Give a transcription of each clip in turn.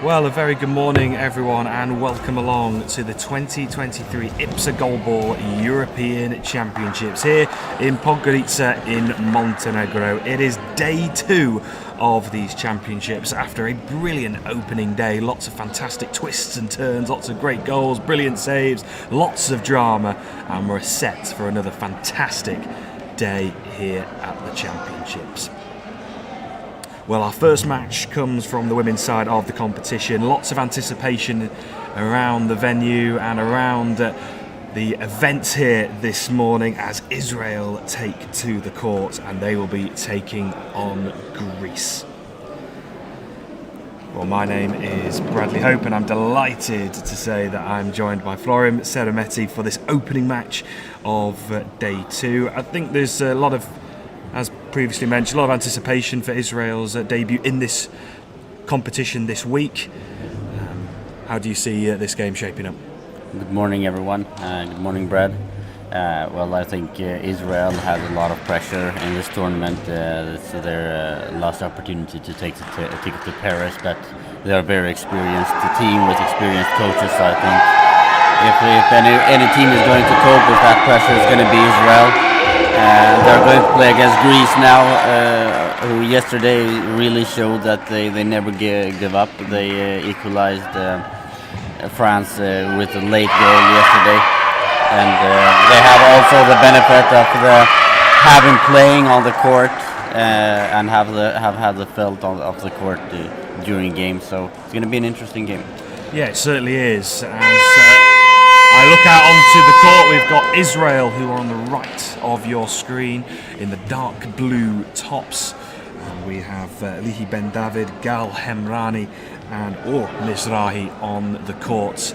Well, a very good morning, everyone, and welcome along to the 2023 IBSA Goalball European Championships here in Podgorica in Montenegro. It is day 2 of these championships after a brilliant opening day. Lots of fantastic twists and turns, lots of great goals, brilliant saves, lots of drama, and we're set for another fantastic day here at the championships. Well, our first match comes from the women's side of the competition. Lots of anticipation around the venue and around the events here this morning as Israel take to the court, and they will be taking on Greece. Well, my name is Bradley Hope, and I'm delighted to say that I'm joined by Florim Serametti for this opening match of day 2. I think there's a lot of, as previously mentioned, a lot of anticipation for Israel's debut in this competition this week. How do you see this game shaping up? Good morning, everyone. Good morning, Brad. Well, I think Israel has a lot of pressure in this tournament. It's their last opportunity to take the ticket to Paris, but they are a very experienced team with experienced coaches. So I think if any team is going to cope with that pressure, it's going to be Israel. They're going to play against Greece now, who yesterday really showed that they never give up. They equalized France with a late goal yesterday, and they have also the benefit of having playing on the court and have had the felt of the court during games. So it's going to be an interesting game. Yeah, it certainly is. As I look out onto the court, we've got Israel, who are on the right of your screen in the dark blue tops. And we have Lihi Ben David, Gal Hemrani and Mizrahi on the court.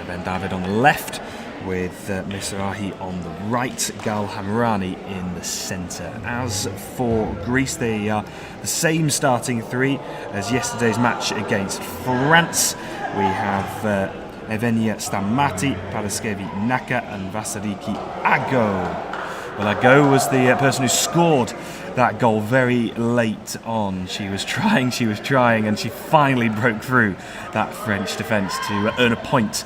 Ben David on the left with Mizrahi on the right, Gal Hamrani in the centre. As for Greece, they are the same starting three as yesterday's match against France. We have Evenia Stamati, Paraskevi Naka and Vasariki Ago. Well, Ago was the person who scored that goal very late on. She was trying, and she finally broke through that French defence to earn a point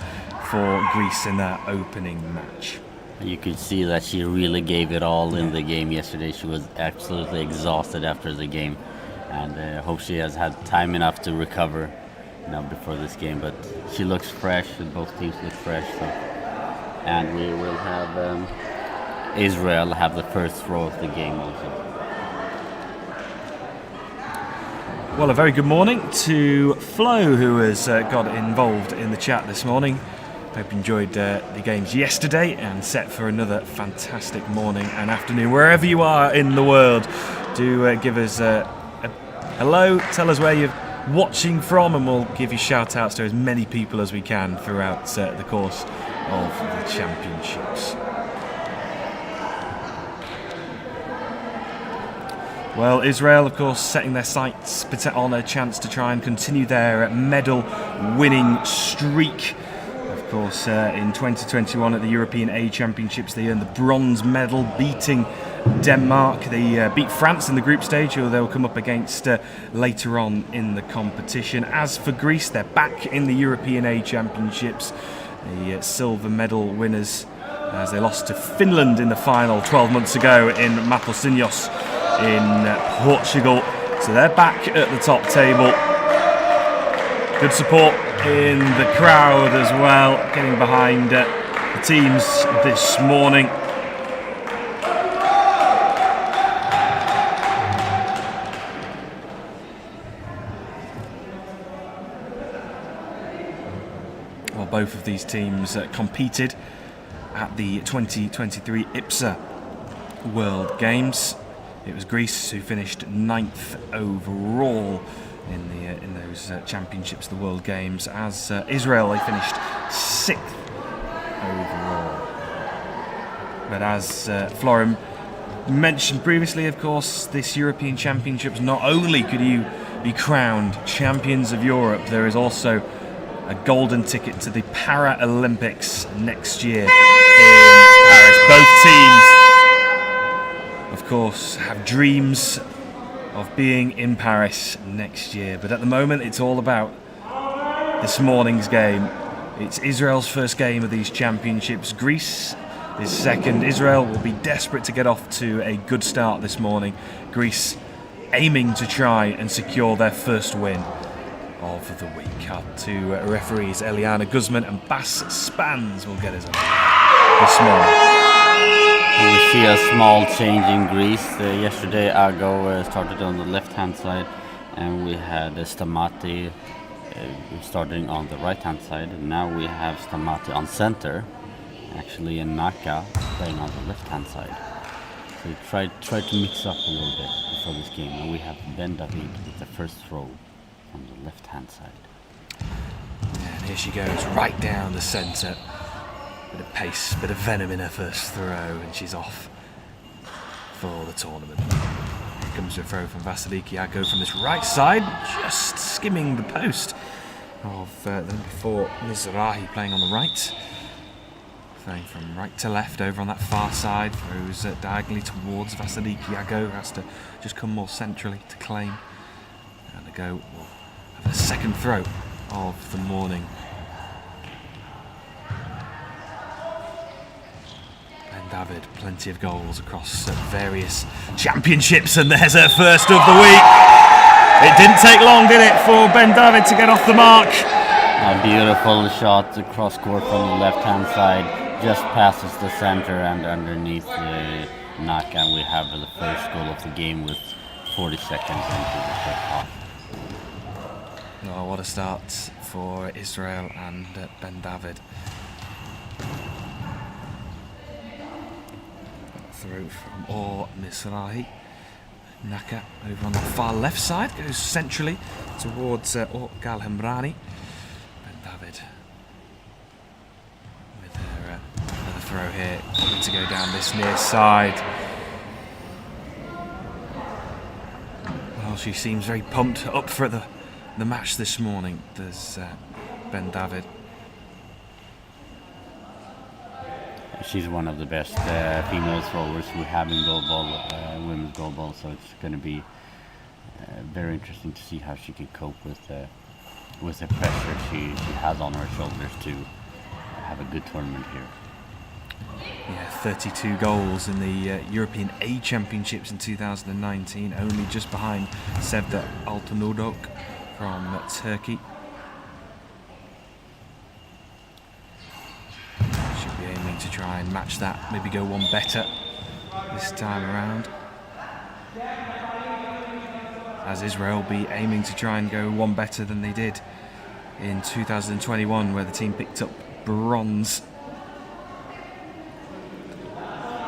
for Greece in that opening match. You could see that she really gave it all in the game yesterday. She was absolutely exhausted after the game, and I hope she has had time enough to recover now before this game. But she looks fresh, and both teams look fresh. So. And we will have Israel have the first throw of the game also. Well, a very good morning to Flo, who has got involved in the chat this morning. Hope you enjoyed the games yesterday and set for another fantastic morning and afternoon. Wherever you are in the world, do give us a hello, tell us where you're watching from, and we'll give you shout outs to as many people as we can throughout the course of the championships. Well, Israel, of course, setting their sights on a chance to try and continue their medal-winning streak. Of course, in 2021 at the European A Championships, they earned the bronze medal, beating Denmark. They beat France in the group stage, who they'll come up against later on in the competition. As for Greece, they're back in the European A Championships, the silver medal winners, as they lost to Finland in the final 12 months ago in Matosinhos in Portugal. So they're back at the top table. Good support in the crowd as well, getting behind the teams this morning. Well, both of these teams competed at the 2023 IBSA World Games. It was Greece who finished 9th overall in those championships, the World Games, as Israel, they finished 6th overall. But as Florim mentioned previously, of course, this European Championships, not only could you be crowned champions of Europe, there is also a golden ticket to the Paralympics next year in Paris. Both teams, of course, have dreams of being in Paris next year, but at the moment it's all about this morning's game. It's Israel's first game of these championships. Greece is second. Israel will be desperate to get off to a good start this morning. Greece aiming to try and secure their first win of the week. Our two referees, Eliana Guzman and Bas Spans, will get us up this morning. We see a small change in Greece. Yesterday Ago started on the left-hand side, and we had Stamati starting on the right-hand side. And now we have Stamati on center, actually, and Naka playing on the left-hand side. So we tried to mix up a little bit before this game. And we have Ben David with the first throw on the left-hand side. And here she goes, right down the centre. Bit of pace, bit of venom in her first throw, and she's off for the tournament. Here comes a throw from Vasiliki Ago from this right side, just skimming the post of the number 4, Mizrahi, playing on the right. Throwing from right to left over on that far side, throws diagonally towards Vasiliki Ago, who has to just come more centrally to claim. And Ago will have a second throw of the morning. David, plenty of goals across various championships, and there's her first of the week. It didn't take long, did it, for Ben David to get off the mark? A beautiful shot across court from the left-hand side, just passes the center and underneath Naka, and we have the first goal of the game with 40 seconds into the first half. Oh, what a start for Israel and Ben David. Through from Or Mizrahi. Naka over on the far left side, goes centrally towards Or Galhamrani. Ben David with her another throw here, going to go down this near side. Well, she seems very pumped up for the match this morning. There's Ben David. She's one of the best female throwers we have in Goalball, women's Goalball, so it's going to be very interesting to see how she can cope with the pressure she has on her shoulders to have a good tournament here. Yeah, 32 goals in the European A Championships in 2019, only just behind Sevda Altanudok from Turkey. To try and match that, maybe go one better this time around. As Israel be aiming to try and go one better than they did in 2021, where the team picked up bronze.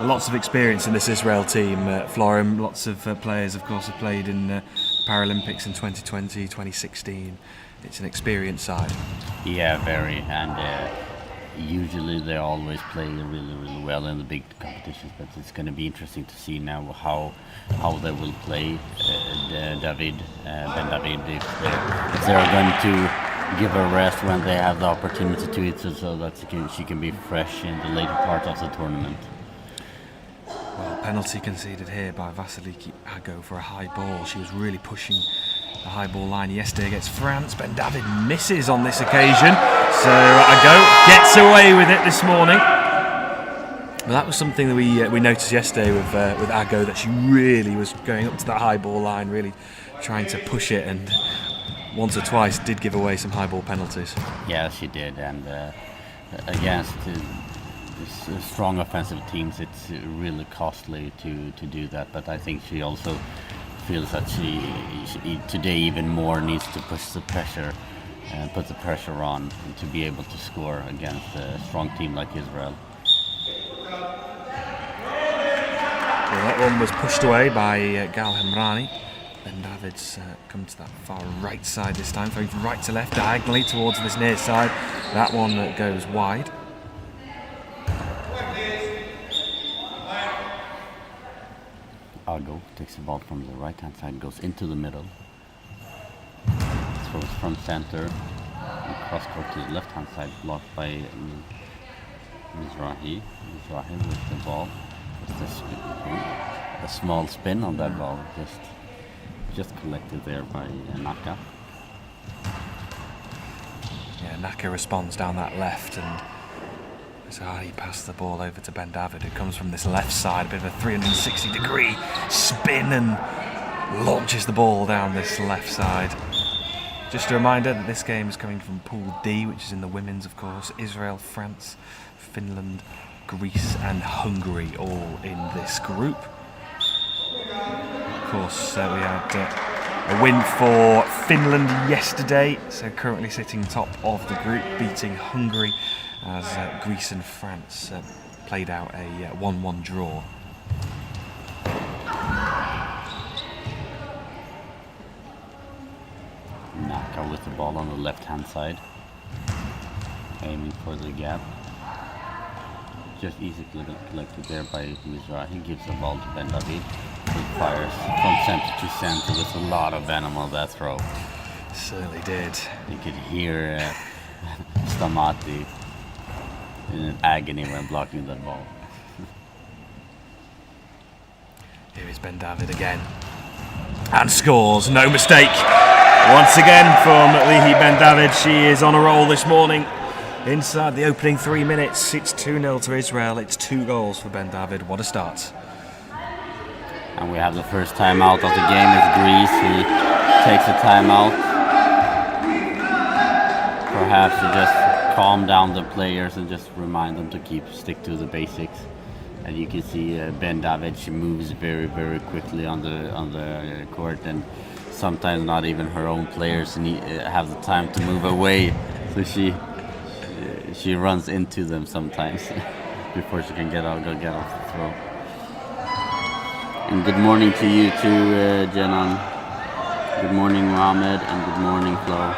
Lots of experience in this Israel team, Florim. Lots of players, of course, have played in Paralympics in 2020, 2016. It's an experienced side. Yeah, very, and usually they always play really well in the big competitions, but it's going to be interesting to see now how they will play Ben David, if they're going to give her rest when they have the opportunity to it, so that she can be fresh in the later part of the tournament. Well, penalty conceded here by Vasiliki Ago for a high ball. She was really pushing the high ball line yesterday against France. Ben David misses on this occasion, so Ago gets away with it this morning. Well, that was something that we noticed yesterday with Ago, that she really was going up to that high ball line, really trying to push it, and once or twice did give away some high ball penalties. Yeah, she did, and against strong offensive teams, it's really costly to do that. But I think she also feels that she today even more needs to push the pressure and put the pressure on to be able to score against a strong team like Israel. Well, that one was pushed away by Gal Hamrani. Ben David's come to that far right side this time, throwing from right to left diagonally towards this near side. That one goes wide. Ago takes the ball from the right hand side, goes into the middle, throws from center, and cross court to the left hand side, blocked by Mizrahi. Mizrahi with the ball, just a small spin on that ball, just collected there by Naka. Yeah, Naka responds down that left, and Mizrahi passes the ball over to Ben David, who comes from this left side, a bit of a 360-degree spin, and launches the ball down this left side. Just a reminder that this game is coming from Pool D, which is in the women's, of course. Israel, France, Finland, Greece and Hungary all in this group. Of course, we had a win for Finland yesterday, so currently sitting top of the group, beating Hungary as Greece and France played out a 1-1 draw. Naka with the ball on the left-hand side, aiming for the gap. Just easily collected there by Mizrahi. Gives the ball to Ben David, who fires from center to center with a lot of venom on that throw. Certainly did. You could hear Stamati in agony when blocking that ball. Here is Ben David again. And scores, no mistake. Once again from Lihi Ben David. She is on a roll this morning. Inside the opening 3 minutes, it's 2-0 to Israel. It's 2 goals for Ben David. What a start. And we have the first timeout of the game. It's Greece. He takes a timeout. Perhaps to just calm down the players and just remind them to stick to the basics. And you can see Ben David, she moves very, very quickly on the court, and sometimes not even her own players have the time to move away. So she runs into them sometimes before she can get off the throw. And good morning to you too, Jenan. Good morning, Mohammed, and good morning, Flo.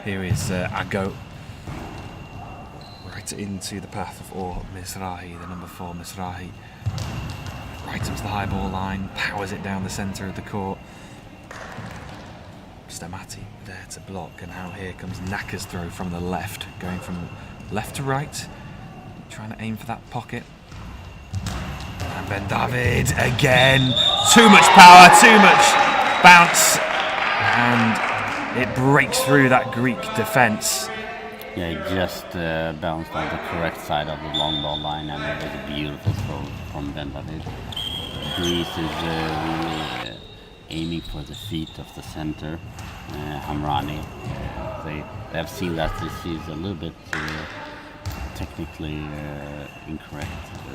Here is Ago. Right into the path of Mizrahi, the number 4 Mizrahi. Right into the high ball line, powers it down the centre of the court. Stamati there to block, and now here comes Naka's throw from the left, going from left to right, trying to aim for that pocket. And Ben David again, too much power, too much bounce, and it breaks through that Greek defence. Yeah, he just bounced on the correct side of the long ball line, and it was a beautiful throw from Ben David. Greece is really aiming for the feet of the center, Hamrani. They have seen that she's a little bit technically incorrect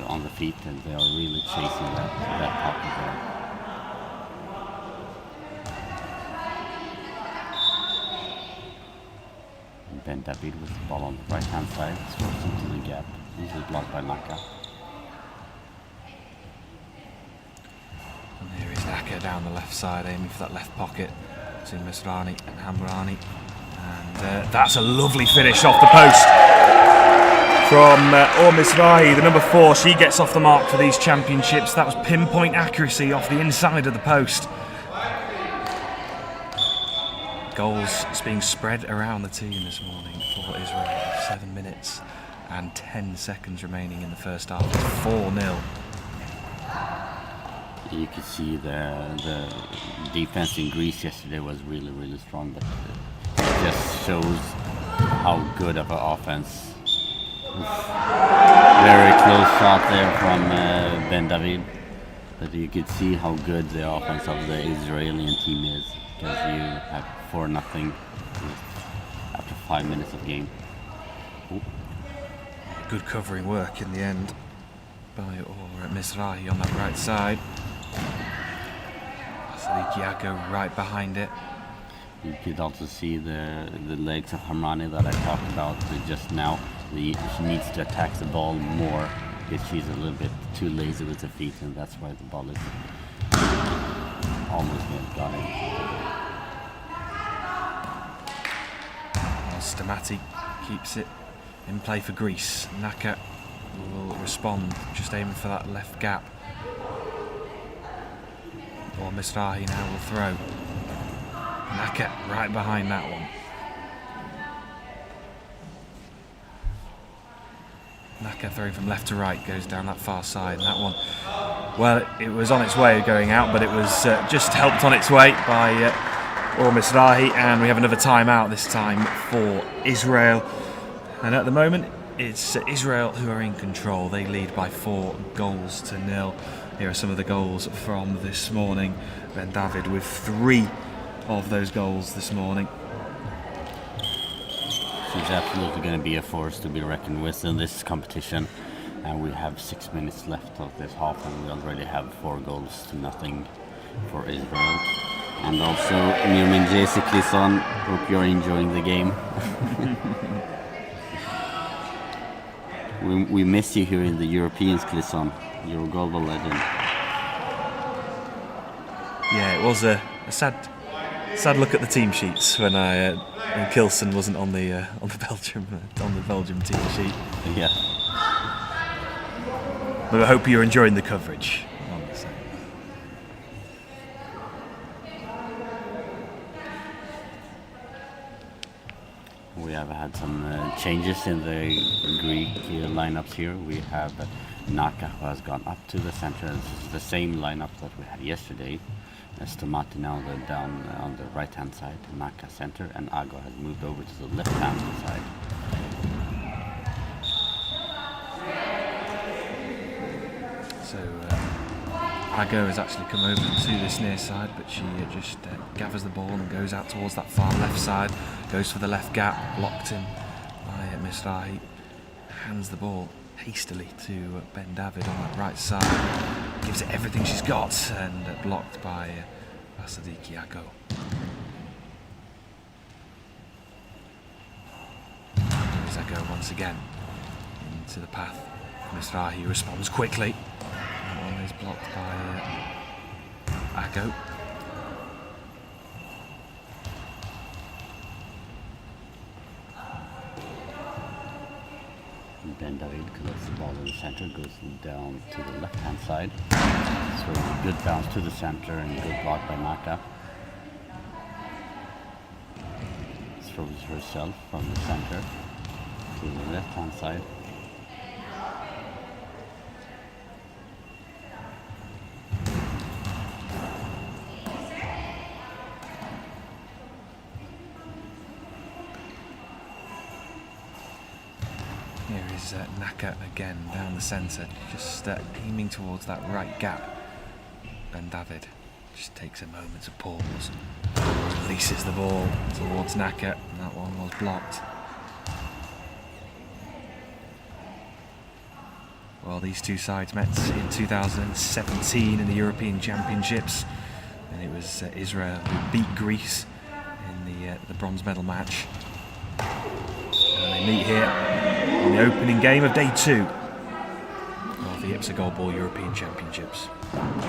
on the feet, and they are really chasing that pocket there. Ben David with the ball on the right hand side, throws into the gap. Easily blocked by Naka. And here is Naka down the left side, aiming for that left pocket to Mizrahi and Hamrani. And that's a lovely finish off the post from Mizrahi, the number 4. She gets off the mark for these championships. That was pinpoint accuracy off the inside of the post. Goals being spread around the team this morning for Israel. 7 minutes and 10 seconds remaining in the first half. 4-0. You could see the defense in Greece yesterday was really, really strong, but it just shows how good of an offense. Very close shot there from Ben David, but you could see how good the offense of the Israeli team is, because you have 4-0 after 5 minutes of game. Ooh. Good covering work in the end by Mizrahi on that right side. Yago right behind it. You could also see the legs of Hamrani that I talked about just now. She needs to attack the ball more, because she's a little bit too lazy with her feet, and that's why the ball is almost got in. Stamati keeps it in play for Greece. Naka will respond, just aiming for that left gap. Or Mizrahi now will throw. Naka right behind that one. Naka throwing from left to right, goes down that far side, and that one, well, it was on its way of going out, but it was just helped on its way by Misrahi, and we have another timeout, this time for Israel. And at the moment, it's Israel who are in control. They lead by 4-0. Here are some of the goals from this morning. Ben David with 3 of those goals this morning. She's absolutely going to be a force to be reckoned with in this competition. And we have 6 minutes left of this half, and we already have 4-0 for Israel. And also, Mirmin Jesi Klison, hope you're enjoying the game. we miss you here in the Europeans, Klison. You're a Goalball legend. Yeah, it was a sad look at the team sheets when Kilson wasn't on the Belgium team sheet. Yeah. But I hope you're enjoying the coverage. We have had some changes in the Greek lineups here. We have Naka, who has gone up to the center. This is the same lineup that we had yesterday. Stomati now down on the right hand side, Naka center, and Ago has moved over to the left hand side. So Ago has actually come over to this near side, but she just gathers the ball and goes out towards that far left side, goes for the left gap, blocked in by Misrahi, hands the ball hastily to Ben David on that right side, gives it everything she's got, and blocked by Vasadiki Ago. Here's Ago once again into the path. Misrahi responds quickly. That one is blocked by Ago. Ben David collects the ball in the center, goes down to the left hand side. So good bounce to the center and good block by Naka. Throws herself from the center to the left hand side. Here is Naka again down the centre, just aiming towards that right gap. Ben David just takes a moment to pause, releases the ball towards Naka, and that one was blocked. Well, these two sides met in 2017 in the European Championships, and it was Israel who beat Greece in the bronze medal match. And they meet here in the opening game of day 2 of the IBSA Goalball European Championships.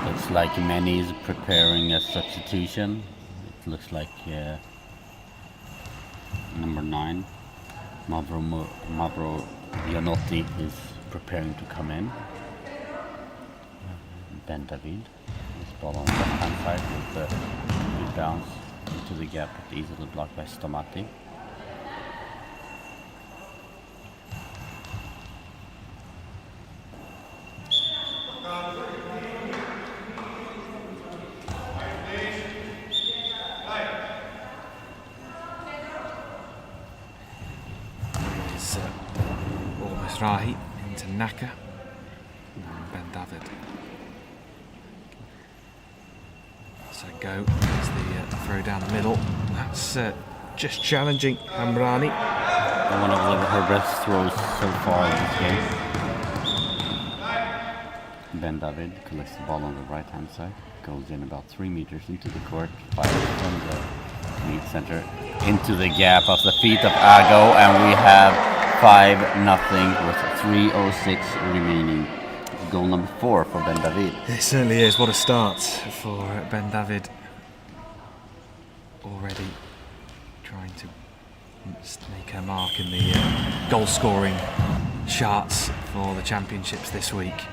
Looks like Manny is preparing a substitution. It looks like number 9, Mavro Gianotti, is preparing to come in. Ben David, this ball on the left hand side with a good bounce into the gap, but easily blocked by Stomati. Misrahi into Naka and Ben David. So go as the throw down the middle. That's just challenging Hamrani. One of her best throws so far in this game. Ben David collects the ball on the right hand side, goes in about 3 meters into the court, fires from the lead center into the gap of the feet of Ago, and we have 5-0 with 3:06 remaining. Goal number 4 for Ben David. It certainly is. What a start for Ben David. Already trying to make her mark in the goal scoring charts for the championships this week.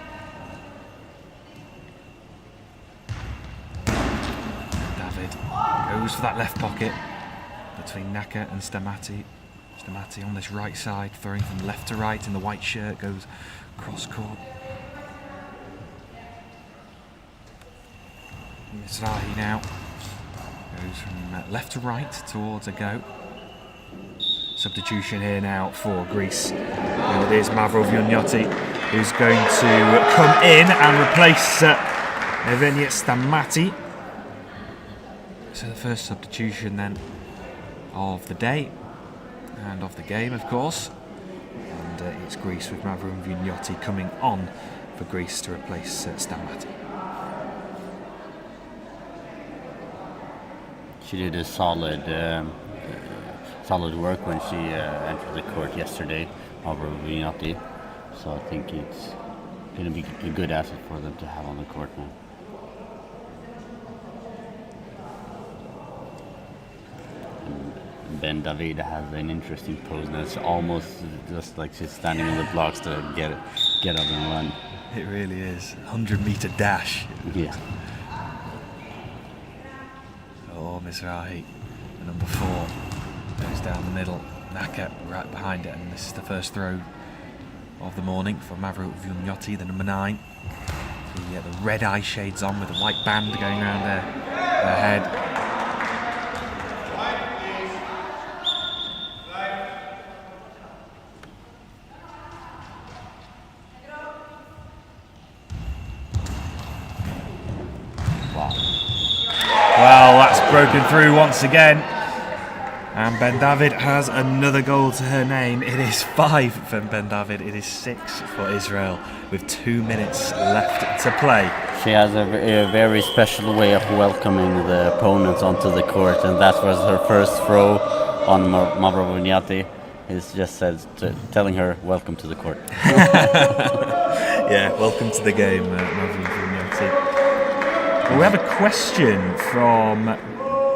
Ben David goes for that left pocket between Naka and Stamati. Stamati on this right side, throwing from left to right in the white shirt, goes cross court. Mizrahi now goes from left to right towards a go. Substitution here now for Greece. And it is Mavro Vioniotti who's going to come in and replace Evgenia Stamati. So the first substitution then of the day and of the game, of course. And it's Greece with Mavro Vioniotti coming on for Greece to replace Stamati. She did a solid work when she entered the court yesterday over Vioniotti. So I think it's going to be a good asset for them to have on the court now. And Ben David has an interesting pose that's almost just like she's standing in the blocks to get up and run. It really is. 100-meter dash. Yeah. Oh, Mizrahi, the number 4, goes down the middle. Naka right behind it, and this is the first throw of the morning for Mavro Vioniotti, the number 9. The red eye shades on with a white band going around her head. Well, that's broken through once again. And Ben David has another goal to her name. It is 5 for Ben David. It is 6 for Israel with 2 minutes left to play. She has a very special way of welcoming the opponents onto the court, and that was her first throw on Mavro Vioniotti. It's just said telling her, welcome to the court. Yeah, welcome to the game, Mavro Vioniotti. We have a question from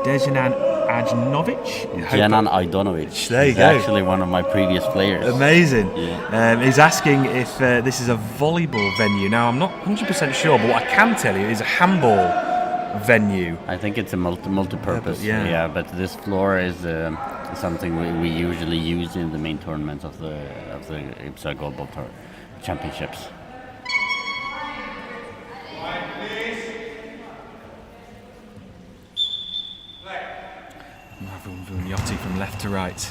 Dejanan Ajnovic. Janan Ajdonovic. There you He's go. Actually one of my previous players. Amazing. Yeah. He's asking if this is a volleyball venue. Now, I'm not 100% sure, but what I can tell you is a handball venue. I think it's a multi-purpose. Yeah. But this floor is something we usually use in the main tournaments of the IBSA Goalball Championships. Mavro Vioniotti from left to right.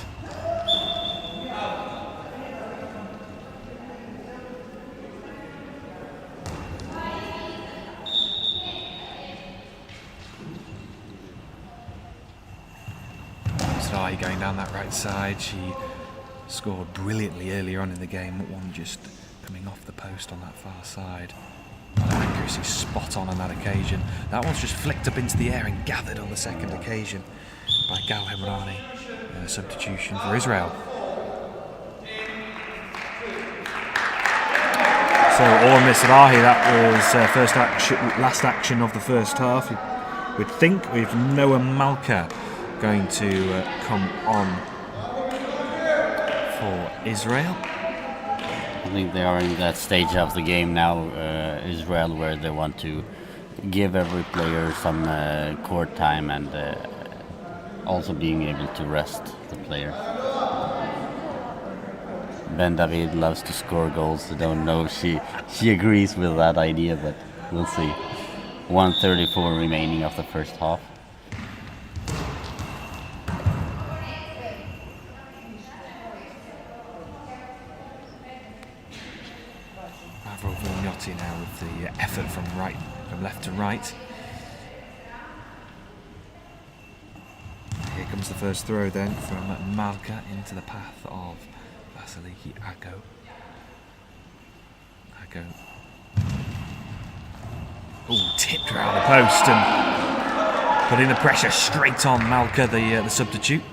Mizrahi going down that right side. She scored brilliantly earlier on in the game. One just coming off the post on that far side. Accuracy spot on that occasion. That one's just flicked up into the air and gathered on the second occasion by Gal Hemrani. Substitution for Israel. So Orhan Mizrahi, that was last action of the first half. We'd think with Noah Malka going to come on for Israel. I think they are in that stage of the game now, Israel, where they want to give every player some court time and also being able to rest the player. Ben David loves to score goals. I don't know if she agrees with that idea, but we'll see. 1:34 remaining of the first half. Mavro Vioniotti now with the effort from left to right. Here comes the first throw then from Malka into the path of Vasiliki Ako. Tipped around the post and putting the pressure straight on Malka, the substitute.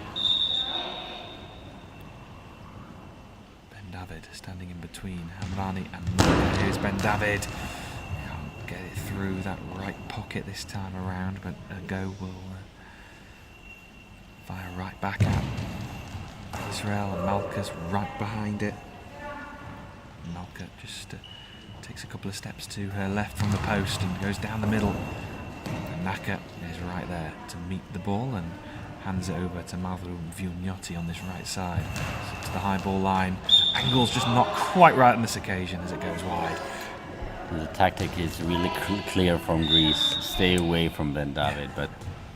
Ben David standing in between Hamrani and Malka. Here's Ben David. Can't get it through that right pocket this time around, but Go will fire right back at Israel, and Malka's right behind it. Malka just takes a couple of steps to her left from the post and goes down the middle. And Naka is right there to meet the ball and hands it over to Mavro Vugnotti on this right side. To the high ball line. Angle's just not quite right on this occasion as it goes wide. The tactic is really clear from Greece. Stay away from Ben David, but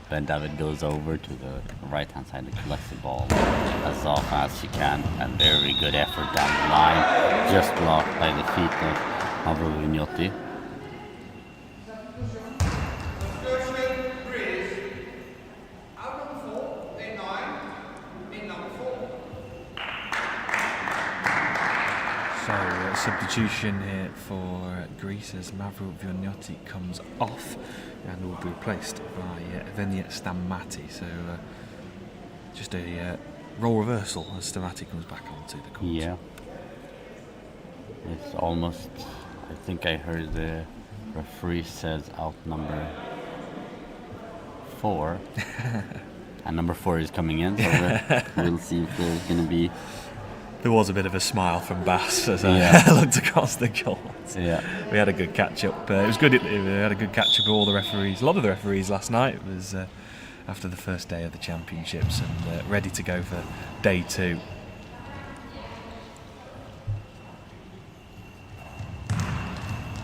Ben David goes over to the right-hand side and collects the ball as often as she can. And very good effort down the line, just blocked by the feet of Mavro Vugnotti. Substitution here for Greece as Mavro Vugnotti comes off and will be replaced by Evgenia Stamati. So just a role reversal as Stamati comes back onto the court. Yeah. It's almost, I think I heard the referee says out number 4. And number 4 is coming in, so we'll see if there's going to be... There was a bit of a smile from Bass as I looked across the court. Yeah, we had a good catch up. It was good. We had a good catch up with all the referees. A lot of the referees last night. It was after the first day of the championships and ready to go for day 2.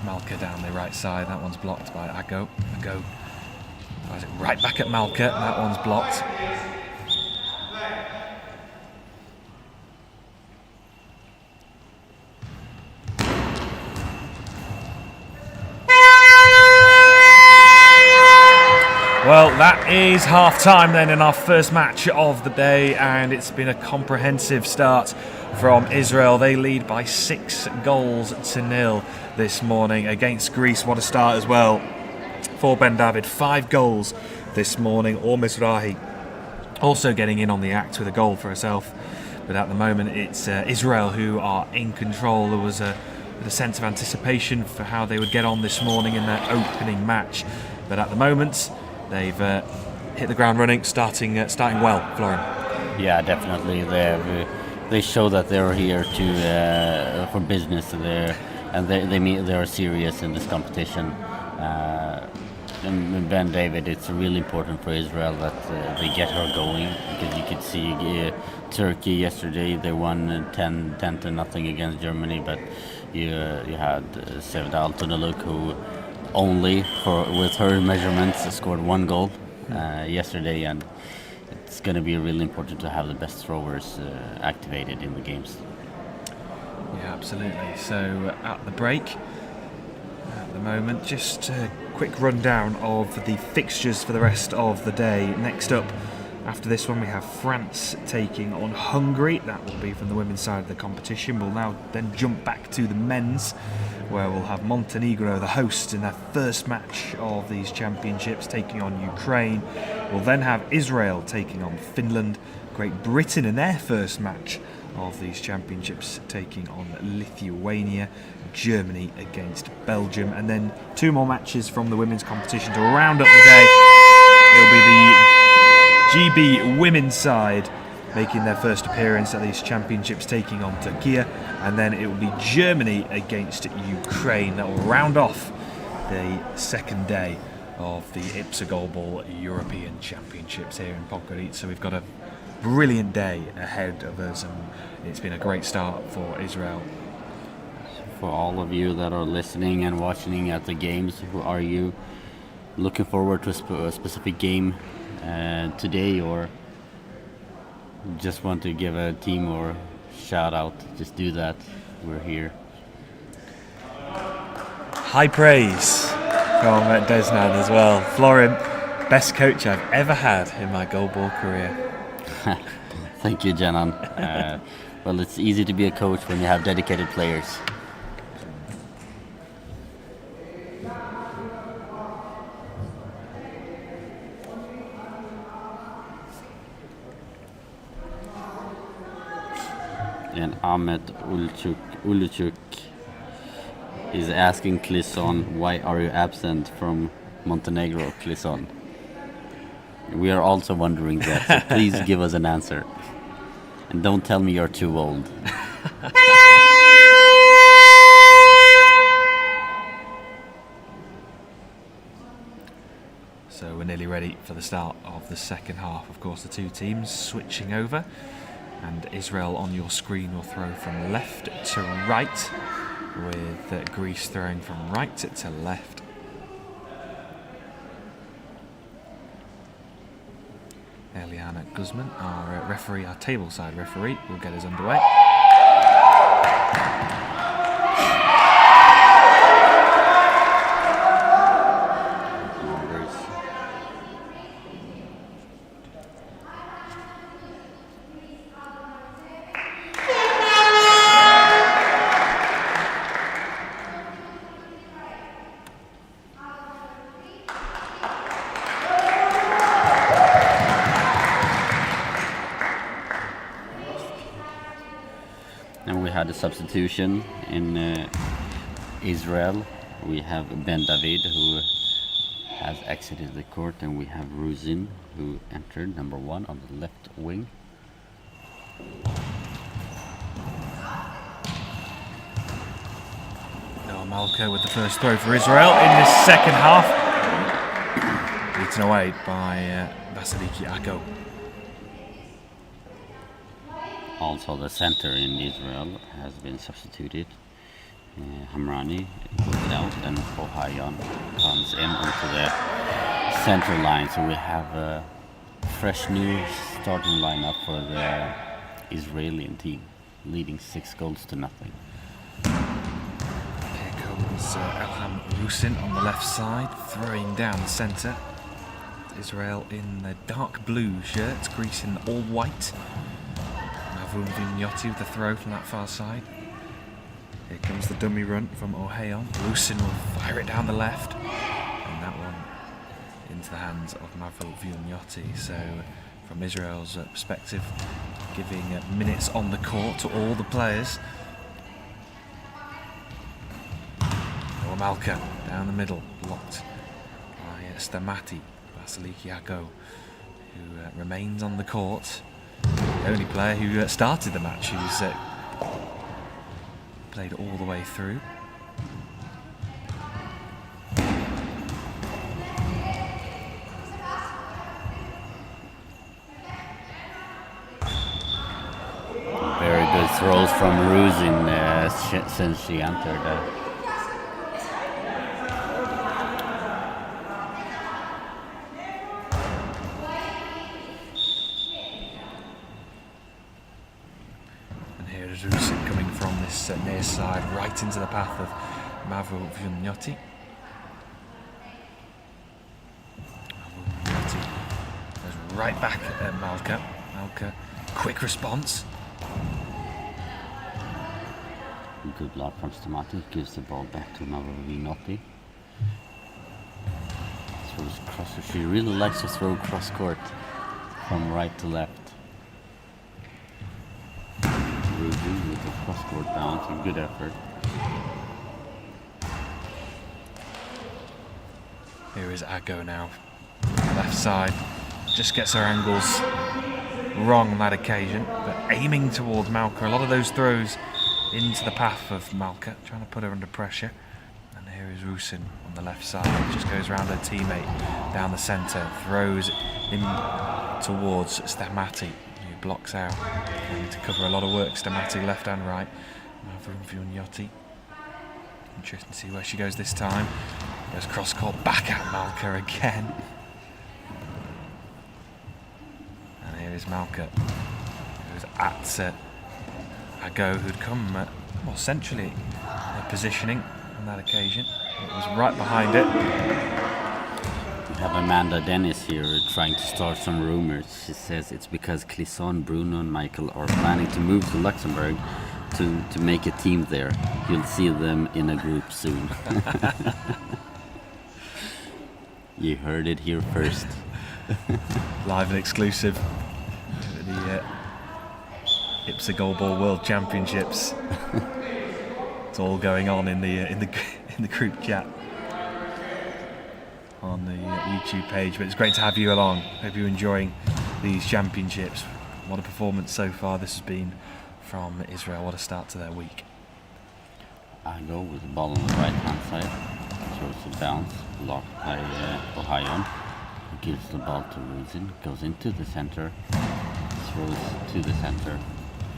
Malka down the right side. That one's blocked by Ago. Ago tries it right back at Malka. That one's blocked. Well, that is half-time then in our first match of the day, and it's been a comprehensive start from Israel. They lead by 6 goals to 0 this morning against Greece. What a start as well for Ben David. 5 goals this morning. Or Mizrahi also getting in on the act with a goal for herself. But at the moment, it's Israel who are in control. There was a sense of anticipation for how they would get on this morning in their opening match. But at the moment... they've hit the ground running, starting well, Florian. Yeah, definitely. They show that they're here for business there, and they are serious in this competition. And Ben David, it's really important for Israel that they get her going, because you could see Turkey yesterday. They won 10-0 against Germany, but you had Sevda Altınoluk, who only with her measurements scored 1 goal yesterday, and it's going to be really important to have the best throwers activated in the games. Yeah, absolutely. So at the break, at the moment, just a quick rundown of the fixtures for the rest of the day. Next up, after this one, we have France taking on Hungary. That will be from the women's side of the competition. We'll now then jump back to the men's, where we'll have Montenegro, the host, in their first match of these championships, taking on Ukraine. We'll then have Israel taking on Finland, Great Britain in their first match of these championships, taking on Lithuania, Germany against Belgium, and then 2 more matches from the women's competition to round up the day. It'll be the GB women's side making their first appearance at these championships, taking on Turkey, and then it will be Germany against Ukraine. That will round off the second day of the IBSA Goalball European Championships here in Podgorica. So we've got a brilliant day ahead of us, and it's been a great start for Israel. For all of you that are listening and watching at the games, are you looking forward to a specific game today, or just want to give a team or shout out? Just do that. We're here. High praise from Desnan as well. Florian, best coach I've ever had in my goalball career. Thank you, Janan. Well, it's easy to be a coach when you have dedicated players. And Ahmet Uluchuk is asking Clisson, why are you absent from Montenegro, Clisson? We are also wondering that, so please give us an answer. And don't tell me you're too old. So we're nearly ready for the start of the second half. Of course, the two teams switching over, and Israel on your screen will throw from left to right, with Greece throwing from right to left. Eliana Guzman, our referee, our tableside referee, will get us underway. And we had a substitution in Israel. We have Ben David, who has exited the court, and we have Ruzin, who entered number 1 on the left wing. Noah Malka with the first throw for Israel in this second half. Beaten away by Vasiliki Ako. Also, the center in Israel has been substituted. Hamrani goes out, and Ohayon comes in onto the center line. So we have a fresh new starting lineup for the Israeli team, leading 6-0. Here comes Elham Rusin on the left side, throwing down the center. Israel in the dark blue shirt, Greece in all white. Mavum Vignotti with the throw from that far side. Here comes the dummy run from Ohayon. Rusin will fire it down the left, and that one into the hands of Mavro Vignotti. So from Israel's perspective, giving minutes on the court to all the players. Noah Malka down the middle, blocked by Stamati, Vasiliki Ako, who remains on the court. The only player who started the match, who's played all the way through. Very good throws from Ruzin since she entered. Rusin coming from this near side right into the path of Mavro Vignotti. Vignotti goes right back at Malka. Malka, quick response. Good block from Stamati, gives the ball back to Mavro Vignotti. Throws crosser. She really likes to throw cross court from right to left. With the cross-court bounce, a good effort. Here is Ago now, left side. Just gets her angles wrong on that occasion, but aiming towards Malka. A lot of those throws into the path of Malka, trying to put her under pressure. And here is Rusin on the left side. Just goes around her teammate down the centre, throws in towards Stamati. Blocks out. Going to cover a lot of work. Stamati left and right. Mavro Vignotti. Interesting to see where she goes this time. Goes cross court back at Malka again. And here is Malka. Goes at Ago, who'd come more centrally positioning on that occasion. It was right behind it. We have Amanda Dennis here trying to start some rumors. She says it's because Clisson, Bruno and Michael are planning to move to Luxembourg to make a team there. You'll see them in a group soon. You heard it here first. Live and exclusive. The IBSA Goalball World Championships. It's all going on in the group chat on the YouTube page, but it's great to have you along. Hope you're enjoying these championships. What a performance so far this has been from Israel. What a start to their week. I go with the ball on the right hand side. Throws it bounce, blocked by Ohayon. Gives the ball to Ruzin, goes into the center, throws to the center,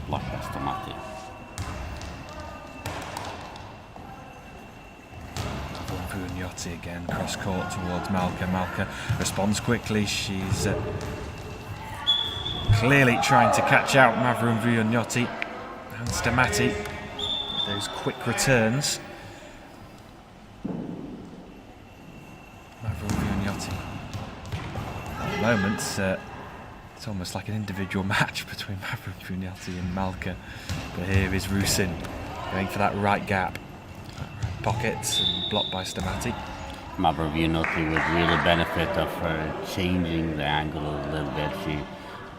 blocked by Stamati. Vugnotti again, cross court towards Malka. Malka responds quickly. She's clearly trying to catch out Mavroum Vugnotti and Stamati. Those quick returns. Mavroum Vugnotti. At the moment, it's almost like an individual match between Mavroum Vugnotti and Malka. But here is Rusin going for that right gap. Pockets and blocked by Stamati. Mavroum Vugnotti would really benefit of her changing the angle a little bit. She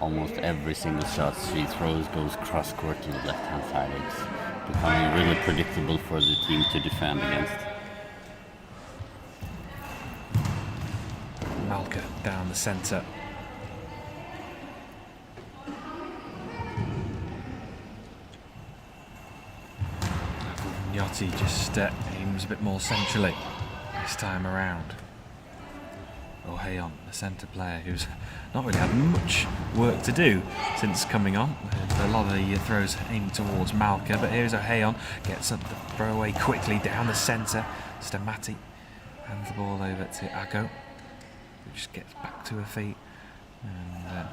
almost every single shot she throws goes cross court to the left hand side. It's becoming really predictable for the team to defend against. Malka down the centre. Vugnotti just aims a bit more centrally this time around. O'Hayon, the centre player, who's not really had much work to do since coming on. A lot of the throws aimed towards Malka, but here's O'Hayon, gets up the throwaway quickly down the centre. Stamati hands the ball over to Ako, who just gets back to her feet and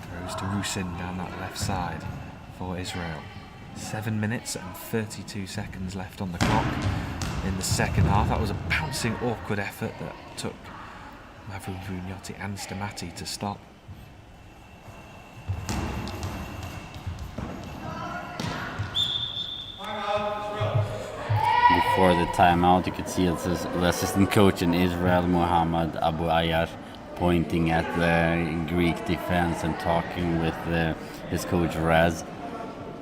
throws to Rusin down that left side for Israel. 7 minutes and 32 seconds left on the clock in the second half. That was a bouncing, awkward effort that took Mavroum Vugnotti and Stamati to stop. Before the timeout, you could see the assistant coach in Israel, Mohammad Abu Ayar, pointing at the Greek defense and talking with his coach Raz.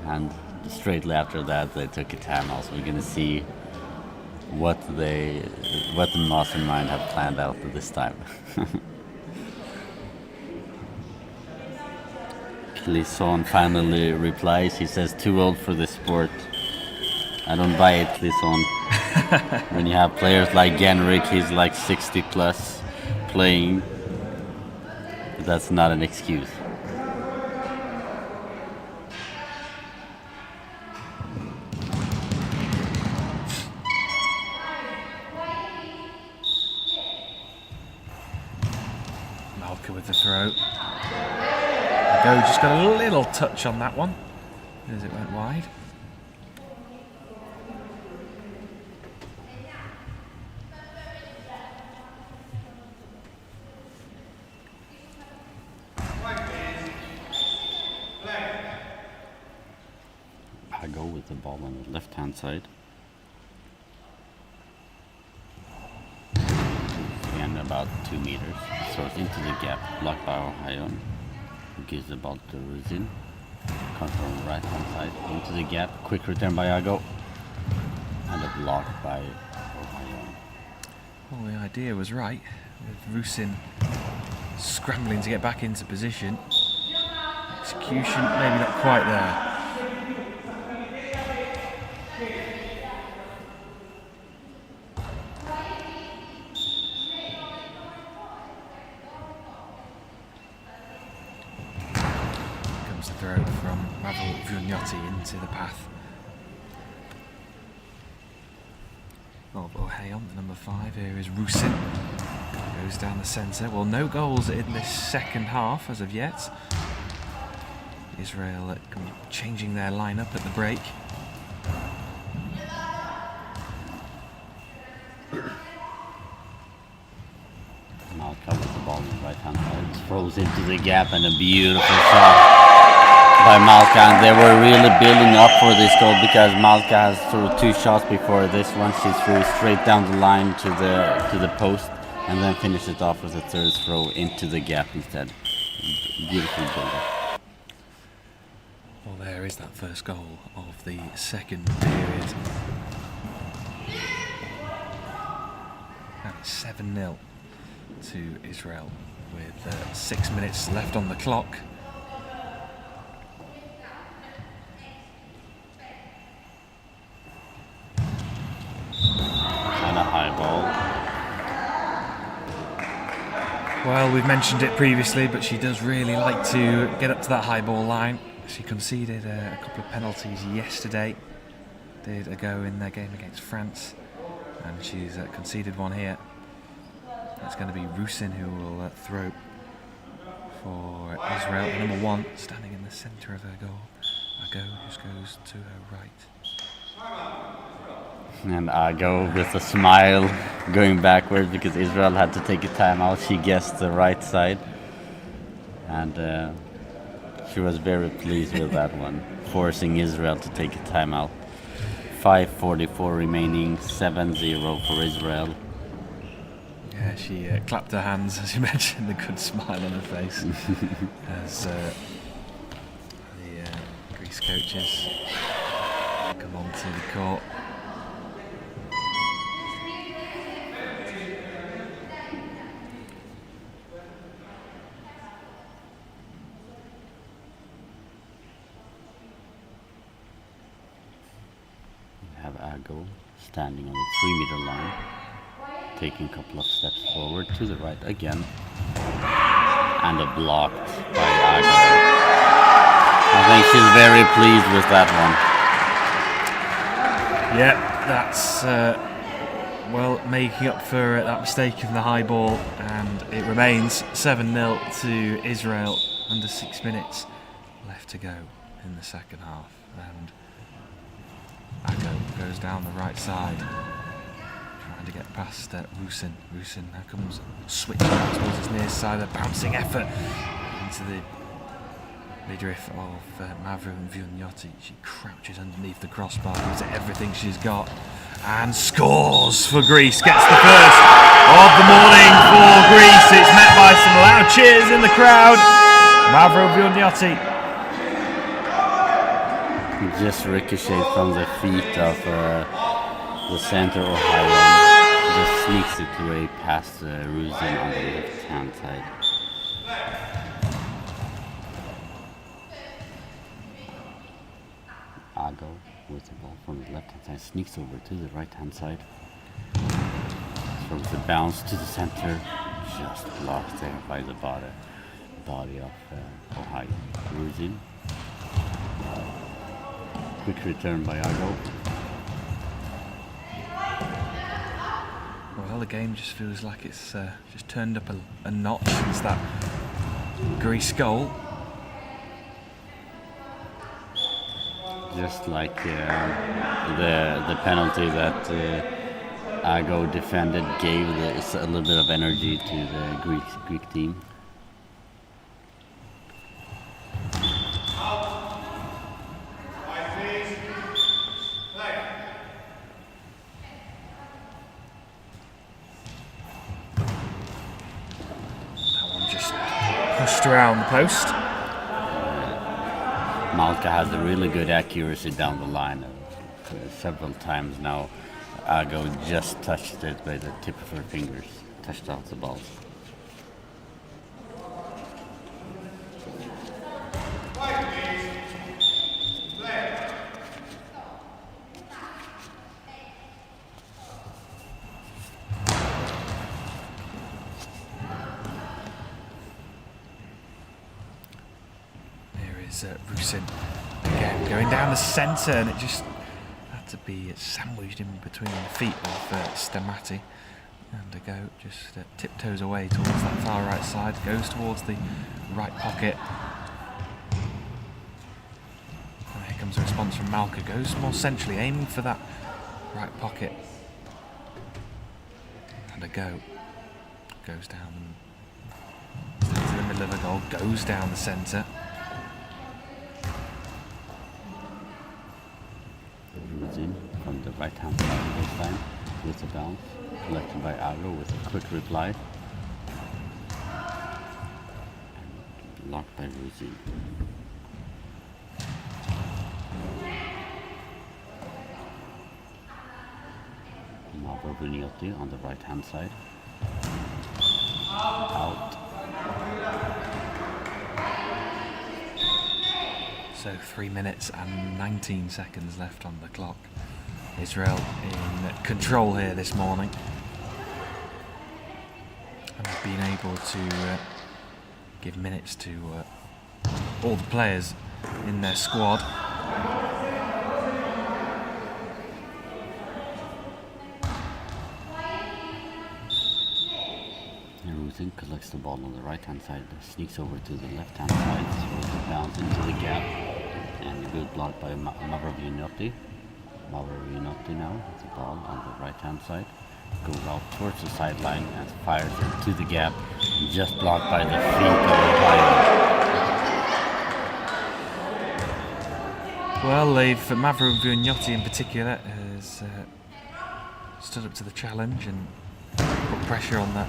And straightly after that, they took a timeout. So we're going to see what the mastermind have planned out for this time. Clisson finally replies. He says, "Too old for this sport." I don't buy it, Clisson. When you have players like Genrik, he's like 60 plus playing. That's not an excuse. With the throw. Go just got a little touch on that one as it went wide. I go with the ball on the left hand side. And about 2 meters. Throws into the gap, blocked by O'Hayon. Who gives the ball to Ruzin. Comes from the right hand side into the gap. Quick return by Ago. And a block by O'Hayon. Well, the idea was right, with Rusin scrambling to get back into position. Execution maybe not quite there. Throw from Mavroum Vugnotti into the path of O'Hayon, the number 5. Here is Rusin. Goes down the centre. Well, no goals in this second half as of yet. Israel changing their lineup at the break. Malka with the ball on the right hand side. Throws into the gap and a beautiful shot by Malka, and they were really building up for this goal because Malka has thrown 2 shots before this one. She threw straight down the line to the post and then finished it off with a third throw into the gap instead. Beautiful build-up. Well, there is that first goal of the second period. And it's 7-0 to Israel with 6 minutes left on the clock. And a high ball. Israel, we've mentioned it previously, but she does really like to get up to that high ball line. She conceded a couple of penalties yesterday. Did a go in their game against France, and she's conceded one here. It's going to be Rusin who will throw for Israel. Number 1, standing in the centre of her goal. Ago just goes to her right. And Ago with a smile going backwards because Israel had to take a timeout. She guessed the right side. And she was very pleased with that one, forcing Israel to take a timeout. 5:44 remaining, 7-0 for Israel. Yeah, she clapped her hands, as you mentioned, a good smile on her face. As the Greece coaches come onto the court. Have Ago standing on the 3-meter line, taking a couple of steps forward to the right again, and a blocked by Ago. I think she's very pleased with that one. Yeah, that's well making up for that mistake in the high ball, and it remains 7-0 to Israel. Under 6 minutes left to go in the second half, and Ago goes down the right side, trying to get past Rusin. Rusin now comes switching out towards his near side, a bouncing effort into the midriff of Mavro Viognoti. She crouches underneath the crossbar, gives it everything she's got, and scores for Greece. Gets the first of the morning for Greece. It's met by some loud cheers in the crowd. Mavro Viognoti. Just ricocheted from the feet of the center of Ohio. Just sneaks it away past Rusin on the left-hand side. Ago with the ball from the left-hand side sneaks over to the right-hand side. Throws the bounce to the center. Just blocked there by the body of Ohio. Rusin. Quick return by Ago. Well, the game just feels like it's just turned up a notch since that Greece goal. Just like the penalty that Ago defended gave a little bit of energy to the Greek team. Pushed around the post. Malka has a really good accuracy down the line several times now. Ago just touched it by the tip of her fingers, touched out the ball. Rusin again going down the centre, and it just had to be sandwiched in between the feet of Stamati. And Ago just tiptoes away towards that far right side, goes towards the right pocket. And here comes a response from Malka, goes more centrally, aiming for that right pocket. And Ago goes down to the middle of the goal, goes down the centre. From the right hand side this time with a bounce, collected by Ago with a quick reply. And blocked by Rusin. Mavro Viognoti on the right hand side. Out. So 3 minutes and 19 seconds left on the clock. Israel in control here this morning. and being able to give minutes to all the players in their squad. Rusin collects the ball on the right hand side, sneaks over to the left hand side, throws it bounce into the gap, and a good block by Mavrovinotti. Mavrovinotti now with the ball on the right hand side, goes out towards the sideline and fires it to the gap, just blocked by the feet of Ohio. Well, Mavrovinotti in particular has stood up to the challenge and put pressure on the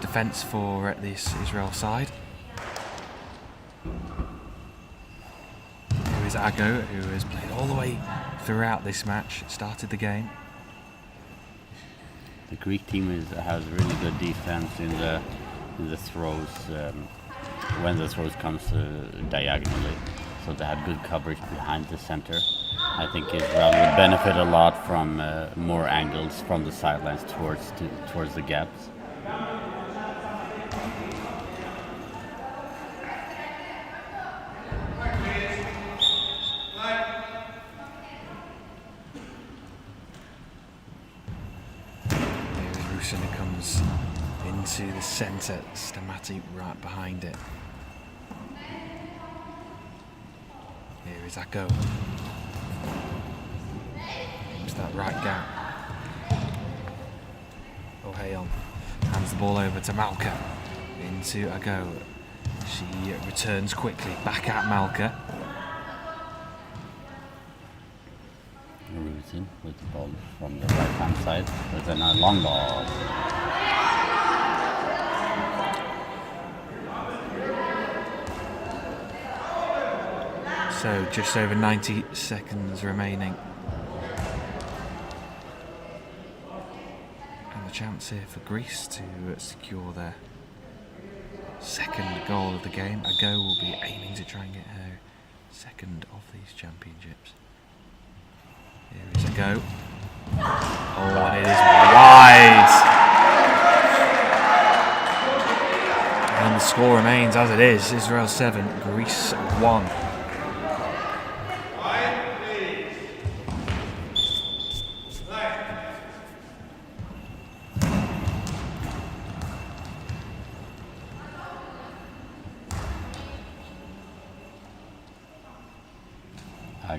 defence for this Israel side. Here is Ago, who has played all the way throughout this match, started the game. The Greek team has really good defense in the throws when the throws comes diagonally. So they had good coverage behind the center. I think Israel would benefit a lot from more angles from the sidelines towards the gaps. Rusin comes into the centre, Stamati right behind it. Here is Akko. Into that right gap. Ohayon hands the ball over to Malka. Into Akko. She returns quickly back at Malka. Rusin with the ball from the right hand side with a long ball. So just over 90 seconds remaining. And the chance here for Greece to secure their second goal of the game. Ago will be aiming to try and get her second of these championships. Here is Ago. Oh, and it is wide! And the score remains as it is. Israel 7, Greece 1.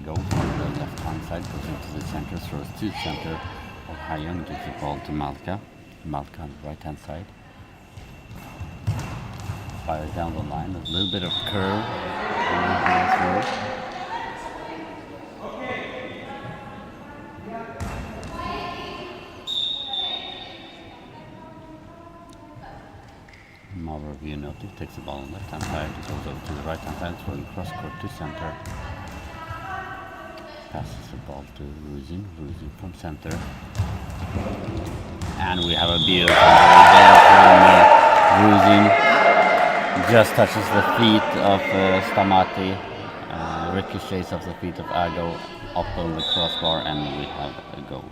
Go from the left hand side, goes into the center, throws to the center. Ohayon gives the ball to Malka. Malka on the right hand side. Fires down the line, a little bit of curve. Mavrovinotti takes the ball on the left hand side, goes over to the right hand side, throwing cross court to center. Passes the ball to Rusin from center. And we have a beautiful goal there from Rusin. Just touches the feet of Stamati. Ricochets off the feet of Ago up on the crossbar, and we have a goal.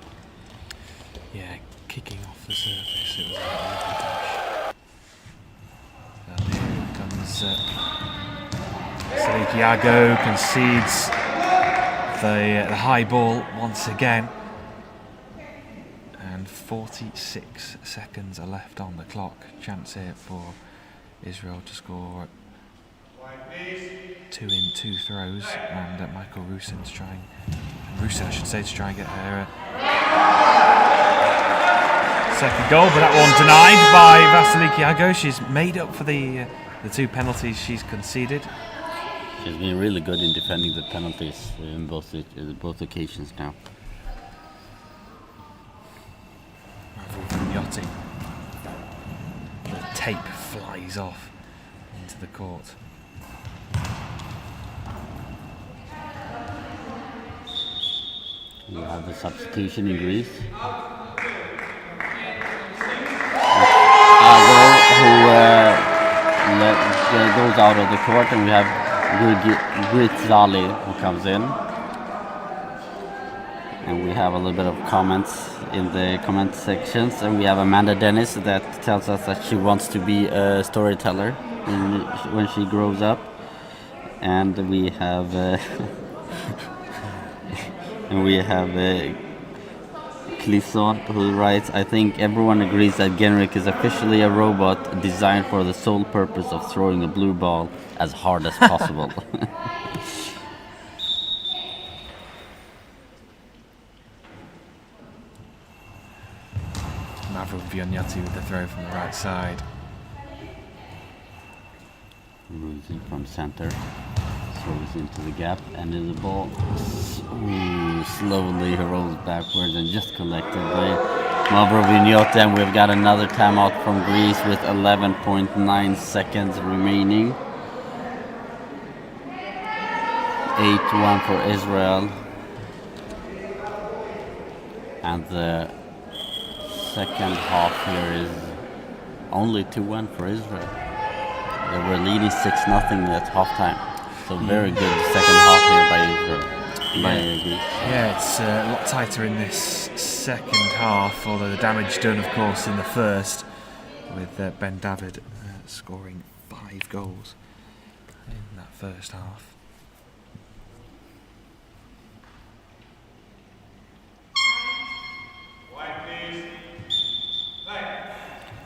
Yeah, kicking off the surface. It was a lovely touch. And here comes Saliki Ago, concedes the high ball once again, and 46 seconds are left on the clock. Chance here for Israel to score 2 in 2 throws, and Michael Rusin to try and get her second goal, but that one denied by Vasiliki Ago. She's made up for the 2 penalties she's conceded. She's been really good in defending the penalties in both occasions now. Mavrovinotti. The tape flies off into the court. You have the substitution in Greece. Ago, who goes out of the court, and we have Gritzali who comes in. And we have a little bit of comments in the comment sections, and we have Amanda Dennis that tells us that she wants to be a storyteller when she grows up. And we have Clisson, who writes, I think everyone agrees that Genrik is officially a robot designed for the sole purpose of throwing a blue ball as hard as possible. Vignati with the throw from the right side. Rusin from center throws into the gap, and then the ball slowly rolls backwards and just collected by Mavro Vignati. And we've got another timeout from Greece with 11.9 seconds remaining. 8-1 for Israel. And the second half here is only 2-1 for Israel. They were leading 6-0 at halftime. So very good second half here by Israel. Yeah, it's a lot tighter in this second half, although the damage done, of course, in the first, with Ben David scoring 5 goals in that first half.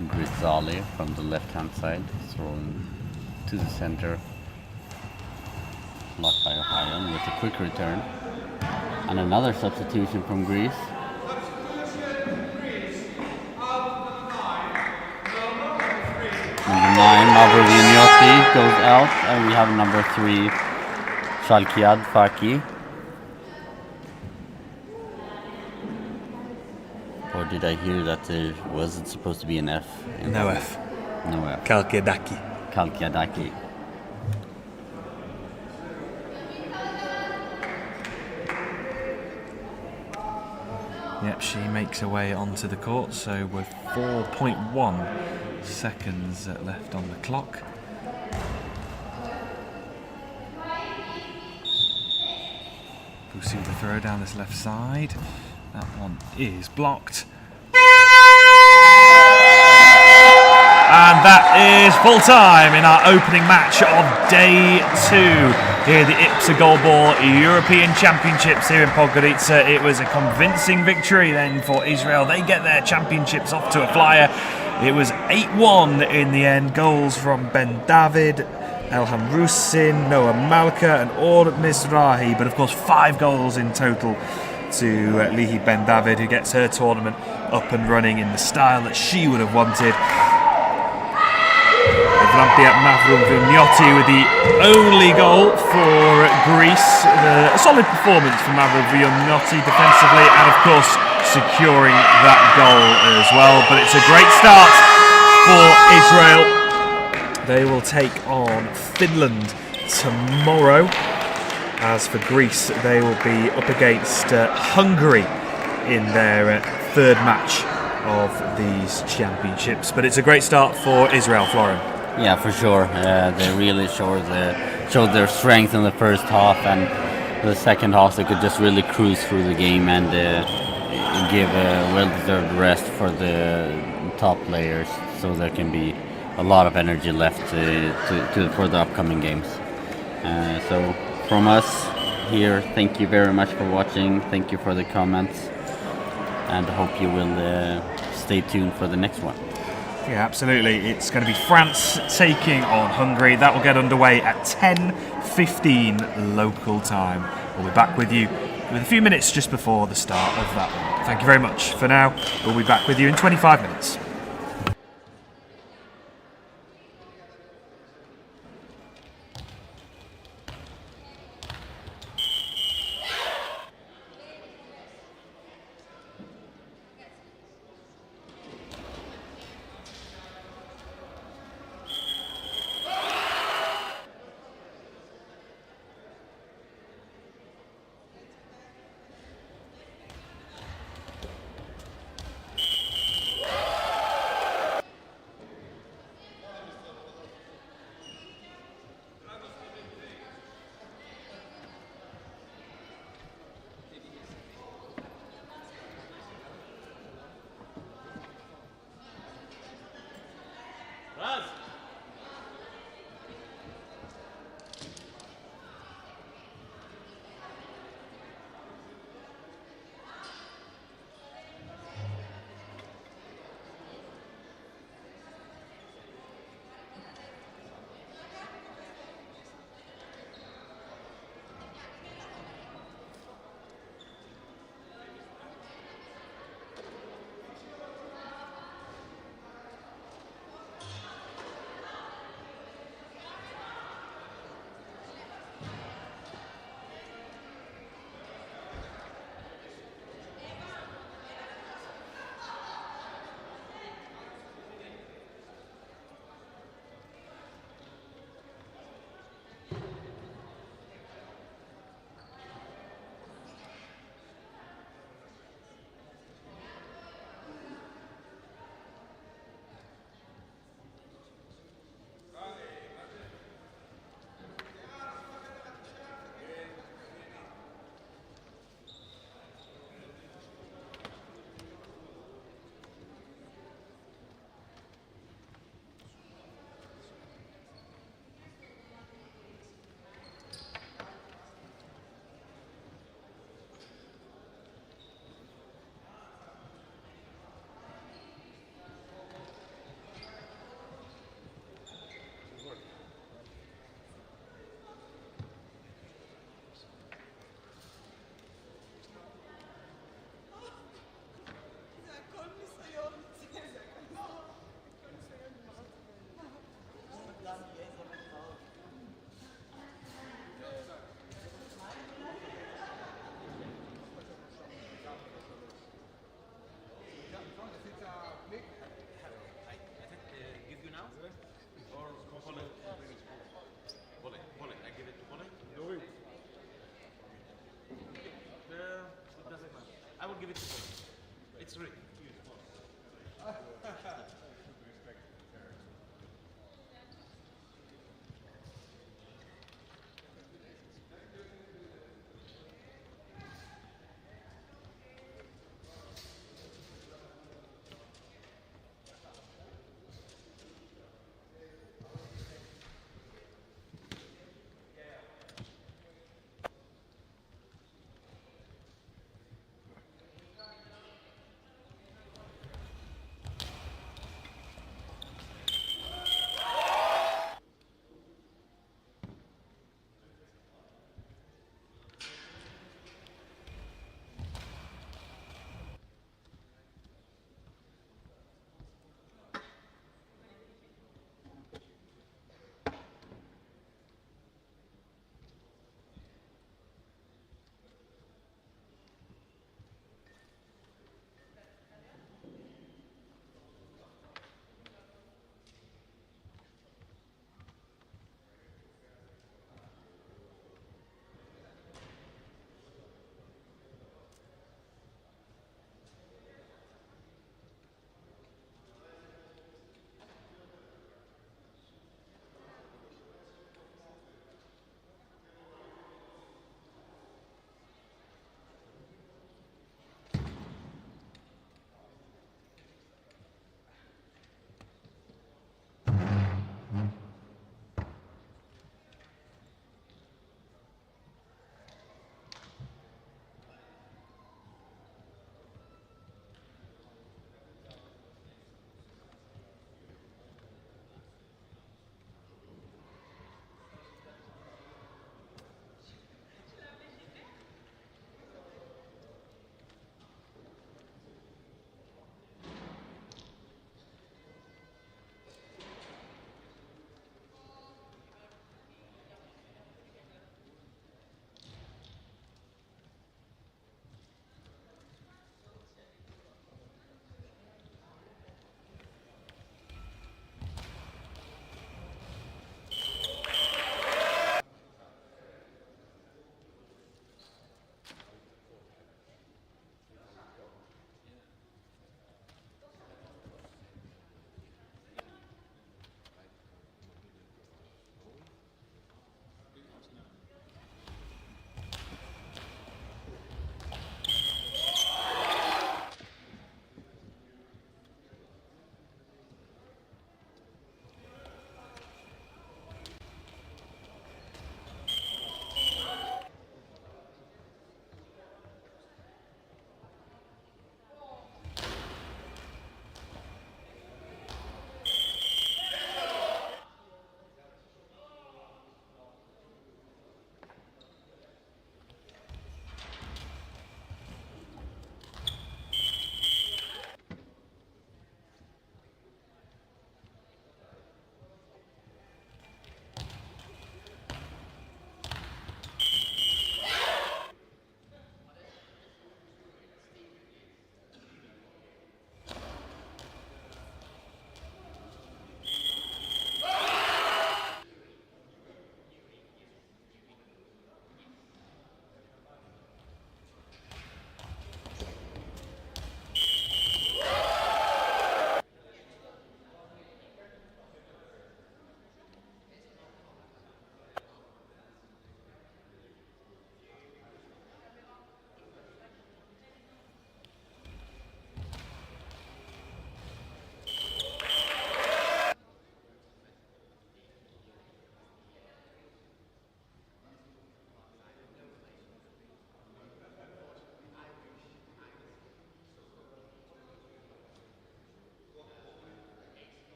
Grisali from the left-hand side, throwing to the center. Blocked by Ohio with a quick return. And another substitution from Greece. Number 9, Mavro Vignati goes out, and we have number 3, Shalkiad Faki. Or did I hear that there wasn't supposed to be an F? No F. No F. Kalkiadaki. Yep, she makes her way onto the court, so with 4.1 seconds left on the clock. We'll see the throw down this left side. That one is blocked. And that is full time in our opening match of day 2 here at the IBSA Goalball European Championships here in Podgorica. It was a convincing victory then for Israel. They get their championships off to a flyer. It was 8-1 in the end. Goals from Ben David, Elham Rusin, Noah Malka and Or Mizrahi. But of course 5 goals in total to Lihi Ben David, who gets her tournament up and running in the style that she would have wanted. Evlampia Mavro Vignati with the only goal for Greece. A solid performance from Mavro Vignati defensively, and of course securing that goal as well. But it's a great start for Israel. They will take on Finland tomorrow. As for Greece, they will be up against Hungary in their third match of these championships. But it's a great start for Israel, Florin. Yeah, for sure. They really showed their strength in the first half, and the second half they could just really cruise through the game and give a well-deserved rest for the top players, so there can be a lot of energy left for the upcoming games. So from us here, thank you very much for watching. Thank you for the comments, and I hope you will stay tuned for the next one. Yeah, absolutely. It's going to be France taking on Hungary. That will get underway at 10:15 local time. We'll be back with you with a few minutes just before the start of that one. Thank you very much. For now, we'll be back with you in 25 minutes.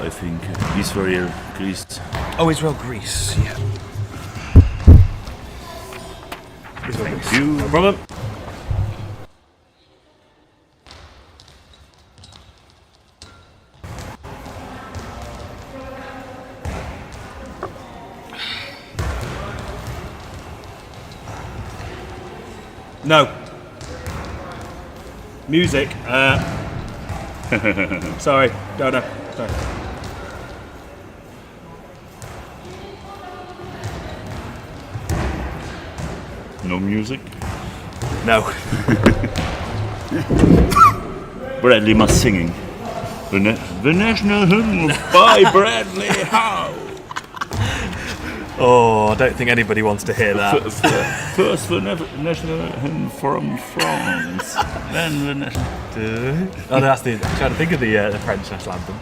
I think. Israel, Greece. Oh, Israel, Greece. Yeah. Israel, Greece. You. No problem. No. Music. Sorry, don't know. Sorry. No music. No. Bradley must singing. The national hymn by Bradley Howe. Oh, I don't think anybody wants to hear that. First the national hymn from France, then the national. Oh, no, that's the. I'm trying to think of the French national anthem.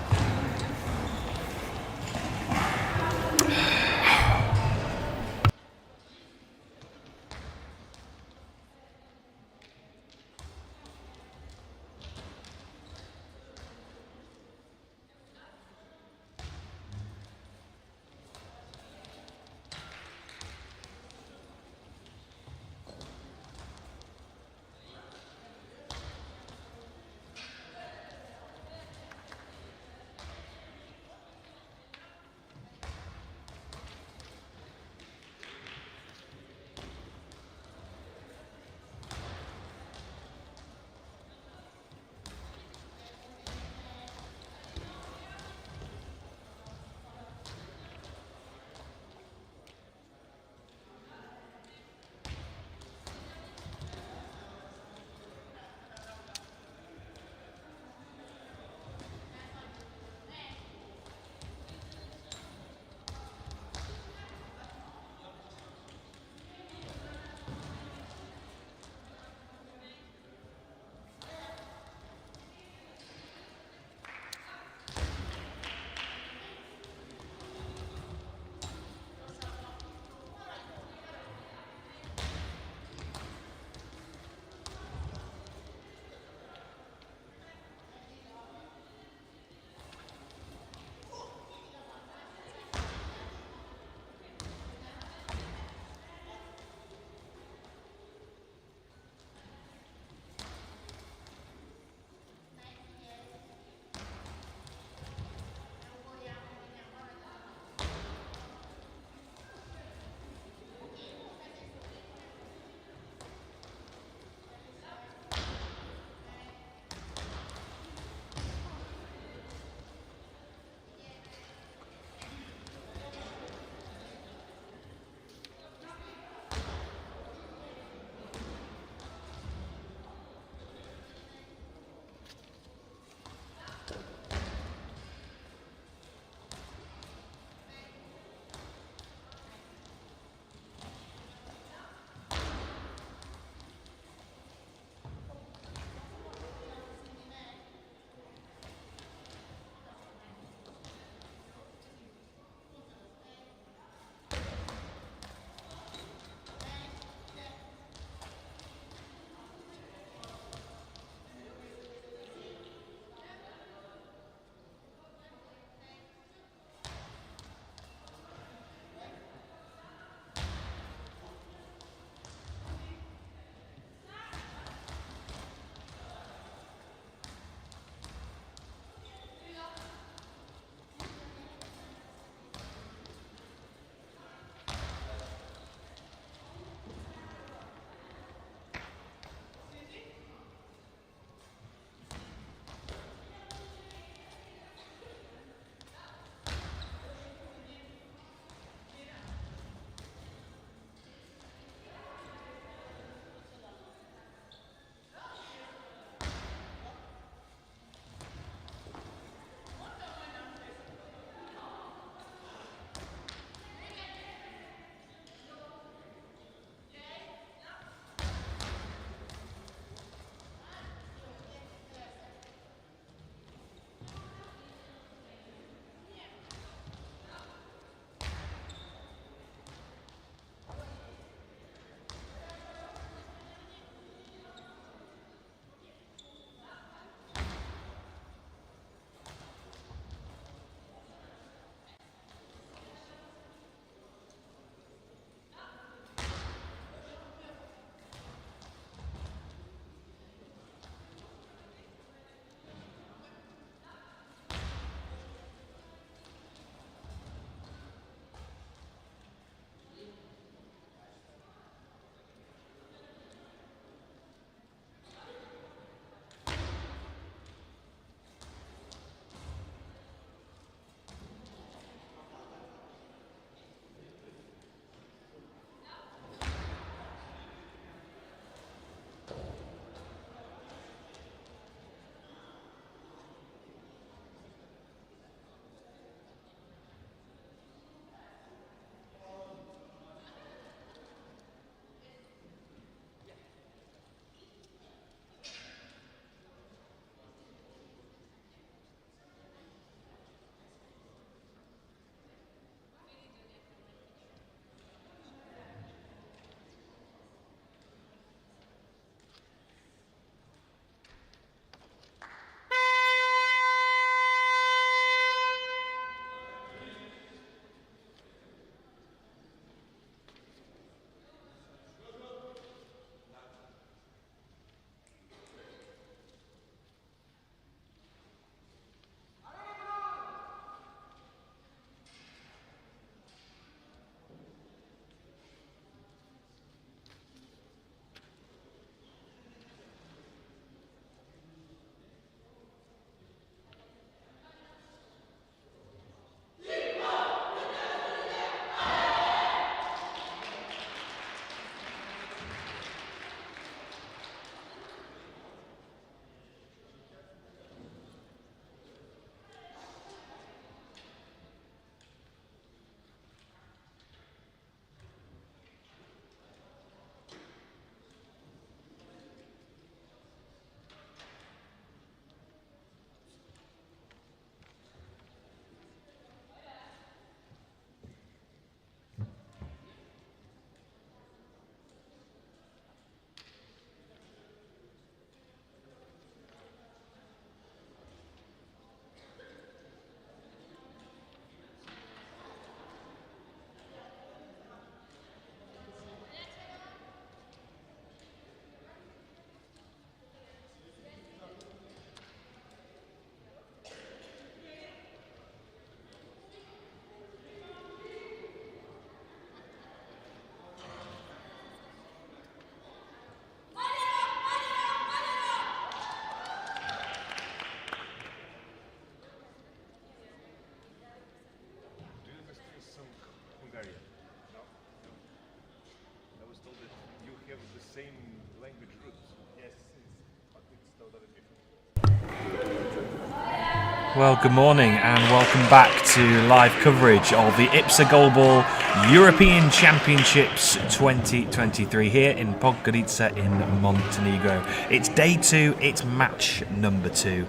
Well, good morning and welcome back to live coverage of the IBSA Goalball European Championships 2023 here in Podgorica in Montenegro. It's day 2, it's match number 2,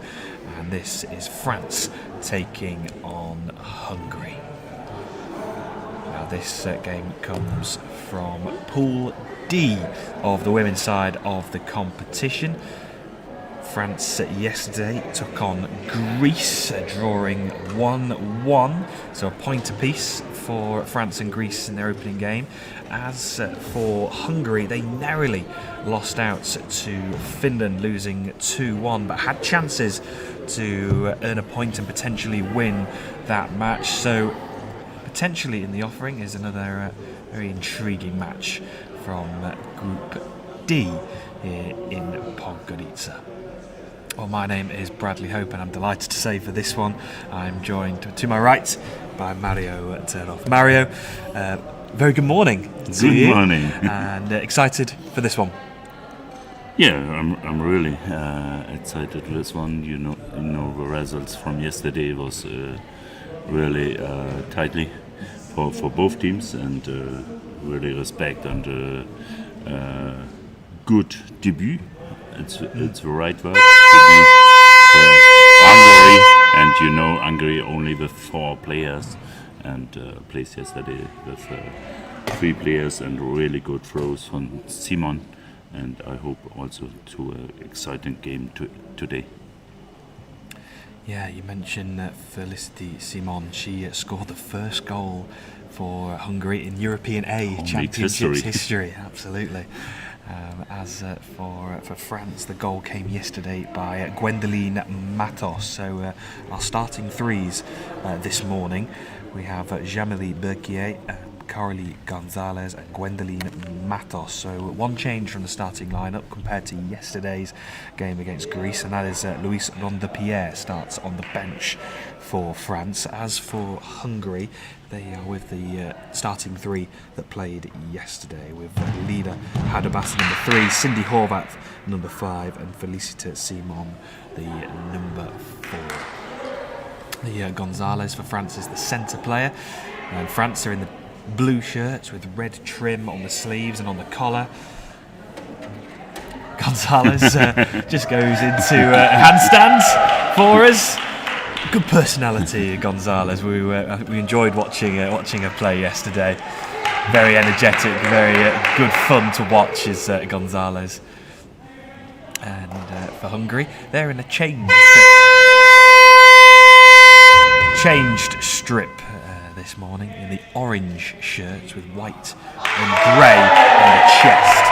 and this is France taking on Hungary. Now this game comes from Pool D of the women's side of the competition. France yesterday took on Greece, drawing 1-1, so a point apiece for France and Greece in their opening game. As for Hungary, they narrowly lost out to Finland, losing 2-1, but had chances to earn a point and potentially win that match. So potentially in the offering is another very intriguing match from Group D here in Podgorica. Well, my name is Bradley Hope and I'm delighted to say for this one I'm joined to my right by Mario Turnoff. Mario, very good morning. Good morning. And excited for this one. Yeah, I'm really excited for this one. You know the results from yesterday was really tightly for both teams, and really respect and good debut. It's the right word. Debut for Hungary, and Hungary only with 4 players, and plays yesterday with 3 players and really good throws from Simon, and I hope also to an exciting game today. Yeah, you mentioned Felicity Simon. She scored the first goal for Hungary in European A Championships history. Absolutely. As for France, the goal came yesterday by Gwendoline Matos. So our starting threes this morning, we have Jamily Berquier, Caroline Gonzalez and Gwendoline Matos. So one change from the starting lineup compared to yesterday's game against Greece, and that is Luis Rondepierre starts on the bench for France. As for Hungary, they are with the starting 3 that played yesterday, with Lida Hadabasa number 3, Cindy Horvath number 5 and Felicita Simon the number 4. The Gonzalez for France is the centre player, and France are in the blue shirts with red trim on the sleeves and on the collar. Gonzalez just goes into handstands for us. Good personality, Gonzalez. We enjoyed watching her play yesterday. Very energetic, very good fun to watch is Gonzalez. And for Hungary, they're in a changed strip this morning in the orange shirts with white and grey on the chest.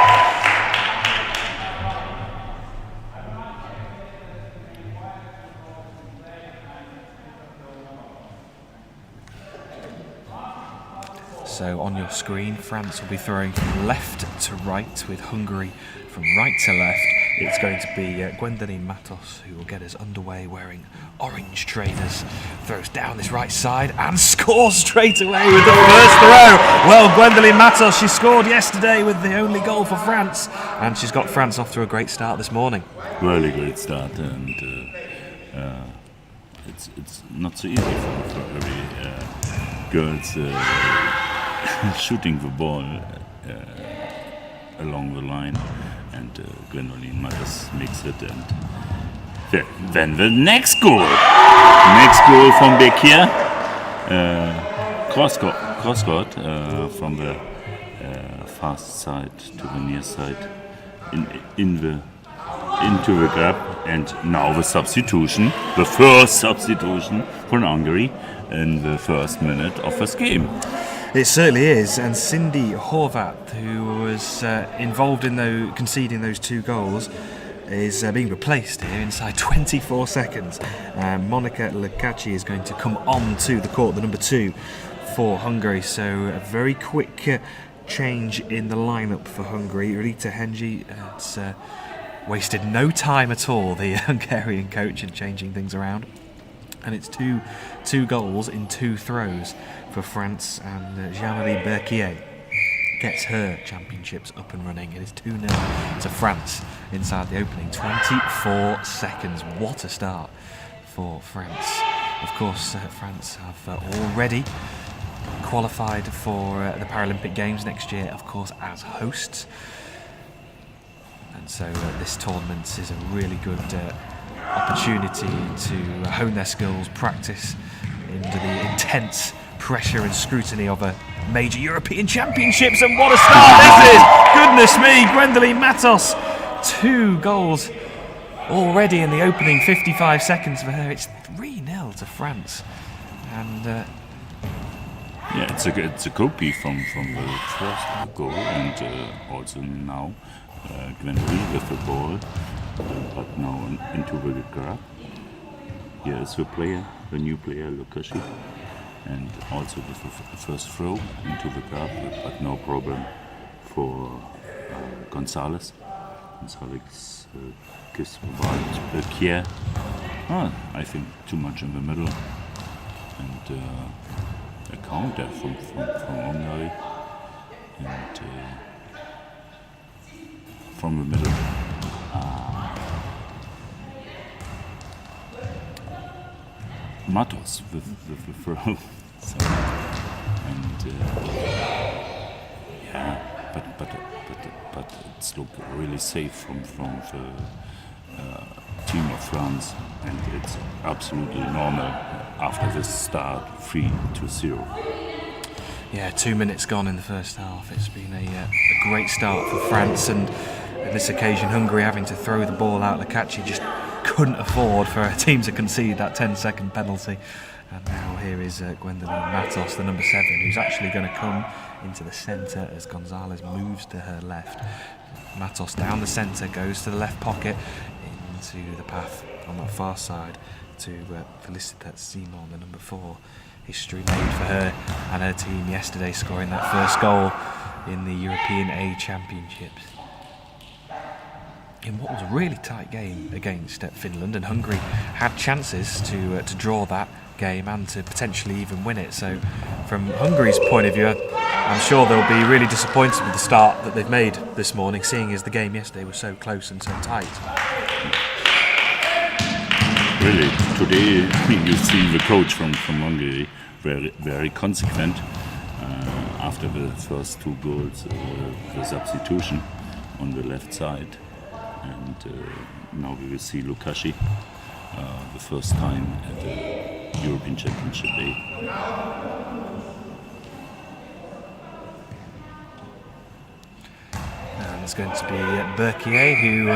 So on your screen, France will be throwing from left to right, with Hungary from right to left. It's going to be Gwendoline Matos who will get us underway wearing orange trainers. Throws down this right side and scores straight away with the first throw. Well, Gwendoline Matos, she scored yesterday with the only goal for France, and she's got France off to a great start this morning. Really great start, and it's not so easy for every girls shooting the ball along the line, and Gwendoline Matos makes it, and then the next goal from Berquier, cross-court from the fast side to the near side into the gap, and now the first substitution for Hungary in the first minute of this game. It certainly is, and Cindy Horvath, who was involved in conceding those 2 goals, is being replaced here inside 24 seconds. Monica Lukaci is going to come on to the court, the number 2 for Hungary. So a very quick change in the lineup for Hungary. Rita Henji has wasted no time at all, the Hungarian coach, in changing things around. And it's two goals in 2 throws for France, and Jamily Berquier gets her championships up and running. It is 2-0 to France inside the opening 24 seconds. What a start for France. Of course, France have already qualified for the Paralympic Games next year, of course, as hosts. And so this tournament is a really good opportunity to hone their skills, practice into the intense pressure and scrutiny of a major European Championships. And what a start this is! Goodness me, Gwendoline Matos, 2 goals already in the opening 55 seconds for her. It's 3-0 to France. And yeah, it's a copy from the first goal, and also now Gwendoline with the ball, but now into the grab. Here is the new player, Lukashi, and also with the first throw into the grab, but no problem for Gonzalez. Gonzalez gives wide Kier. I think too much in the middle, and a counter from Hungary, and from the middle. Matos with the throw. So, and yeah, but it's looked really safe from the team of France, and it's absolutely normal after this start, 3-0. Yeah, 2 minutes gone in the first half. It's been a great start for France, and on this occasion Hungary having to throw the ball out. Lukashi just couldn't afford for a team to concede that 10-second penalty. And now here is Gwendoline Matos, the number 7, who's actually going to come into the centre as Gonzalez moves to her left. Matos down the centre, goes to the left pocket, into the path on that far side to Félicité Simon, the number 4. History made for her and her team yesterday, scoring that first goal in the European A Championships. In what was a really tight game against Finland, and Hungary had chances to draw that game and to potentially even win it. So from Hungary's point of view, I'm sure they'll be really disappointed with the start that they've made this morning, seeing as the game yesterday was so close and so tight. Really, today you see the coach from Hungary very consequent after the first 2 goals, the substitution on the left side, and now we will see Lukashi the first time at the European Championship A. And it's going to be Berkier who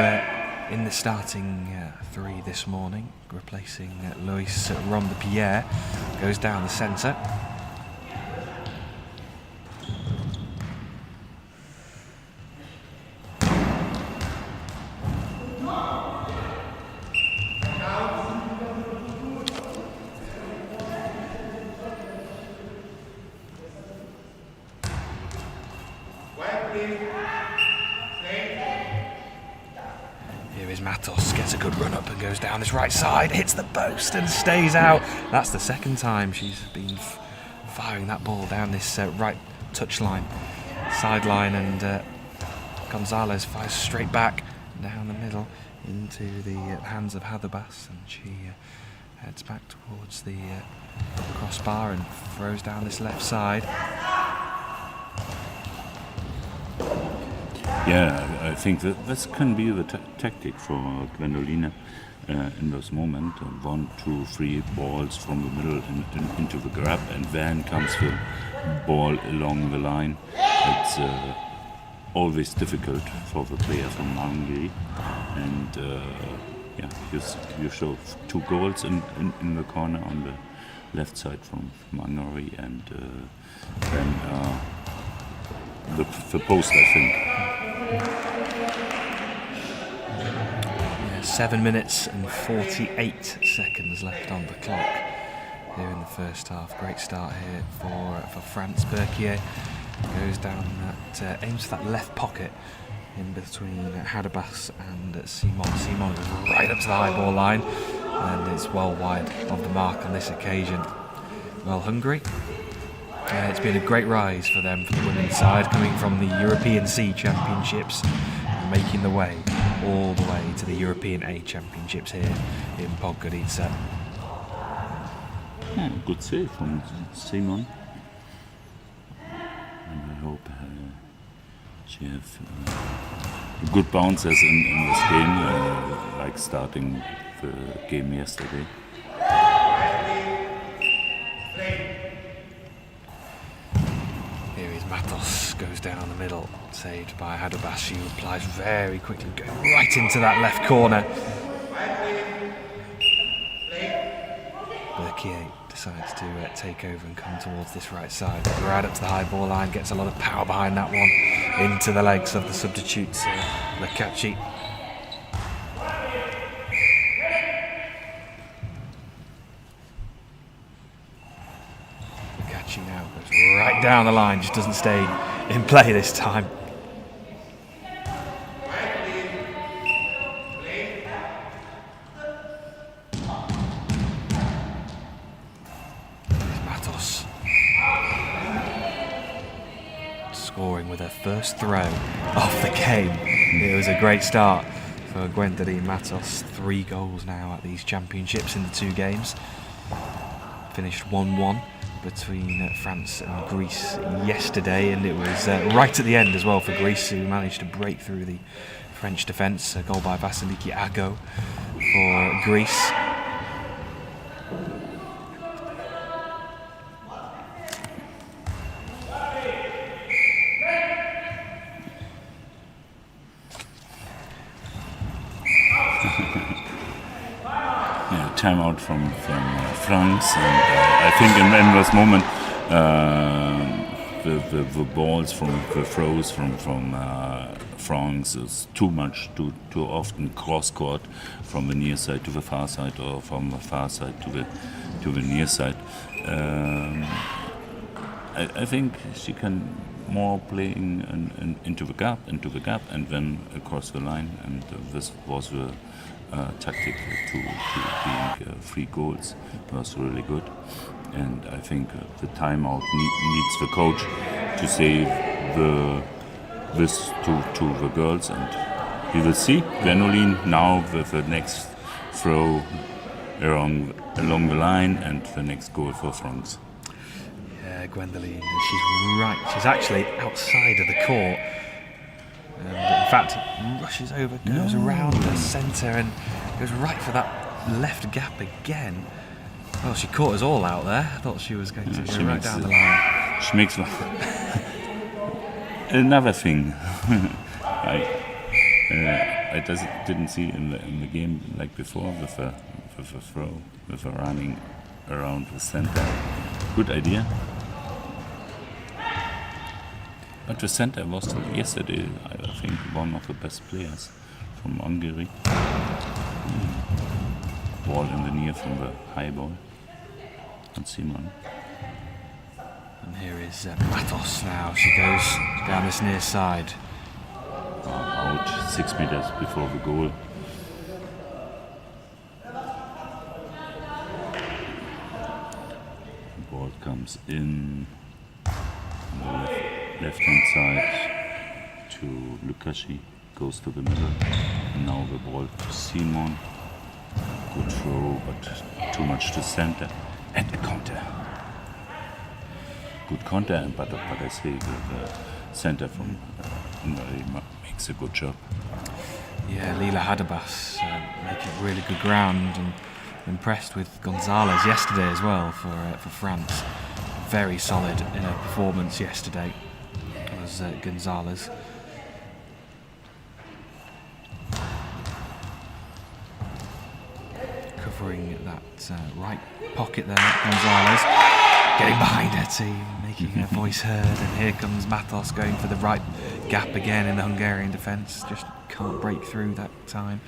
in the starting 3 this morning, replacing Lois Robespierre, goes down the centre. Matos gets a good run up and goes down this right side, hits the post and stays out. That's the second time she's been firing that ball down this right touchline, sideline, and Gonzalez fires straight back down the middle into the hands of Hatherbas, and she heads back towards the crossbar and throws down this left side. Yeah, I think that this can be the tactic for Gwendoline in this moment. 1, 2, 3 balls from the middle into the grab, and then comes the ball along the line. It's always difficult for the player from Hungary, and yeah, you show 2 goals in the corner on the left side from Hungary, and then the post, I think. Yeah, 7 minutes and 48 seconds left on the clock here in the first half. Great start here for France. Berkier goes down that, aims for that left pocket in between Hatherbas and Simon. Simon goes right up to the high ball line, and it's well wide of the mark on this occasion. Well, Hungary, it's been a great rise for them, for the women's side, coming from the European C Championships and making the way all the way to the European A Championships here in Podgorica. Good save from Simon. And I hope she has good bounces in this game, like starting the game yesterday. Here is Matos, goes down the middle, saved by Hadabas. She replies very quickly, going right into that left corner. Berkier decides to take over and come towards this right side. Right up to the high ball line, gets a lot of power behind that one. Into the legs of the substitutes, Lukaci. Lukaci now goes right down the line, just doesn't stay in play this time. Scoring with her first throw off the game. It was a great start for Gwendoline Matos. 3 goals now at these championships in the 2 games. Finished 1-1 between France and Greece yesterday, and it was right at the end as well for Greece, who managed to break through the French defence. A goal by Vasiliki Ago for Greece. Timeout from France, and I think in this moment the balls from the throws from France is too much, too often cross court from the near side to the far side, or from the far side to the near side. I think she can more play into the gap, and then across the line, and this was the tactic to being 3 goals was really good, and I think the timeout needs the coach to save this to the girls, and we will see. Gwendoline now with the next throw along the line and the next goal for France. Yeah, Gwendoline, she's right. She's actually outside of the court. And in fact, rushes over, goes around the centre and goes right for that left gap again. Well, she caught us all out there. I thought she was going to go right down the line. She makes another thing. I didn't see in the game like before with a throw, with a running around the centre. Good idea. But the centre was yesterday, I think, one of the best players from Hungary. Ball in the near from the high ball. And Simon. And here is Matos now. She goes down this near side. Out 6 meters before the goal. The ball comes in on the left-hand side to Lukaci, goes to the middle, and now the ball to Simon. Good throw, but too much to center, and a counter. Good counter, but I say the center from Hungary makes a good job. Yeah, Lila Hadabas making really good ground, and impressed with Gonzalez yesterday as well for France. Very solid in her performance yesterday was Gonzalez. Covering that right pocket there, Gonzalez getting behind her team, making her voice heard, and here comes Matos going for the right gap again in the Hungarian defence. Just can't break through that time.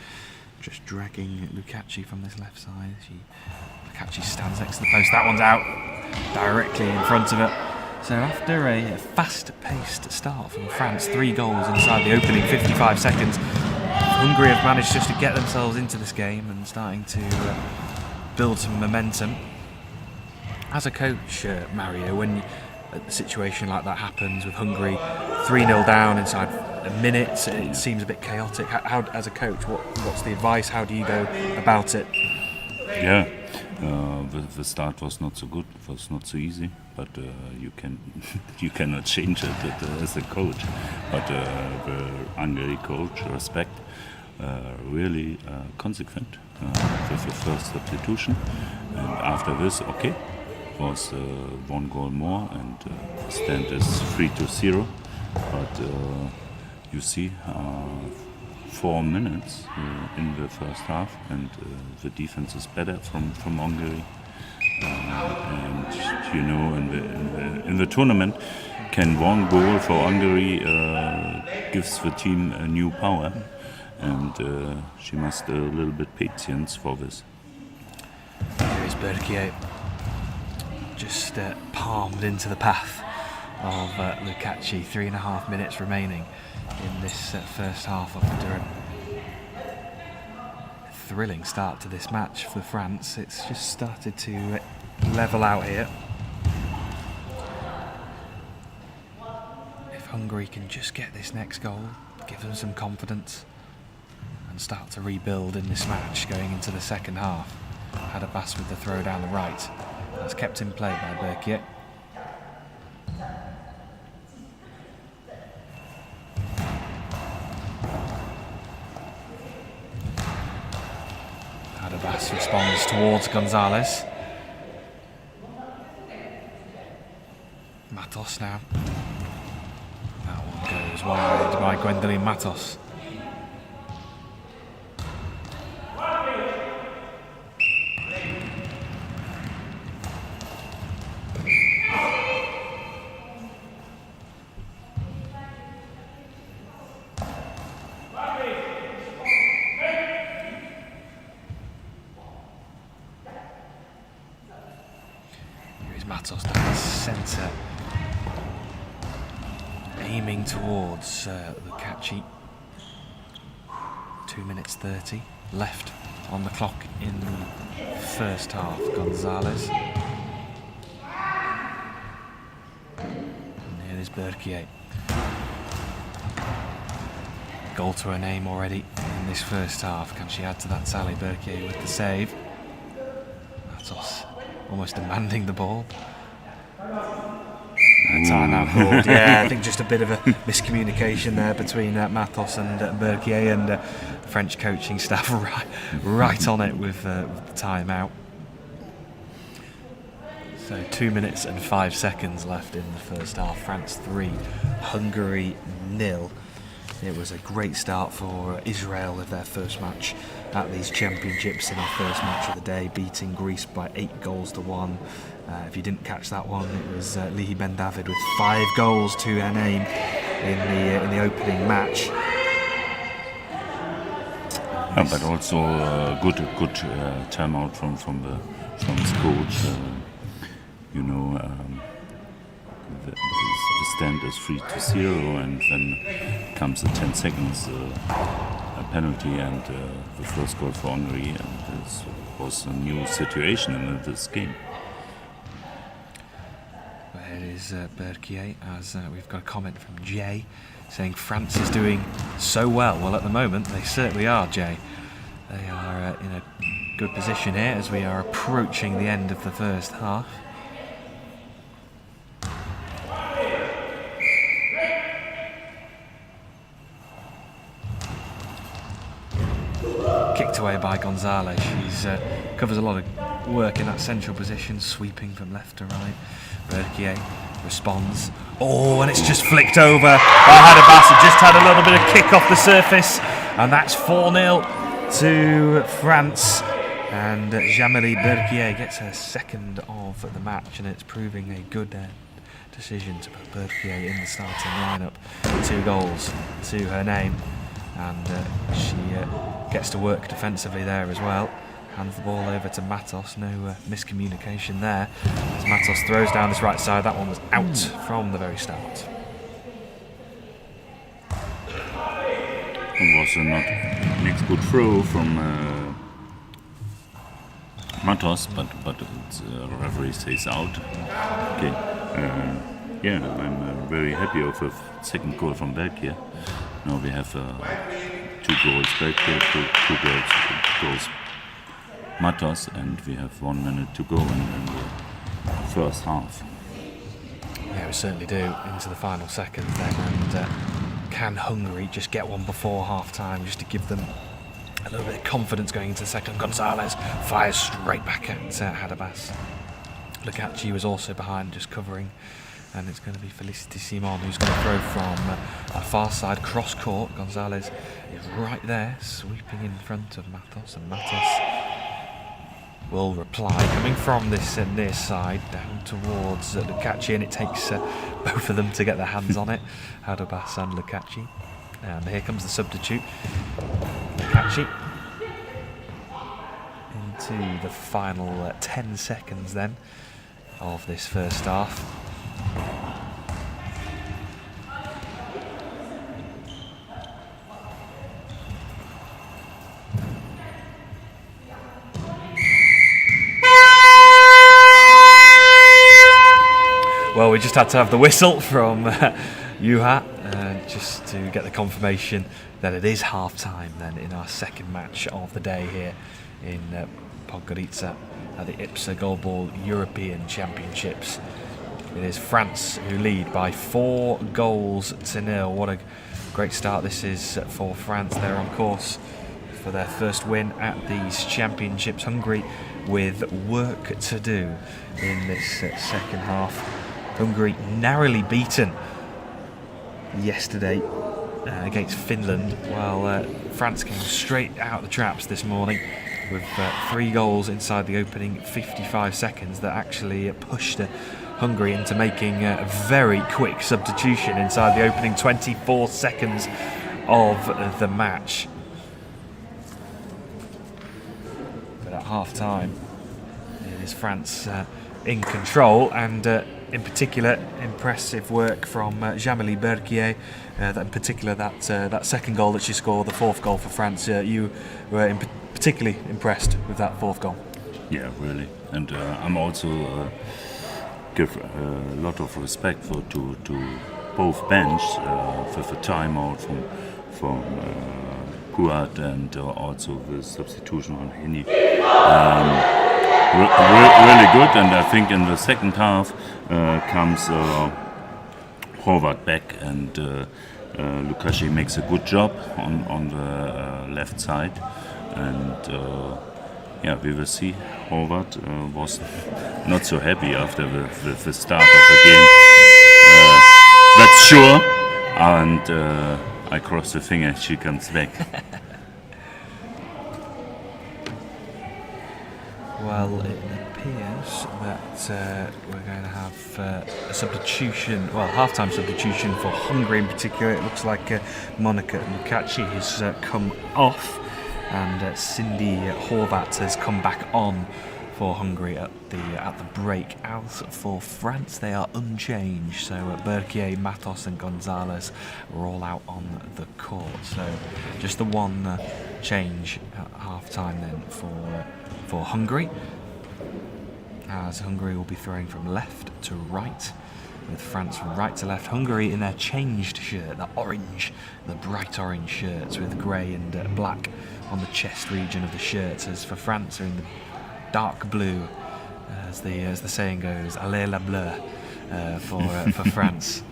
Just dragging Lukaci from this left side. Lukaci stands next to the post. That one's out directly in front of it. So after a fast-paced start from France, 3 goals inside the opening 55 seconds, Hungary have managed just to get themselves into this game and starting to build some momentum. As a coach, Mario, when a situation like that happens with Hungary 3-0 down inside a minute, it seems a bit chaotic. How as a coach, what's the advice? How do you go about it? Yeah, The start was not so good. It was not so easy, but you cannot change it as a coach. But the Hungary coach, respect, really consequent with the first substitution, and after this, was 1 goal more, and stand is 3-0. But you see, 4 minutes in the first half, and the defense is better from Hungary. And you know, in the tournament, can 1 goal for Hungary gives the team a new power, and she must a little bit patience for this. Here is Berkier, just palmed into the path of Lukaci. 3.5 minutes remaining in this first half of the Durham. Thrilling start to this match for France. It's just started to level out here. If Hungary can just get this next goal, give them some confidence, and start to rebuild in this match going into the second half. Had a pass with the throw down the right. That's kept in play by Berkier. Adabas responds towards Gonzalez. Matos now. That one goes wide by Gwendoline Matos. Matos down the centre, aiming towards Lukaci. 2 minutes 30 left on the clock in the first half. Gonzalez. And here is Berkier. Goal to her name already in this first half. Can she add to that tally? Berkier with the save. Matos almost demanding the ball. Time out called. Yeah, I think just a bit of a miscommunication there between Matos and Berkier, and French coaching staff right on it with the timeout. So 2 minutes and 5 seconds left in the first half. France 3, Hungary 0. It was a great start for Israel with their first match at these championships in their first match of the day, beating Greece by 8-1. If you didn't catch that one, it was Lihi Ben David with 5 goals to her name in the opening match. But also good timeout from the coach. You know, the stand is 3-0, and then comes the 10 seconds a penalty, and the first goal for Hungary, and this was a new situation in this game. It is Berkier, as we've got a comment from Jay saying France is doing so well. Well, at the moment they certainly are, Jay. They are in a good position here as we are approaching the end of the first half. Kicked away by Gonzalez. She's covers a lot of work in that central position, sweeping from left to right. Berkier responds. Oh, and it's just flicked over. Hadabasa just had a little bit of kick off the surface, and that's 4-0 to France. And Jamali Berkier gets her second of the match, and it's proving a good decision to put Berkier in the starting lineup. 2 goals to her name, and she gets to work defensively there as well. Hands the ball over to Matos. No miscommunication there. As Matos throws down this right side, that one was out from the very start. It was not next good throw from Matos, but the referee says out. Okay. I'm very happy with the second goal from Belgium. Now we have 2 goals Belgium, 2 goals Matos, and we have 1 minute to go in the first half. Yeah, we certainly do, into the final seconds then, and can Hungary just get one before half-time, just to give them a little bit of confidence going into the second? Gonzalez fires straight back at Hadabas. Lukaci was also behind, just covering, and it's going to be Felicity Simon who's going to throw from that far side, cross-court. Gonzalez is right there, sweeping in front of Matos, and Matos will reply, coming from this near side down towards Lukaci, and it takes both of them to get their hands on it, Hadabas and Lukaci. And here comes the substitute, Lukaci, into the final 10 seconds then of this first half. Well, we just had to have the whistle from Juha just to get the confirmation that it is half-time then in our second match of the day here in Podgorica at the IBSA Goalball European Championships. It is France who lead by 4 goals to 0. What a great start this is for France. They're on course for their first win at these championships. Hungary with work to do in this second half. Hungary narrowly beaten yesterday against Finland, while France came straight out the traps this morning with 3 goals inside the opening 55 seconds that actually pushed Hungary into making a very quick substitution inside the opening 24 seconds of the match. But at half-time, it is France in control, and in particular, impressive work from Jamily Berkier. In particular, that second goal that she scored, the 4th goal for France. You were particularly impressed with that 4th goal. Yeah, really. And I'm also give a lot of respect to both bench for the timeout from Kuat, and also the substitution on Hini. Really good, and I think in the second half comes Horvath back, and Lukaci makes a good job on the left side, and yeah, we will see. Horvath was not so happy after the start of the game, that's sure, and I cross the finger she comes back. Well, it appears that we're going to have a substitution, well, half-time substitution for Hungary in particular. It looks like Monika Lukaci has come off, and Cindy Horvath has come back on for Hungary at the break. As for France, they are unchanged. So Berkier, Matos and Gonzalez are all out on the court. So just the one change at half-time then for Hungary, as Hungary will be throwing from left to right, with France from right to left. Hungary in their changed shirt, the bright orange shirts with grey and black on the chest region of the shirts, as for France are in the dark blue, as the saying goes, allez la bleu, for France.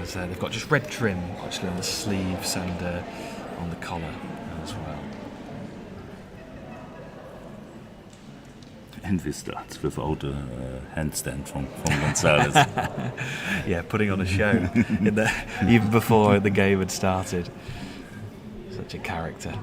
As they've got just red trim actually on the sleeves and on the collar as well. And we start without a handstand from Gonzalez. Yeah, putting on a show even before the game had started. Such a character.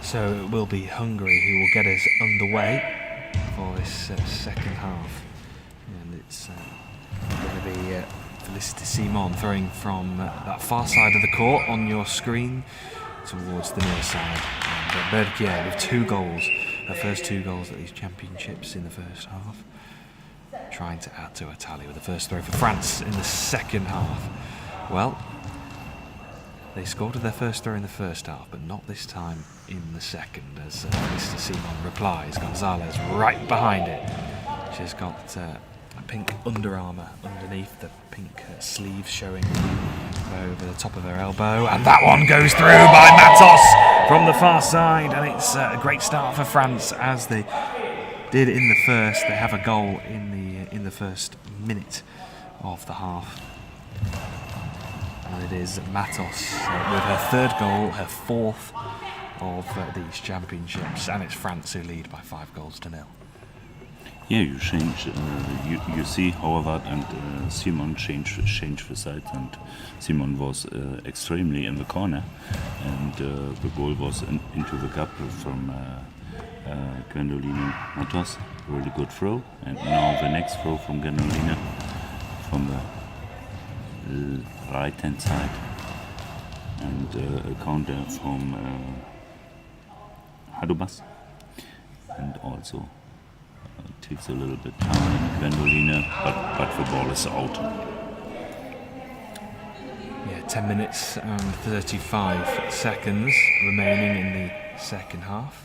So it will be Hungary who will get us underway for this second half. And it's going to be Felicity Simon throwing from that far side of the court on your screen. towards the near side. And Bergier with 2 goals, her first 2 goals at these championships in the first half. Trying to add to her tally with the first throw for France in the second half. Well, they scored with their first throw in the first half, but not this time in the second, as Mr. Simon replies. Gonzalez right behind it. She's got a pink Under Armour underneath, the pink sleeves showing over the top of her elbow, and that one goes through by Matos from the far side, and it's a great start for France, as they did in the first. They have a goal in the first minute of the half. And it is Matos with her 3rd goal, her 4th of these championships, and it's France who lead by 5-0. Yeah, you change. You see Horvath and Simon change the sides, and Simon was extremely in the corner, and the goal was into the gap from Gwendoline Matos. Really good throw, and now the next throw from Gwendoline from the right hand side, and a counter from Hadubas, and also takes a little bit time, Gwendoline, but the ball is out. Yeah, 10 minutes and 35 seconds remaining in the second half.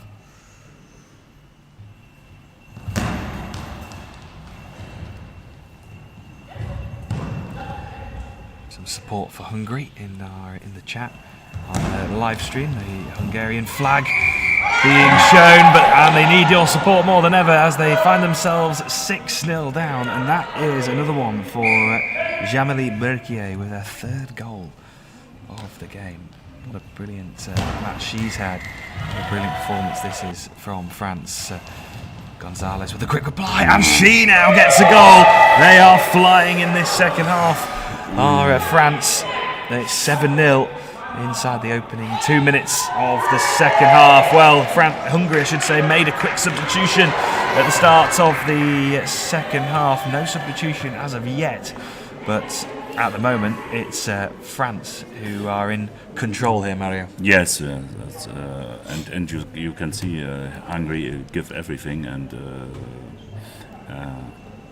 Some support for Hungary in the chat on the live stream. The Hungarian flag being shown, and they need your support more than ever as they find themselves 6-0 down, and that is another one for Jamily Berkier with her 3rd goal of the game. What a brilliant match she's had. What a brilliant performance this is from France. Gonzalez with a quick reply, and she now gets a goal. They are flying in this second half. France, it's 7-0 inside the opening 2 minutes of the second half. Well, Hungary, I should say, made a quick substitution at the start of the second half. No substitution as of yet, but at the moment it's France who are in control here, Mario. Yes, and you can see Hungary give everything and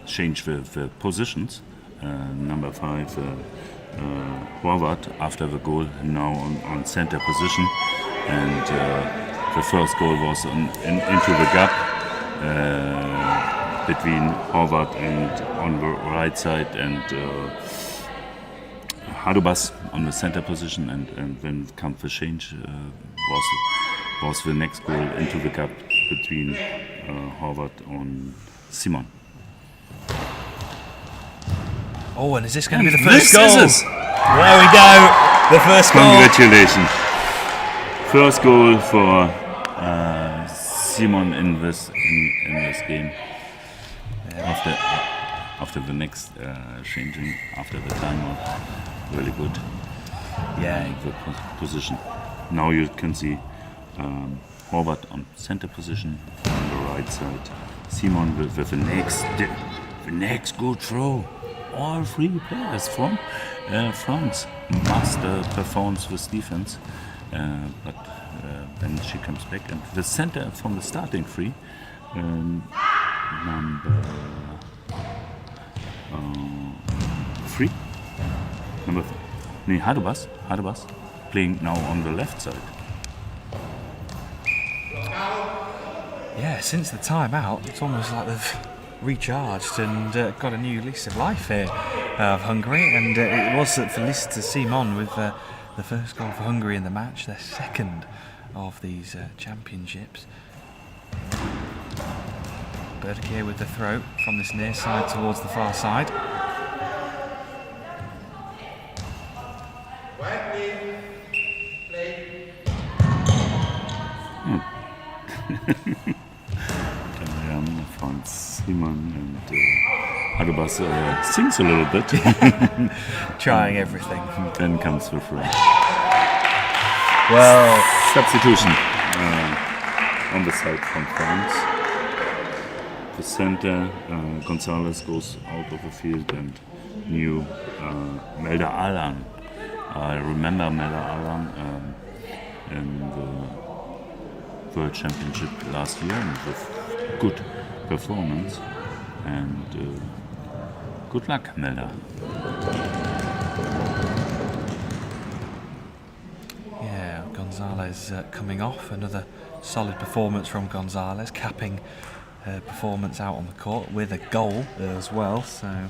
change the positions. Number 5, Horvath, after the goal, now on center position, and the first goal was into the gap between Horvath and on the right side, and Hadubas on the center position, and when it comes the change was the next goal into the gap between Horvath and Simon. Oh, and is this going to be the first goal? This is There we go, the first goal. Congratulations. First goal for Simon in this game. After the next changing, after the timeout, really good. Yeah, the position. Now you can see Horvath on center position on the right side. Simon with the next good throw. All 3 players from France must perform with defense, but then she comes back, and the center from the starting 3, number 3, Hadubas, playing now on the left side. Yeah, since the timeout, it's almost like they've recharged and got a new lease of life here of Hungary, and it was Felicita Simon with the first goal for Hungary in the match, their 2nd of these championships. Berkier with the throw from this near side towards the far side. Simon and Hadubas sings a little bit. Trying everything. Then comes the free. Well, substitution on the side from France. The center, Gonzalez goes out of the field, and new Melda Alan. I remember Melda Alan in the World Championship last year, and with good performance. And good luck, Melda. Yeah, Gonzalez coming off. Another solid performance from Gonzalez, capping her performance out on the court with a goal as well. So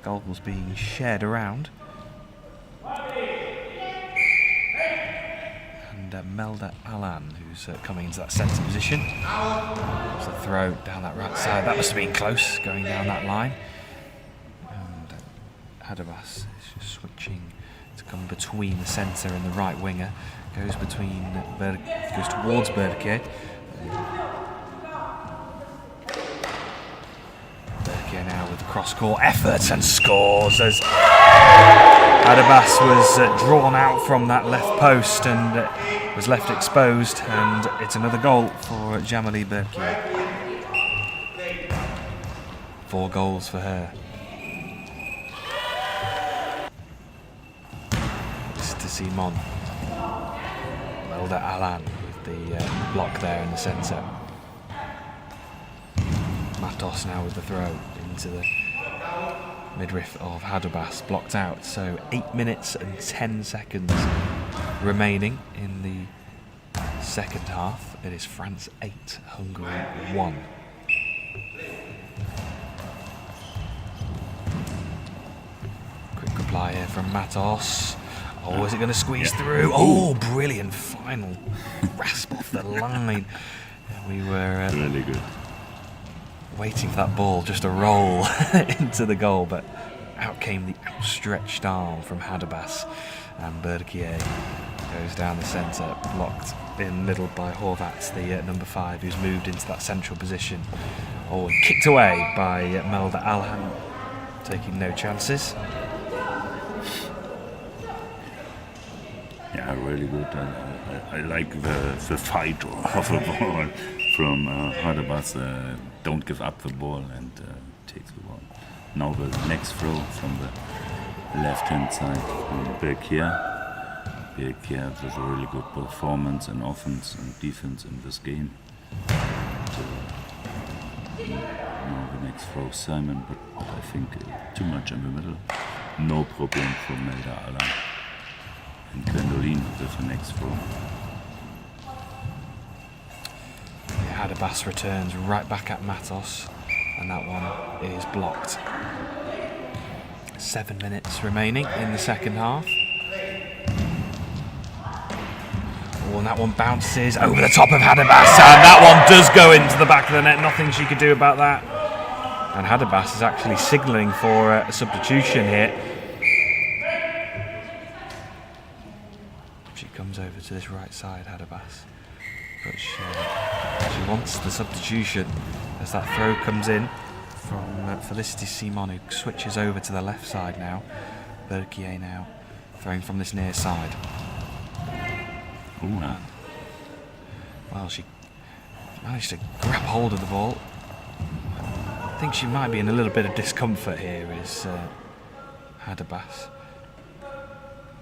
goals being shared around. And Melda Alan, who's coming into that centre position. There's a throw down that right side. That must have been close, going down that line. And Hadabas is just switching to come between the centre and the right winger. Goes between, goes towards Berke. Berke now with cross-court effort and scores as Hadabas was drawn out from that left post and was left exposed, and it's another goal for Jamali Berke. 4 goals for her. This is to Simon. Melda Alan with the block there in the centre. Matos now with the throw into the midriff of Hadabas, blocked out. So 8 minutes and 10 seconds remaining in the second half. It is France 8, Hungary 1. Quick reply here from Matos. Oh, is it going to squeeze through? Oh, brilliant final rasp off the line. We were Really good. waiting for that ball just to roll into the goal, but out came the outstretched arm from Hadabas, and Berkier goes down the centre, blocked in middle by Horvat, the number 5, who's moved into that central position. Oh, and kicked away by Melda Alhan, taking no chances. Yeah, really good. I like the fight of the ball from Hadabas. Don't give up the ball and take the ball. Now the next throw from the left-hand side from Berkier. Berkier with a really good performance in offense and defense in this game. Now the next throw, Simon, but I think too much in the middle. No problem for Melda Alan. And Gwendoline with the next throw. Hadabas returns right back at Matos, and that one is blocked. 7 minutes remaining in the second half. Oh, and that one bounces over the top of Hadabas, and that one does go into the back of the net. Nothing she could do about that. And Hadabas is actually signalling for a substitution here. She comes over to this right side, Hadabas, but she wants the substitution as that throw comes in from Felicity Simon, who switches over to the left side now. Berkier now throwing from this near side. Ooh. Well, she managed to grab hold of the ball. I think she might be in a little bit of discomfort here, is Hadabas.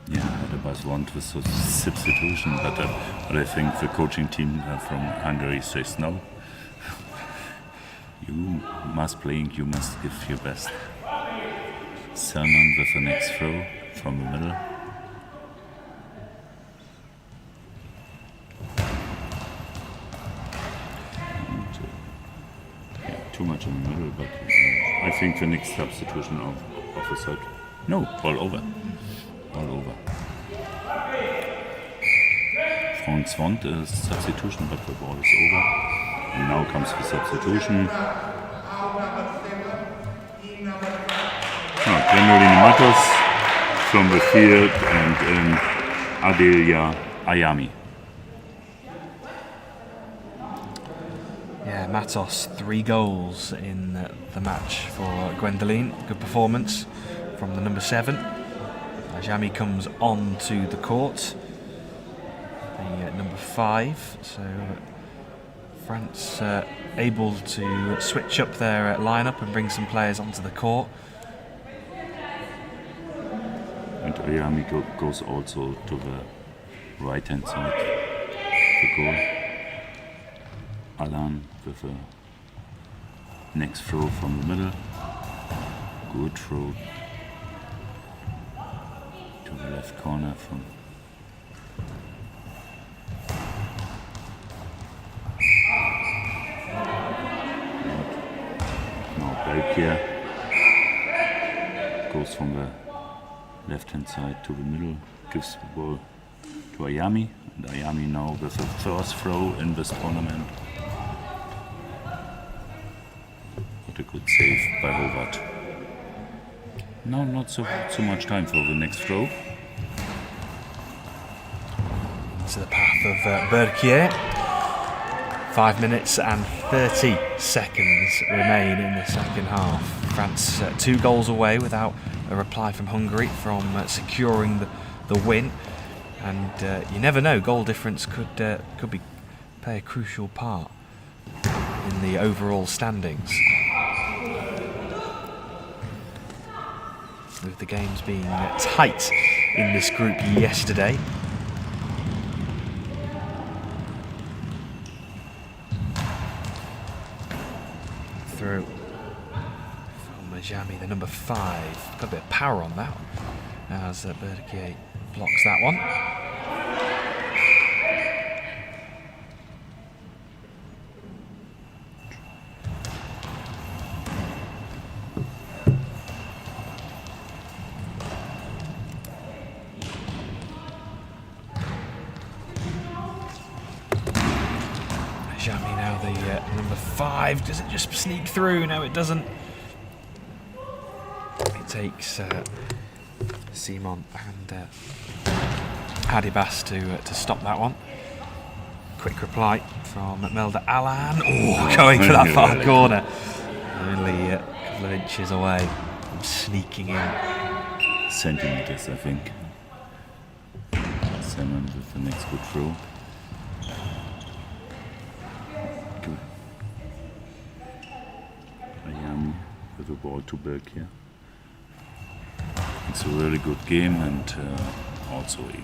Yeah, Hadabas wants the substitution, but I think the coaching team from Hungary says no. You must play, you must give your best. Salman with the next throw from the middle. And, yeah, too much in the middle, but I think the next substitution of the side. No, all over. All over. Franz want a substitution, but the ball is over. And now comes the substitution. Gwendoline Matos from the field and Adelia Ayami. Yeah, Matos, 3 goals in the match for Gwendoline. Good performance from the number 7. Ajami comes on to the court, the number 5. So France able to switch up their lineup and bring some players onto the court. And Ayami goes also to the right-hand side. the goal. Alan with a next throw from the middle. Good throw to the left corner from now Belgium goes from the left hand side to the middle, gives the ball to Ayami, and Ayami now with the first throw in this tournament. What a good save by Howard. Now not so much time for the next throw. To the path of Berkier. 5 minutes and 30 seconds remain in the second half. France 2 goals away without a reply from Hungary from securing the win. And you never know, goal difference could play a crucial part in the overall standings. With the games being tight in this group yesterday. Through from Jami, the number 5. Got a bit of power on that as Berkier blocks that one. Jami now the number 5. Does it just sneak through? No, it doesn't. It takes Simon and Adibas to stop that one. Quick reply from Melda Alan. Oh, going for that far corner. Only a couple of inches away from sneaking in. Centimeters, I think. Simon with the next good throw. Ayami with the ball to Belgium. It's a really good game and also a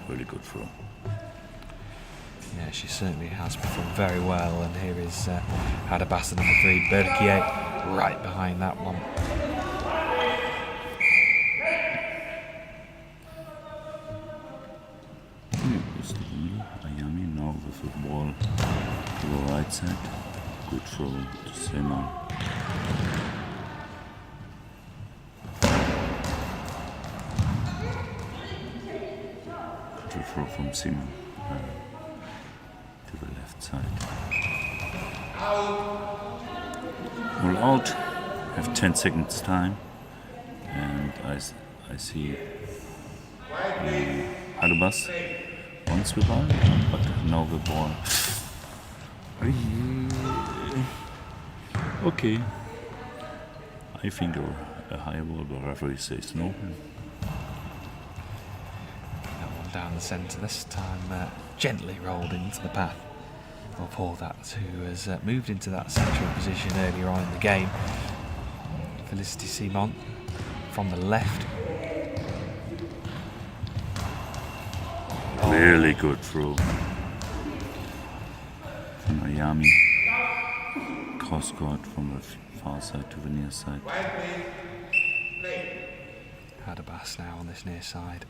really good throw. Yeah, she certainly has performed very well. And here is Adibas, number 3, Berkier, right behind that one. Ayami now with the ball to the right side. Good throw to Simon. Good throw from Simon to the left side. All out. Have 10 seconds time, and I see Adibas wants the ball, but now the ball. Okay. I think a high ball, the referee says no. That one down the centre, this time gently rolled into the path of Horvat, who has moved into that central position earlier on in the game. Felicity Simon from the left. Really good throw from Ayami. Cross court from the far side to the near side. Adibas now on this near side.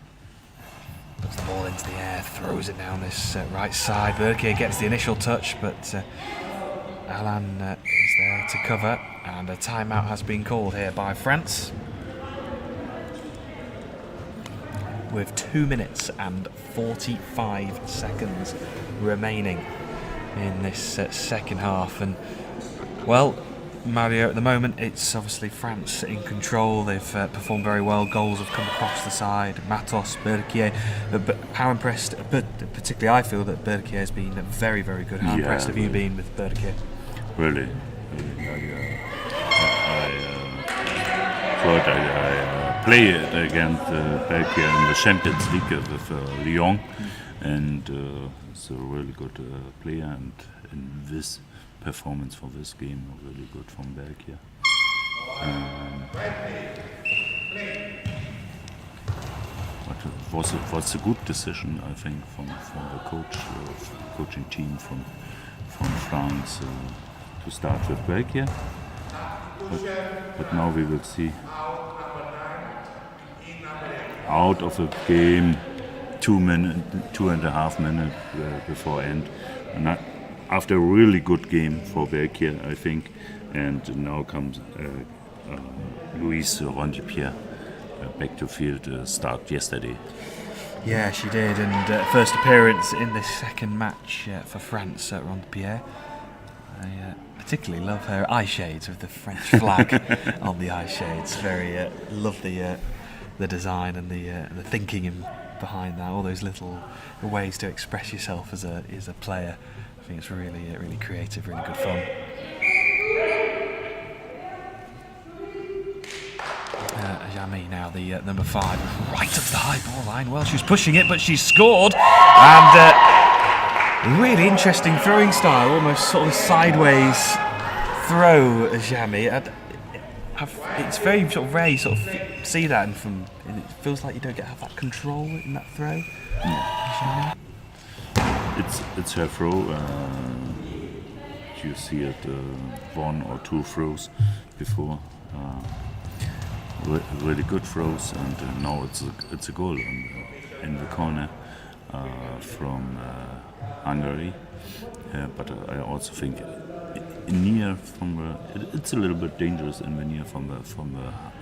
Puts the ball into the air, throws it down this right side. Berkier gets the initial touch, but Alan is there to cover, and a timeout has been called here by France. With 2 minutes and 45 seconds remaining in this second half. And, well, Mario, at the moment it's obviously France in control. They've performed very well. Goals have come across the side. Matos, Berkier. But how impressed, but particularly I feel that Berkier has been very, very good. How impressed have you been with Berkier? Really. I played against Belgium in the Champions League with Lyon, and it's a really good player, and in this performance for this game, really good from Belgium. But it was a good decision, I think, from the coaching team from France to start with Belgium. But now we will see. Out of the game, 2.5 minutes before end, and after a really good game for Belgium, I think. And now comes Louise Rondepierre back to field. Start yesterday. Yeah, she did, and first appearance in this second match for France at Rondepierre. I particularly love her eye shades with the French flag on the eye shades. Very love the design and the thinking behind that. All those little ways to express yourself as a player. I think it's really creative, really good fun. Jamy now, the number 5, right up the high ball line. Well, she was pushing it, but she scored. And really interesting throwing style, almost sort of sideways throw, Jamy. It's very sort of rare you sort of see that, and it feels like you don't have that control in that throw. Yeah. It's her throw. You see it 1 or 2 throws before. Really good throws, and now it's a goal in the corner from Hungary. But I also think near from it's a little bit dangerous in the near from the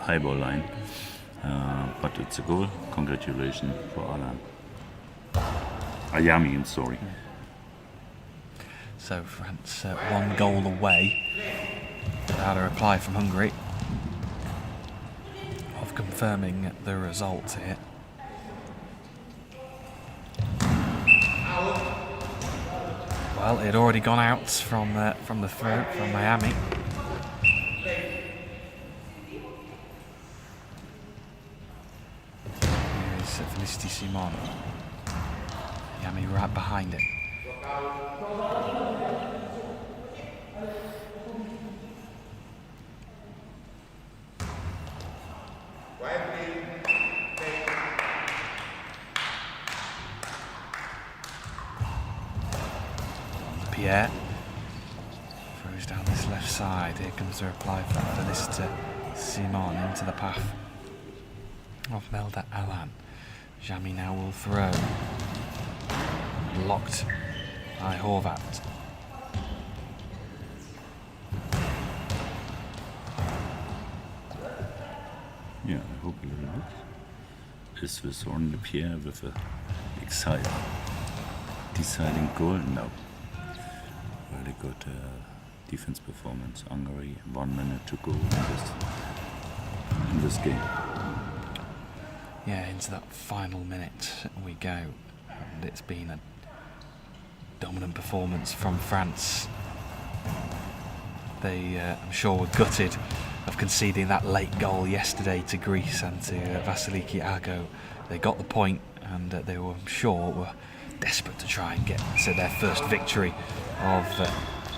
high ball line. But it's a goal. Congratulations for Alan. Ayami, sorry. So France 1 goal away without a reply from Hungary of confirming the result here. Well, it had already gone out from the throw from Miami. Here's Felicity Simon. Miami right behind it. Pierre throws down this left side. Here comes the reply from Felicity Simon into the path of Melda Alan. Jamy now will throw. Blocked by Horvat. Yeah, I hope a little bit. Is this Rondepierre with a deciding goal? No. Really good defense performance. Hungary, 1 minute to go in this game. Yeah, into that final minute we go. And it's been a dominant performance from France. They, I'm sure, were gutted of conceding that late goal yesterday to Greece and to Vasiliki Argo. They got the point, and they were, I'm sure, desperate to try and get to their first victory of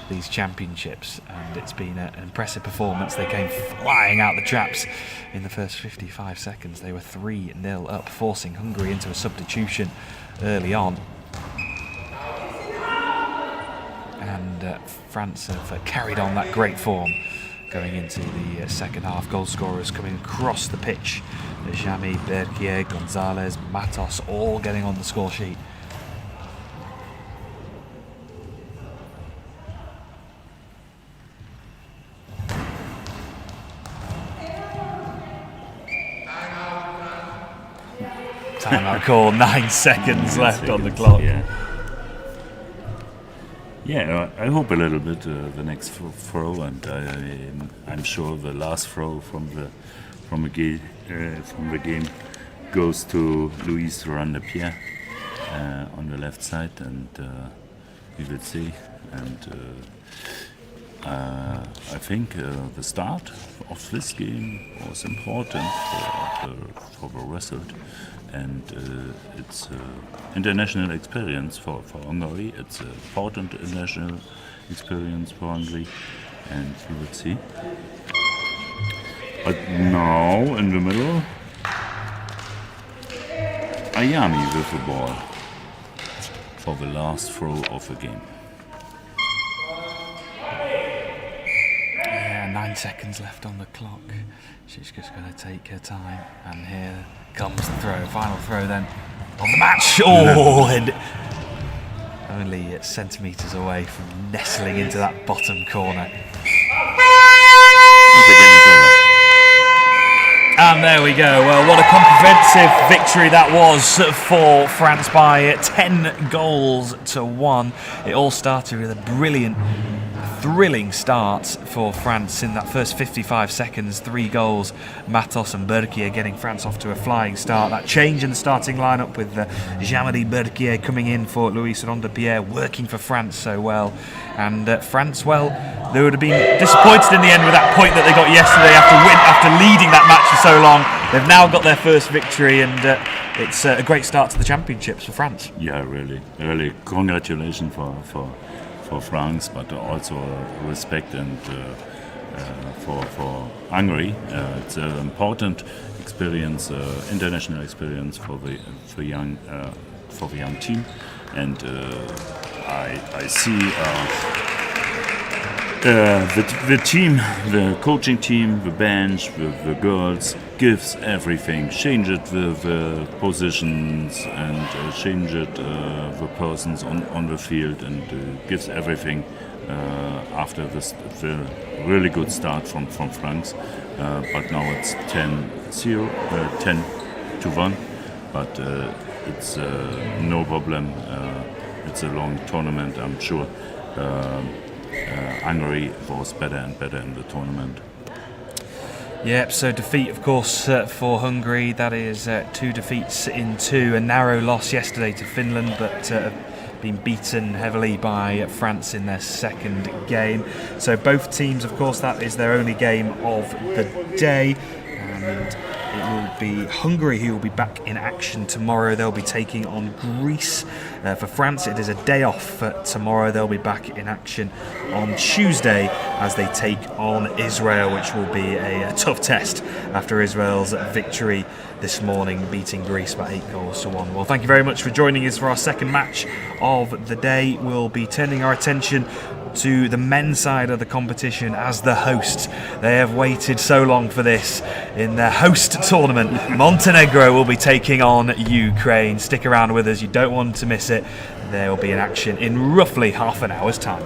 these championships, and it's been an impressive performance. They came flying out the traps in the first 55 seconds. They were 3-0 up, forcing Hungary into a substitution early on. And France have carried on that great form going into the second half. Goal scorers coming across the pitch. Jamy, Bergier, Gonzalez, Matos, all getting on the score sheet. Timeout call, 9 seconds left on the clock. Yeah, I hope a little bit the next throw, and I'm sure the last throw from the game goes to Louise Rondepierre on the left side, and we will see. And I think the start of this game was important for the result, and it's international experience for Hungary. It's an important international experience for Hungary, and we will see. But now in the middle, Ayami with the ball for the last throw of the game. Yeah, 9 seconds left on the clock. She's just going to take her time. And here comes the throw. Final throw then of the match. Oh, and only centimetres away from nestling into that bottom corner. And there we go. Well, what a comprehensive victory that was for France by 10 goals to 1. It all started with a brilliant, thrilling start for France in that first 55 seconds. 3 goals. Matos and Berkier getting France off to a flying start. That change in the starting lineup with Jean-Marie Berkier coming in for Luis Rondepierre, working for France so well. And France, well, they would have been disappointed in the end with that point that they got yesterday after leading that match for so long. They've now got their first victory, and it's a great start to the championships for France. Yeah, really congratulations for France, but also respect and for Hungary. It's an important experience, international experience for the young team, and I see the team, the coaching team, the bench, the girls gives everything. Change it the positions and change it the persons on the field, and gives everything after the really good start from France. But now it's 10-0, 10-1. But it's no problem. It's a long tournament, I'm sure. Hungary was better and better in the tournament. Yep, so defeat, of course, for Hungary. That is 2 defeats in 2. A narrow loss yesterday to Finland, but been beaten heavily by France in their second game. So both teams, of course, that is their only game of the day. And it will be Hungary who will be back in action tomorrow. They'll be taking on Greece. For France, it is a day off tomorrow. They'll be back in action on Tuesday as they take on Israel, which will be a tough test after Israel's victory this morning, beating Greece by 8 goals to 1. Well, thank you very much for joining us for our second match of the day. We'll be turning our attention to the men's side of the competition as the host. They have waited so long for this in their host tournament. Montenegro will be taking on Ukraine. Stick around with us, you don't want to miss it. There will be an action in roughly half an hour's time.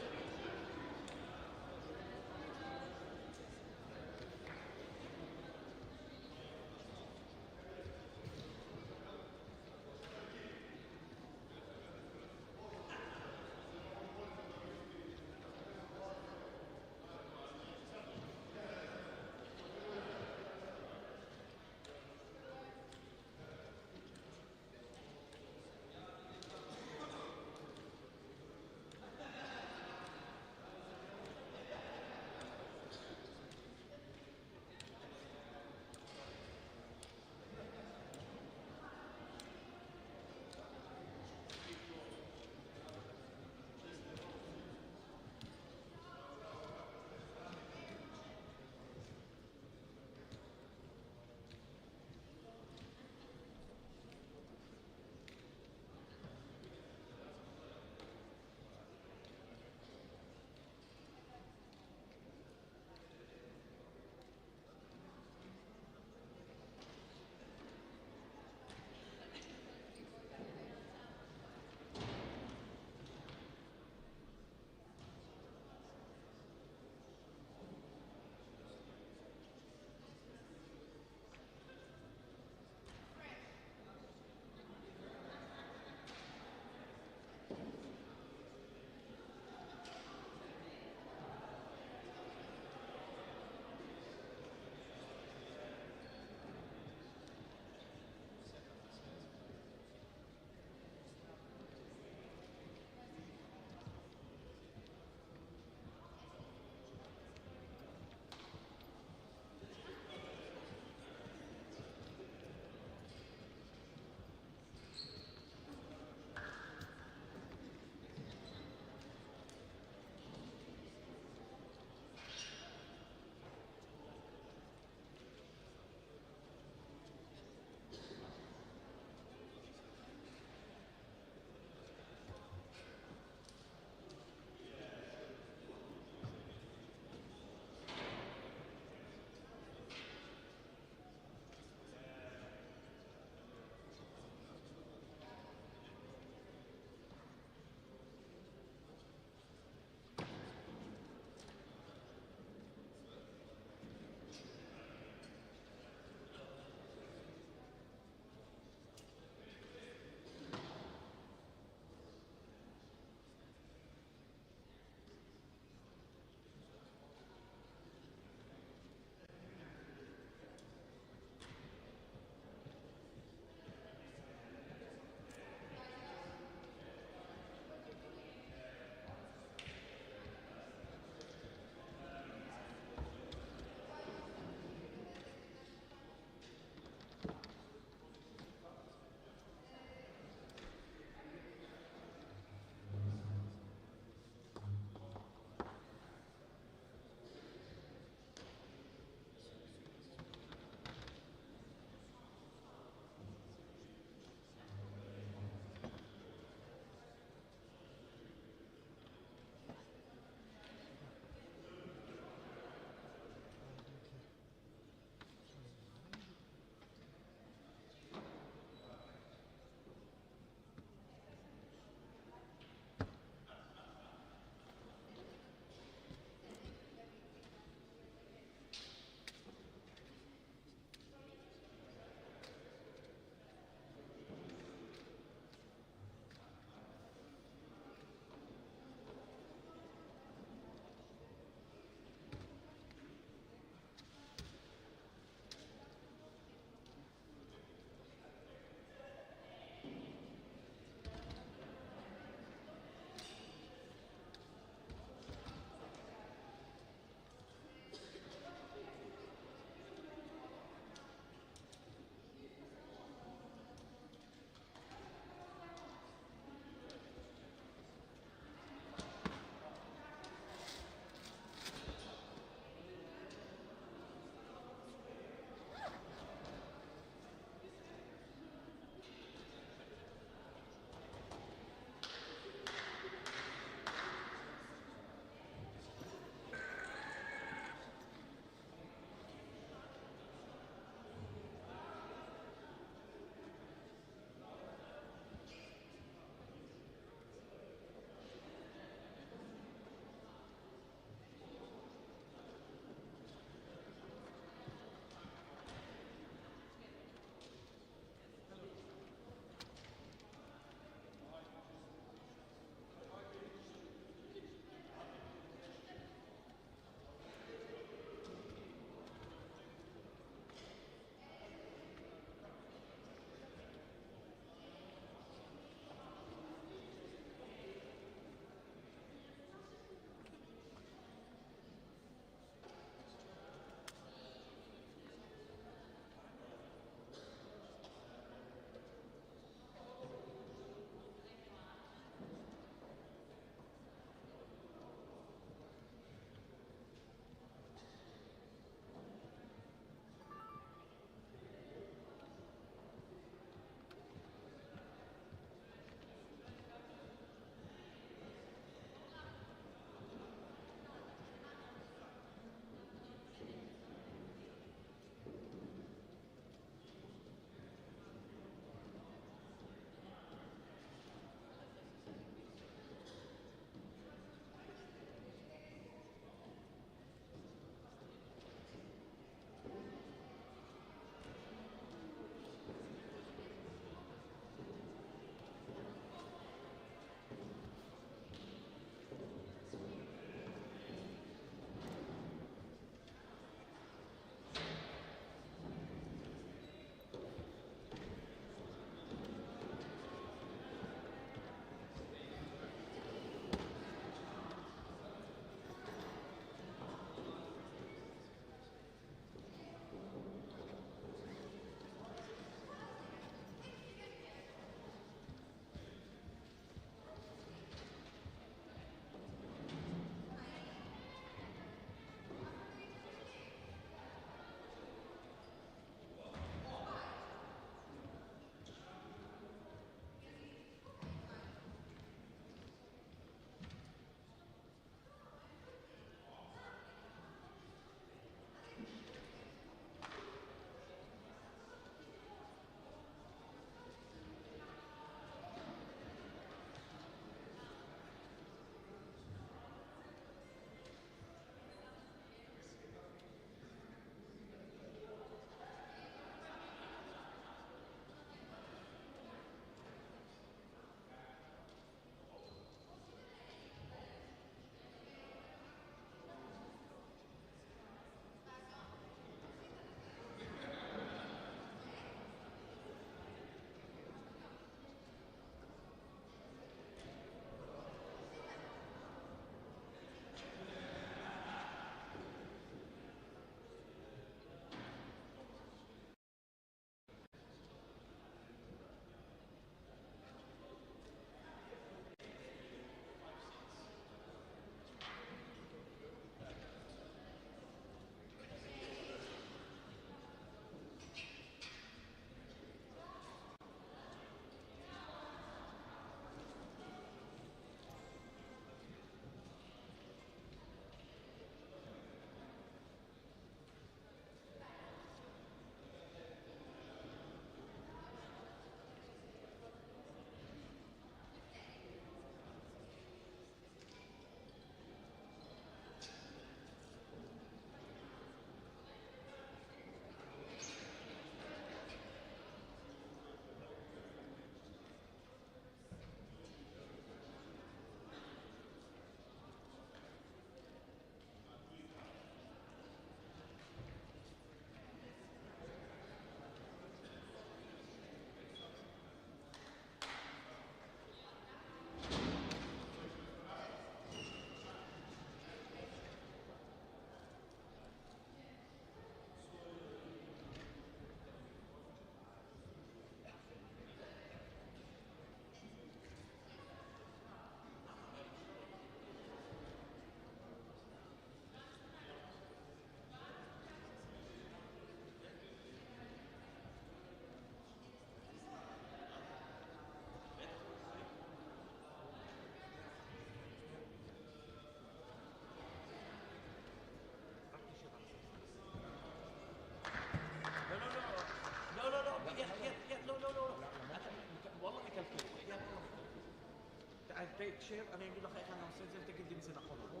שב, אני אגיד לך איך אני עושה את זה, ותגיד לי אם זה נכון או לא.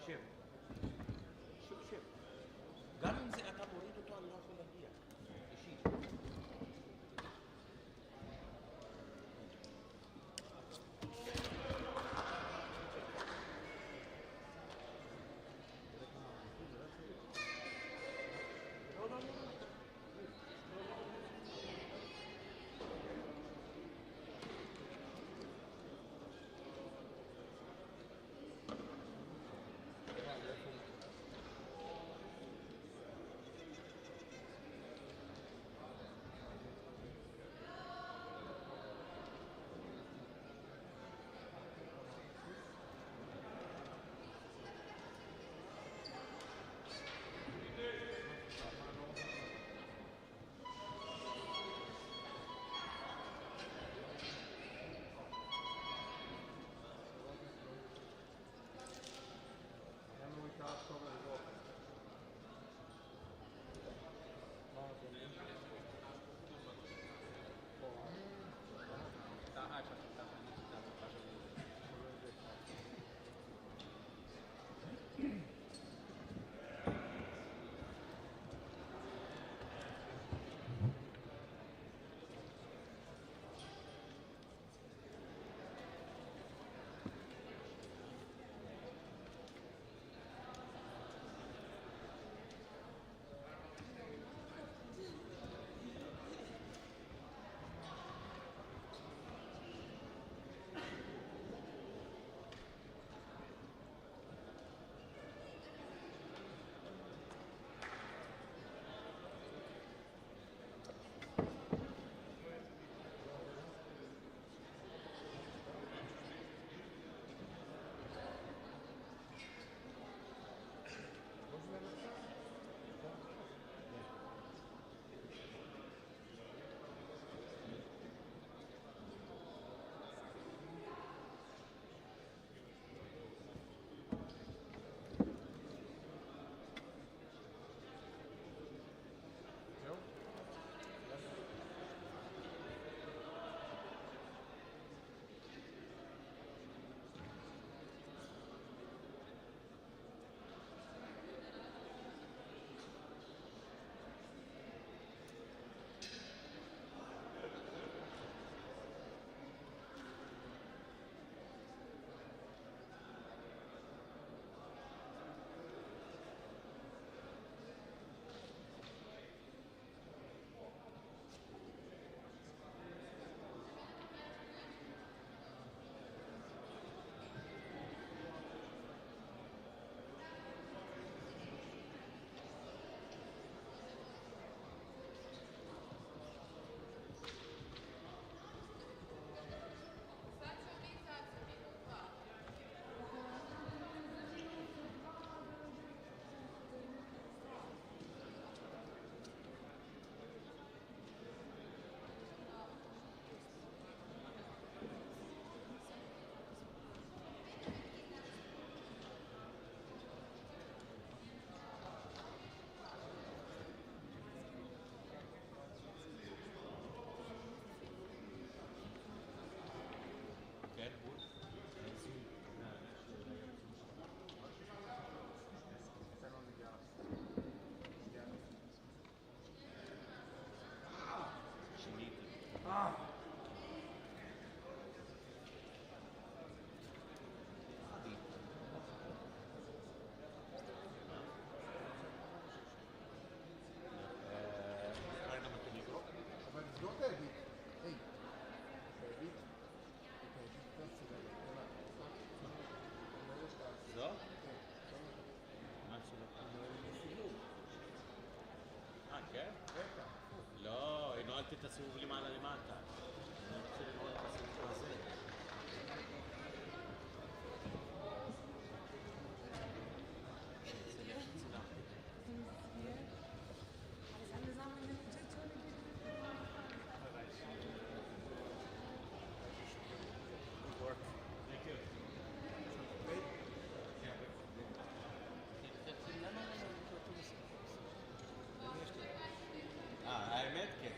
שב. שב. גם אם זה אתה מוריד אותו, אני לא יכול להגיע. אישי. לא, הנועלתי את הסיבוב למעלה למטה. אני רוצה לנעול את הסיבוב הזה. האמת כן.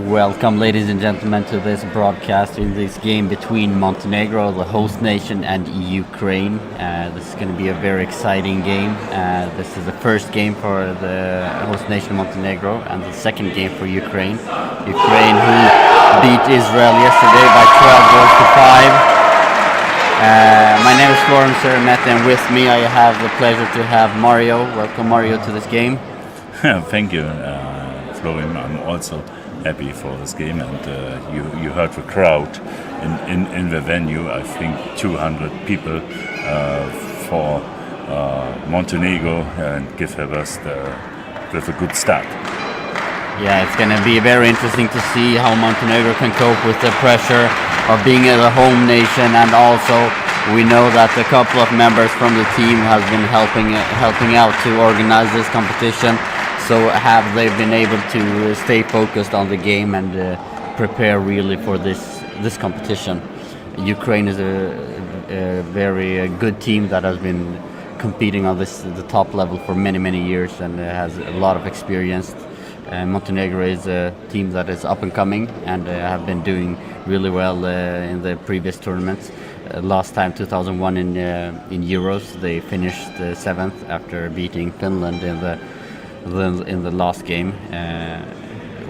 Welcome, ladies and gentlemen, to this broadcast in this game between Montenegro, the host nation, and Ukraine. This is going to be a very exciting game. This is the first game for the host nation Montenegro and the second game for Ukraine. Ukraine, who beat Israel yesterday by 12 goals to 5. My name is Florence Sermet, and with me I have the pleasure to have Mario. Welcome, Mario, to this game. Thank you, Florian. I'm also happy for this game, and you heard the crowd in the venue. I think 200 people for Montenegro, and give her best with a good start. Yeah, it's going to be very interesting to see how Montenegro can cope with the pressure of being the home nation, and also we know that a couple of members from the team has been helping out to organize this competition. So have they been able to stay focused on the game and prepare really for this competition? Ukraine is a very good team that has been competing on the top level for many years and has a lot of experience. Montenegro is a team that is up and coming and have been doing really well in the previous tournaments. Last time, 2001 in Euros, they finished 7th after beating Finland in the last game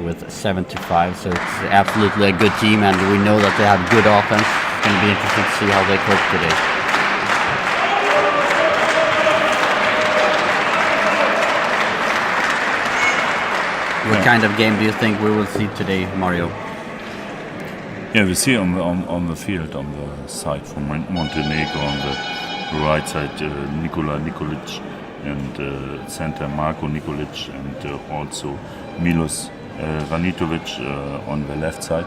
with 7-5. So it's absolutely a good team, and we know that they have good offense. It's going to be interesting to see how they cope today. What kind of game do you think we will see today, Mario? Yeah, we see on the field, on the side from Montenegro, on the right side, Nikola Nikolic, and center Marko Nikolic, and also Milos Vanitovic on the left side.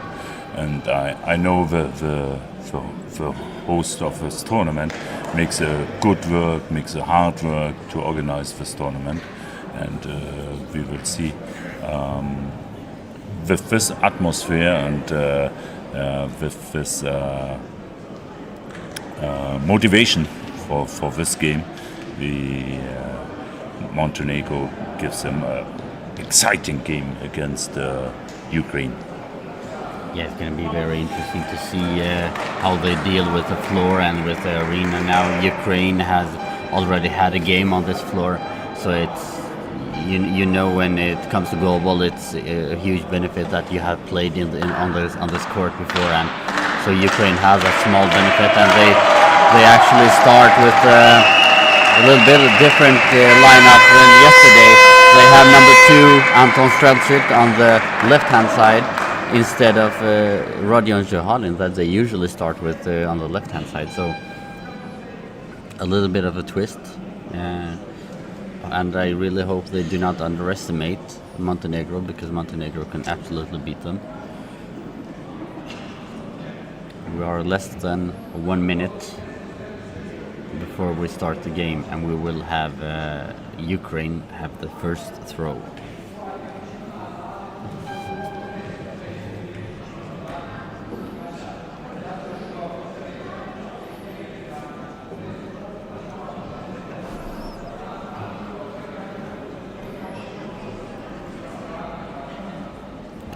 And I know the host of this tournament makes a good work, makes a hard work to organize this tournament, and we will see with this atmosphere and with this motivation for this game, the Montenegro gives them an exciting game against Ukraine. Yeah, it's going to be very interesting to see how they deal with the floor and with the arena. Now Ukraine has already had a game on this floor, so it's you know when it comes to Goalball, it's a huge benefit that you have played on this court before, and so Ukraine has a small benefit, and they actually start with a little bit of different lineup than yesterday. They have number 2 Anton Strelchik on the left-hand side instead of Rodion Johalin that they usually start with on the left-hand side. So a little bit of a twist, and I really hope they do not underestimate Montenegro, because Montenegro can absolutely beat them. We are less than 1 minute before we start the game, and we will have Ukraine have the first throw.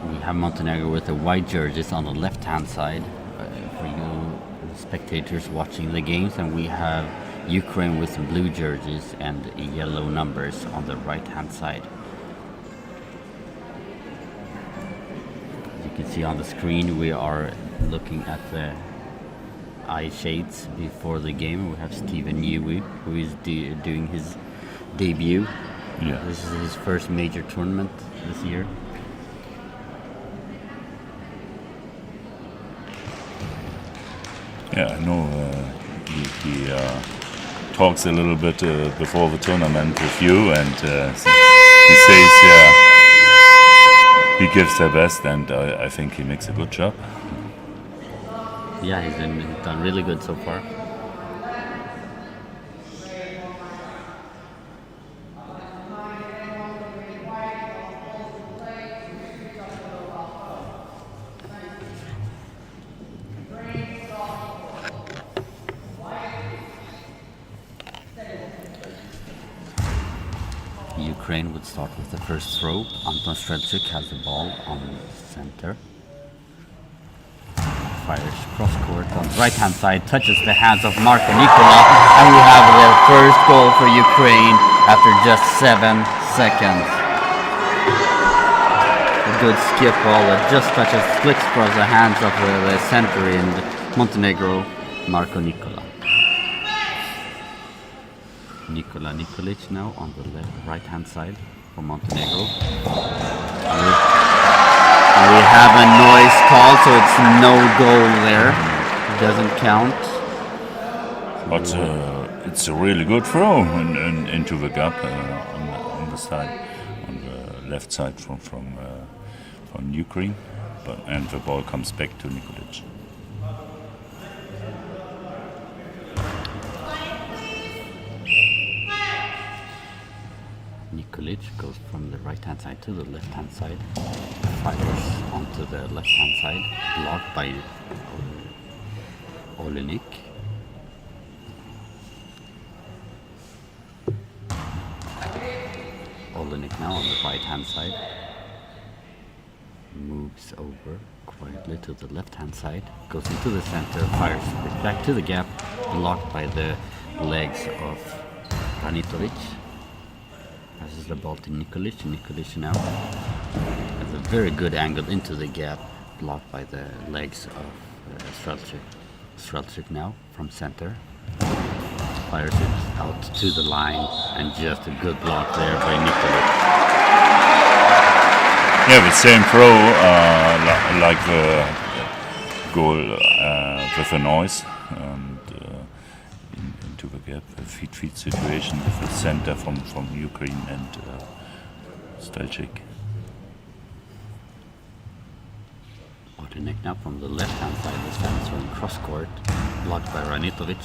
We have Montenegro with the white jerseys on the left-hand side for you spectators watching the games, and we have Ukraine with blue jerseys and yellow numbers on the right-hand side. As you can see on the screen, we are looking at the eye shades before the game. We have Steven Newey, who is doing his debut. Yeah. This is his first major tournament this year. Yeah, I know he talks a little bit before the tournament with you, and he says he gives their best, and I think he makes a good job. Yeah, he's done really good so far. Ukraine would start with the first throw. Anton Strelchuk has the ball on center. Fires cross court on the right hand side, touches the hands of Marko Nikola, and we have the first goal for Ukraine after just 7 seconds. A good skip ball that just touches, flicks across the hands of the center in Montenegro, Marko Nikola. Nikola Nikolic now on the right hand side for Montenegro. And we have a noise call, so it's no goal there. It doesn't count. But it's a really good throw into the gap on the side, on the left side from Ukraine, and the ball comes back to Nikolic. Nikolic goes from the right hand side to the left hand side, fires onto the left hand side, blocked by Olenik. Olenik now on the right hand side, moves over quietly to the left hand side, goes into the center, fires back to the gap, blocked by the legs of Ranitovic. Passes the ball to Nikolic. Nikolic now has a very good angle into the gap, blocked by the legs of Strelchuk. Strelchuk now from center fires it out to the line, and just a good block there by Nikolic. Yeah, the same throw like the goal with the noise and into the gap, a feed situation with the center from Ukraine and Strelchuk. Olenek now from the left hand side, this time it's from cross court, blocked by Ranitovic.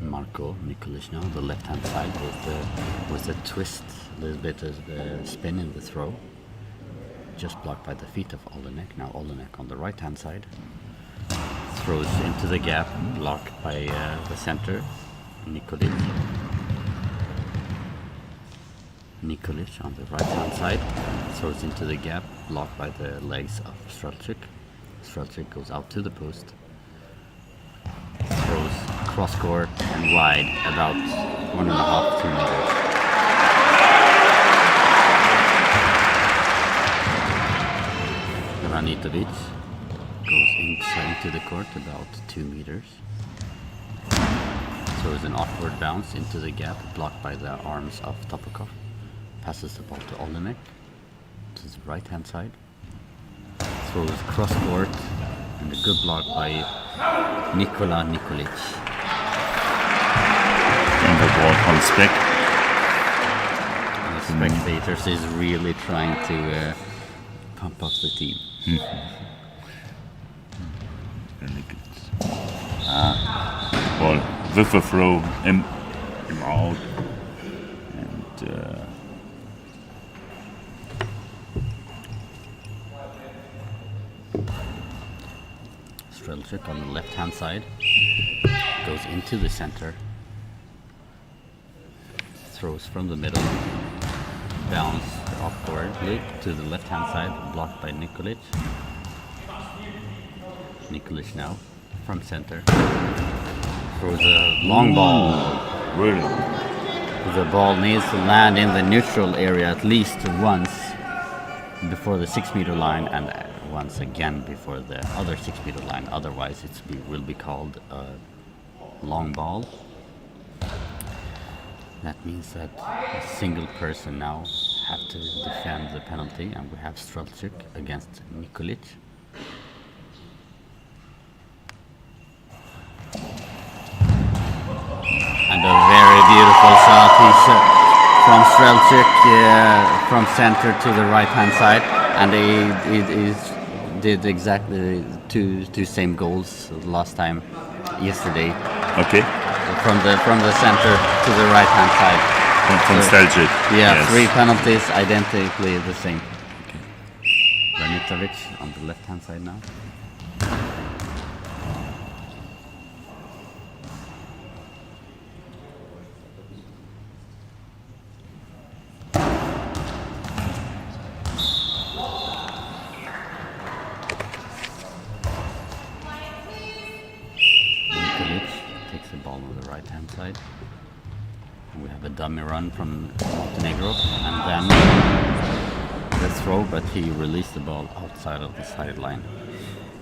Marko Nikolic now on the left hand side with a twist, a little bit of spin in the throw. Just blocked by the feet of Olenek. Now Olenek on the right hand side. Throws into the gap, blocked by the center, Nikolic. Nikolic on the right hand side, throws into the gap, blocked by the legs of Strelchuk. Strelchuk goes out to the post. Throws cross court and wide, about 1.5 to 2 meters. Ranitovic goes inside into the court, about 2 meters. Throws an awkward bounce into the gap, blocked by the arms of Topokov. Passes the ball to Olenek to the right hand side. Throws cross court and a good block by Nikola Nikolic. And the ball comes back. And the spectators is really trying to pump up the team. Ball with a throw, him out. And Strelchuk on the left hand side goes into the center, throws from the middle, bounce awkwardly to the left hand side, blocked by Nikolic. Nikolic now from center, throws a long ball. really, The ball needs to land in the neutral area at least once before the 6 meter line, and once again before the other 6 meter line. Otherwise it will be called a long ball. That means that a single person now have to defend the penalty, and we have Strelchuk against Nikolic. And a very beautiful shot. From Strelchuk from center to the right hand side, and he did exactly two same goals last time yesterday. okay. From the center to the right hand side. From Strelchuk. Yeah, Yes. 3 penalties, identically the same. Ranitovic on the left hand side now. on the right hand side. We have a dummy run from Montenegro, and then the throw, but he released the ball outside of the sideline.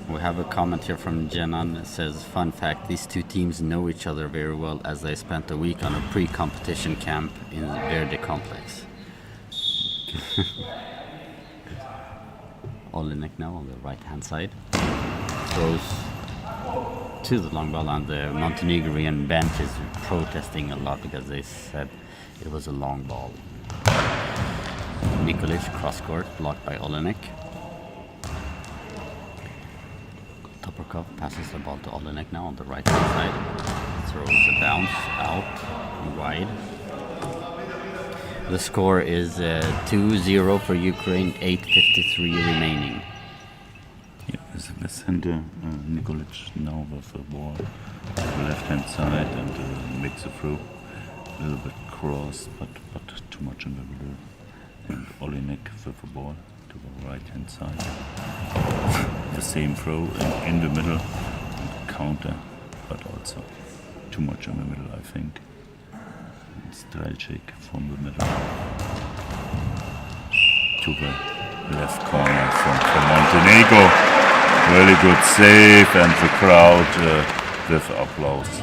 We have a comment here from Jenan that says, fun fact, these two teams know each other very well as they spent a week on a pre-competition camp in the Verde Complex. Olenek now on the right hand side. Throws to the long ball, and the Montenegrin bench is protesting a lot because they said it was a long ball. Nikolic cross court, blocked by Olenek. Toporkov passes the ball to Olenek now on the right hand side. Throws a bounce out wide. The score is 2-0 for Ukraine, 8:53 remaining. Yeah, the center, Nikolic now with the ball on the left hand side and makes a throw. A little bit cross, but too much in the middle. And Olenek with the ball to the right hand side. The same throw in the middle, and counter, but also too much in the middle, I think. Strelczyk from the middle to the left corner from Montenegro. Really good save, and the crowd with applause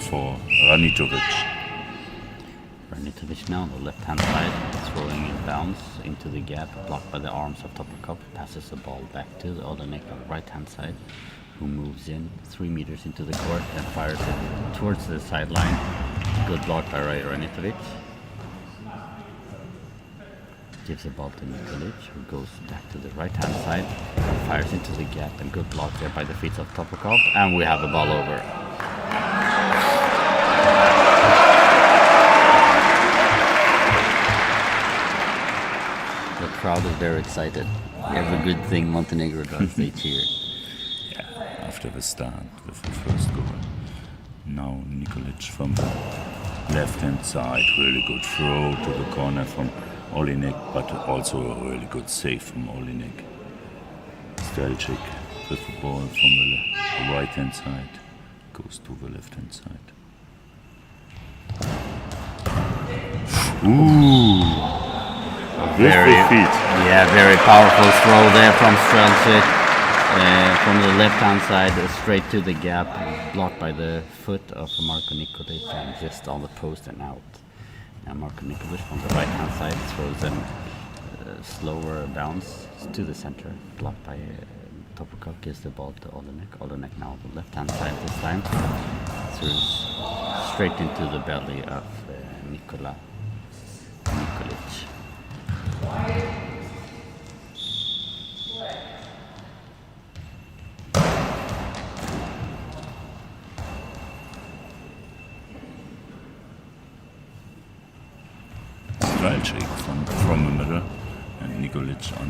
for Ranitovic. Ranitovic now on the left hand side, throwing it bounce into the gap, blocked by the arms of Toporkov. Passes the ball back to the Olenek on the right hand side, who moves in 3 meters into the court and fires it towards the sideline. Good block by Ranitovic. Gives the ball to Nikolic, who goes back to the right hand side, fires into the gap, and good block there by the feet of Toporkov, and we have a ball over. The crowd is very excited. Every good thing Montenegro does, they cheer. Yeah, after the start with the first goal. Now Nikolic from the left hand side, really good throw to the corner from Olenek, but also a really good save from Olenek. Strelczyk with the ball from the right hand side, goes to the left hand side. Ooh! Very feet. Yeah, very powerful throw there from Strelczyk. From the left hand side, straight to the gap, blocked by the foot of Marko Nikolic, and just on the post and out. Now Marko Nikolic from the right hand side throws a slower bounce to the center, blocked by Toporkov, gives the ball to Olenek. Olenek now on the left hand side this time, throws straight into the belly of Nikolic. Strelczyk from the middle, and Nikolic on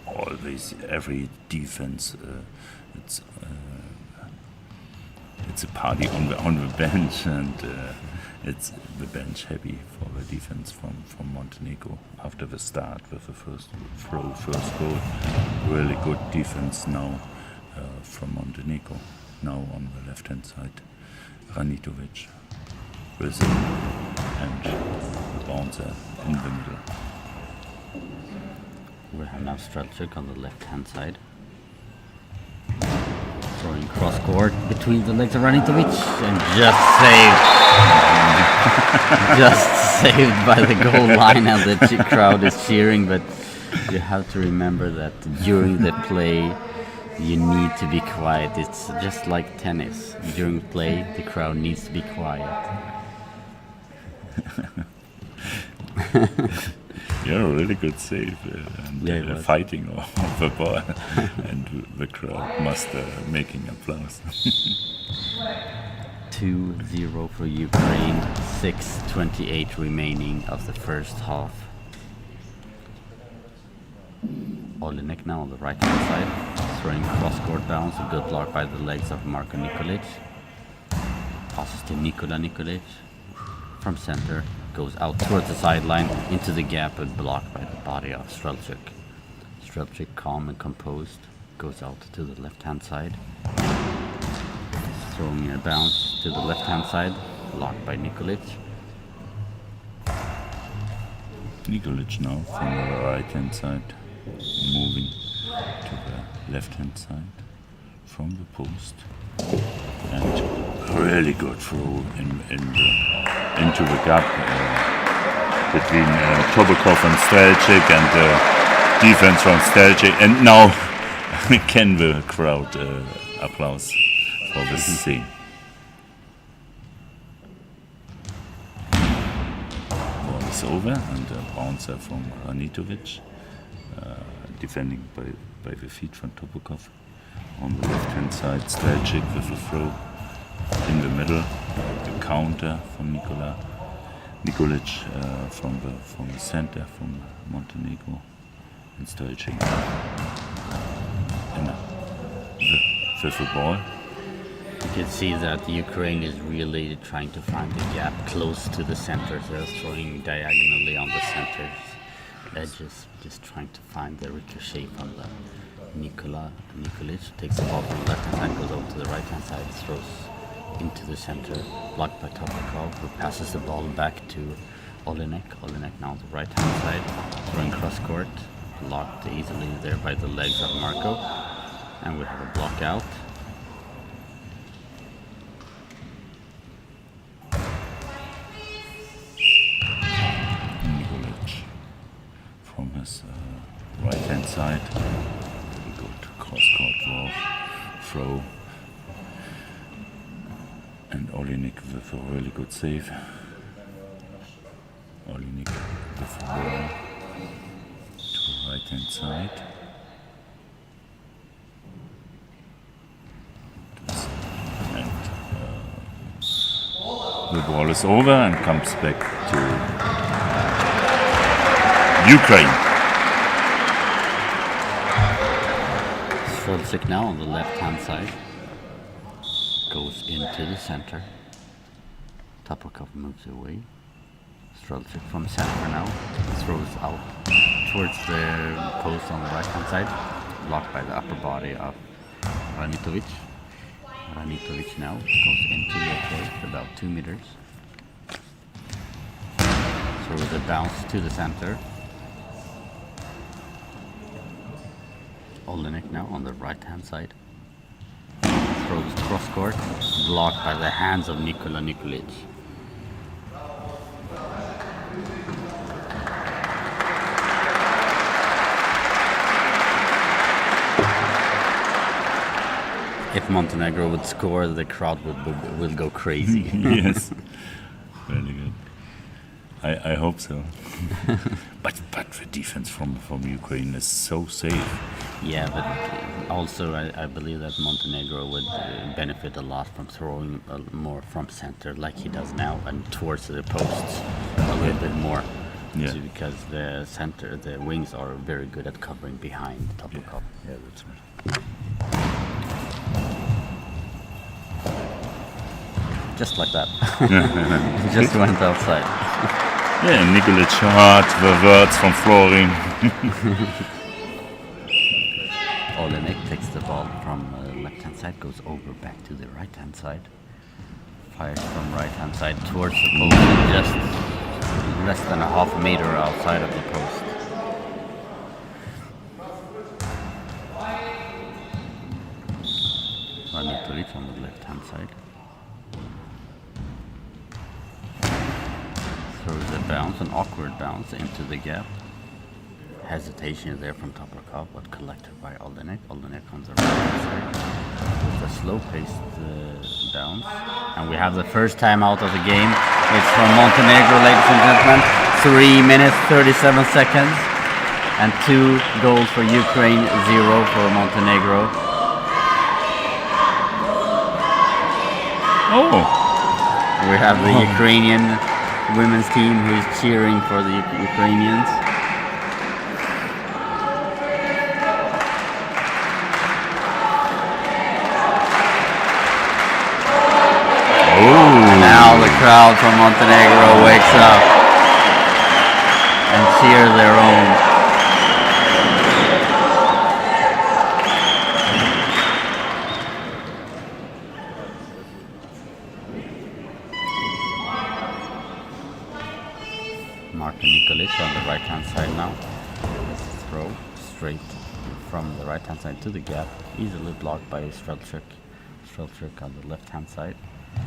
always every defense. It's a party on the bench, and it's the bench happy for the defense from Montenegro after the start with the first goal. Really good defense now from Montenegro. Now on the left hand side, Ranitovic with the bouncer in the middle. We have now Strelczyk on the left hand side, throwing cross court between the legs of Ranitovic, and just saved by the goal line, and the crowd is cheering. But you have to remember that during the play you need to be quiet. It's just like tennis. During play the crowd needs to be quiet. Yeah, really good save, and fighting of the ball, and the crowd must making applause. 2-0 for Ukraine, 6:28 remaining of the first half. Olenek now on the right hand side, throwing cross-court bounce, a good block by the legs of Marko Nikolic. Passes to Nikolic from center, goes out towards the sideline, into the gap, and blocked by the body of Strelczyk. Strelczyk, calm and composed, goes out to the left hand side. Throwing a bounce to the left-hand side, blocked by Nikolic. Nikolic now from the right-hand side, moving to the left-hand side from the post, and really good throw into the gap between Tobakov and Strelczyk, and defense from Strelczyk, and now can the crowd applause for this scene. Ball is over, and a bouncer from Ranitovic, defending by the feet from Tobakov. On the left-hand side, Strelczyk with a throw in the middle, the counter from Nikolic from the center from Montenegro, and Strelczyk with the ball. You can see that Ukraine is really trying to find the gap close to the center. They're throwing diagonally on the center edges, just trying to find the ricochet from the Nikolic takes the ball from the left hand side, goes over to the right hand side, throws into the center, blocked by Toprakov, who passes the ball back to Olenek. Olenek now on the right hand side, throwing cross court, blocked easily there by the legs of Marco, and we have a block out. Nikolic from his right hand side. Cross-court throw, and Olenek with a really good save. Olenek with the ball to the right hand side. And the ball is over and comes back to Ukraine. Strelczyk now on the left-hand side, goes into the center. Toprakov moves away. Strelczyk from center now, throws out towards the post on the right-hand side, blocked by the upper body of Ranitovic. Ranitovic now goes into the post about 2 meters. Throws a bounce to the center. Olenek now on the right-hand side. Throws cross-court, blocked by the hands of Nikola Nikolic. If Montenegro would score, the crowd will go crazy. Yes, really good. I hope so. but the defense from Ukraine is so safe. Yeah, but also I believe that Montenegro would benefit a lot from throwing more from center like he does now, and towards the posts a little bit more. Yeah. Because the center, the wings are very good at covering behind Toprakov. Yeah, that's right. Just like that. Just went outside. Yeah, Nikolic heard the words from Florin. Olenek takes the ball from left-hand side, goes over back to the right-hand side, fires from right-hand side towards the post, just less than a half meter outside of the post. Ranitovic on the left-hand side. Throws a bounce, an awkward bounce into the gap. Hesitation there from Toprakov, but collected by Olenek. Olenek on the right side with a slow-paced bounce. And we have the first time out of the game. It's from Montenegro, ladies and gentlemen. 3 minutes, 37 seconds. And 2 goals for Ukraine, 0 for Montenegro. Oh! We have the Ukrainian women's team who is cheering for the Ukrainians. And now the crowd from Montenegro wakes up and cheer their own. Martin Nikolic on the right hand side now. Throw straight from the right hand side to the gap, easily blocked by Strelchuk. Strelchuk on the left hand side.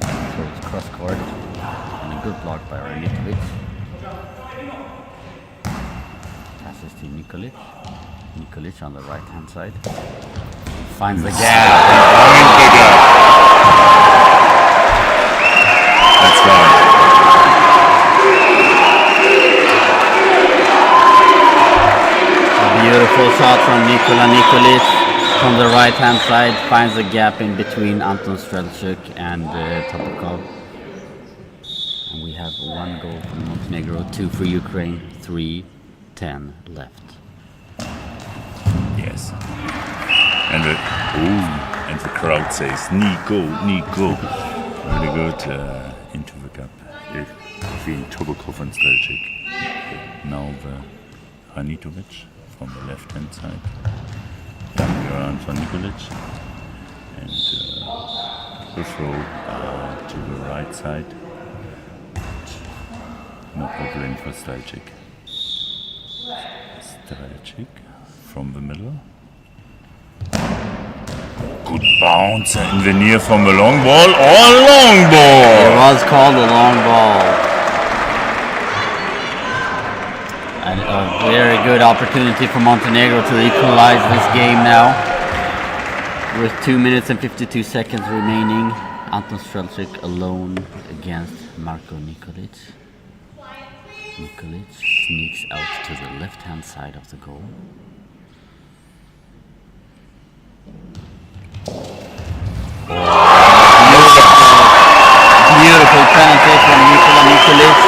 Throws cross court and a good block by Ranitovic. Passes to Nikolic. Nikolic on the right hand side. Finds the gap. That's right. A beautiful shot from Nikola Nikolic from the right hand side. Finds the gap in between Anton Strelchuk and Topokov. And we have 1 goal for Montenegro, 2 for Ukraine, 3:10 left. Yes. And the crowd says, Nico, Nico. Really good into the gap between Topokov and Strelchuk. Now the Ranitovic from the left hand side. Then around for Nikolic. And the throw to the right side. No problem for Strelchuk. Strelchuk from the middle. Good bounce in the near from the long ball. Or long It ball! was called a long ball. And a very good opportunity for Montenegro to equalize this game now. With 2 minutes and 52 seconds remaining, Anton Strelchuk alone against Marko Nikolic. Nikolic sneaks out to the left-hand side of the goal. Beautiful penalty from Nikola Nikolic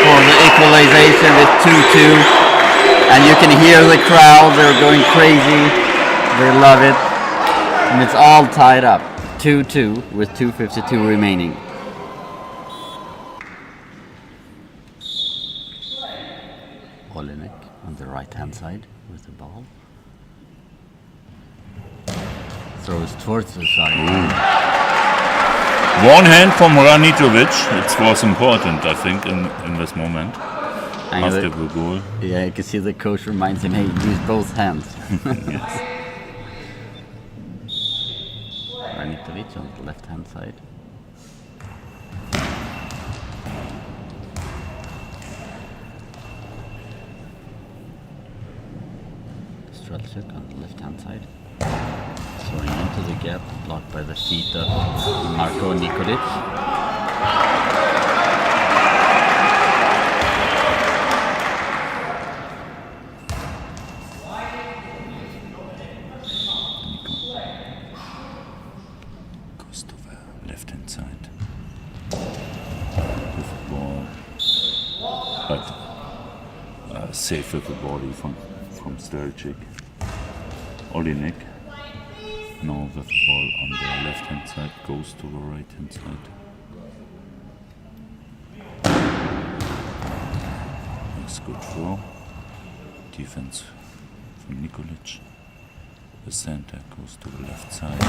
for the equalization with 2-2. And you can hear the crowd, they're going crazy. They love it. And it's all tied up. 2-2 with 2:52 remaining. Olenek on the right hand side with the ball. Throws towards the side. One hand from Ranitovic. It was important, I think, in this moment. And After the goal. Yeah, you can see the coach reminds him, hey, use both hands. Yes. Ranitovic on the left hand side. Strelchuk on the left hand side. Throwing into the gap, blocked by the feet of Marko Nikolic. Goes to the left hand side. With the ball. But safe with the body from Strelchuk. Olenek. Now the ball on the left hand side goes to the right hand side. Makes good throw. Defense from Nikolic. The center goes to the left side.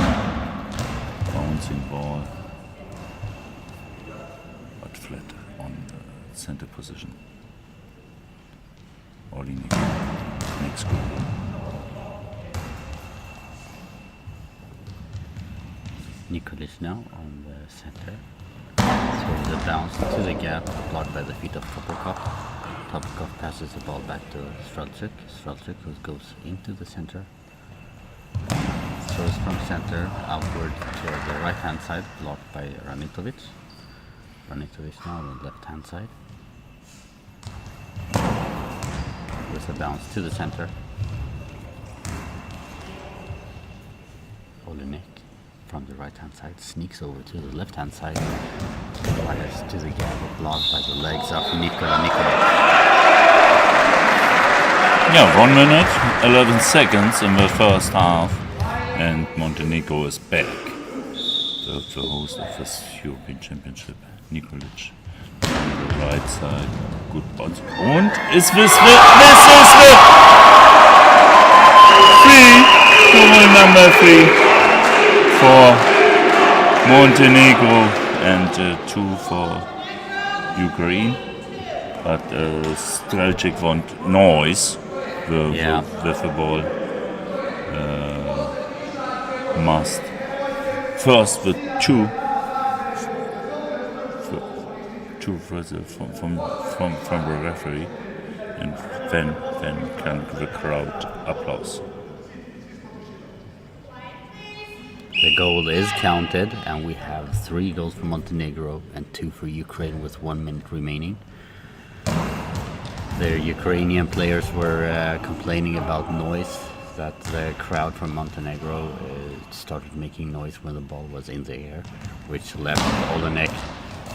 Bouncing ball. But flat on the center position. Olenek makes good. Nikolic now on the center. Throws the bounce to the gap, blocked by the feet of Topokov. Topokov passes the ball back to Strelchuk. Strelchuk who goes into the center. Throws from center outward to the right hand side, blocked by Ranitovic. Ranitovic now on the left hand side. With a bounce to the center. Olenek from the right hand side sneaks over to the left hand side. Fires to the gap, blocked by the legs of Nikola Nikolic. Yeah, 1 minute, 11 seconds in the first half, and Montenegro is back. The host of this European Championship, Nikolic. On the right side, good bounce. Und ist this it! 3, goal number 3 for Montenegro and 2 for Ukraine. but Strelczyk want noise with the ball. Must first the two from the referee, and then can the crowd applause. The goal is counted, and we have 3 goals for Montenegro and 2 for Ukraine with 1 minute remaining. The Ukrainian players were complaining about noise, that the crowd from Montenegro started making noise when the ball was in the air, which left Olenek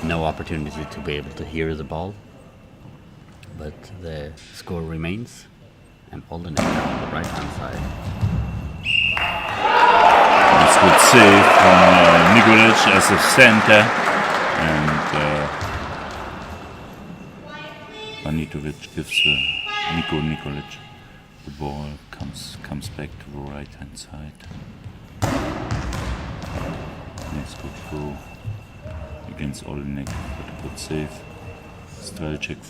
no opportunity to be able to hear the ball. But the score remains, and Olenek on the right-hand side. It's good save from Nikolic as a center, and Anitovic gives Nikolic the ball, comes back to the right hand side. Nice good throw against Olenek, but a good save. Strelczyk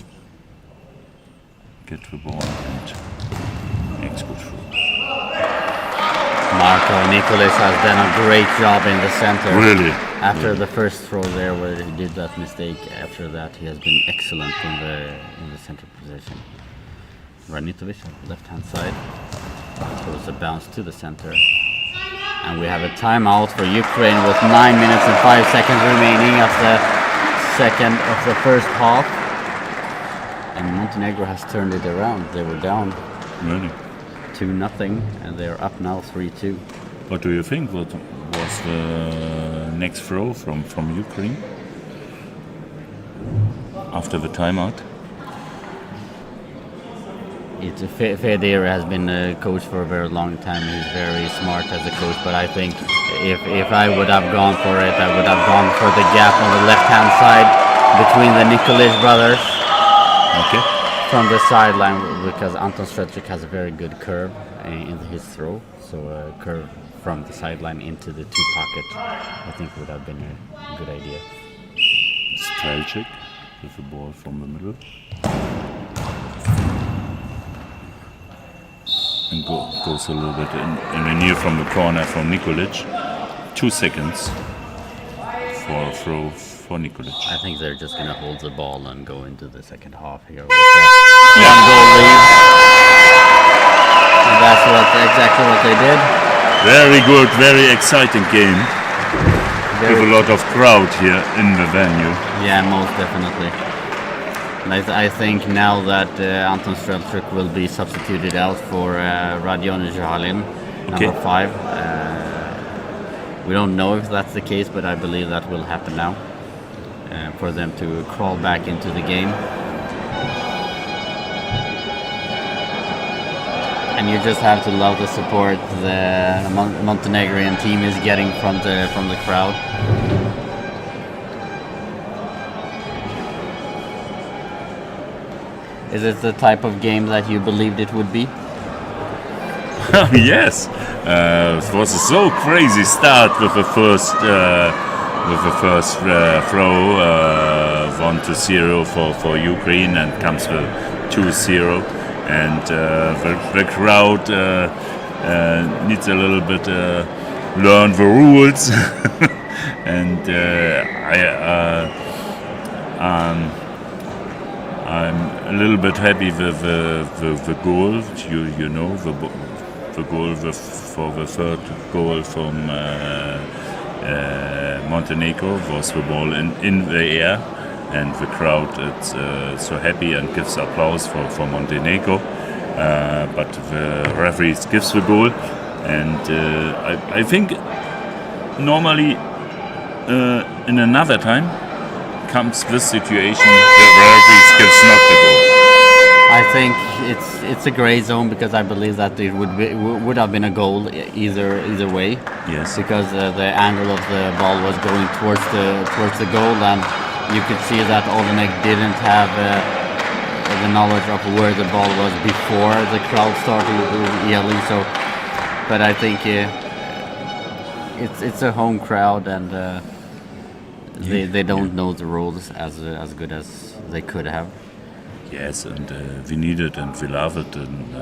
get the ball and next good throw. Marko Nikolic has done a great job in the center. Really? After the first throw there where he did that mistake, after that he has been excellent in the center position. Ranitovic on the left hand side throws a bounce to the center. And we have a timeout for Ukraine with 9 minutes and 5 seconds remaining of the first half. And Montenegro has turned it around. They were down Really? 2-0 and they're up now 3-2. What do you think? What was the next throw from Ukraine after the timeout? Fedor has been a coach for a very long time. He's very smart as a coach, but I think if I would have gone for it, I would have gone for the gap on the left-hand side between the Nikolic brothers. Okay. From the sideline, because Anton Strelczyk has a very good curve in his throw, so a curve from the sideline into the 2 pocket, I think would have been a good idea. Strelczyk with the ball from the middle. And goes a little bit in the near from the corner from Nikolic. 2 seconds for a throw for Nikolic. I think they're just going to hold the ball and go into the second half here with a 1-goal lead. And that's exactly what they did. Very good, very exciting game. With a lot of crowd here in the venue. Yeah, most definitely. And I think now that Anton Strelczyk will be substituted out for Radion Jahalin, number 5. We don't know if that's the case, but I believe that will happen now. For them to crawl back into the game. And you just have to love the support the Montenegrin team is getting from the crowd. Is it the type of game that you believed it would be? Yes, it was a so crazy start with the first throw, 1-0 for Ukraine, and comes with 2-0, and the crowd needs a little bit learn the rules, and I'm a little bit happy with the goal. You know the goal for the third goal from Montenegro was the ball in the air, and the crowd is so happy and gives applause for Montenegro. But the referee gives the goal, and I think normally in another time comes this situation the referee gives not the goal. I think it's a gray zone, because I believe that it would have been a goal either way. Yes. Because the angle of the ball was going towards the goal, and you could see that Olenek didn't have the knowledge of where the ball was before the crowd started yelling. So, but I think it's a home crowd, and they don't know the rules as good as they could have. Yes, and we need it and we love it, and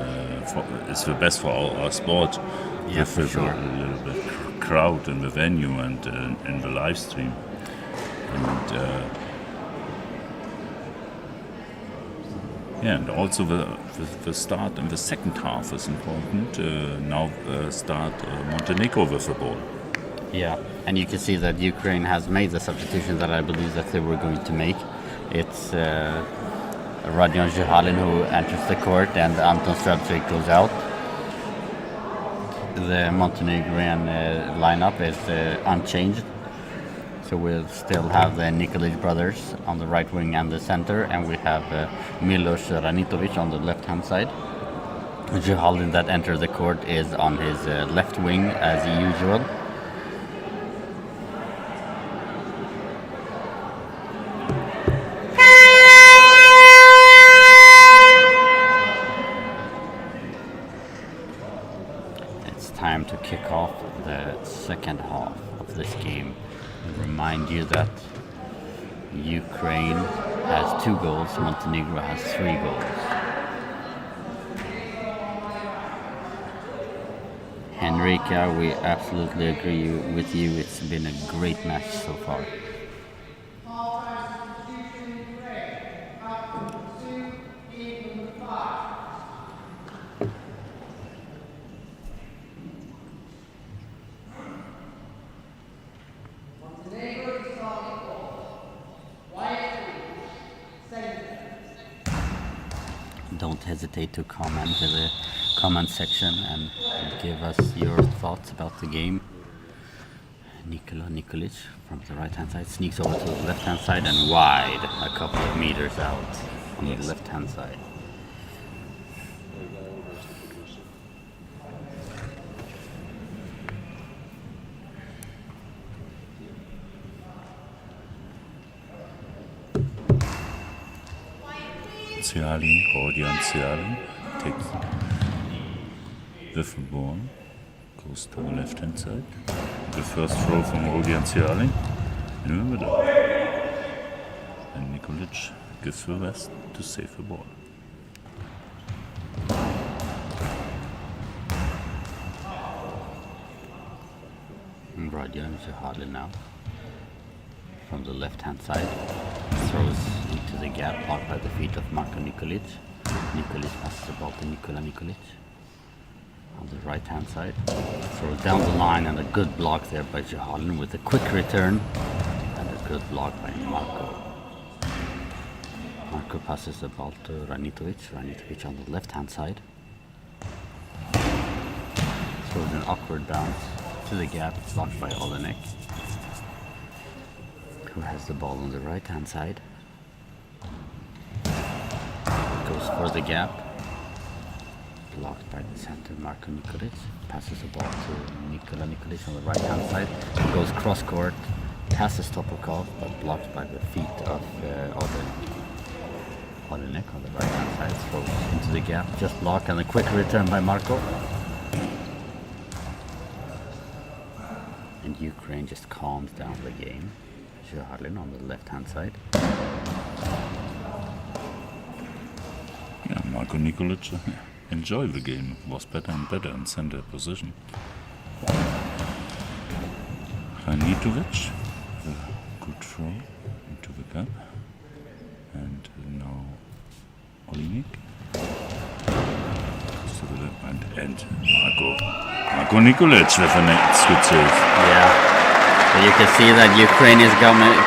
it's the best for our sport. Yeah, for with sure. a little bit crowd in the venue and in the live stream. And and also the start in the second half is important. Now start Montenegro with the ball. Yeah, and you can see that Ukraine has made the substitution that I believe that they were going to make. It's Radion Zhihalin who enters the court and Anton Stravchik goes out. The Montenegrin lineup is unchanged. So we'll still have the Nikolic brothers on the right wing and the center, and we have Milos Ranitovic on the left-hand side. Zhihalin that entered the court is on his left wing as usual. Time to kick off the second half of this game. And remind you that Ukraine has 2 goals, Montenegro has 3 goals. Henrika, we absolutely agree with you. It's been a great match so far. Don't hesitate to comment in the comment section and give us your thoughts about the game. Nikola Nikolic from the right hand side sneaks over to the left hand side and wide, a couple of meters out on the left hand side. Rodion Zihalin takes the ball, goes to the left hand side. The first throw from Rodion Zihalin in the middle. And Nikolic gives the rest to save the ball. Rodion Zihalin now from the left hand side throws into the gap, blocked by the feet of Marko Nikolic. Nikolic passes the ball to Nikola Nikolic on the right hand side, throws down the line, and a good block there by Zihalin with a quick return and a good block by Marko. Marko passes the ball to Ranitovic. Ranitovic on the left hand side throws an awkward bounce to the gap, blocked by Olenek, who has the ball on the right hand side. Goes for the gap, blocked by the center Marko Nikolic, passes the ball to Nikola Nikolic on the right hand side, goes cross court, passes Topokov, but blocked by the feet of Olenek on the right hand side, throws into the gap, just blocked, and a quick return by Marko. And Ukraine just calms down the game. Zhihalin on the left hand side. Yeah, Marko Nikolic enjoyed the game, was better and better in center position. Ranitovic, good throw into the gap. And now Olenek. And Marko Nikolic with a good save. Yeah. So you can see that Ukraine is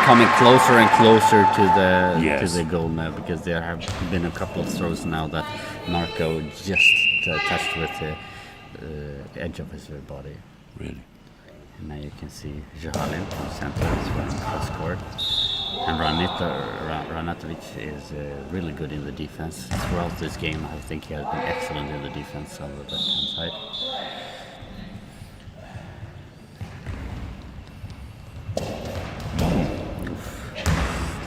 coming closer and closer to the goal now, because there have been a couple of throws now that Marko just touched with the edge of his body. Really? And now you can see Zhihalin from center is running cross court. And Ranatovic is really good in the defense. Throughout this game, I think he has been excellent in the defense on the left-hand side.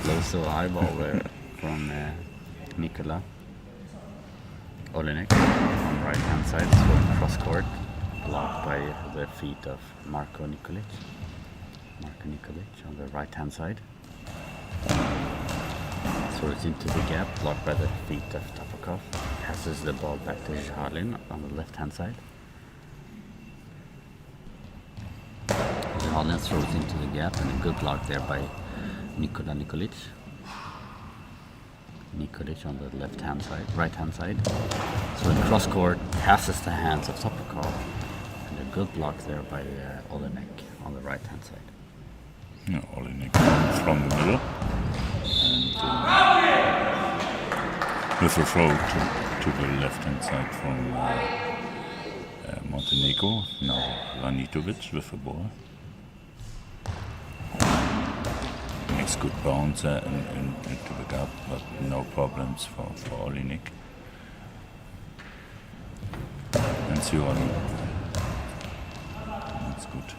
Close to a high ball there from Nikola. Olenek on the right-hand side, so cross court, blocked by the feet of Marko Nikolic. Marko Nikolic on the right-hand side. throws into the gap, blocked by the feet of Topokov. Passes the ball back to Zhalin on the left hand side. Zhalin throws into the gap, and a good block there by Nikola Nikolic. Nikolic on the left hand side, right hand side. So in cross court, passes the hands of Topokov, and a good block there by Olenek on the right hand side. No, Olenek from the middle. And with a throw to the left hand side from Montenegro. Now Ranitovic with the ball. Makes good bounce into the gap, but no problems for Olenek. And Zhalin. That's good.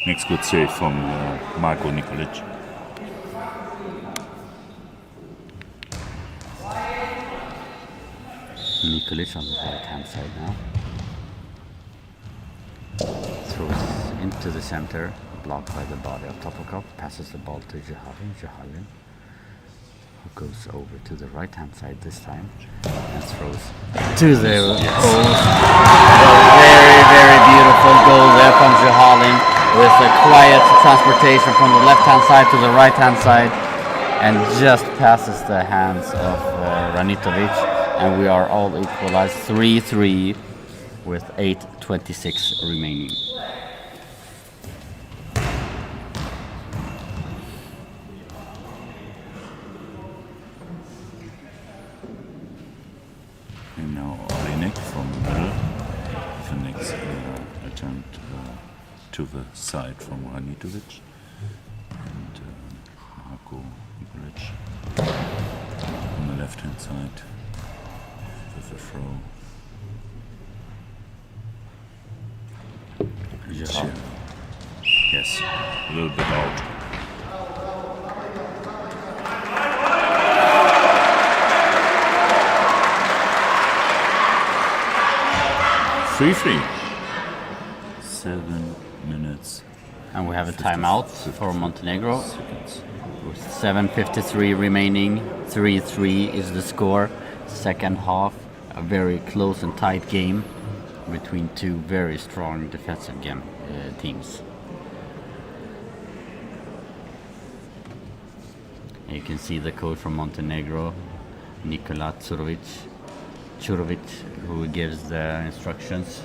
Next good save from Marko Nikolic. Nikolic on the right hand side now. Throws into the center, blocked by the body of Topokov. Passes the ball to Zhalin. Zhalin, who goes over to the right hand side this time and throws to the post. Very, very beautiful goal there from Zhalin, with a quiet transportation from the left hand side to the right hand side, and just passes the hands of Ranitovic. And we are all equalized 3-3 with 8:26 remaining. And now Olenek from the middle. The next attempt to the side from Ranitovic. And Marko Nikolic on the left hand side. With a throw. Yes, a little bit out. Free. 7 minutes. And we have a timeout for Montenegro. Seconds. With 7:53 remaining, 3-3 is the score. Second half, a very close and tight game between two very strong defensive teams. And you can see the coach from Montenegro, Nikola Čurović, who gives the instructions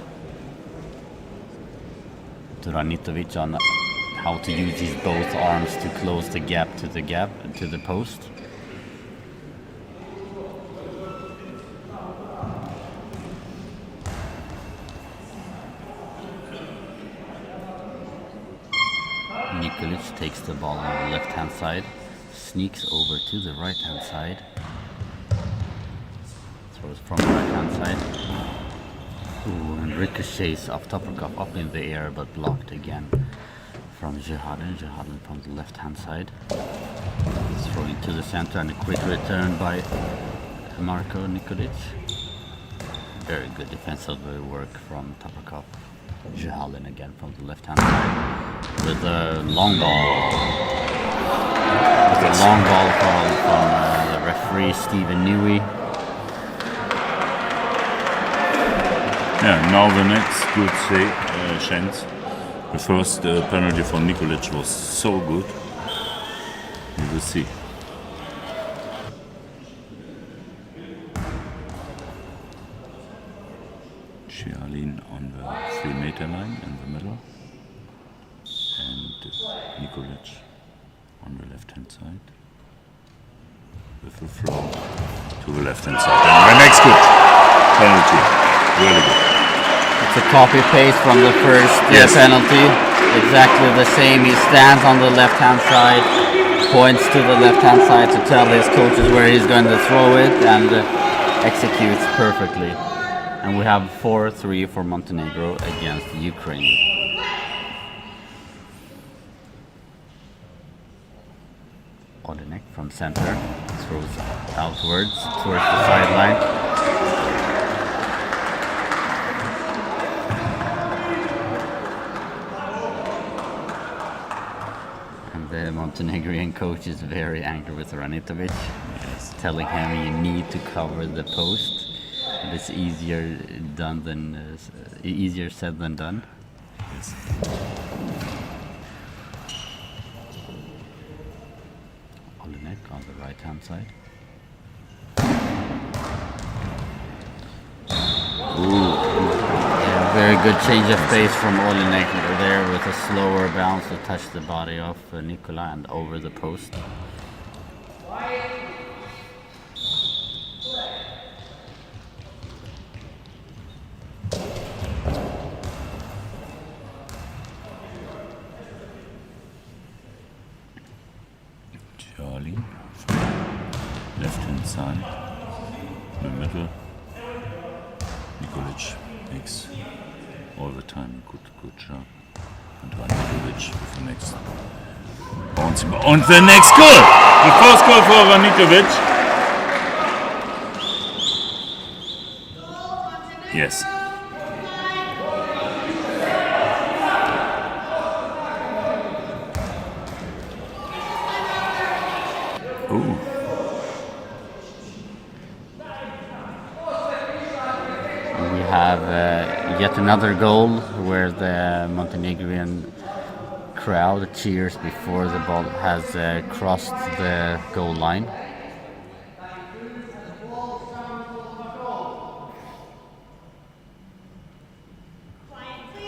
to Ranitovic on how to use his both arms to close the gap to the post. Nikolic takes the ball on the left hand side, sneaks over to the right hand side, throws from the right hand side. Ooh, and ricochets off Topokov up in the air, but blocked again from Zhalin. Zhalin from the left hand side. Throwing to the center, and a quick return by Marko Nikolic. Very good defensive work from Topokov. Zhalin again from the left hand side with a long ball. With a long ball from the referee Stephen Newey. Yeah, now the next good chance. The first penalty for Nikolic was so good. You will see. Zhalin on the 3-meter line in the middle. And Nikolic on the left hand side. With the flow to the left hand side. And the next good penalty. Really good. It's a copy-paste from the first penalty. Exactly the same. He stands on the left-hand side, points to the left-hand side to tell his coaches where he's going to throw it, and executes perfectly. And we have 4-3 for Montenegro against Ukraine. Olenek from center throws outwards towards the sideline. Montenegrin coach is very angry with Ranitovic, telling him you need to cover the post. But it's easier said than done. Yes. Olenek on the right hand side. Yeah, very good change of pace from Olenek there with a slower bounce to touch the body of Nikola and over the post. Charlie, left hand side, in the middle. Nikolic makes all the time good job. And Ranitovic with the next bounce. And the next goal! The first goal for Ranitovic. Yes. Ooh. We have yet another goal where the Montenegrin crowd cheers before the ball has crossed the goal line.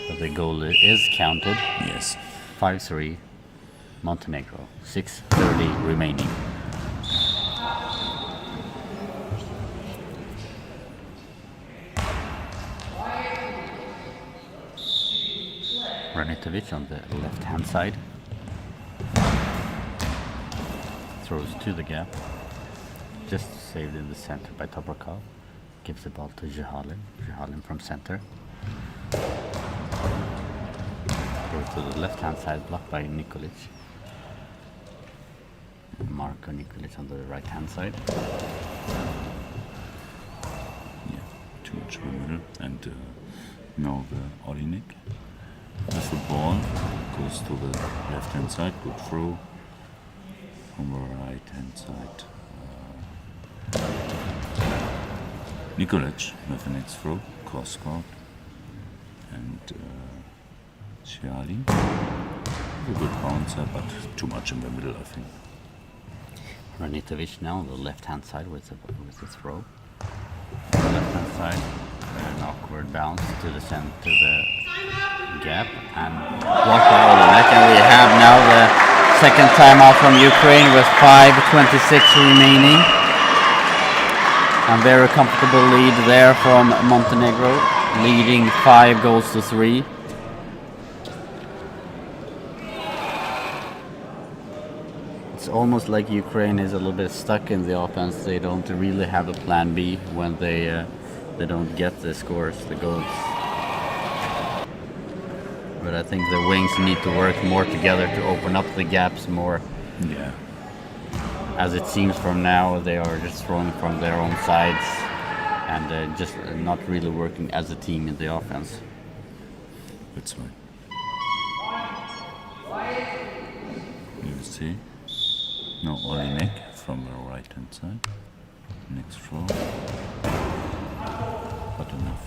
But the goal is counted. Yes. 5-3 Montenegro. 6:30 remaining. Ranitovic on the left hand side. Throws to the gap. Just saved in the center by Toporkov. Gives the ball to Jehalin. Jehalin from center. Goes to the left hand side, blocked by Nikolic. Marko Nikolic on the right hand side. Yeah, too much in the middle. And now the Olenek. With the ball, goes to the left hand side, good throw. From the right hand side. Nikolic with the next throw, cross court. And Ciali. A good bouncer, but too much in the middle, I think. Ranitovic now on the left hand side with the throw. Left hand side, an awkward bounce to the center, to the gap, and blocked by Olenek. And we have now the second timeout from Ukraine with 5:26 remaining. A very comfortable lead there from Montenegro, leading 5-3. It's almost like Ukraine is a little bit stuck in the offense. They don't really have a plan B when they don't get the scores, the goals. But I think the wings need to work more together to open up the gaps more. Yeah. As it seems from now, they are just throwing from their own sides and just not really working as a team in the offense. That's right. You see? No, Olenek from the right hand side. Next throw. But enough.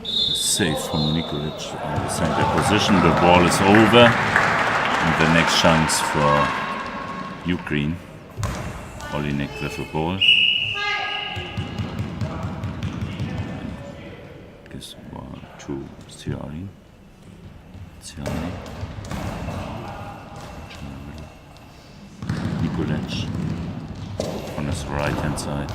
Save from Nikolic on the center position. The ball is over. And the next chance for Ukraine. Olenek with the ball. Guess 1, 2, Ciali. Nikolic on his right hand side.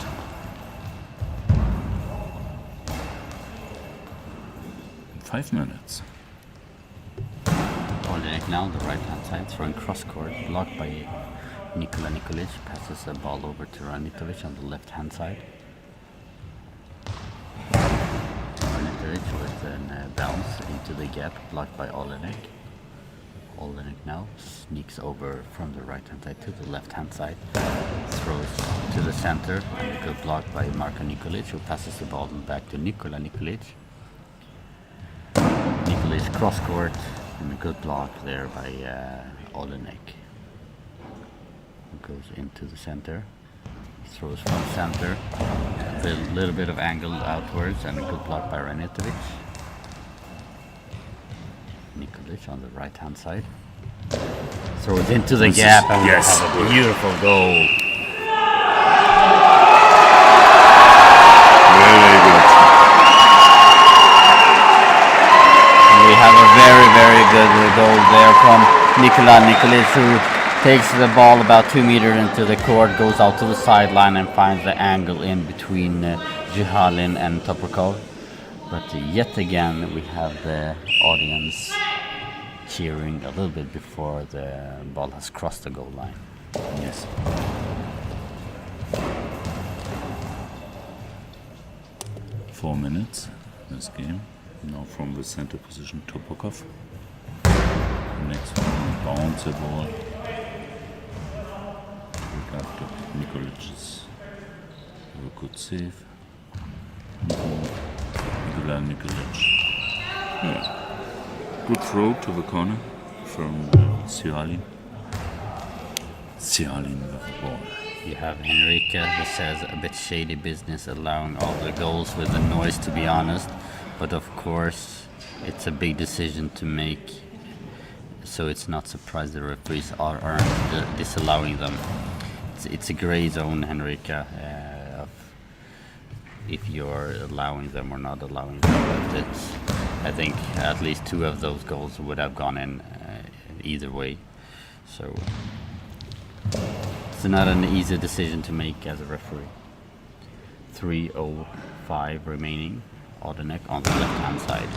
In 5 minutes. Olenek now on the right hand side, throwing cross court, blocked by Nikola Nikolic. Passes the ball over to Ranitovic on the left hand side. Ranitovic with a bounce into the gap, blocked by Olenek. Olenek now sneaks over from the right hand side to the left hand side. Throws to the center, and a good block by Marko Nikolic, who passes the ball back to Nikola Nikolic. Nikolic cross court, and a good block there by Olenek. goes into the center. Throws from center. A little bit of angle outwards and a good block by Ranitovic. Nikolic on the right hand side. Throws into the gap and we have a beautiful goal. Very good. We have a very, very good goal there from Nikola Nikolic, who takes the ball about 2 meters into the court, goes out to the sideline and finds the angle in between Jihalin and Toporkov. But yet again we have the audience cheering a little bit before the ball has crossed the goal line. Yes. Four minutes this game. Now from the center position, Topokov. Next one, bounce the ball. We got Nikolic's a good save. Nikolic. Yeah. Good throw to the corner from Sialin. Sialin with the ball. You have Henrika, who says a bit shady business, allowing all the goals with the noise, to be honest. But of course, it's a big decision to make, so it's not surprised the referees are disallowing them. It's a gray zone, Henrika, of if you're allowing them or not allowing them. But I think at least 2 of those goals would have gone in either way. So it's not an easy decision to make as a referee. 3:05 remaining. Odenek on the left-hand side.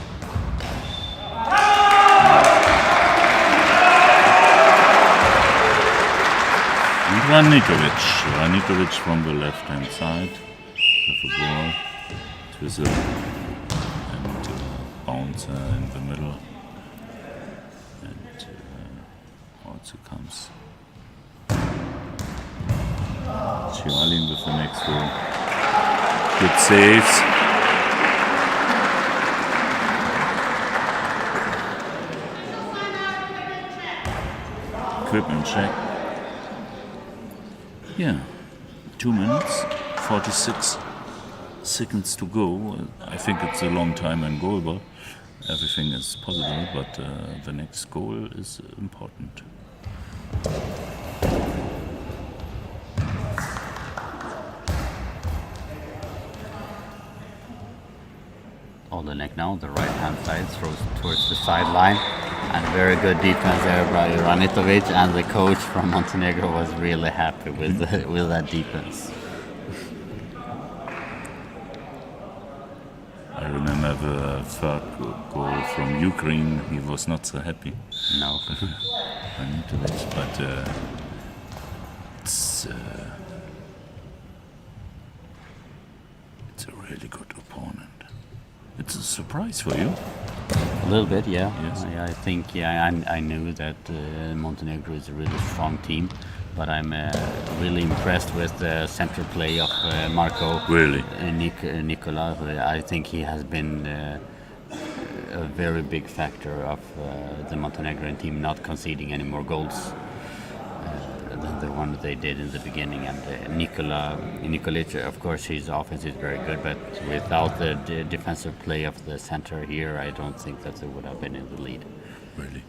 Ranitovic from the left-hand side with the ball. Twizzle and bouncer in the middle. And also comes Chialin with the next goal. Good saves. Equipment check. Yeah, 2 minutes, 46 seconds to go. I think it's a long time in goalball. Everything is possible, but the next goal is important. Olenek now, the right-hand side, throws towards the sideline. And very good defense there by Ranitovic, and the coach from Montenegro was really happy with that defense. I remember the third goal from Ukraine. He was not so happy. No. Ranitovic, but it's a really good opponent. It's a surprise for you. A little bit, yeah. Yes. I think, I knew that Montenegro is a really strong team, but I'm really impressed with the central play of Marko. Really? Nikola. I think he has been a very big factor of the Montenegrin team not conceding any more goals than the one that they did in the beginning. And Nikolic, of course, his offense is very good, but without the defensive play of the center here, I don't think that they would have been in the lead. Really,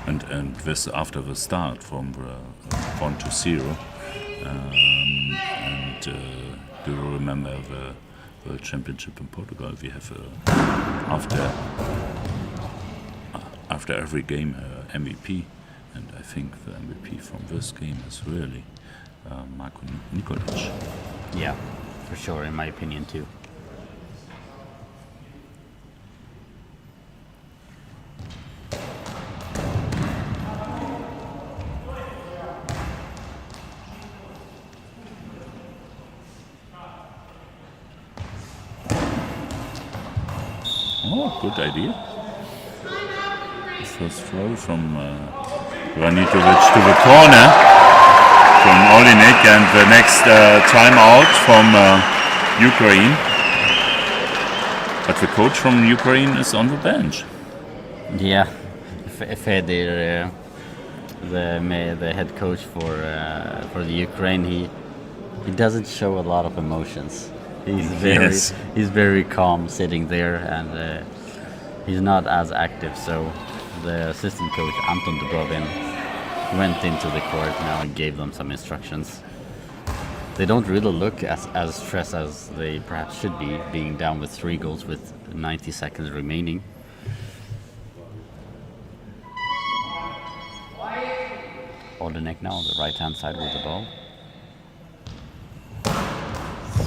and this after the start from 1-0, and do you remember the World Championship in Portugal? We have after every game MVP. And I think the MVP from this game is really Marko Nikolic. Yeah, for sure, in my opinion too. Oh, good idea. The first throw from Ranitovic to the corner from Olenek, and the next timeout from Ukraine. But the coach from Ukraine is on the bench. Yeah, Feder the head coach for the Ukraine, he doesn't show a lot of emotions. He's very calm sitting there, and he's not as active. So the assistant coach Anton Dubrovin went into the court now and gave them some instructions. They don't really look as stressed as they perhaps should be, being down with 3 goals with 90 seconds remaining. Olenek now on the right hand side with the ball.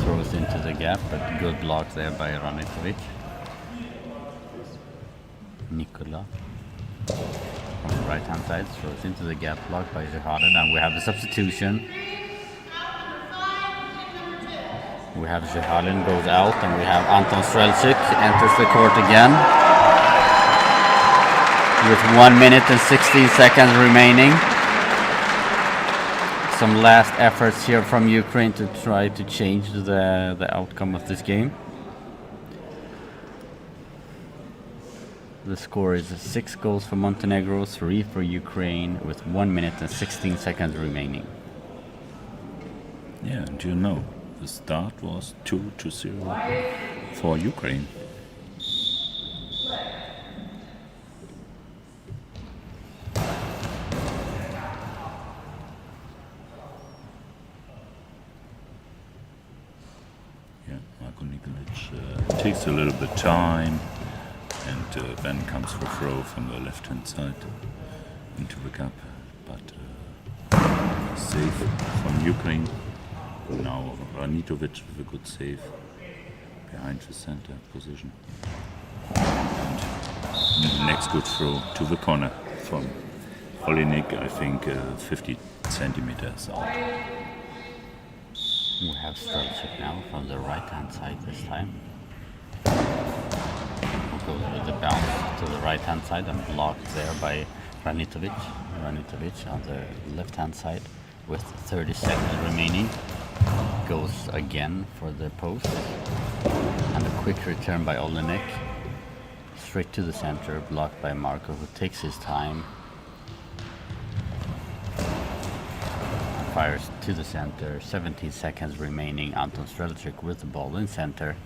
Throws into the gap, but good block there by Ranitovic. Nikola from the right hand side throws into the gap, blocked by Jehalin, and we have a substitution. We have Jehalin goes out, and we have Anton Strelchik enters the court again with 1 minute and 16 seconds remaining. Some last efforts here from Ukraine to try to change the outcome of this game. The score is 6 goals for Montenegro, 3 for Ukraine, with 1 minute and 16 seconds remaining. Yeah, and you know, the start was 2-0 for Ukraine. Yeah, Marko Nikolic takes a little bit time, and then comes for throw from the left-hand side into the cup, but save from Ukraine. Now Ranitovic with a good save behind the center position. And next good throw to the corner from Olenek, I think 50 centimeters out. We have Strelchik now from the right hand side this time. Goes with the bounce to the right hand side and blocked there by Ranitovic. Ranitovic on the left hand side with 30 seconds remaining. Goes again for the post. And a quick return by Olenek. Straight to the center, blocked by Marko, who takes his time. Fires to the center, 17 seconds remaining. Anton Strelchik with the ball in center.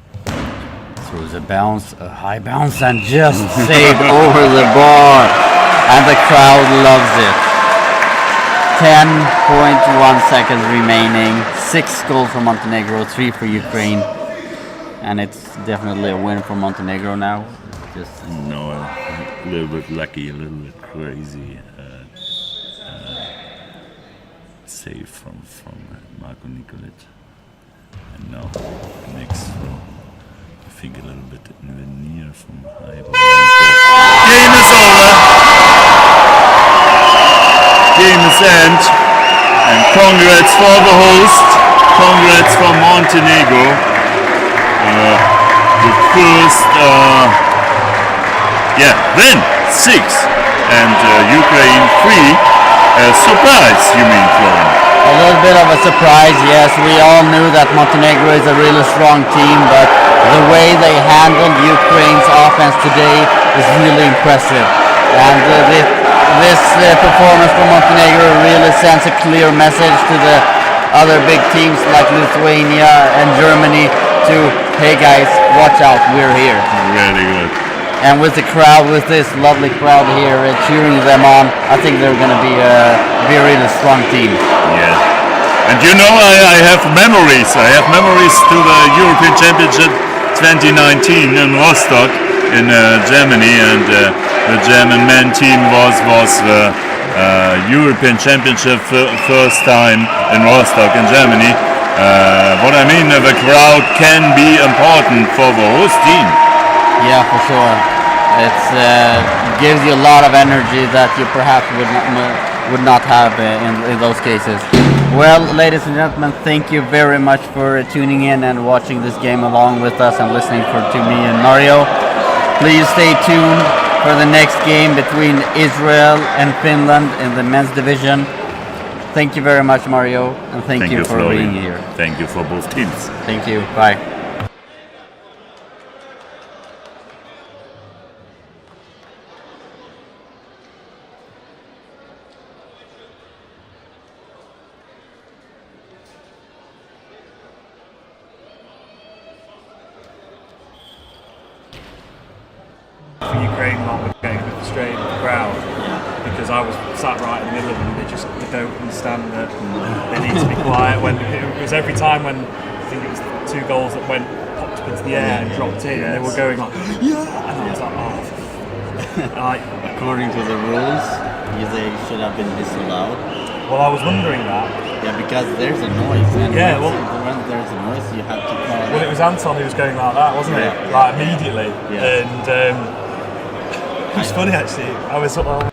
Throws a bounce, a high bounce, and just saved over the bar. And the crowd loves it. 10.1 seconds remaining. 6 goals for Montenegro, 3 for Ukraine. And it's definitely a win for Montenegro now. Just No, a little bit lucky, a little bit crazy save from Marko Nikolic. And now next throw. I think a little bit in the near from Ivo. Game is over. Game is end. And congrats for the host. Congrats for Montenegro. The first win 6 and Ukraine 3. Surprise, you mean, Florian? a little bit of a surprise, yes. We all knew that Montenegro is a really strong team, but the way they handled Ukraine's offense today is really impressive. And this performance from Montenegro really sends a clear message to the other big teams like Lithuania and Germany to, hey guys, watch out, we're here. Really good. And with the crowd, with this lovely crowd here cheering them on, I think they're going to be a really strong team. Yeah. And you know, I have memories. I have memories to the European Championship 2019 in Rostock in Germany, and the German men team was the European Championship first time in Rostock in Germany. What I mean, the crowd can be important for the host team. Yeah, for sure. It gives you a lot of energy that you perhaps would not have in those cases. Well, ladies and gentlemen, thank you very much for tuning in and watching this game along with us and listening to me and Mario. Please stay tuned for the next game between Israel and Finland in the men's division. Thank you very much, Mario, and thank you for being here. Thank you for both teams. Thank you. Bye. Ukraine lot were getting a bit frustrated with the crowd because I was sat right in the middle of them. They don't understand that they need to be quiet. When it was every time when I think it was 2 goals that went popped up into the air and dropped in, and they were going like yeah, and I was like like, According to the rules, they should have been disallowed. well, I was wondering that. Yeah, because there's a noise, and Yeah, when there's a noise, you have to call Well, it was Anton who was going like that, wasn't it? Like immediately. Yeah. And it was funny actually. I was sort of.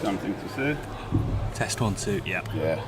Something to say? Test 1, 2, yeah. Yeah.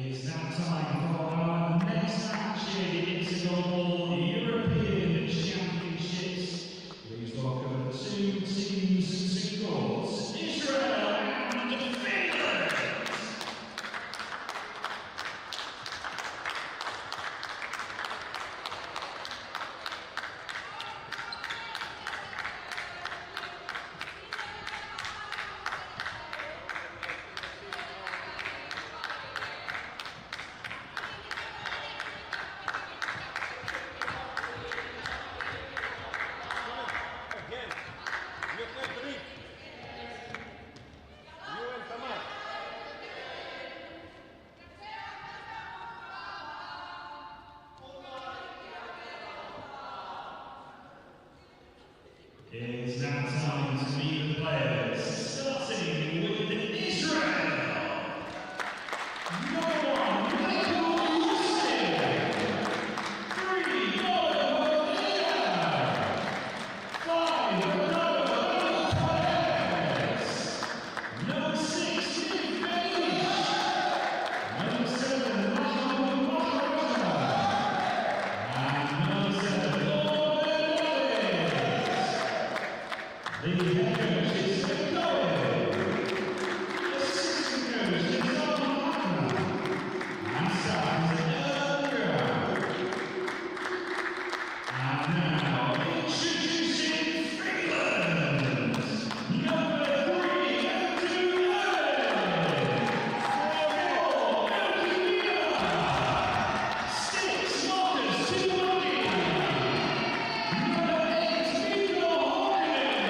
It's now time for our next match in the Goalball European Championships. Please welcome the two teams singles, Israel and Finland. Again, you can drink. You and Tamar. It's now time to meet the players, starting with Israel. Number 1, Michael Yusuf. 3, Podgorica. 5, Goalball Perez. Number 6, Nick Beige. Number 7, Podgorica. And number 7, Goalball Perez. The head coach is Goalball. The assistant coach is Goalball. And staff is And now, introducing Finland. Number 3, Goalball. 4, Belgium. 6, Marcus Tumani. Number 8, Hungary.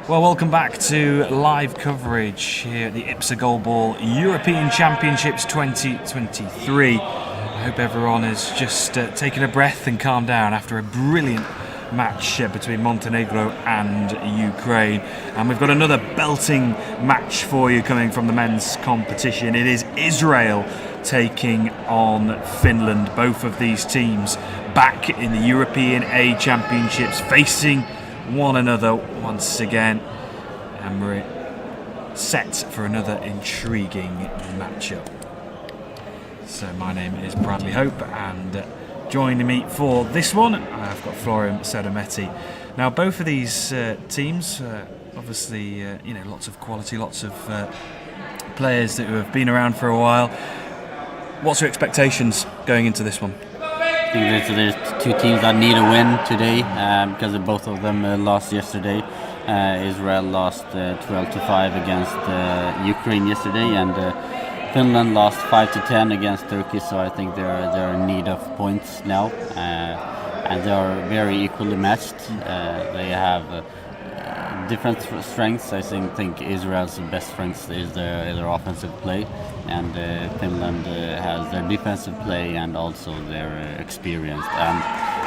Well, welcome back to live coverage here at the IBSA Goalball European Championships 2023. I hope everyone has just taken a breath and calmed down after a brilliant match between Montenegro and Ukraine. And we've got another belting match for you coming from the men's competition. It is Israel taking on Finland. Both of these teams back in the European A Championships, facing one another once again, and we're set for another intriguing matchup. So my name is Bradley Hope, and joining me for this one I've got Florian Serametti. Now both of these teams obviously lots of quality, lots of players that have been around for a while. What's your expectations going into this one? I think there's two teams that need a win today because both of them lost yesterday. Israel lost 12-5 against Ukraine yesterday, and Finland lost 5-10 against Turkey. So I think they're in need of points now, and they are very equally matched. They have different strengths. I think Israel's best strength is their offensive play, and Finland has their defensive play and also their experience. And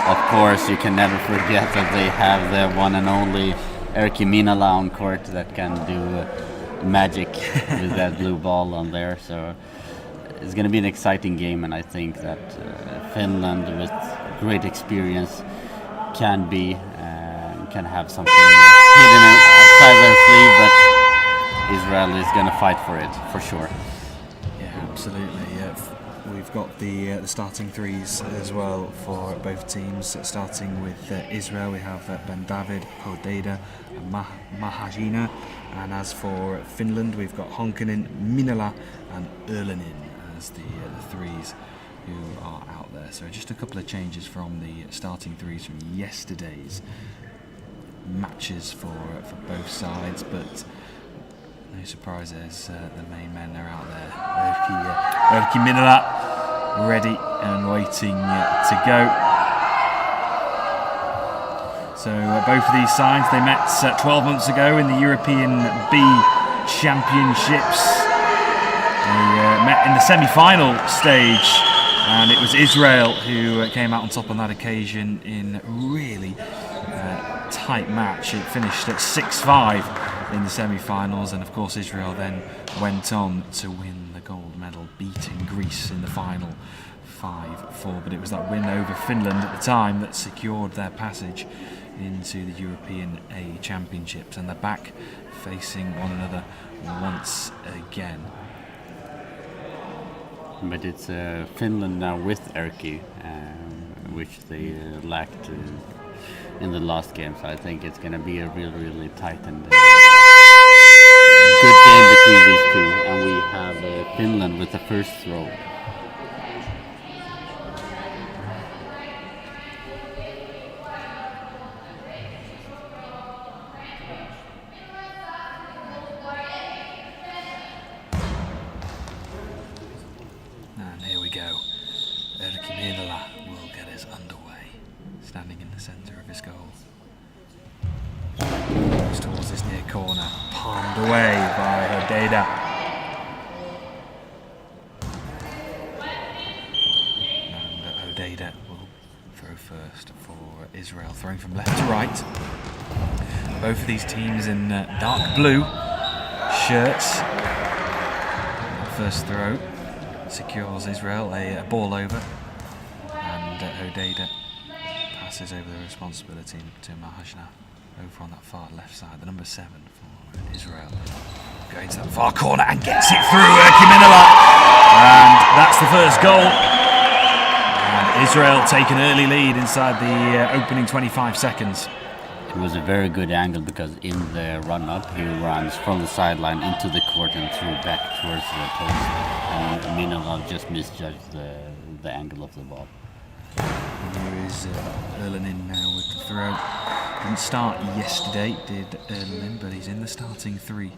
of course, you can never forget that they have the one and only Erkki Minala on court that can do magic with that blue ball on there. So it's going to be an exciting game, and I think that Finland, with great experience, can have something hidden outside their sleeve, but Israel is going to fight for it for sure. Yeah, absolutely. We've got the starting threes as well for both teams. Starting with Israel, we have Ben David, Hodeda, and Mahajina, and as for Finland, we've got Honkanen, Minala, and Erlinin as the threes who are out there. So just a couple of changes from the starting threes from yesterday's matches for both sides, but no surprises. The main men are out there. Erkki Minala ready and waiting to go. So both of these sides, they met 12 months ago in the European B Championships. They met in the semi-final stage, and it was Israel who came out on top on that occasion in really tight match. It finished at 6-5 in the semi-finals, and of course Israel then went on to win the gold medal, beating Greece in the final 5-4. But it was that win over Finland at the time that secured their passage into the European A Championships, and they're back facing one another once again. But it's Finland now with Erkki, which they lacked in the last game. So I think it's going to be a really tight and good game between these two. And we have Finland with the first throw. And here we go. Erkki Minala will get us underway, standing in the centre of his goal. Goes towards this near corner, palmed away by Hodeda. And Hodeda will throw first for Israel, throwing from left to right. Both of these teams in dark blue shirts. First throw secures Israel a ball over, and Hodeda passes over the responsibility to Mahajna over on that far left side, the number 7 for Israel. Going to that far corner and gets it through Erkki Minala, and that's the first goal. And Israel take an early lead inside the opening 25 seconds. It was a very good angle because in the run-up he runs from the sideline into the court and threw back towards the post, and Minala just misjudged the angle of the ball. And here is Erlinin now with the throw. Didn't start yesterday, did Erlinin, but he's in the starting 3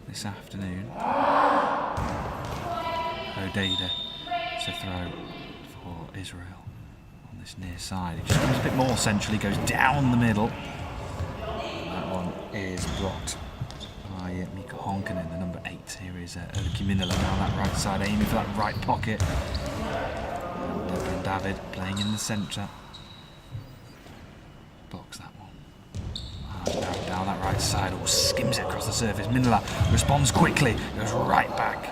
this afternoon. Hodeda to throw for Israel this near side. It just comes a bit more centrally, goes down the middle. That one is blocked by Mikko Honkanen, the number 8. Here is Erkki Minala down that right side, aiming for that right pocket. And David playing in the centre. Blocks that one. Down that right side, skims it across the surface. Minala responds quickly, goes right back.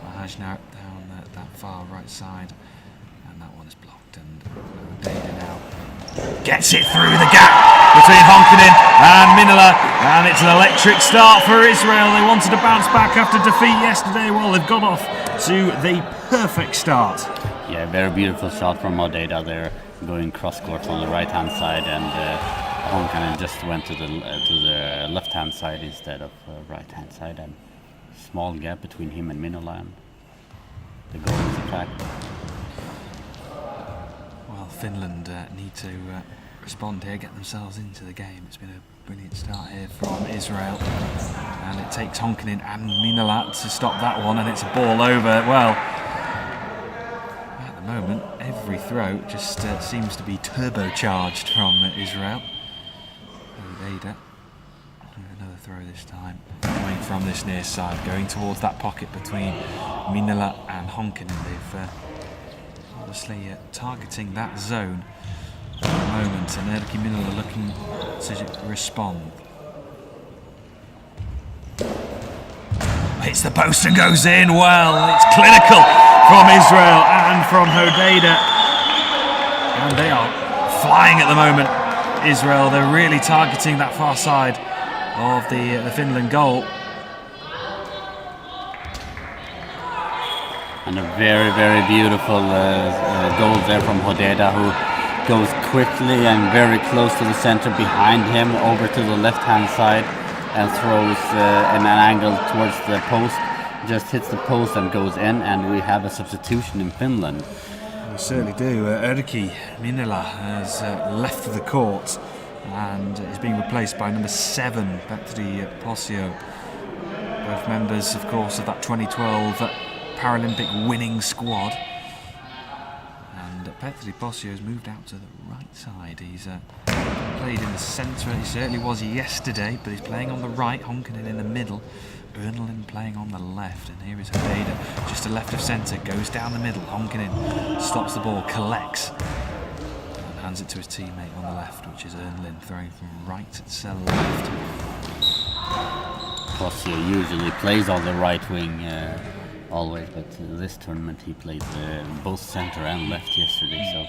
Mahaj now down that far right side, and that one is blocked. And Data now gets it through the gap between Honkanen and Minala, and it's an electric start for Israel. They wanted to bounce back after defeat yesterday. Well, they've got off to the perfect start. Yeah, very beautiful shot from Odeda there, going cross court on the right hand side, and Honkanen just went to the left hand side instead of right hand side, and small gap between him and Minala, and the goal is a fact. Well, Finland need to respond here, get themselves into the game. It's been a brilliant start here from Israel, and it takes Honkanen and Minala to stop that one, and it's a ball over. Well, at the moment, every throw just seems to be turbocharged from Israel. Odeda, another throw this time, coming from this near side, going towards that pocket between Minala and Honkanen. They've obviously targeting that zone at the moment, and Erkki Minala looking to respond. Hits the post and goes in. Well, it's clinical from Israel and from Hodeda, and they are flying at the moment. Israel, they're really targeting that far side of the Finland goal. And a very, very beautiful goal there from Hodeda, who goes quickly and very close to the center behind him, over to the left-hand side, and throws in an angle towards the post. Just hits the post and goes in, and we have a substitution in Finland. We certainly do. Erkki Minala has left the court and is being replaced by number 7, Petri Posio. Both members, of course, of that 2012 Paralympic winning squad. And Petri Posio has moved out to the right side. He's played in the centre, he certainly was yesterday, but he's playing on the right, Honkanen in the middle, Ernlin playing on the left, and here is Hodeda, just to left of centre, goes down the middle, Honkanen stops the ball, collects, and hands it to his teammate on the left, which is Ernlin, throwing from right to left. Posio usually plays on the right wing always, but this tournament he played both centre and left yesterday, so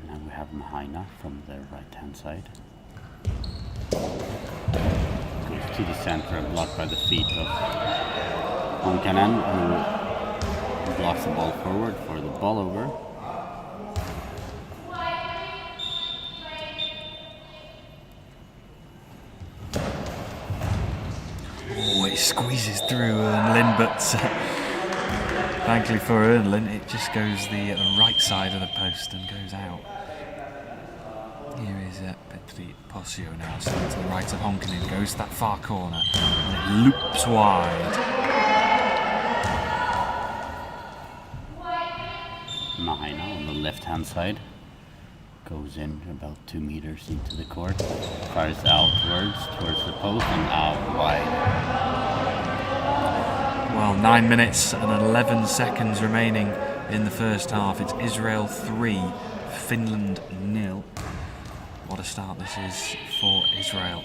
now we have Mahaina from the right hand side. Goes to the center and blocked by the feet of Honkanen, who blocks the ball forward for the ball over. Oh, it squeezes through Ernlin, but thankfully for Ernlin, it just goes the right side of the post and goes out. Here is Petri Posio now, so to the right of Honkanen, goes to that far corner, and it loops wide. Mahaina on the left hand side goes in about 2 meters into the court, fires outwards towards the post and out wide. Well, 9 minutes and 11 seconds remaining in the first half. It's Israel 3, Finland 0. What a start this is for Israel.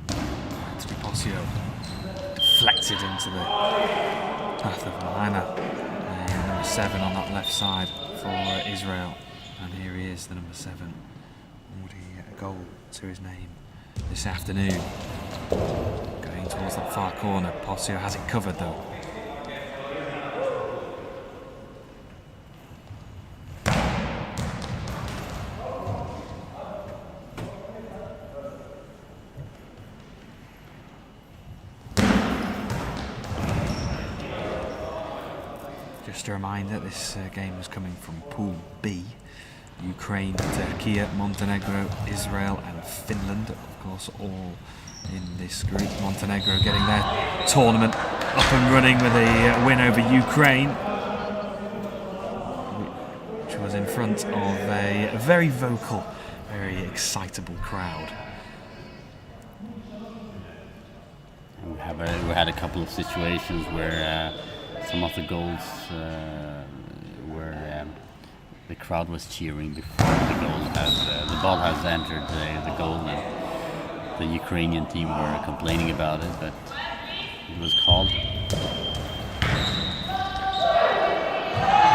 Petri Posio deflected into the path of Mahaina. Number 7 on that left side for Israel. And here he is, the number 7. Already a goal to his name this afternoon. Going towards that far corner. Posio has it covered though. Just a reminder, this game is coming from Pool B. Ukraine, Turkey, Montenegro, Israel and Finland, of course, all in this group. Montenegro getting their tournament up and running with a win over Ukraine, which which was in front of a very vocal, very excitable crowd. We had a couple of situations where some of the goals where the crowd was cheering before the ball has entered the goal, and the Ukrainian team were complaining about it, but it was called.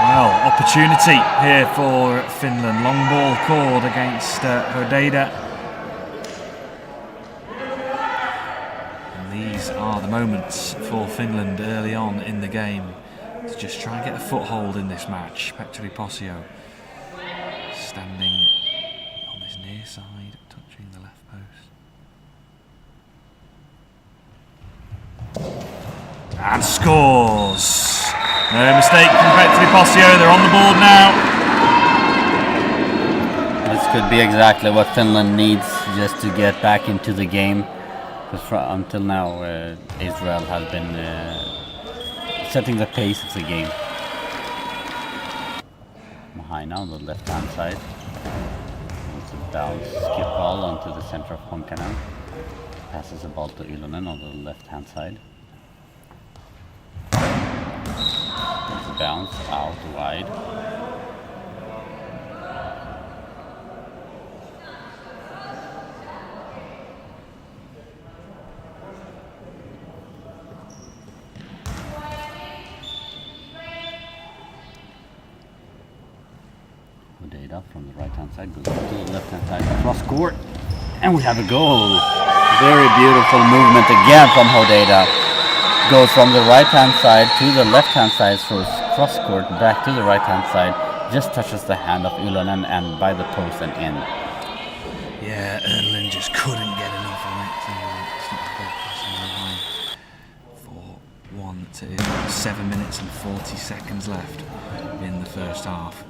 Well, opportunity here for Finland. Long ball called against Hodeda. And these are the moments for Finland early on in the game to just try and get a foothold in this match. Petteri Posio standing on this near side, touching the left post. And scores! No mistake from Petteri Posio, they're on the board now. This could be exactly what Finland needs just to get back into the game. Because until now, Israel has been setting the pace of the game. Mahina on the left-hand side. It's a bounce skip ball onto the center of Honkanen. Passes the ball to Ilonen on the left-hand side. It's a bounce out wide. Data from the right hand side goes to the left hand side, cross court, and we have a goal. Very beautiful movement again from Hodeda. Goes from the right hand side to the left hand side, throws cross court back to the right hand side, just touches the hand of Ilonen and by the post and in. Yeah, Erlin just couldn't get enough on it. So it's not for 7 minutes and 40 seconds left in the first half.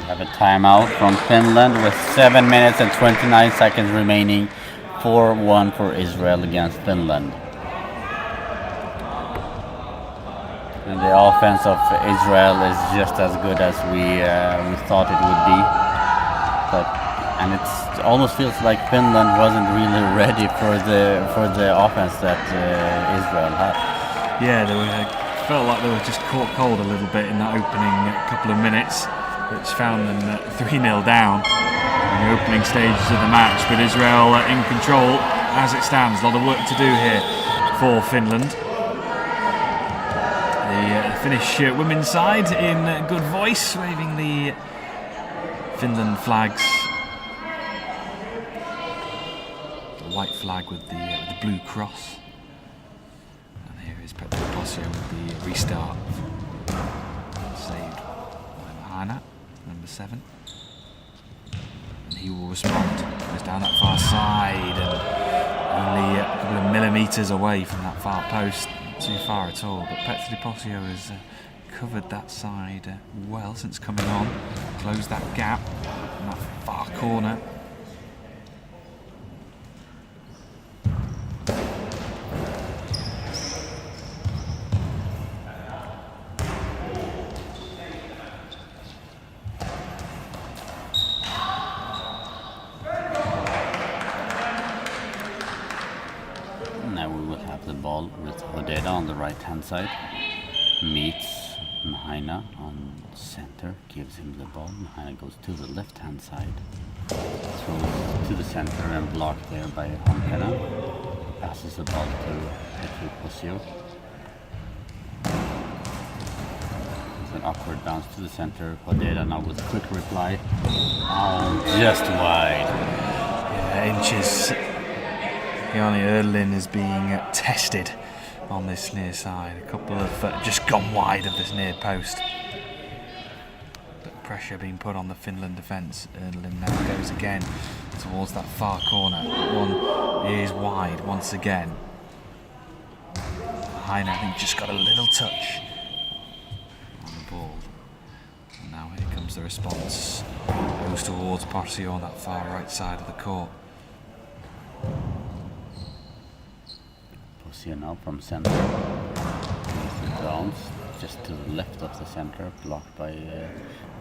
Have a timeout from Finland with 7 minutes and 29 seconds remaining. 4-1 for Israel against Finland. And the offense of Israel is just as good as we thought it would be. And it almost feels like Finland wasn't really ready for the offense that Israel had. Yeah, felt like they were just caught cold a little bit in that opening couple of minutes, which found them 3-0 down in the opening stages of the match. But Israel in control as it stands. A lot of work to do here for Finland. The Finnish women's side in good voice, waving the Finland flags. The white flag with the blue cross. And here is Petteri Posio with the restart. Saved by Mahina, number 7. And he will respond. Goes down that far side and only a couple of millimetres away from that far post. Not too far at all, but Petteri Posio has covered that side well since coming on. Closed that gap in that far corner. Now we will have the ball with Hodeda on the right hand side. Meets Mahina on center, gives him the ball. Mahina goes to the left hand side. Throws to the center and blocked there by Honkanen. Passes the ball to Petteri Posio. It's an awkward bounce to the center. Hodeda now with quick reply. Oh, just wide. Yeah, inches. Jani Erlin is being tested on this near side. A couple of just gone wide of this near post. But pressure being put on the Finland defence. Erlin now goes again towards that far corner. One is wide once again. Heine, I think, just got a little touch on the ball. And now here comes the response. Goes towards Posio on that far right side of the court. Posio now from center. Bounce just to the left of the center, blocked by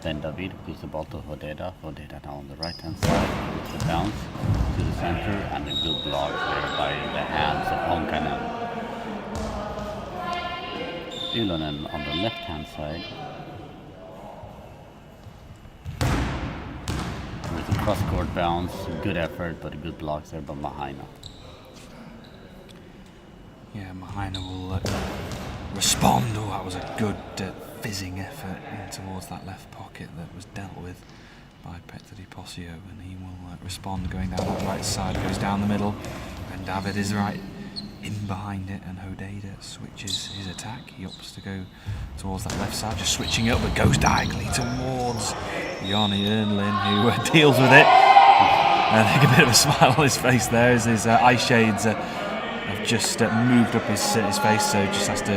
Ben David, who gives the ball to Hodeda. Hodeda now on the right hand side with the bounce to the center, and a good block there by the hands of Honkanen. Ylonen on the left hand side with a cross court bounce, good effort, but a good block there by Mahaina. Yeah, Mahaina will respond. Oh, that was a good fizzing effort in towards that left pocket that was dealt with by Petri Posio, and he will respond going down that right side, goes down the middle, and David is right in behind it, and Hodeda switches his attack. He opts to go towards that left side, just switching up, but goes diagonally towards Yanni Ernlin, who deals with it. I think a bit of a smile on his face there as his eye shades have just moved up his face, so just has to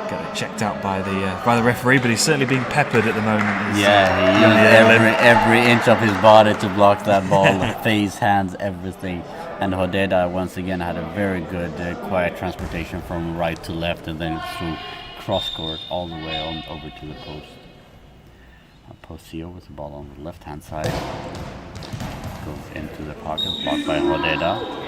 get it checked out by the referee. But he's certainly being peppered at the moment. Yeah, he used every inch of his body to block that ball, face, hands, everything. And Hodeda once again had a very good quiet transportation from right to left, and then through cross court all the way on over to the post. Posio with the ball on the left hand side goes into the pocket, blocked by Hodeda.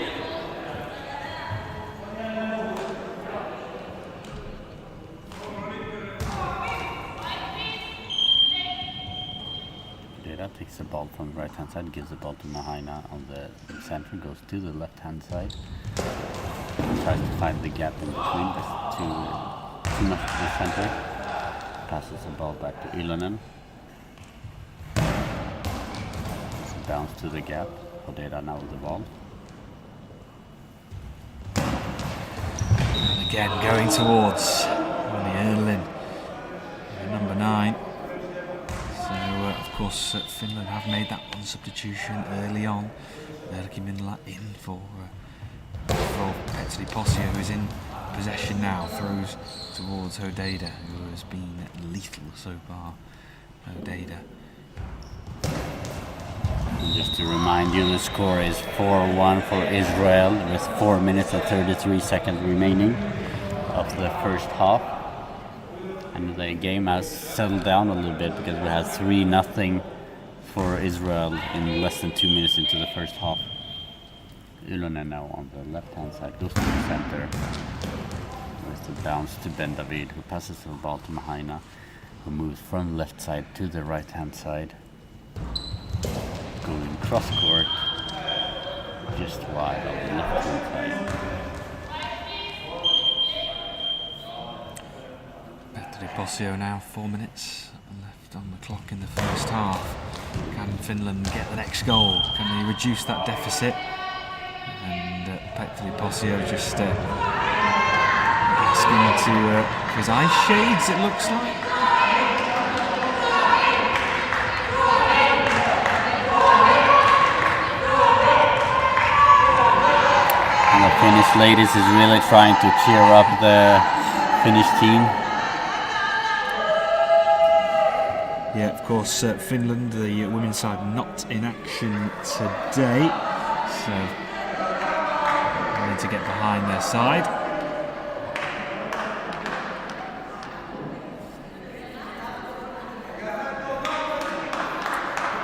Takes the ball from the right hand side, gives the ball to Mahaina on the center, goes to the left hand side, tries to find the gap in between, but too much to the center, passes the ball back to Ylonen. Bounce to the gap, Hodeda now with the ball. And again going towards Ernlin, number 9. Of course, Finland have made that one substitution early on. Erkki Minla in for Petri Posio, who is in possession now, throws towards Hodeda, who has been lethal so far. Hodeda. Just to remind you, the score is 4-1 for Israel with 4 minutes and 33 seconds remaining of the first half. And the game has settled down a little bit because we had 3-0 for Israel in less than 2 minutes into the first half. Ylonen now on the left hand side goes to the center with the bounce to Ben David, who passes the ball to Mahaina, who moves from the left side to the right hand side, going cross court just wide on the left hand side. Posio now 4 minutes left on the clock in the first half. Can Finland get the next goal? Can they reduce that deficit? And Petri Posio just asking to his eye shades, it looks like. And the Finnish ladies is really trying to cheer up the Finnish team. Yeah, of course, Finland, the women's side, not in action today, so wanting to get behind their side.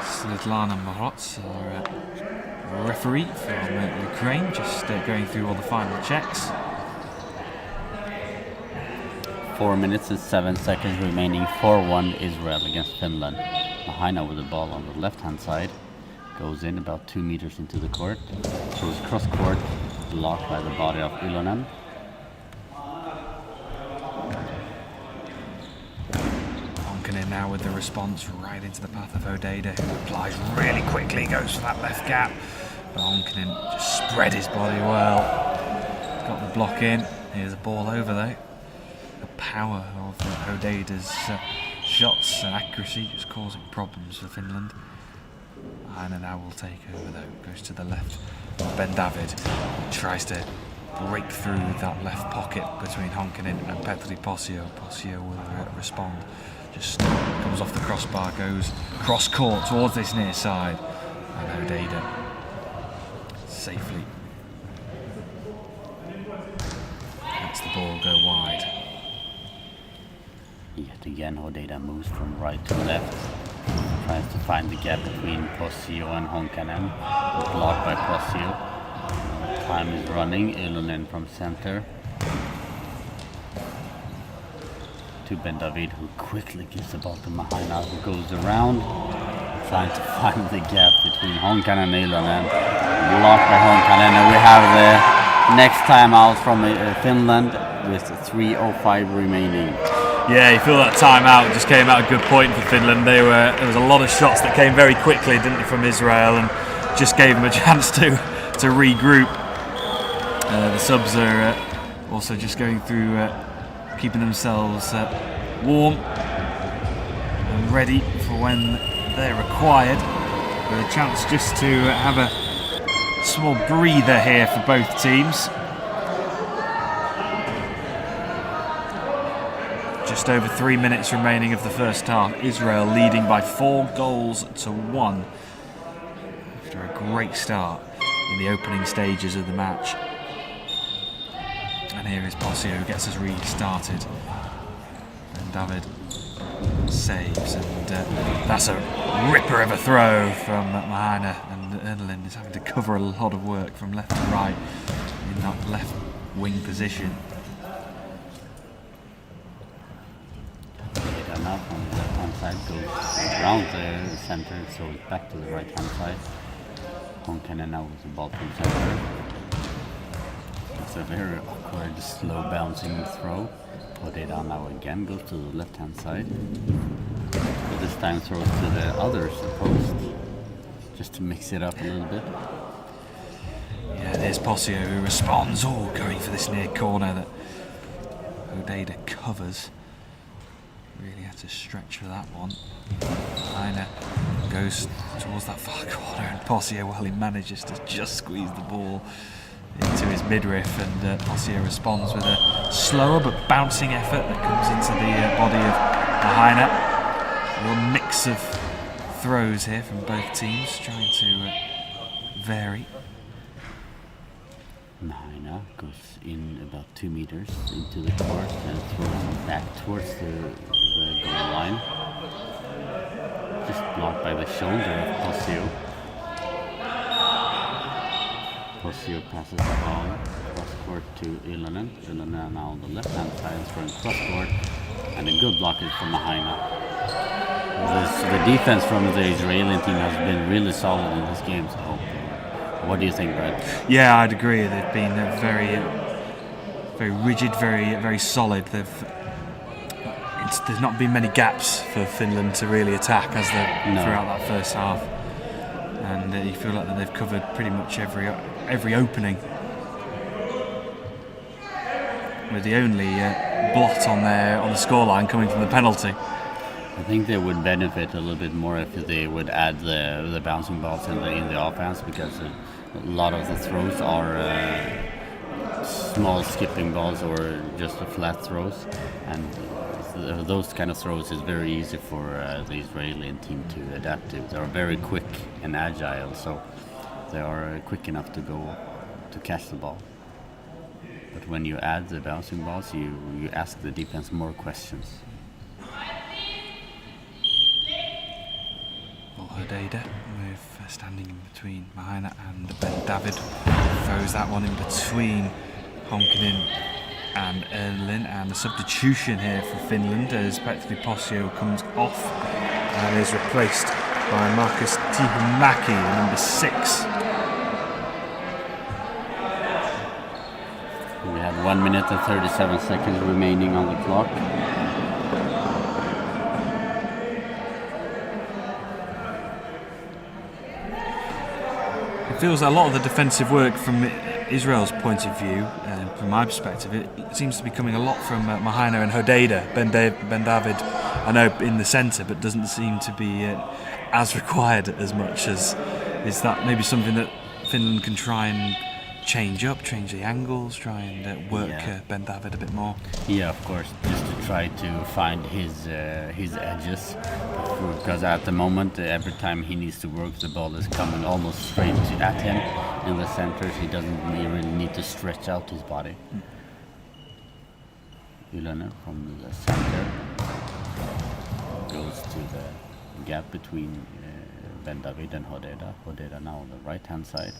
Svetlana Marots, our referee from Ukraine, just going through all the final checks. 4 minutes and 7 seconds remaining, 4-1 Israel against Finland. Mahaina with the ball on the left hand side, goes in about 2 meters into the court, throws cross court, blocked by the body of Ylonen. Honkanen now with the response right into the path of Hodeda, who applies really quickly, goes for that left gap. But Honkanen just spread his body well, got the block in. Here's a ball over though. The power of Hodeda's shots and accuracy just causing problems for Finland. And now will take over though, goes to the left. Ben David tries to break through that left pocket between Honkanen and Petri Posio. Posio will respond, just comes off the crossbar, goes cross court towards this near side, and Hodeda safely again, Hodeda moves from right to left. Tries to find the gap between Posio and Honkanen. Blocked by Posio. Time is running. Ilonen from center. To Ben David, who quickly gives the ball to Mahaina, who goes around. Trying to find the gap between Honkanen and Ilonen. Blocked by Honkanen. And we have the next time out from Finland with 3:05 remaining. Yeah, you feel that timeout just came at a good point for Finland. There was a lot of shots that came very quickly, didn't they, from Israel, and just gave them a chance to regroup. The subs are also just going through, keeping themselves warm and ready for when they're required. With a chance just to have a small breather here for both teams. Just over 3 minutes remaining of the first half. Israel leading by 4-1 after a great start in the opening stages of the match. And here is Posio who gets us restarted. And David saves, and that's a ripper of a throw from Mahaina, and Erlin is having to cover a lot of work from left to right in that left wing position. Now from the left hand side goes around the center, so it's back to the right hand side. Honkanen now with the ball from center. It's a very awkward, slow bouncing throw. Podgorica now again goes to the left hand side. But this time throws to the other post, just to mix it up a little bit. Yeah, there's Posio who responds. Oh, going for this near corner that Hodeda covers. Really had to stretch for that one. Mahaina goes towards that far corner, and Posio, well, he manages to just squeeze the ball into his midriff, and Posio responds with a slower but bouncing effort that comes into the body of Mahaina. A real mix of throws here from both teams, trying to vary. Mahaina goes in about 2 meters into the court and throws back towards the goal line. Just blocked by the shoulder of Posio. Posio passes the ball cross court to Ilonen. Ilonen now on the left hand side throwing cross court, and a good blockage from Mahaina. The defense from the Israeli team has been really solid in this game. So, what do you think, Brad? Yeah, I'd agree. They've been very rigid, very solid. There's not been many gaps for Finland to really attack as throughout that first half, and you feel like that they've covered pretty much every opening, with the only blot on the scoreline coming from the penalty. I think they would benefit a little bit more if they would add the bouncing balls in the offense, because a lot of the throws are small skipping balls or just the flat throws, and those kind of throws is very easy for the Israeli team to adapt to. They are very quick and agile, so they are quick enough to catch the ball. But when you add the bouncing balls, you ask the defense more questions. Hodeda with standing in between Mahaina and Ben David, throws that one in between Honkanen and Erlin, and the substitution here for Finland as practically Posio comes off and is replaced by Markus Tihumäki, number 6. We have 1 minute and 37 seconds remaining on the clock. It feels a lot of the defensive work from Israel's point of view, from my perspective, it seems to be coming a lot from Mahaina and Hodeda. Ben David, I know, in the centre, but doesn't seem to be as required as much as. Is that maybe something that Finland can try and change the angles, try and work Ben David a bit more? Yeah, of course, just to try to find his edges, because at the moment every time he needs to work, the ball is coming almost straight at him in the center. He doesn't really need to stretch out his body. Ilonen from the center Goes to the gap between Ben David and Hodeda. Hodeda now on the right hand side.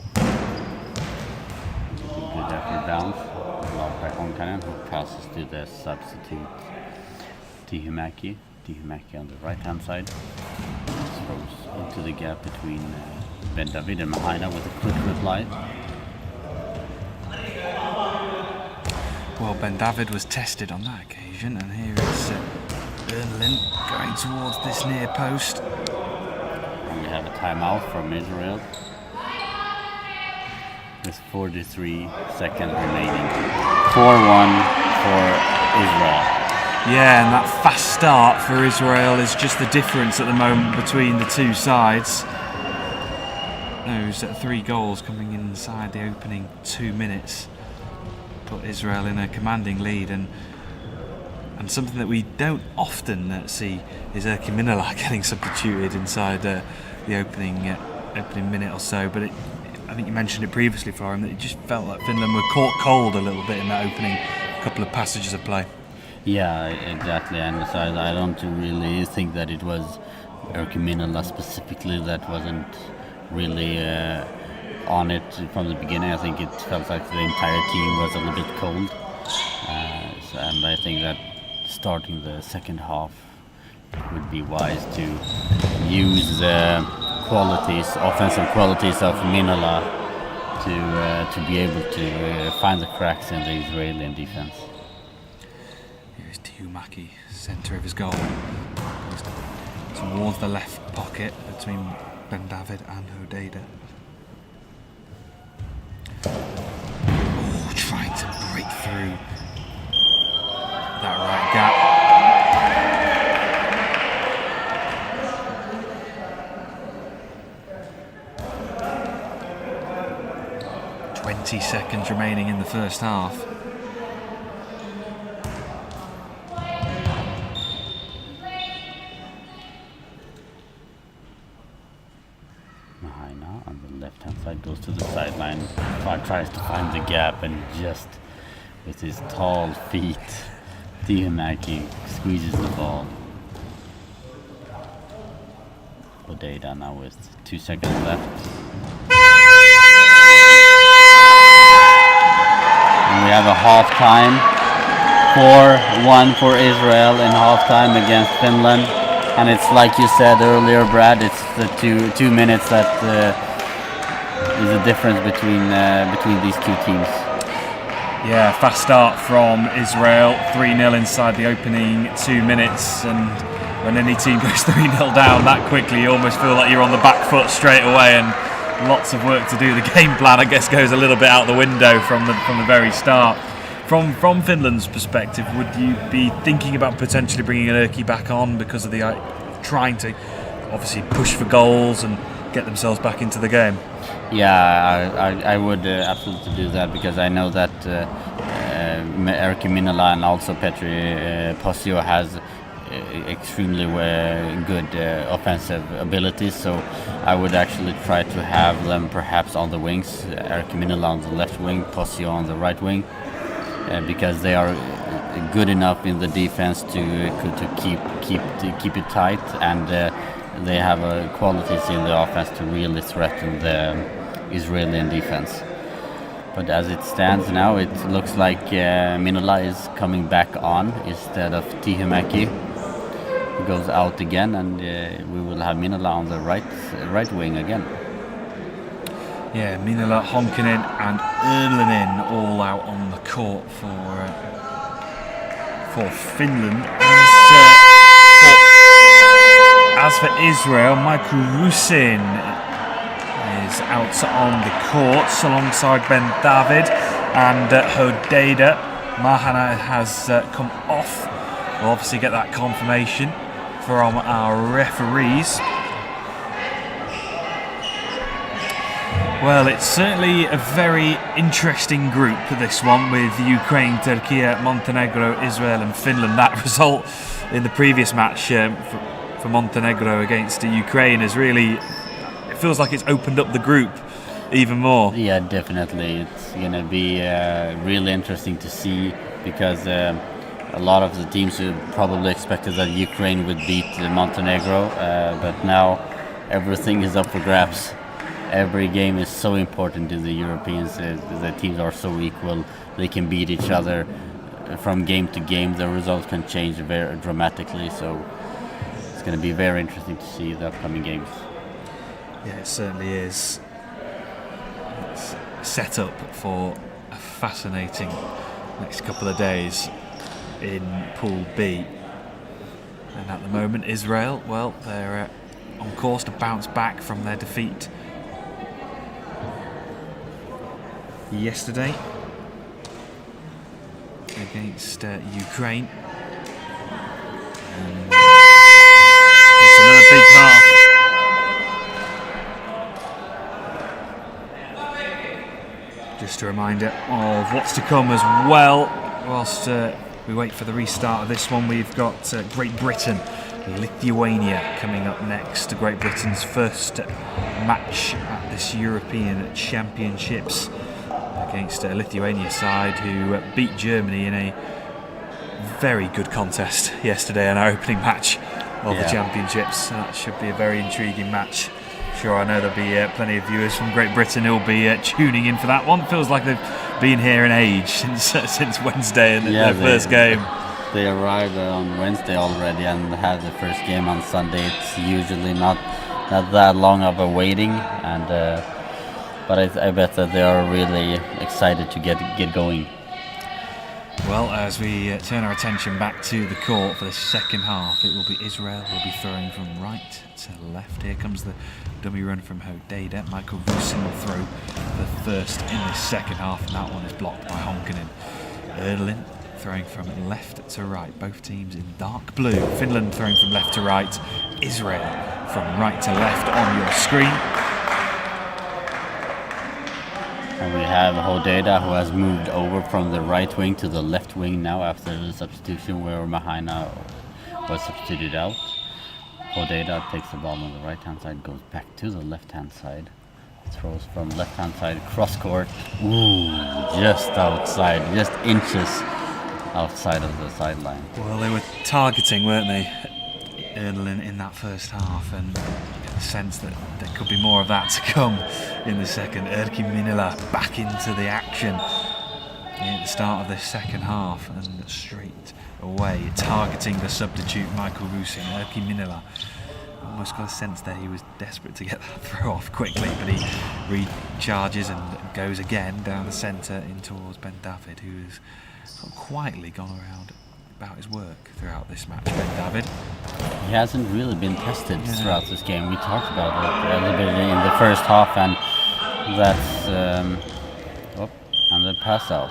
Good effort down. Blocked by Honkanen, who passes to the substitute Tihumaki. Tihumaki on the right hand side. Throws into the gap between Ben David and Mahaina with a quick reply. Well, Ben David was tested on that occasion, and here is Bernlin going towards this near post. And we have a timeout from Israel. With 43 seconds remaining. 4-1 for Israel. Yeah, and that fast start for Israel is just the difference at the moment between the two sides. Those 3 goals coming inside the opening 2 minutes put Israel in a commanding lead, and something that we don't often see is Erkki Minala getting substituted inside the opening minute or so. But I think you mentioned it previously for him that it just felt like Finland were caught cold a little bit in that opening couple of passages of play. Yeah, exactly. And so I don't really think that it was Erkki Minala specifically that wasn't really on it from the beginning. I think it felt like the entire team was a little bit cold. And I think that starting the second half it would be wise to use the offensive qualities of Minala to be able to find the cracks in the Israeli defense. Here's Tihumaki, centre of his goal. Goes towards the left pocket between Ben David and Hodeda. Trying to break through that right gap. 20 seconds remaining in the first half. Mahaina on the left hand side goes to the sideline, tries to find the gap, and just with his tall feet Tihumaki squeezes the ball. Hodeda now with 2 seconds left. And we have a half-time. 4-1 for Israel in half-time against Finland. And it's like you said earlier, Brad, it's the two minutes that is the difference between these two teams. Yeah, fast start from Israel, 3-0 inside the opening 2 minutes, and when any team goes 3-0 down that quickly, you almost feel like you're on the back foot straight away, and lots of work to do. The game plan, I guess, goes a little bit out the window from the very start. From Finland's perspective, would you be thinking about potentially bringing Erkki back on because of the trying to obviously push for goals and get themselves back into the game? Yeah, I would absolutely do that, because I know that Erkki Minala and also Petri Posio has extremely good offensive abilities, so I would actually try to have them perhaps on the wings, Erkki Minala on the left wing, Posio on the right wing, because they are good enough in the defense to keep it tight, and they have qualities in the offense to really threaten the Israeli defense. But as it stands now, it looks like Minala is coming back on instead of Tihumaki. He goes out again, and we will have Minala on the right wing again. Yeah, Minala, Honkanen and Erlinen all out on the court for Finland. As for Israel, Michael Rusin is out on the court alongside Ben David and Hodeda. Mahana has come off. We'll obviously get that confirmation from our referees. Well, it's certainly a very interesting group, this one, with Ukraine, Turkey, Montenegro, Israel and Finland. That result in the previous match for Montenegro against Ukraine is really, it feels like it's opened up the group even more. Yeah, definitely. It's going to be really interesting to see, because a lot of the teams who probably expected that Ukraine would beat Montenegro, but now everything is up for grabs. Every game is so important to the Europeans. The teams are so equal. They can beat each other from game to game. The results can change very dramatically. So it's going to be very interesting to see the upcoming games. Yeah, it certainly is. It's set up for a fascinating next couple of days in Pool B. And at the moment, Israel, well, they're on course to bounce back from their defeat yesterday against Ukraine. And it's another big half. Just a reminder of what's to come as well. Whilst we wait for the restart of this one, we've got Great Britain, Lithuania coming up next. Great Britain's first match at this European Championships against a Lithuania side who beat Germany in a very good contest yesterday in our opening match of the Championships. That should be a very intriguing match. Sure, I know there'll be plenty of viewers from Great Britain who'll be tuning in for that one. Feels like they've been here an age since Wednesday in their first game. They arrived on Wednesday already and had the first game on Sunday. It's usually not that long of a waiting, and but I bet that they are really excited to get going. Well, as we turn our attention back to the court for the second half, it will be Israel who will be throwing from right to left. Here comes the dummy run from Hodeda. Michael Vusin will throw the first in this second half, and that one is blocked by Honkanen. Erlin throwing from left to right, both teams in dark blue. Finland throwing from left to right, Israel from right to left on your screen. And we have Hodeda, who has moved over from the right wing to the left wing now after the substitution where Mahina was substituted out. Hodeda takes the ball on the right hand side, goes back to the left hand side, throws from left hand side, cross court. Ooh, just outside, just inches outside of the sideline. Well, they were targeting, weren't they, Erlin in that first half, and get the sense that there could be more of that to come in the second. Erkki Minila back into the action at the start of this second half, and straight away targeting the substitute Michael Rusing. Erkki Minila almost got a sense that he was desperate to get that throw off quickly, but he recharges and goes again down the centre in towards Ben David, who has sort of quietly gone around about his work throughout this match. Ben David, he hasn't really been tested throughout this game. We talked about it a little bit in the first half, and that's and the pass out.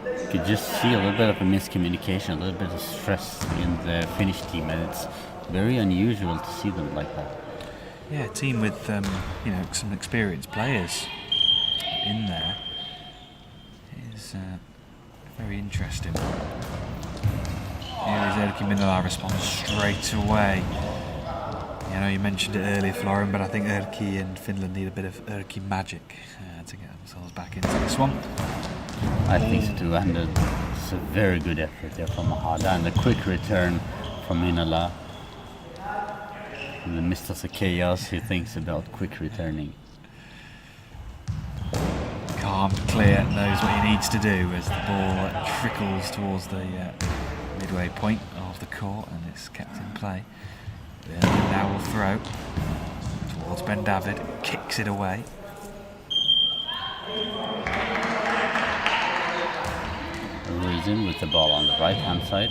You could just see a little bit of a miscommunication, a little bit of stress in the Finnish team, and it's very unusual to see them like that. Yeah, a team with some experienced players in there is very interesting. Here is Erkki Minila responds straight away. You know, you mentioned it earlier, Florin, but I think Erkki and Finland need a bit of Erkki magic to get themselves back into this one. I think so too, and it's a very good effort there from Mahada, and a quick return from Minala. In the midst of the chaos, he thinks about quick returning. Calm, clear, knows what he needs to do as the ball trickles towards the midway point of the court, and it's kept in play. Now will throw towards Ben David, kicks it away. Reason with the ball on the right hand side.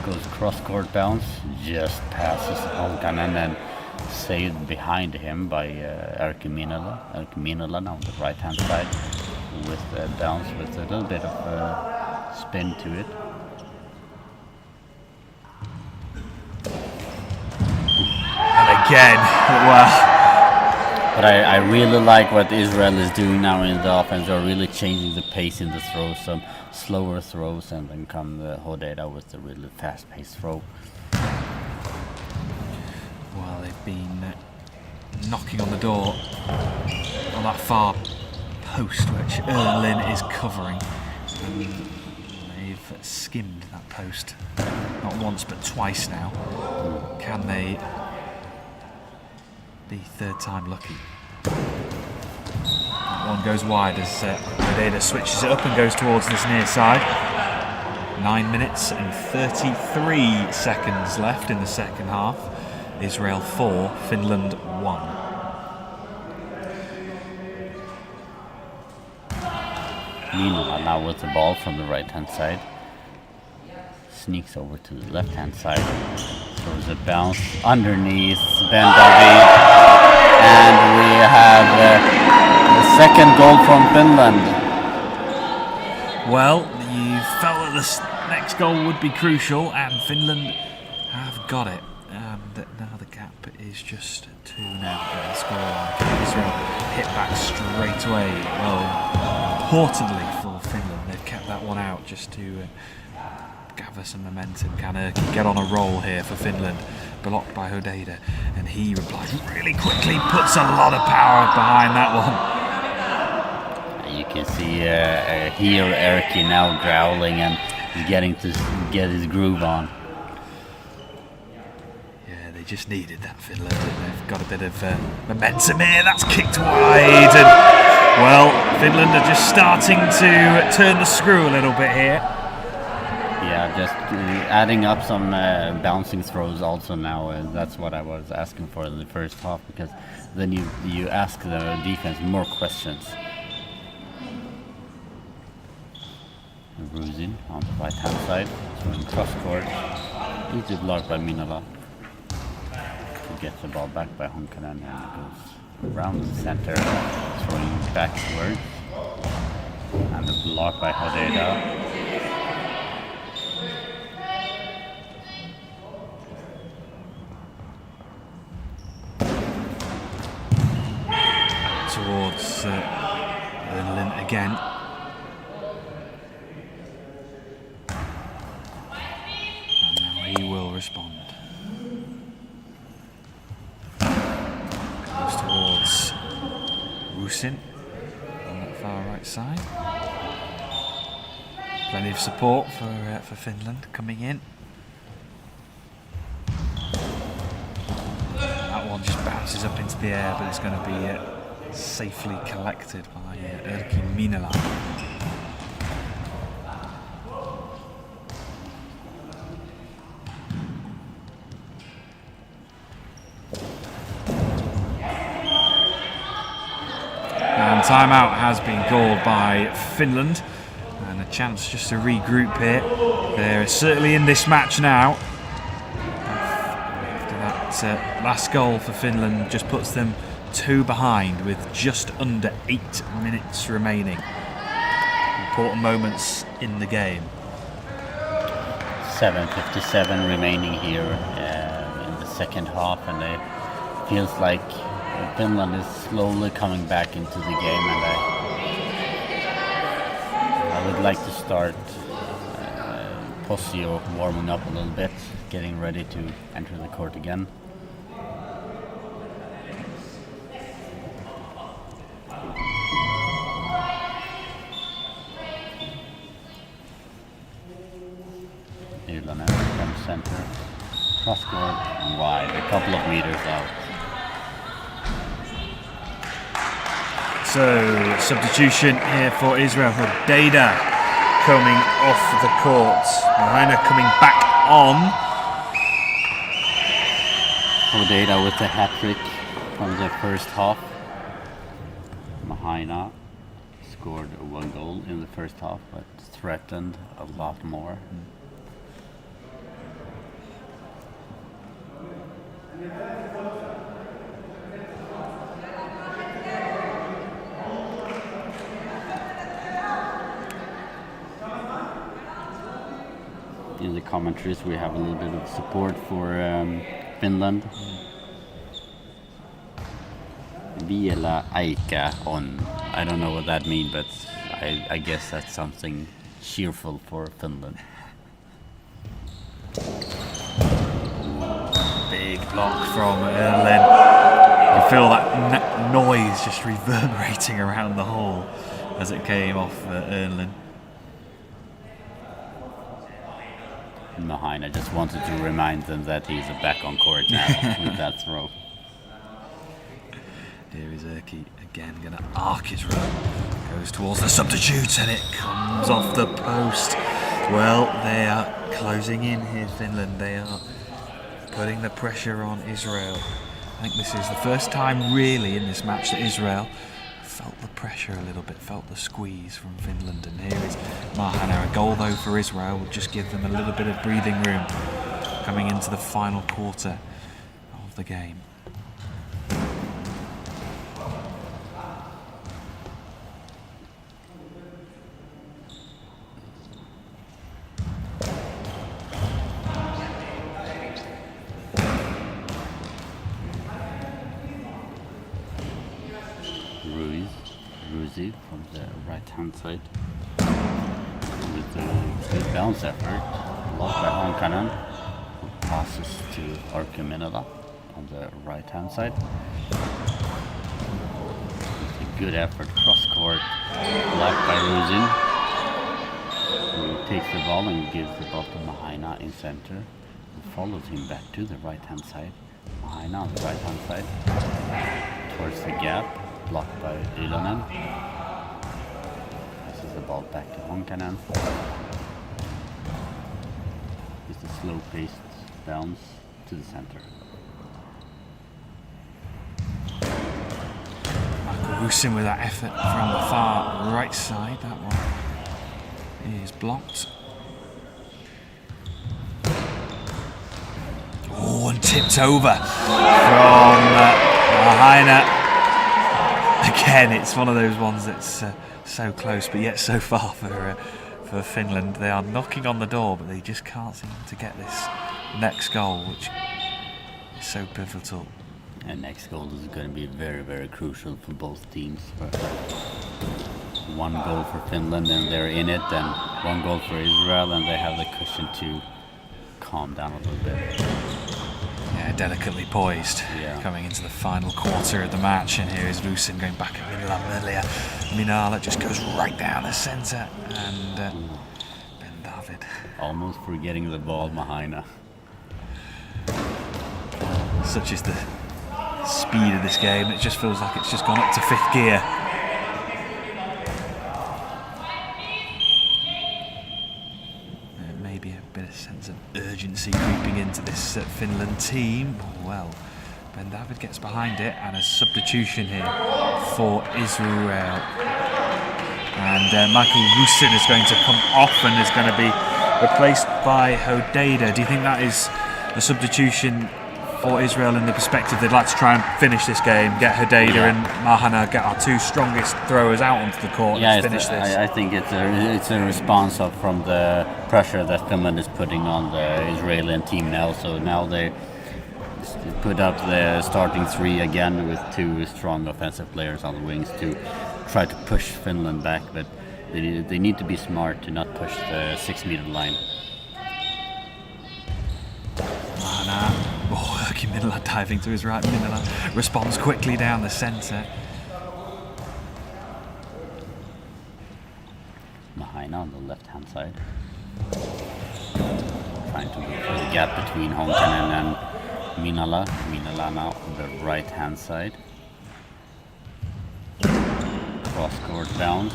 Goes cross court bounce, just passes Honkanen and saved behind him by Erkki Minala. Erkki Minala now on the right hand side with a bounce with a little bit of spin to it. And again, well. But I really like what Israel is doing now in the offense. They're really changing the pace in the throws, some slower throws, and then come the Hodeda with the really fast-paced throw. Well, they've been knocking on the door on that far post which Erlin is covering. They've skimmed that post not once but twice now. Can they be third time lucky? That one goes wide as Hodeda switches it up and goes towards this near side. 9 minutes and 33 seconds left in the second half. Israel 4, Finland 1. Meanwhile, now with the ball from the right-hand side. Sneaks over to the left-hand side. Throws a bounce underneath Ben David. And we have the second goal from Finland. Well, you felt that the next goal would be crucial, and Finland have got it. And now the gap is just 2 now at the scoreline. Israel hit back straight away. Well, importantly for Finland, they've kept that one out just to gather some momentum. Can Erkki get on a roll here for Finland? Blocked by Hodeda, and he replies really quickly, puts a lot of power behind that one. You can see here Erkki now growling and he's getting to get his groove on. Yeah, they just needed that, Finland. They've got a bit of momentum here. That's kicked wide, and well, Finland are just starting to turn the screw a little bit here. Yeah, just adding up some bouncing throws also now. That's what I was asking for in the first half, because then you ask the defense more questions. Ruzin on the right hand side, throwing cross court. Easy block by Minala. He gets the ball back by Honkanen and goes around the center, throwing backwards. And the block by Hodeda. Towards Berlin again. And now he will respond. Goes towards Rusin on that far right side. Plenty of support for Finland coming in. That one just bounces up into the air, but it's going to be safely collected by Erkki Minala. And timeout has been called by Finland, and a chance just to regroup here. They're certainly in this match now. After that last goal for Finland just puts them 2 behind with just under 8 minutes remaining. Important moments in the game. 7:57 remaining here in the second half, and it feels like Finland is slowly coming back into the game, and I would like to start Posio warming up a little bit, getting ready to enter the court again. From center, cross court, wide, a couple of meters out. So, substitution here for Israel. Hodeda coming off the court. Lahaina coming back on. Hodeda with a hat-trick from the first half. Lahaina scored 1 goal in the first half, but threatened a lot more. In the commentaries we have a little bit of support for Finland. Vielä aika on. I don't know what that means, but I guess that's something cheerful for Finland. Big block from Erlin. You feel that noise just reverberating around the hall as it came off Erlin. Mahina just wanted to remind them that he's back on court now with that throw. Here is Erki again, going to arc his run. Goes towards the substitute and it comes off the post. Well, they are closing in here, Finland. They are putting the pressure on Israel. I think this is the first time really in this match that Israel felt the pressure a little bit, felt the squeeze from Finland. And here is Mahana. A goal though for Israel will just give them a little bit of breathing room coming into the final quarter of the game. From the right hand side with a good bounce effort, blocked by Honkanen, who passes to Arki Minala on the right hand side. With a good effort cross court, blocked by Ruzin, who takes the ball and gives the ball to Mahina in center, who follows him back to the right hand side. Mahina on the right hand side towards the gap, blocked by Ilonen. Passes the ball back to Honkanen. Just a slow-paced bounce to the center. Michael Rusin with that effort from the far right side. That one is blocked. Oh, and tipped over from Mahina. Again, it's one of those ones that's so close, but yet so far for Finland. They are knocking on the door, but they just can't seem to get this next goal, which is so pivotal. And next goal is going to be very, very crucial for both teams. One goal for Finland, and they're in it, and one goal for Israel, and they have the cushion to calm down a little bit. Yeah, delicately poised, coming into the final quarter of the match. And here is Rusin going back at Minala just goes right down the centre, and Ben David. Almost forgetting the ball, Mahina. Such is the speed of this game, it just feels like it's just gone up to fifth gear. Maybe a bit of sense of urgency creeping into this Finland team. Well, Ben David gets behind it, and a substitution here for Israel. And Michael Rusin is going to come off and is going to be replaced by Hodeda. Do you think that is a substitution for Israel in the perspective they'd like to try and finish this game, get Hodeda and Mahana, get our two strongest throwers out onto the court and finish this? I think it's a response from the pressure that Finland is putting on the Israeli team now. So now they put up the starting three again with two strong offensive players on the wings to try to push Finland back, but they need to be smart to not push the 6 meter line. Erki Minala diving to his right. Minala responds quickly down the centre. Mahina on the left hand side, trying to look for the gap between Honkanen and Minala. Minala now on the right hand side. Cross court bounce.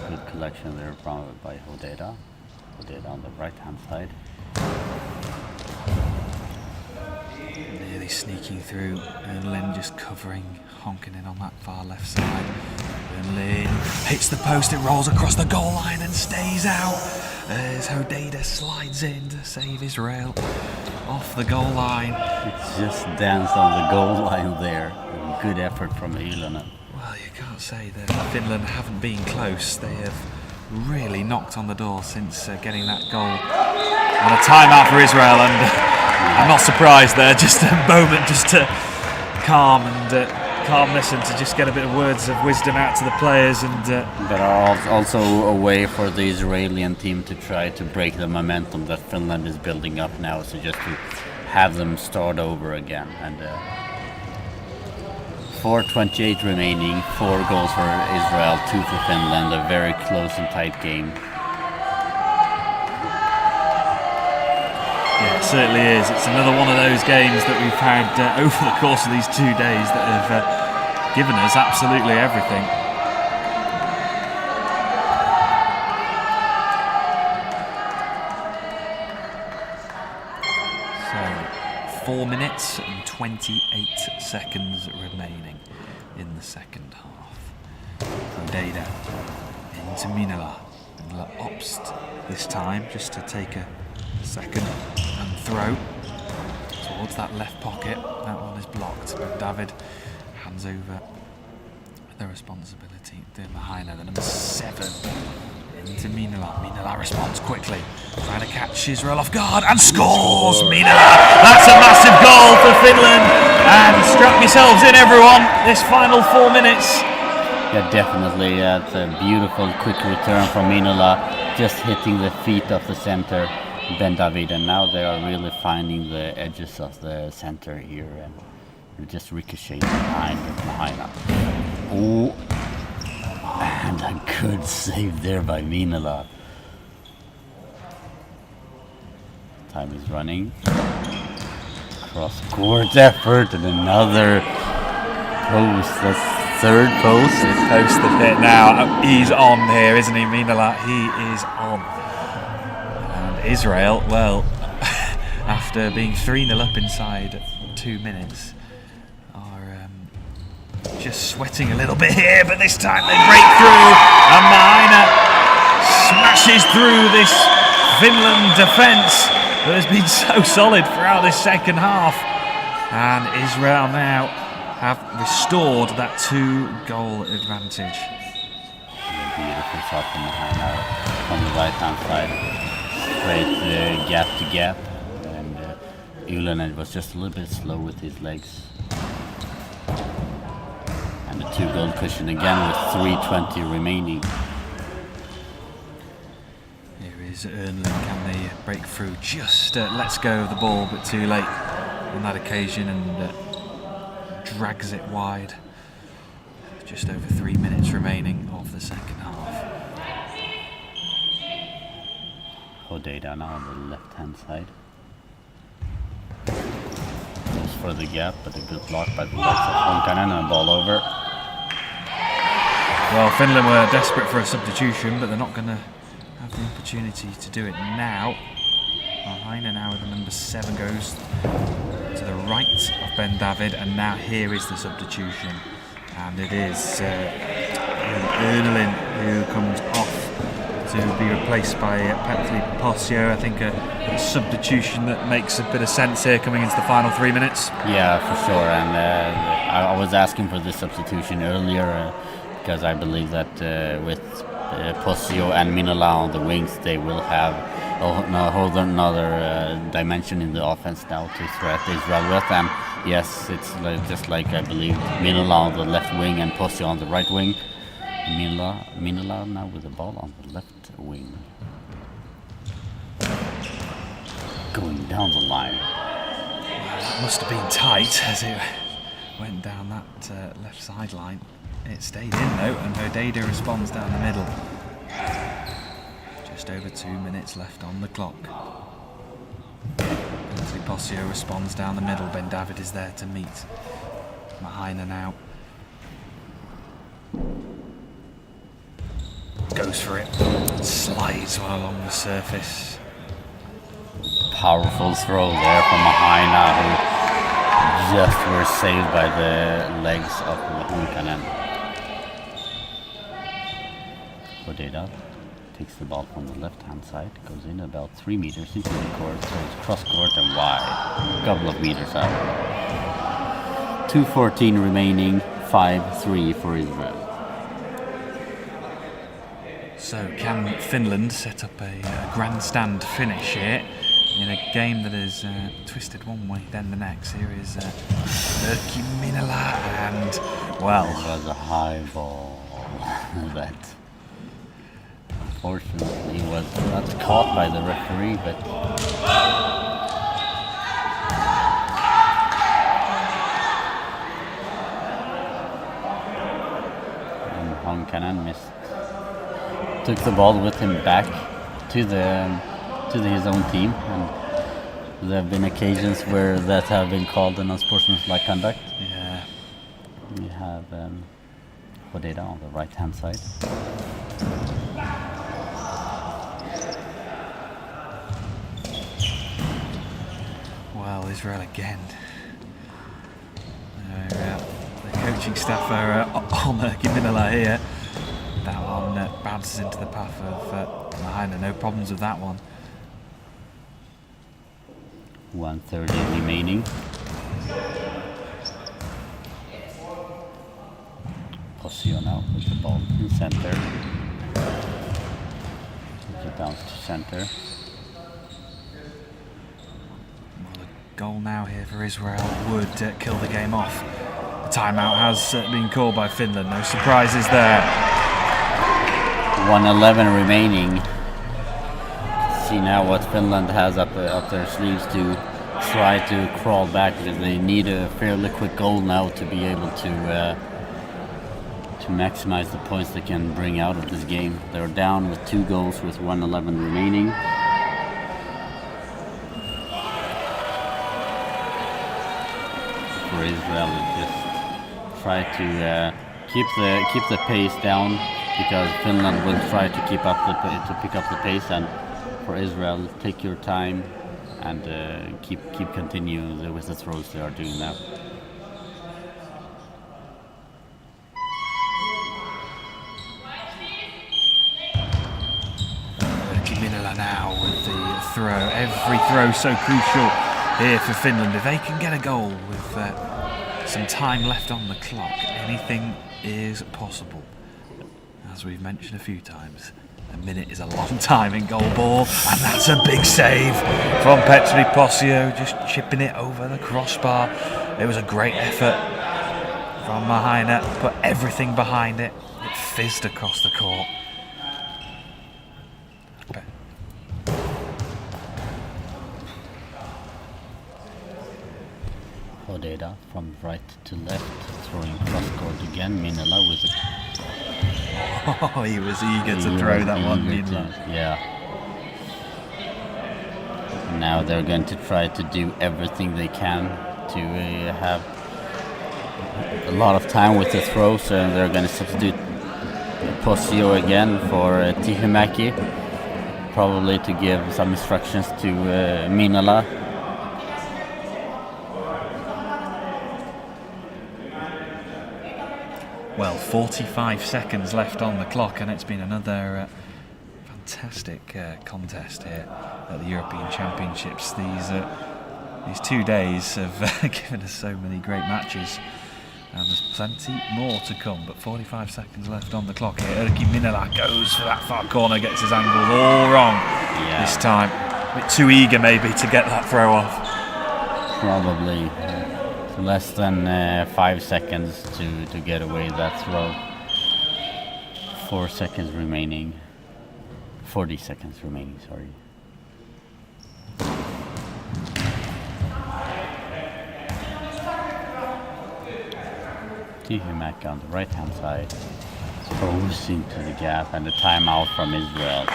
Good collection there by Hodeda. Hodeda on the right hand side. Nearly sneaking through, and Lin just covering Honkanen on that far left side. And Lin hits the post, it rolls across the goal line and stays out as Hodeda slides in to save Israel off the goal line. It's just danced on the goal line there. Good effort from Ilonen. Well, you can't say that Finland haven't been close. They have really knocked on the door since getting that goal. And a timeout for Israel, and I'm not surprised there. Just a moment just to calmness and to just get a bit of words of wisdom out to the players. And but also a way for the Israeli team to try to break the momentum that Finland is building up now. So just to have them start over again and 4:28 remaining, 4 goals for Israel, 2 for Finland, a very close and tight game. Yeah, it certainly is. It's another one of those games that we've had over the course of these 2 days that have given us absolutely everything. So, 4 minutes and 28 seconds remaining in the second half. Data into Minala. Minala opts this time just to take a second and throw towards that left pocket. That one is blocked, but David hands over the responsibility to Mahaina, the number 7, into Minala. Minala responds quickly, trying to catch Israel off guard and scores! Minala! That's a massive goal for Finland! And strap yourselves in, everyone, this final 4 minutes. Yeah, definitely. It's a beautiful quick return from Minala, just hitting the feet of the center. Ben David, and now they are really finding the edges of the center here and just ricocheting behind Oh, and a good save there by Minala. Time is running. Cross court effort and another post. That's third post. Posted it now. He's on here, isn't he, Minala? He is on. Israel, well, after being 3-0 up inside 2 minutes, are just sweating a little bit here, but this time they break through, and Mahaina smashes through this Finland defence that has been so solid throughout this second half, and Israel now have restored that 2-goal advantage. Beautiful shot from Mahaina on the right-hand side. Straight gap to gap, and Ulenet was just a little bit slow with his legs. And a 2-goal cushion again with 3:20 remaining. Here is Ernlin, can they break through? Just lets go of the ball, but too late on that occasion, and drags it wide. Just over 3 minutes remaining of the second half. Hodeda now on the left-hand side. Goes for the gap, but a good block by the legs of Honkanen and a ball over. Well, Finland were desperate for a substitution, but they're not going to have the opportunity to do it now. Mahaina now with the number 7 goes to the right of Ben David, and now here is the substitution. And it is Ernlin who comes off to be replaced by Petli Posio. I think a substitution that makes a bit of sense here coming into the final 3 minutes. Yeah, for sure. And I was asking for this substitution earlier because I believe that with Posio and Minala on the wings, they will have a whole another dimension in the offense now to threat Israel with. And yes, it's just like I believe Minala on the left wing and Posio on the right wing. Minala now with the ball on the left wing. Going down the line. That must have been tight as it went down that left sideline. It stayed in though, and Hodeda responds down the middle. Just over 2 minutes left on the clock. Petli Posio responds down the middle. Ben David is there to meet Mahaina now. Goes for it, slides one along the surface. Powerful throw there from Mahaina, who just were saved by the legs of Honkanen. Hodeda takes the ball from the left-hand side, goes in about 3 meters into the court, so it's cross-court and wide, a couple of meters out. 2:14 remaining, 5-3 for Israel. So can Finland set up a grandstand finish here in a game that is twisted one way then the next? Here is Erkki Minala, and well, it was a high ball that unfortunately was not caught by the referee, but long cannon, missed. Took the ball with him back to his own team, and there have been occasions where that have been called an unsportsmanlike conduct. Yeah. We have Podgorica on the right hand side. Well, Israel again. The coaching staff are on Giminala here. That one bounces into the path of Lahaina. No problems with that one. 1:30 remaining. Posio now with the ball in center. It bounce to center. Well, a goal now here for Israel would kill the game off. The timeout has been called by Finland. No surprises there. 1:11 remaining. See now what Finland has up their sleeves to try to crawl back, because they need a fairly quick goal now to be able to maximize the points they can bring out of this game. They're down with 2 goals with 1:11 remaining. For Israel, just try to keep the pace down, because Finland will try to pick up the pace, and for Israel, take your time and continue with the throws they are doing now. Giminala now with the throw. Every throw so crucial here for Finland. If they can get a goal with some time left on the clock, anything is possible. As we've mentioned a few times, a minute is a long time in goalball, and that's a big save from Petri Posio, just chipping it over the crossbar. It was a great effort from Lahaina, put everything behind it. It fizzed across the court. Podgorica from right to left, throwing cross court again. Minala with it. Oh, he was eager to throw that one. Yeah. Now they're going to try to do everything they can to have a lot of time with the throws, and they're going to substitute Posio again for Tihimäki, probably to give some instructions to Minala. Well, 45 seconds left on the clock, and it's been another fantastic contest here at the European Championships. These 2 days have given us so many great matches, and there's plenty more to come. But 45 seconds left on the clock here. Erkki Minala goes for that far corner, gets his angles all wrong this time. A bit too eager maybe to get that throw off. Probably. Less than 5 seconds to get away that throw. 4 seconds remaining. 40 seconds remaining, sorry. Tihimäki on the right hand side. Throws into the gap, and a timeout from Israel.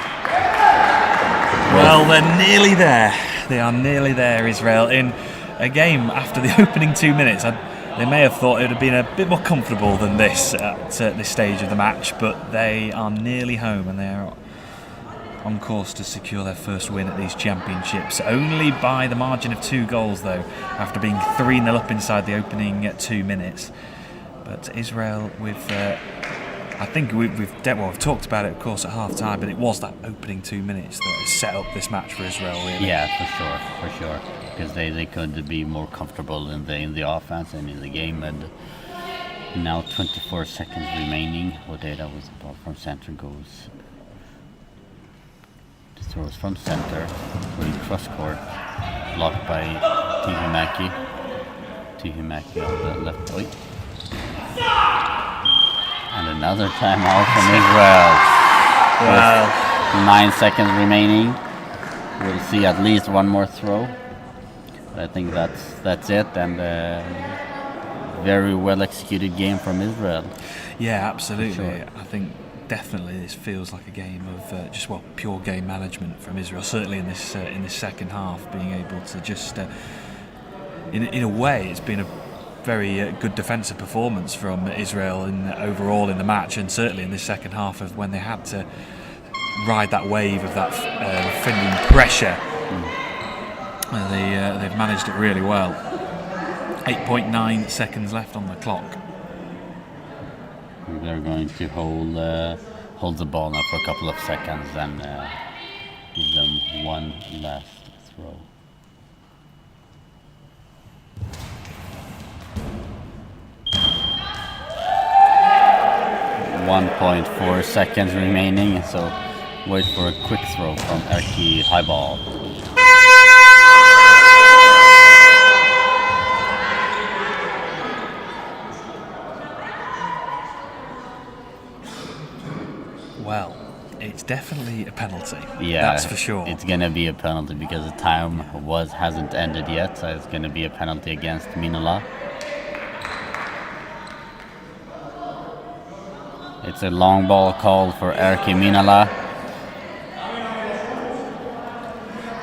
Well, they're nearly there. They are nearly there, Israel, in a game after the opening 2 minutes. They may have thought it would have been a bit more comfortable than this at this stage of the match, but they are nearly home, and they are on course to secure their first win at these championships. Only by the margin of 2 goals, though, after being 3-0 up inside the opening 2 minutes. But Israel with... I think we've talked about it, of course, at half time, but it was that opening 2 minutes that set up this match for Israel, really. Yeah, for sure. Because they could be more comfortable in the offense and in the game. And now 24 seconds remaining. Podgorica with the ball from center goes. The throws from center, going cross court, blocked by Tihimäki. Tihimäki on the left point. And another timeout from Israel. Wow. With 9 seconds remaining. We'll see at least one more throw. But I think that's it. And very well executed game from Israel. Yeah, absolutely. Sure. I think definitely this feels like a game of just pure game management from Israel. Certainly in this second half, being able to just in a way, it's been a very good defensive performance from Israel overall in the match, and certainly in this second half of when they had to ride that wave of that Finland pressure. They've managed it really well. 8.9 seconds left on the clock. They're going to hold the ball now for a couple of seconds and give them one last throw. 1.4 seconds remaining, so wait for a quick throw from Erkki high ball. Well, it's definitely a penalty. Yeah, that's for sure. It's gonna be a penalty because the time hasn't ended yet, so it's gonna be a penalty against Minala. It's a long ball called for Erkki Minala.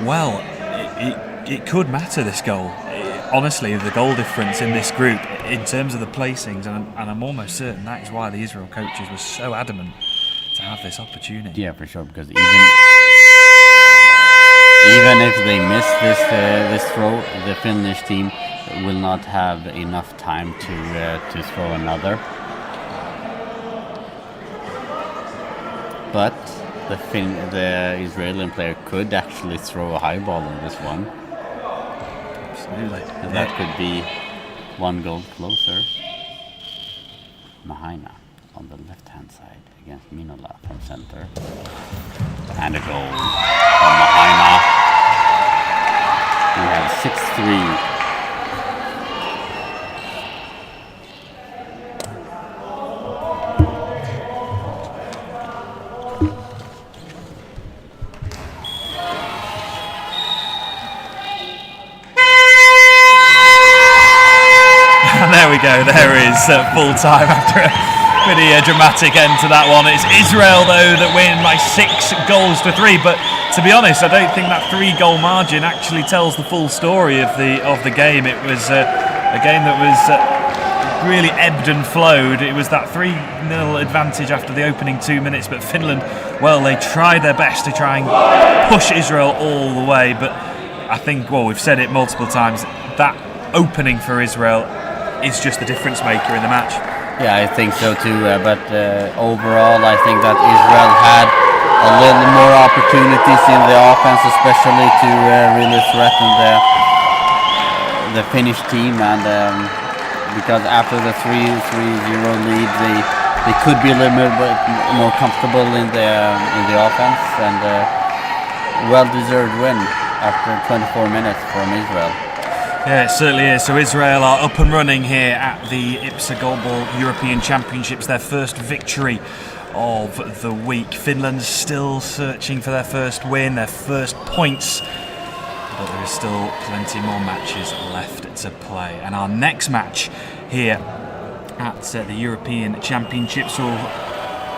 Well, it could matter, this goal. Honestly, the goal difference in this group, in terms of the placings, and I'm almost certain that is why the Israel coaches were so adamant to have this opportunity. Yeah, for sure, because even if they miss this throw, the Finnish team will not have enough time to throw another. But the Israeli player could actually throw a high ball in this one. Absolutely. And that could be one goal closer. Mahaina on the left-hand side against Minala from center. And a goal from Mahaina. We have 6-3. There we go, there is full time after a pretty dramatic end to that one. It's Israel, though, that win by 6-3, but to be honest, I don't think that 3-goal margin actually tells the full story of the game. It was a game that was really ebbed and flowed. It was that 3-0 advantage after the opening 2 minutes, but Finland, well, they tried their best to try and push Israel all the way, but I think, well, we've said it multiple times, that opening for Israel is just the difference maker in the match. Yeah, I think so too, but overall I think that Israel had a little more opportunities in the offense, especially to really threaten the Finnish team, and because after the 3-0 lead they could be a little bit more comfortable in the offense, and well-deserved win after 24 minutes from Israel. Yeah, it certainly is. So Israel are up and running here at the IBSA Goalball European Championships, their first victory of the week. Finland's still searching for their first win, their first points, but there is still plenty more matches left to play. And our next match here at the European Championships will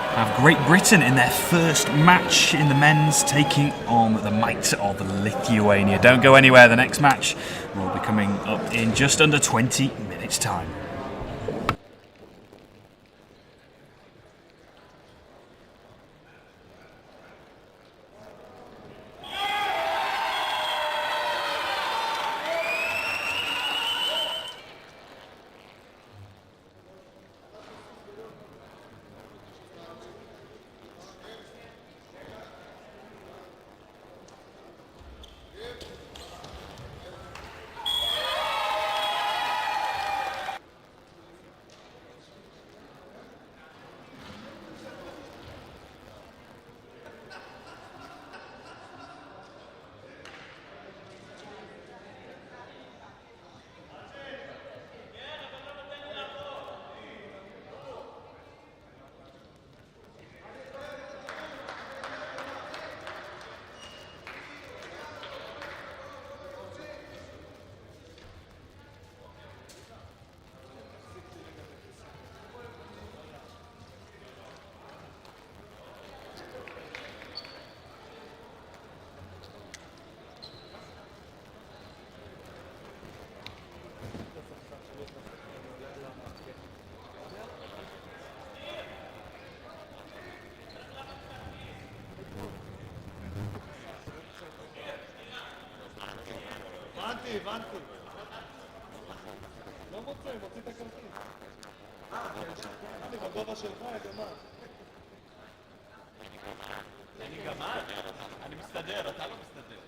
have Great Britain in their first match in the men's, taking on the might of Lithuania. Don't go anywhere, the next match will be coming up in just under 20 minutes' time. הבנתי. לא מוצא את הכרטיס. אני בגובה שלך, יא גמר. אני גמר? אני מסתדר, אתה לא מסתדר.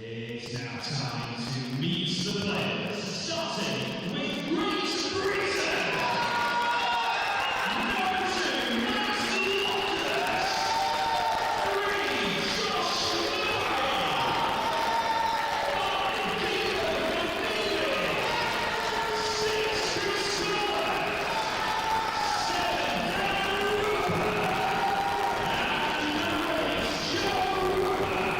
It's now time to meet the players, starting with Great Britain. Number 2, Max Loftus. 3, Josh Murray. 5, Peter Camille. 6, Chris Miller. 7, Dan Rupert. And number 8, Joe Rupert.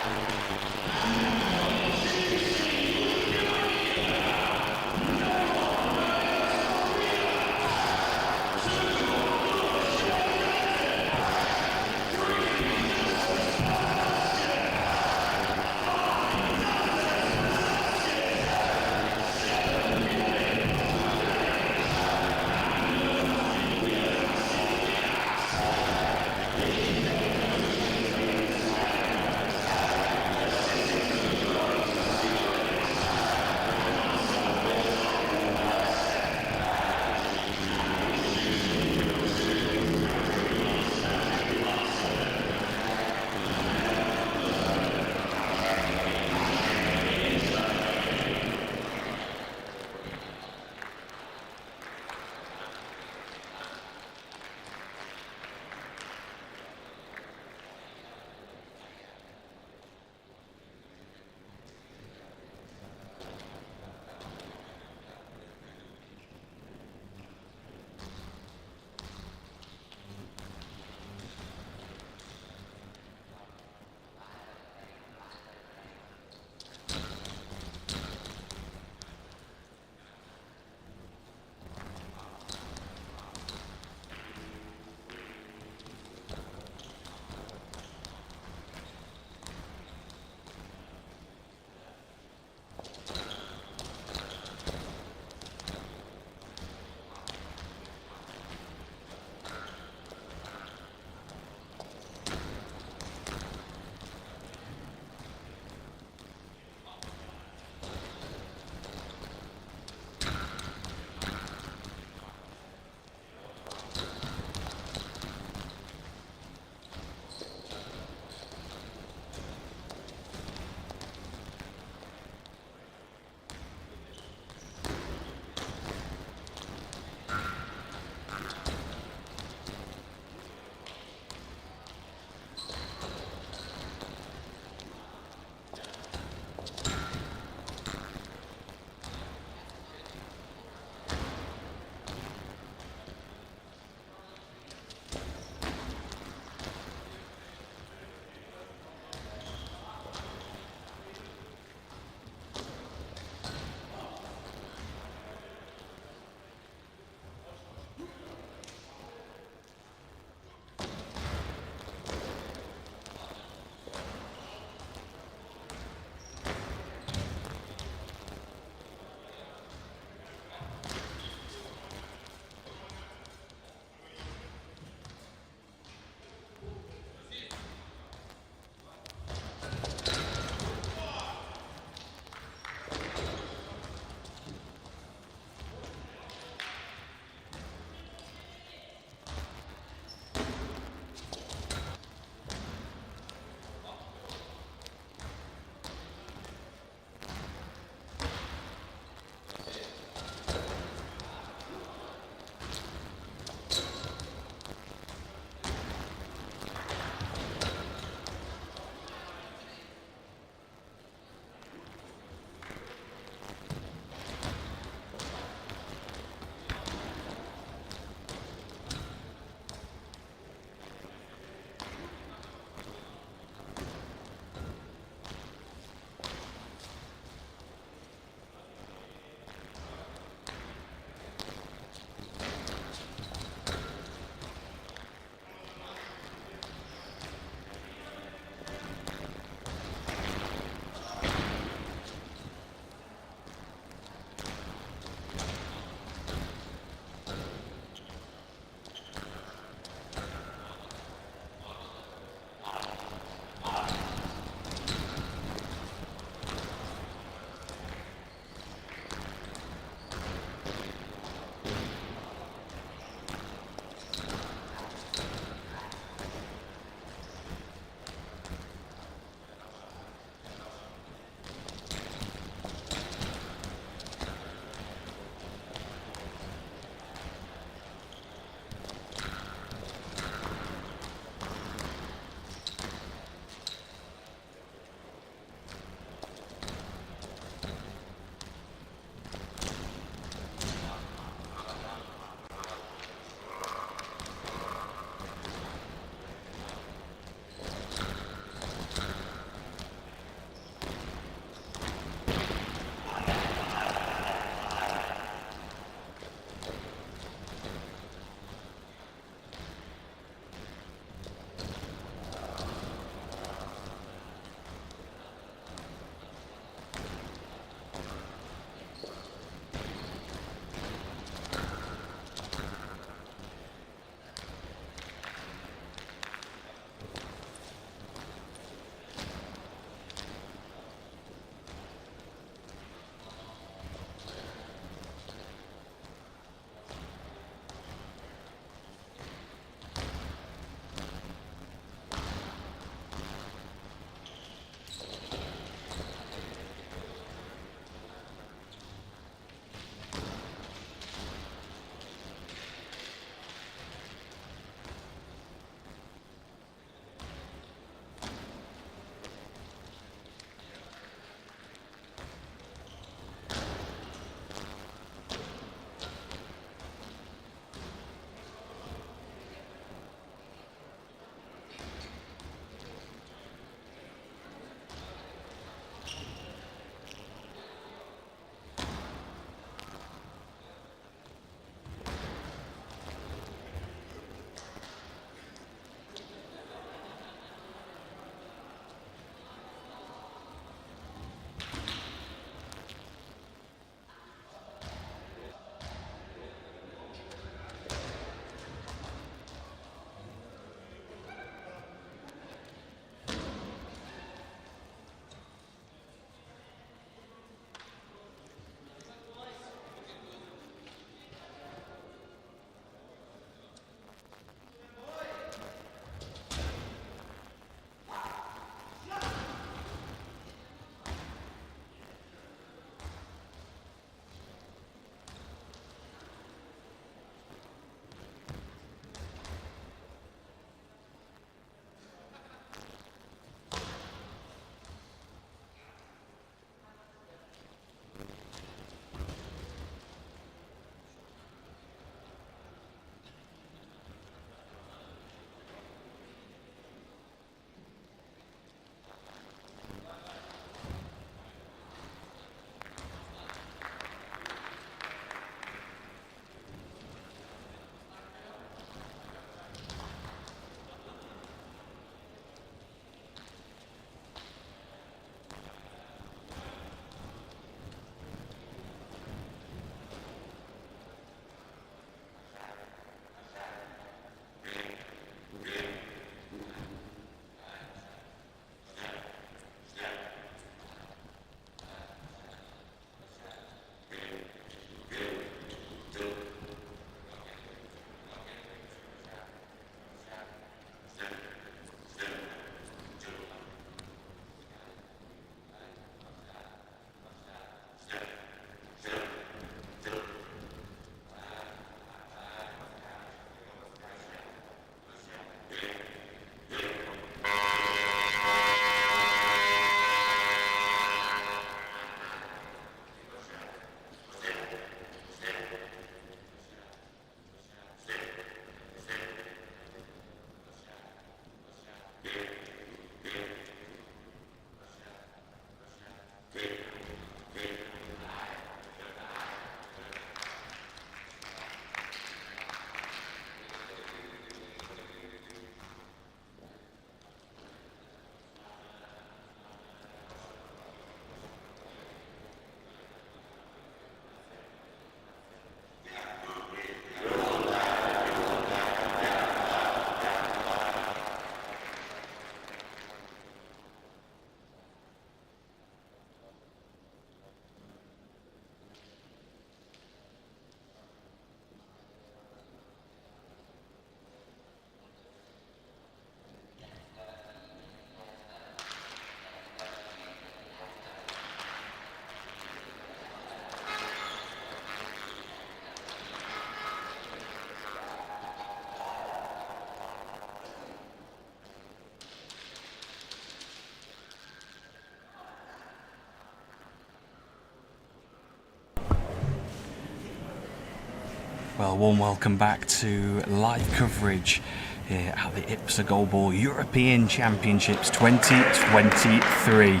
Well, warm welcome back to live coverage here at the IBSA Goalball European Championships 2023.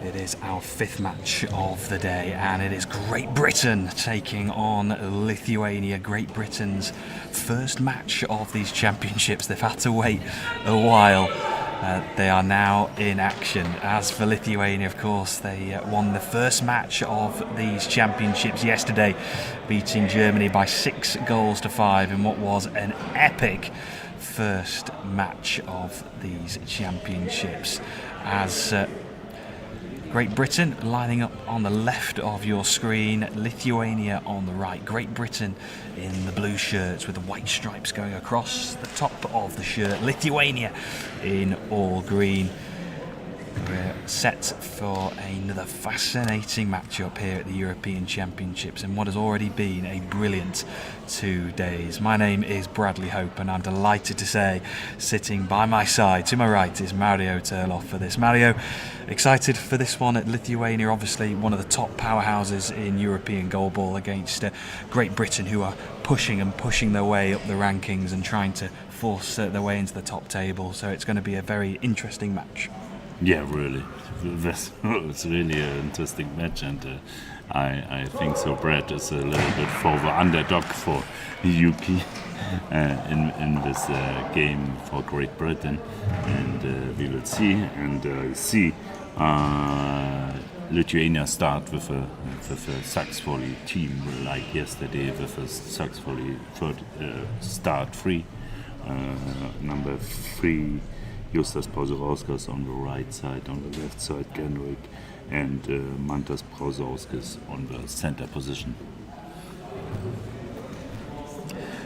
It is our 5th match of the day, and it is Great Britain taking on Lithuania. Great Britain's first match of these championships. They've had to wait a while. They are now in action. As for Lithuania, of course, they won the first match of these championships yesterday, beating Germany by 6-5 in what was an epic first match of these championships. As Great Britain lining up on the left of your screen, Lithuania on the right. Great Britain in the blue shirts with the white stripes going across the top of the shirt. Lithuania in all green. We're set for another fascinating matchup here at the European Championships in what has already been a brilliant 2 days. My name is Bradley Hope, and I'm delighted to say, sitting by my side, to my right, is Mario Turloff for this. Mario, excited for this one at Lithuania, obviously one of the top powerhouses in European goalball, against Great Britain, who are pushing their way up the rankings and trying to force their way into the top table. So it's going to be a very interesting match. Yeah, really. It's really an interesting match, and I think so. Brad is a little bit for the underdog for the UK in this game for Great Britain, and we will see. And see Lithuania start with a successfully team like yesterday, with a successfully start 3, number 3. Justas Podgorica on the right side, on the left side Genrik, and Mantas Podgorica on the center position.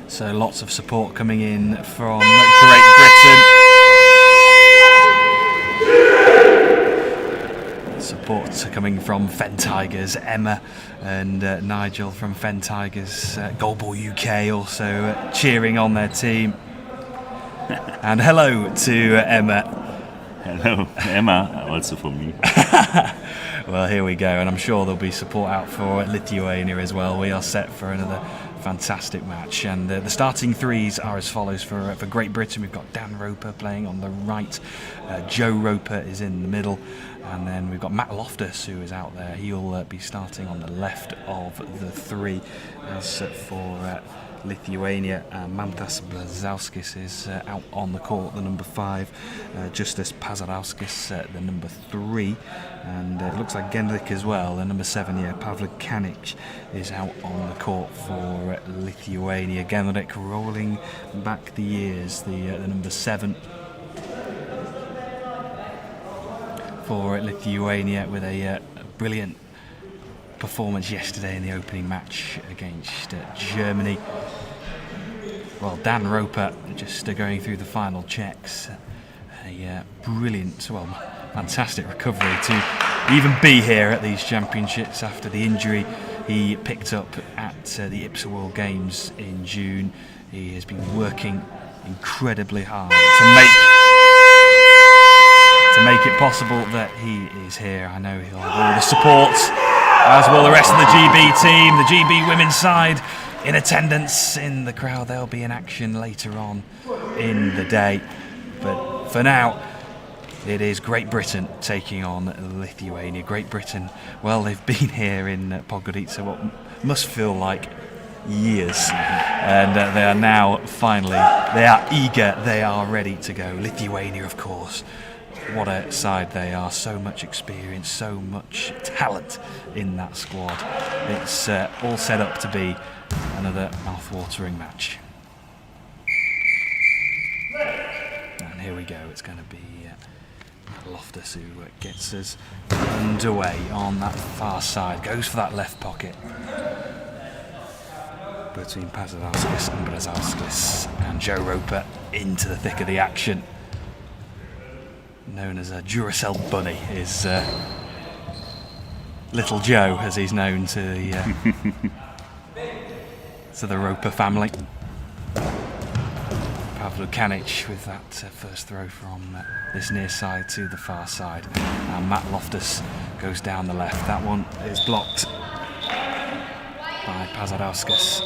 So lots of support coming in from Great Britain. Support coming from Fen Tigers, Emma and Nigel from Fen Tigers. Goalball UK also cheering on their team. And hello to Emma. Hello, Emma, also for me. Well, here we go, and I'm sure there'll be support out for Lithuania as well. We are set for another fantastic match, and the starting 3s are as follows for Great Britain. We've got Dan Roper playing on the right, Joe Roper is in the middle, and then we've got Matt Loftus, who is out there. He'll be starting on the left of the 3. As for Lithuania, Mantas Blazauskis is out on the court, the number 5, Justas Pazarauskis, the number 3, and it looks like Genrik as well, the number 7 here. Pavlikanic is out on the court for Lithuania. Genrik rolling back the years, the number 7 for Lithuania, with a brilliant performance yesterday in the opening match against Germany. Well, Dan Roper just going through the final checks. A brilliant, fantastic recovery to even be here at these championships after the injury he picked up at the IBSA World Games in June. He has been working incredibly hard to make it possible that he is here. I know he'll have all the support, as will the rest of the GB team, the GB women's side, in attendance in the crowd. They'll be in action later on in the day. But for now, it is Great Britain taking on Lithuania. Great Britain, well, they've been here in Podgorica what must feel like years. And they are now finally, they are eager, they are ready to go. Lithuania, of course. What a side they are. So much experience, so much talent in that squad. It's all set up to be another mouth-watering match. And here we go. It's going to be Loftus who gets us underway on that far side. Goes for that left pocket between Pazarauskis and Blazauskis, and Joe Roper into the thick of the action. Known as a Duracell Bunny is Little Joe, as he's known to the Roper family. Pavlikanic with that first throw from this near side to the far side. And Matt Loftus goes down the left. That one is blocked by Pazarauskas.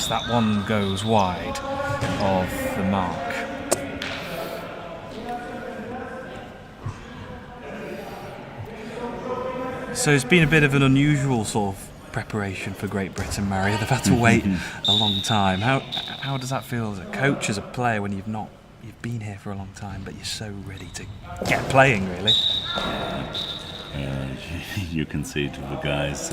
That one goes wide of the mark. So it's been a bit of an unusual sort of preparation for Great Britain, Mario. They've had to wait a long time. How does that feel as a coach, as a player, when you've been here for a long time, but you're so ready to get playing, really? You can say to the guys,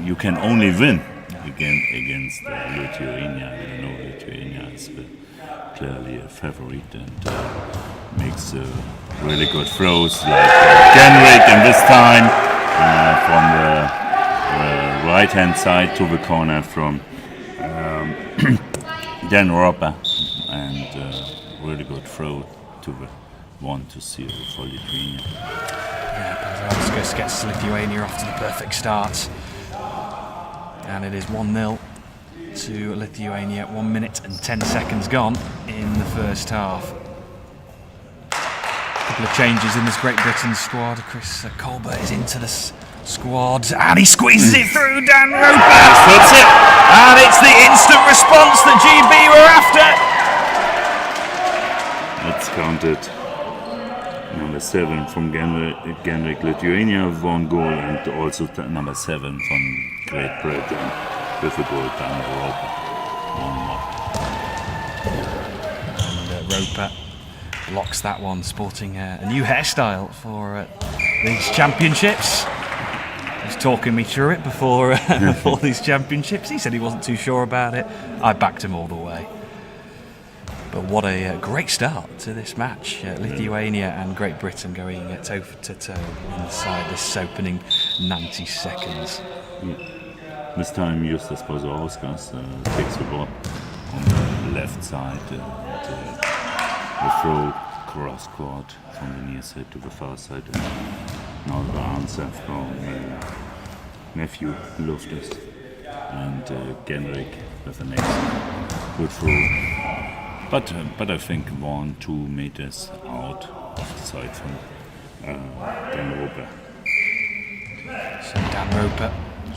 you can only win against Lithuania. You know, Lithuania is clearly a favorite and makes really good throws, like Genrik, and this time from the right-hand side to the corner from Dan Roper, and really good throw to the 1-0 for Lithuania. Yeah, Pazarauskas gets Lithuania off to the perfect start. And it is 1-0 to Lithuania, 1 minute and 10 seconds gone in the first half. A couple of changes in this Great Britain squad. Chris Colbert is into the squad, and he squeezes it through Dan Roper. That's it. And it's the instant response that GB were after. It's counted. Number 7 from Genrik, Lithuania, 1 goal, and also number 7 from Great Britain with a goal down Roper. 1 more. And Roper blocks that one, sporting a new hairstyle for these championships. He was talking me through it before these championships. He said he wasn't too sure about it. I backed him all the way. But what a great start to this match. Lithuania and Great Britain going toe to toe inside this opening 90 seconds. This time Justas Pazarauskas takes the ball on the left side. The throw cross court from the near side to the far side. And now the answer from Matthew Loftus and Genrik with the next good throw. But I think 1-2 meters out of the side from Dan Roper. So Dan Roper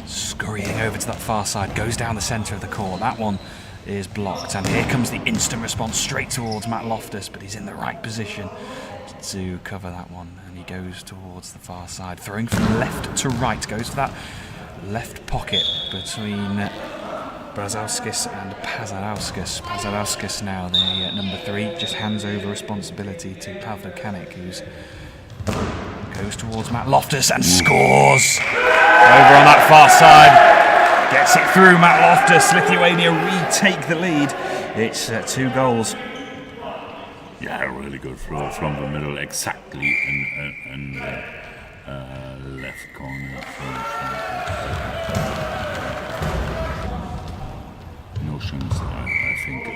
scurrying over to that far side, goes down the centre of the court. That one is blocked, and here comes the instant response straight towards Matt Loftus, but he's in the right position to cover that one, and he goes towards the far side, throwing from left to right, goes for that left pocket between Brazauskis and Pazarauskas. Pazarauskas now, the number 3, just hands over responsibility to Pavlo Kanik, who goes towards Matt Loftus and scores! Over on that far side, gets it through Matt Loftus. Lithuania retake the lead. It's 2 goals. Yeah, really good throw from the middle, exactly in the left corner. Notions, I think,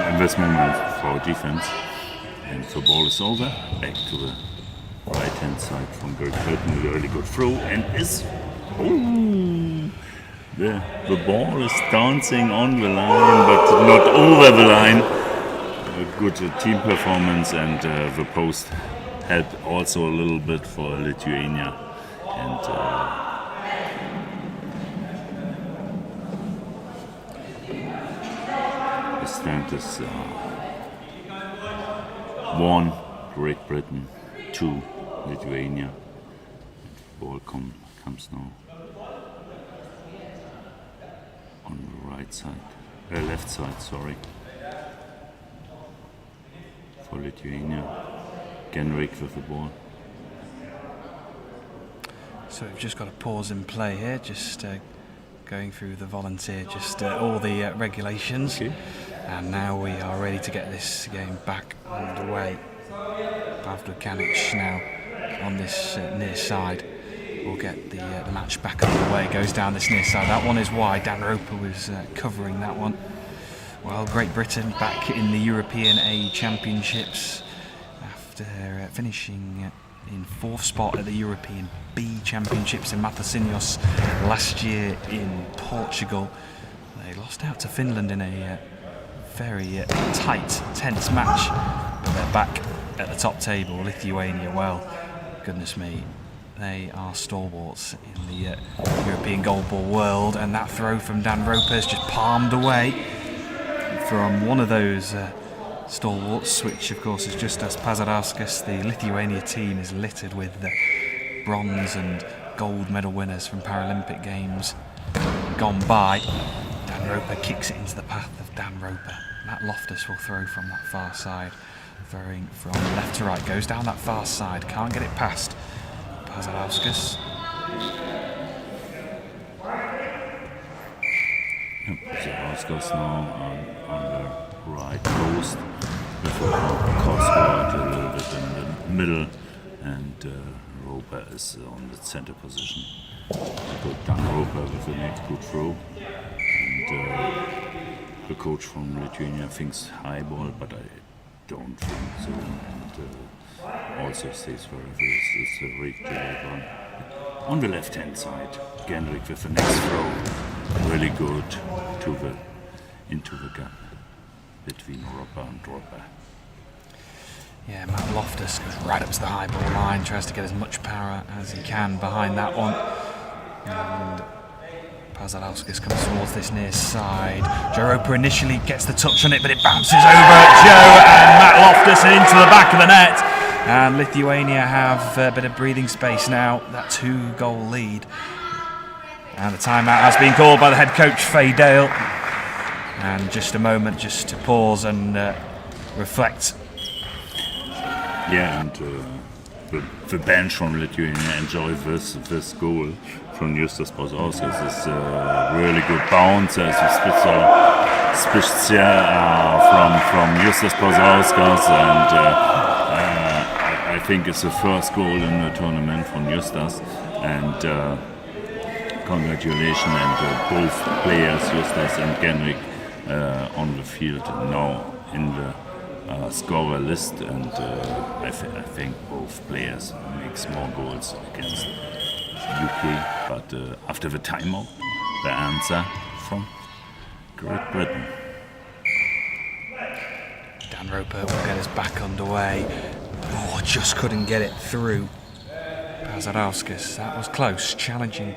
in this moment for our defense. And the ball is over, back to the right-hand side from Great Britain. A really good throw, and the ball is dancing on the line, but not over the line. A good team performance, and the post helped also a little bit for Lithuania. And the stand is 1 Great Britain, 2 Lithuania. Ball comes now on the right side, left side, sorry, for Lithuania. Genrik with the ball. So we've just got a pause in play here, just going through the volunteer, just all the regulations. Okay. And now we are ready to get this game back underway. Pavlo Kanik now on this near side will get the match back underway. Goes down this near side. That one is wide. Dan Roper was covering that one. Well, Great Britain back in the European A Championships after finishing in 4th spot at the European B Championships in Matosinhos last year in Portugal. They lost out to Finland in a very tight, tense match, but they're back at the top table. Lithuania, well, goodness me, they are stalwarts in the European goalball world, and that throw from Dan Roper is just palmed away from one of those stalwarts, which of course is Justas Pazarauskas. The Lithuania team is littered with the bronze and gold medal winners from Paralympic Games gone by. Dan Roper kicks it into the path of Dan Roper. Matt Loftus will throw from that far side. Throwing from left to right, goes down that far side, can't get it past Pazarauskas. Pazarauskas now on the right post with Kosgård a little bit in the middle, and Roper is on the center position. Good Dan Roper with the next good throw, and the coach from Lithuania thinks high ball, but I don't think so, and also says for it's a regular one. On the left hand side, Genrik with the next throw, really good into the gap between Roper and Roper. Yeah, Matt Loftus goes right up to the high ball line, tries to get as much power as he can behind that one. And Pazarauskas comes towards this near side. Joe Roper initially gets the touch on it, but it bounces over Joe and Matt Loftus into the back of the net. And Lithuania have a bit of breathing space now, that 2-goal lead. And the timeout has been called by the head coach, Faye Dale. And just a moment just to pause and reflect. Yeah, and the bench from Lithuania enjoy this goal from Justas Pazarauskas. It's a really good bounce. It's a special from Justas Pazarauskas, and I think it's the first goal in the tournament from Justas. And congratulations, and both players, Justas and Genrik, on the field now in the scorer list, and I think both players make more goals against UK, but after the timeout, the answer from Great Britain. Dan Roper will get us back underway. Oh, just couldn't get it through Pazarauskas. That was close, challenging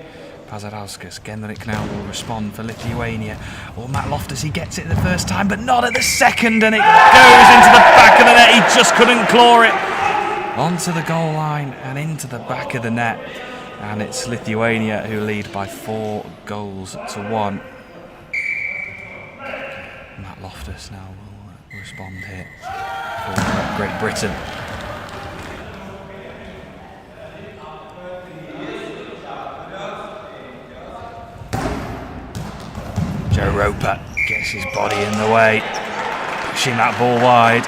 Pazarauskas. Genrik now will respond for Lithuania. Oh, Matt Loftus, he gets it the first time, but not at the second, and it goes into the back of the net. He just couldn't claw it onto the goal line and into the back of the net. And it's Lithuania who lead by 4 goals to 1. Matt Loftus now will respond here for Great Britain. Joe Roper gets his body in the way, pushing that ball wide.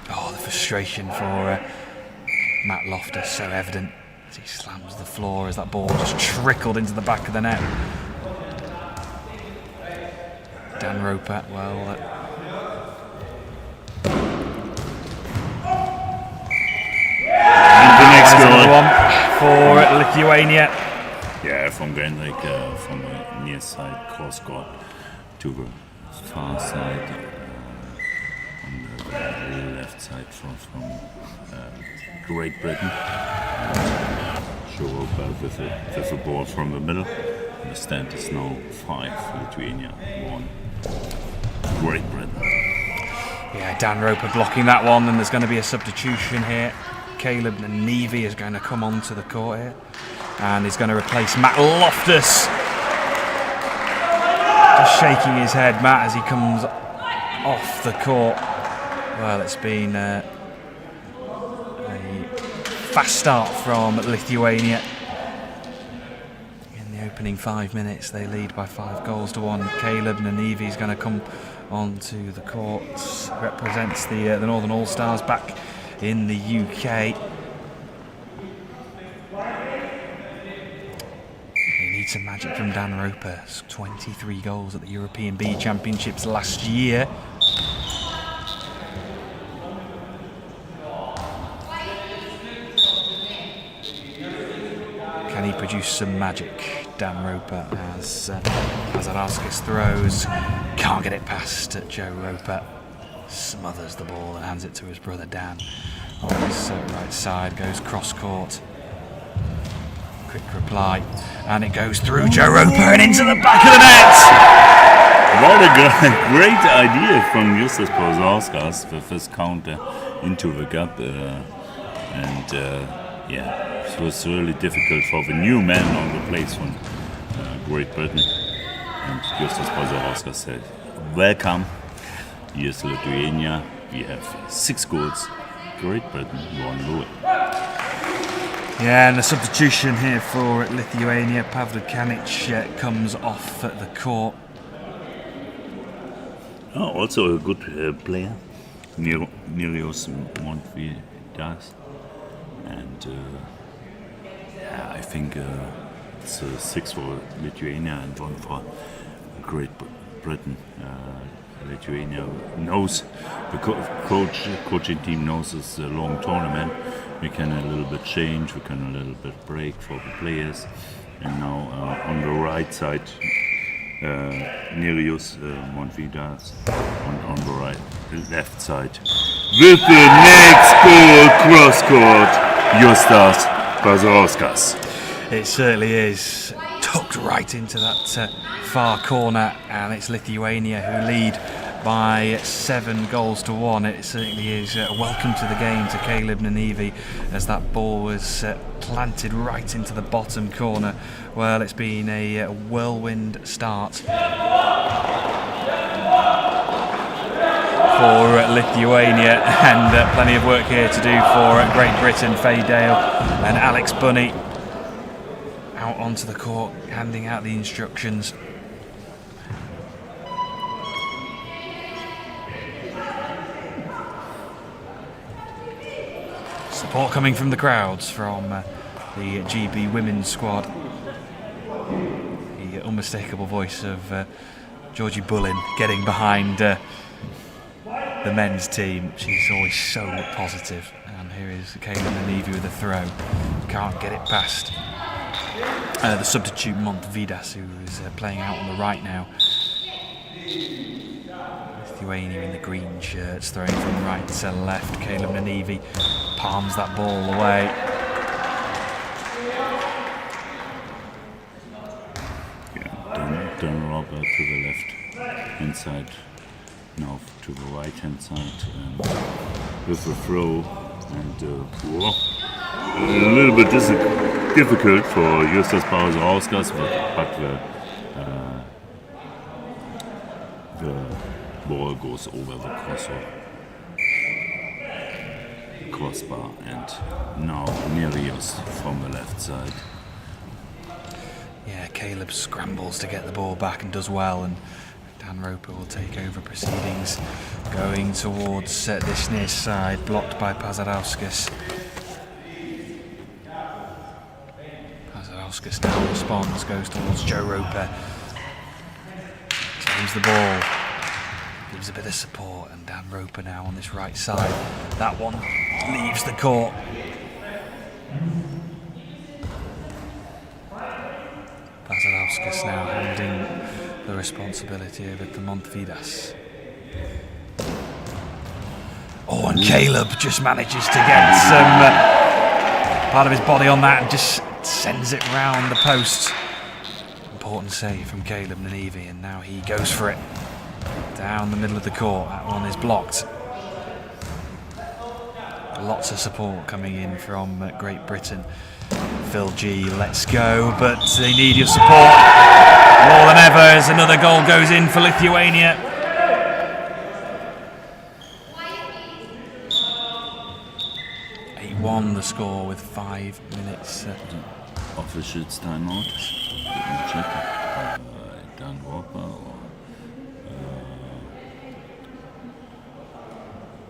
Oh, the frustration for Matt Loftus, so evident as he slams the floor as that ball just trickled into the back of the net. Dan Roper, well, and the next goal one for Lithuania. Yeah, from Genrik, from the near side, Kosgård to the far side, on the left side from Great Britain. Joe Roper with the ball from the middle. The stand is now 5, Lithuania 1, Great Britain. Yeah, Dan Roper blocking that one, and there's going to be a substitution here. Caleb Neevy is going to come onto the court here, and he's going to replace Matt Loftus. Just shaking his head, Matt, as he comes off the court. Well, it's been a fast start from Lithuania. In the opening 5 minutes, they lead by 5 goals to 1. Caleb Neevy is going to come onto the court, represents the Northern All-Stars back in the UK. They need some magic from Dan Roper. 23 goals at the European B Championships last year. Can he produce some magic? Dan Roper, as Pazarauskas throws, can't get it past Joe Roper. smothers the ball and hands it to his brother Dan. On his right side, goes cross court. Quick reply, and it goes through Joe Roper and into the back of the net. What a great idea from Justus Podgorica, the first counter into the gap. It was really difficult for the new man on the place from Great Britain. And Justus Podgorica said, welcome, here's Lithuania, we have 6 goals. Great Britain, 1-0. Yeah, and the substitution here for Lithuania. Podgorica comes off at the court. Oh, also a good player, Nerios Montvidas. And I think it's 6 for Lithuania and 1 for Great Britain. Lithuania knows, the coaching team knows it's a long tournament. We can a little bit change, we can a little bit break for the players. And now on the right side, Nerios Montvidas on the left side. With the next goal, cross court, Justus Podgorica. It certainly is. Tucked right into that far corner, and it's Lithuania who lead by 7-1. It certainly is a welcome to the game to Caleb Nanivi, as that ball was planted right into the bottom corner. Well, it's been a whirlwind start for Lithuania, and plenty of work here to do for Great Britain. Faye Dale and Alex Bunny out onto the court, handing out the instructions. Support coming from the crowds from the GB women's squad. The unmistakable voice of Georgie Bullin getting behind the men's team. She's always so positive. And here is Caleb Nanivi with a throw. Can't get it past the substitute Montvidas, who is playing out on the right now. Lithuania in the green shirts, throwing from right to left. Caleb Nanivi palms that ball away. Yeah, Dan Robert to the left hand side, now to the right hand side, with the throw, and a little bit difficult for Justus Podgorica, but the ball goes over the crossbar, and now Nerios from the left side. Yeah, Caleb scrambles to get the ball back and does well, and Dan Roper will take over proceedings, going towards this near side, blocked by Podgorica. Podgorica now responds, goes towards Joe Roper, claims the ball, gives a bit of support, and Dan Roper now on this right side. That one leaves the court. Podgorica now handing the responsibility over to Montvidas. Oh, and Caleb just manages to get some part of his body on that and just sends it round the post. Important save from Caleb Nanivi, and now he goes for it down the middle of the court. That one is blocked. Lots of support coming in from Great Britain. Phil G, let's go, but they need your support more than ever as another goal goes in for Lithuania. Won the score with 5 minutes. Official timeout. Let me check. Dan Roper or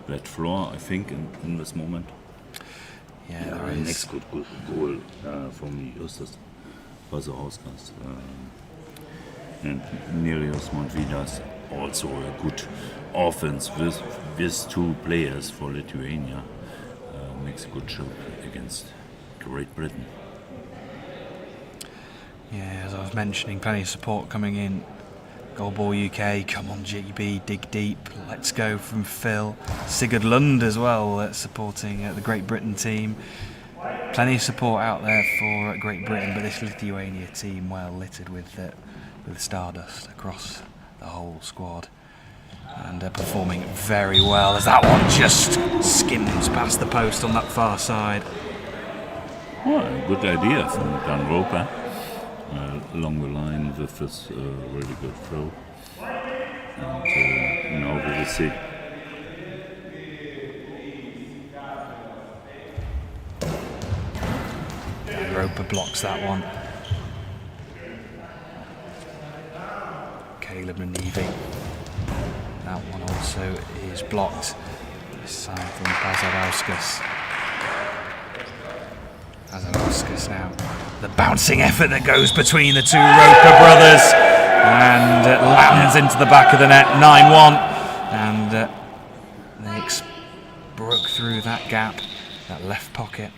Red Floor, I think, in this moment. Yeah, there is. Next good goal from Justus Podgorica. And Nerios Montvidas, also a good offense with 2 players for Lithuania. Makes a good job against Great Britain. Yeah, as I was mentioning, plenty of support coming in Goalball UK, come on GB, dig deep, let's go from Phil. Sigurd Lund as well, supporting the Great Britain team. Plenty of support out there for Great Britain, but this Lithuania team well littered with stardust across the whole squad. And performing very well as that one just skims past the post on that far side. Well, good idea from Dan Roper along the line with this really good throw. And now we will see. Dan Roper blocks that one. Caleb Nanivi. That one also is blocked. This time from Pazarauskas. Pazarauskas now. The bouncing effort that goes between the two Roper brothers. And lands into the back of the net. 9-1. And they broke through that gap, that left pocket.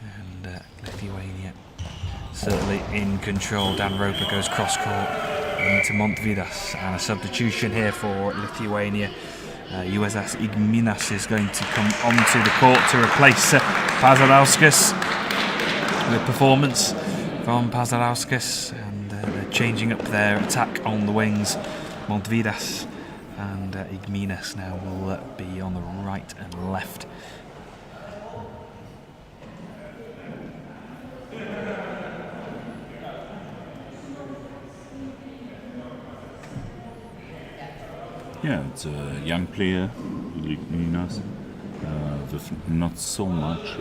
And Lithuania certainly in control. Dan Roper goes cross court into Montvidas, and a substitution here for Lithuania. USS Igminas is going to come onto the court to replace Pazarauskas. Good performance from Pazarauskas, and they're changing up their attack on the wings. Montvidas and Igminas now will be on the right and left. Yeah, it's a young player, Minas, with not so much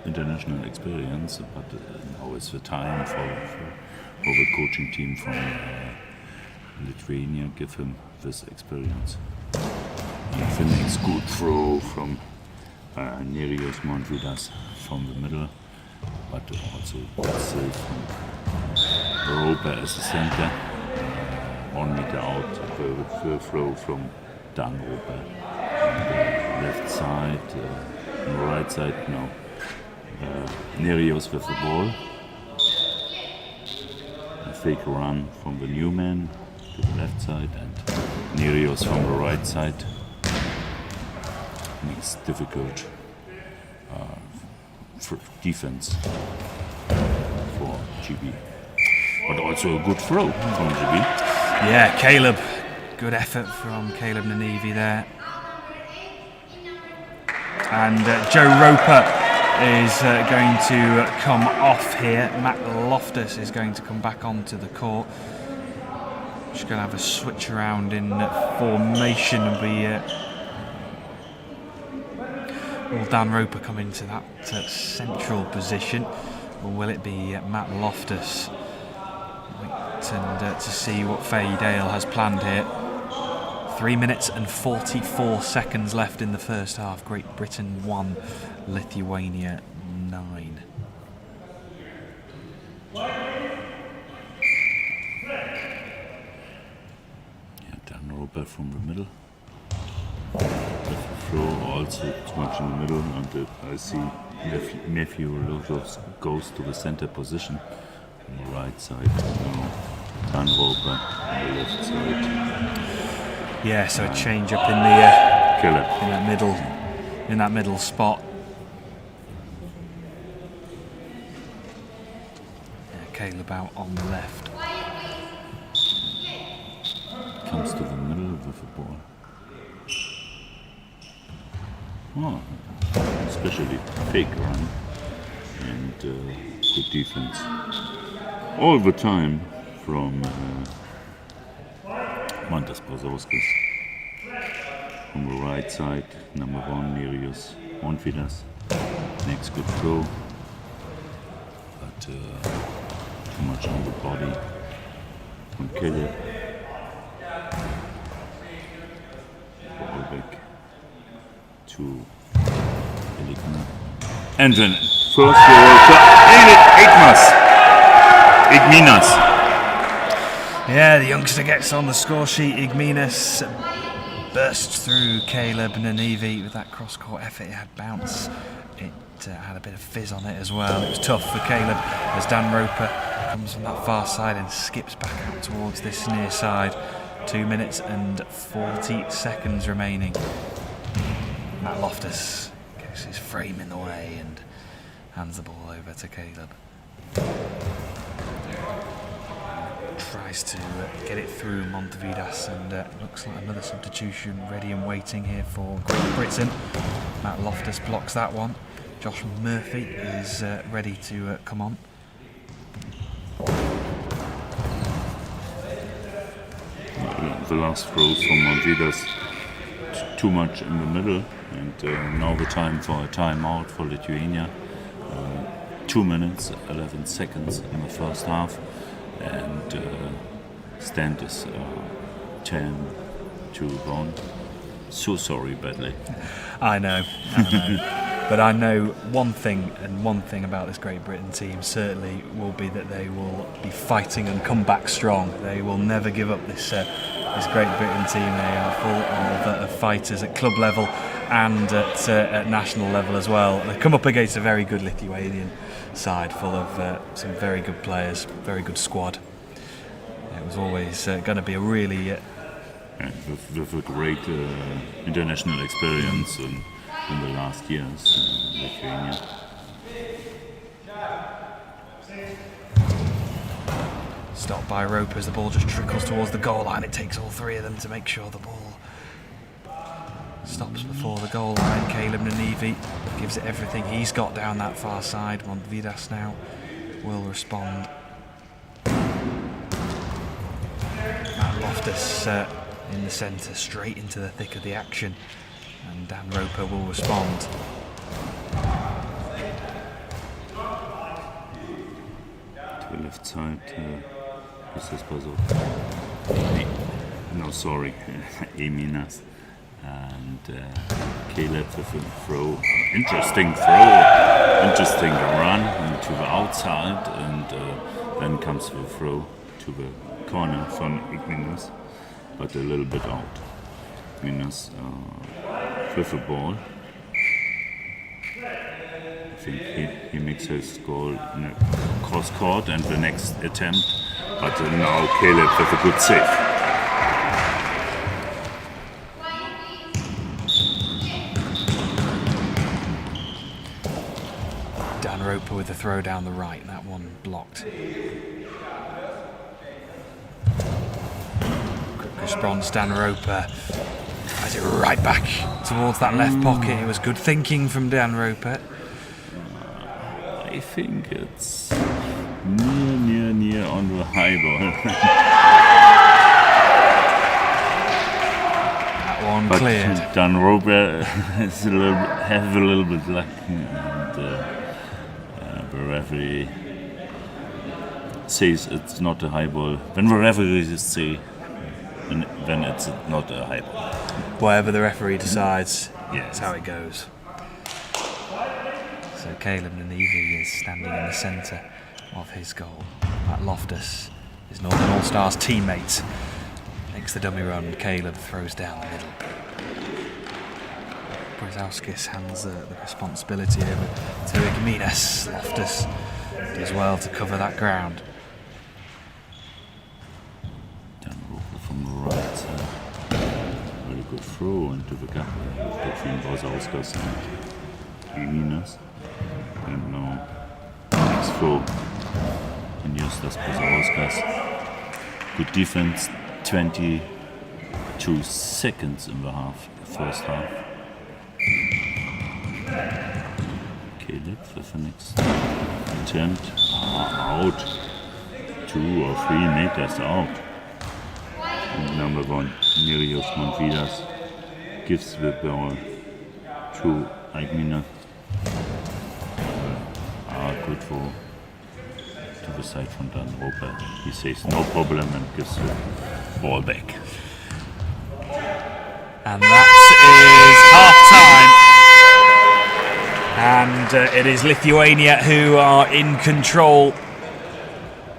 international experience, but now is the time for the coaching team from Lithuania give him this experience. And Finland's good throw from Nerijus Montvidas from the middle, but also good save from Roper as a center. 1 meter out, the throw from Dan Roper on the left side, on the right side now. Nerijus with the ball. A fake run from the new man to the left side, and Nerijus from the right side. Makes difficult for defense for GB. But also a good throw from GB. Yeah, Caleb. Good effort from Caleb Nanivi there. And Joe Roper is going to come off here. Matt Loftus is going to come back onto the court. Just going to have a switch around in formation and be... will Dan Roper come into that central position, or will it be Matt Loftus? And to see what Faye Dale has planned here. 3 minutes and 44 seconds left in the first half. Great Britain 1, Lithuania 9. Yeah, Dan Roper from the middle. The throw also too much in the middle, and I see Matthew Lozos goes to the center position. On the right side, Dan Roper on the left side. Yeah, so a change up in that middle spot. Yeah, Caleb out on the left. Comes to the middle with the ball. Oh, especially fake run and good defense. All the time from Mantas Pazarauskas. On the right side, number 1, Nerijus Montvidas. Next good throw, but too much on the body from Caleb. Ball back to Elikna. And then first goal to Igminas. Yeah, the youngster gets on the score sheet. Igminas bursts through Caleb Nanivi with that cross-court effort. It had bounce. It had a bit of fizz on it as well. It was tough for Caleb as Dan Roper comes from that far side and skips back out towards this near side. 2 minutes and 40 seconds remaining. Matt Loftus gets his frame in the way and hands the ball over to Caleb. Tries to get it through Montevidas, and looks like another substitution ready and waiting here for Great Britain. Matt Loftus blocks that one. Josh Murphy is ready to come on. The last throws from Montevidas too much in the middle, and now the time for a timeout for Lithuania. 2 minutes 11 seconds in the first half, and stand is 10-1. So sorry, badly. I know. But I know one thing about this Great Britain team certainly will be that they will be fighting and come back strong. They will never give up this Great Britain team. They are full of fighters at club level and at national level as well. They come up against a very good Lithuanian side full of some very good players, very good squad. It was always going to be a really... with a great international experience in the last years, Lithuania. Stopped by Roper as the ball just trickles towards the goal line. It takes all three of them to make sure the ball stops before the goal line. Caleb Nanivi gives it everything he's got down that far side. Montevidas now will respond. Matt Loftus in the centre, straight into the thick of the action, and Dan Roper will respond. To the left side, ist das pass auf? No, sorry, Eminas. And Caleb with a throw, interesting run to the outside, and then comes the throw to the corner from Igminus, but a little bit out. Igminus with the ball. I think he makes his goal in a cross court and the next attempt, but now Caleb with a good save. Dan Roper with the throw down the right, that one blocked. Quick response, Dan Roper has it right back towards that left pocket. It was good thinking from Dan Roper. I think it's near on the high ball. That one but cleared. Dan Roper has a little bit luck, and the referee says it's not a high ball. When the referee say then it's not a high ball. Whatever the referee decides, Yes. that's how it goes. So Caleb Nanivi is standing in the centre of his goal. Matt Loftus, his Northern All-Stars teammate, makes the dummy run. Caleb throws down the middle. Brzezowskis hands the responsibility over to Igminus. Loftus does well to cover that ground. Dan Roper from the right side. Very good throw into the gap between Brzezowskis and Igminus. And now next throw and Justas Brzezowskis. Good defense, 22 seconds in the first half. Caleb with the next attempt. Out. 2 or 3 meters out. And number 1, Mirios Montevidas gives the ball to Igminus. Good for to the side from Dan Roper. He says no problem and gives the ball back. And that is half time. And it is Lithuania who are in control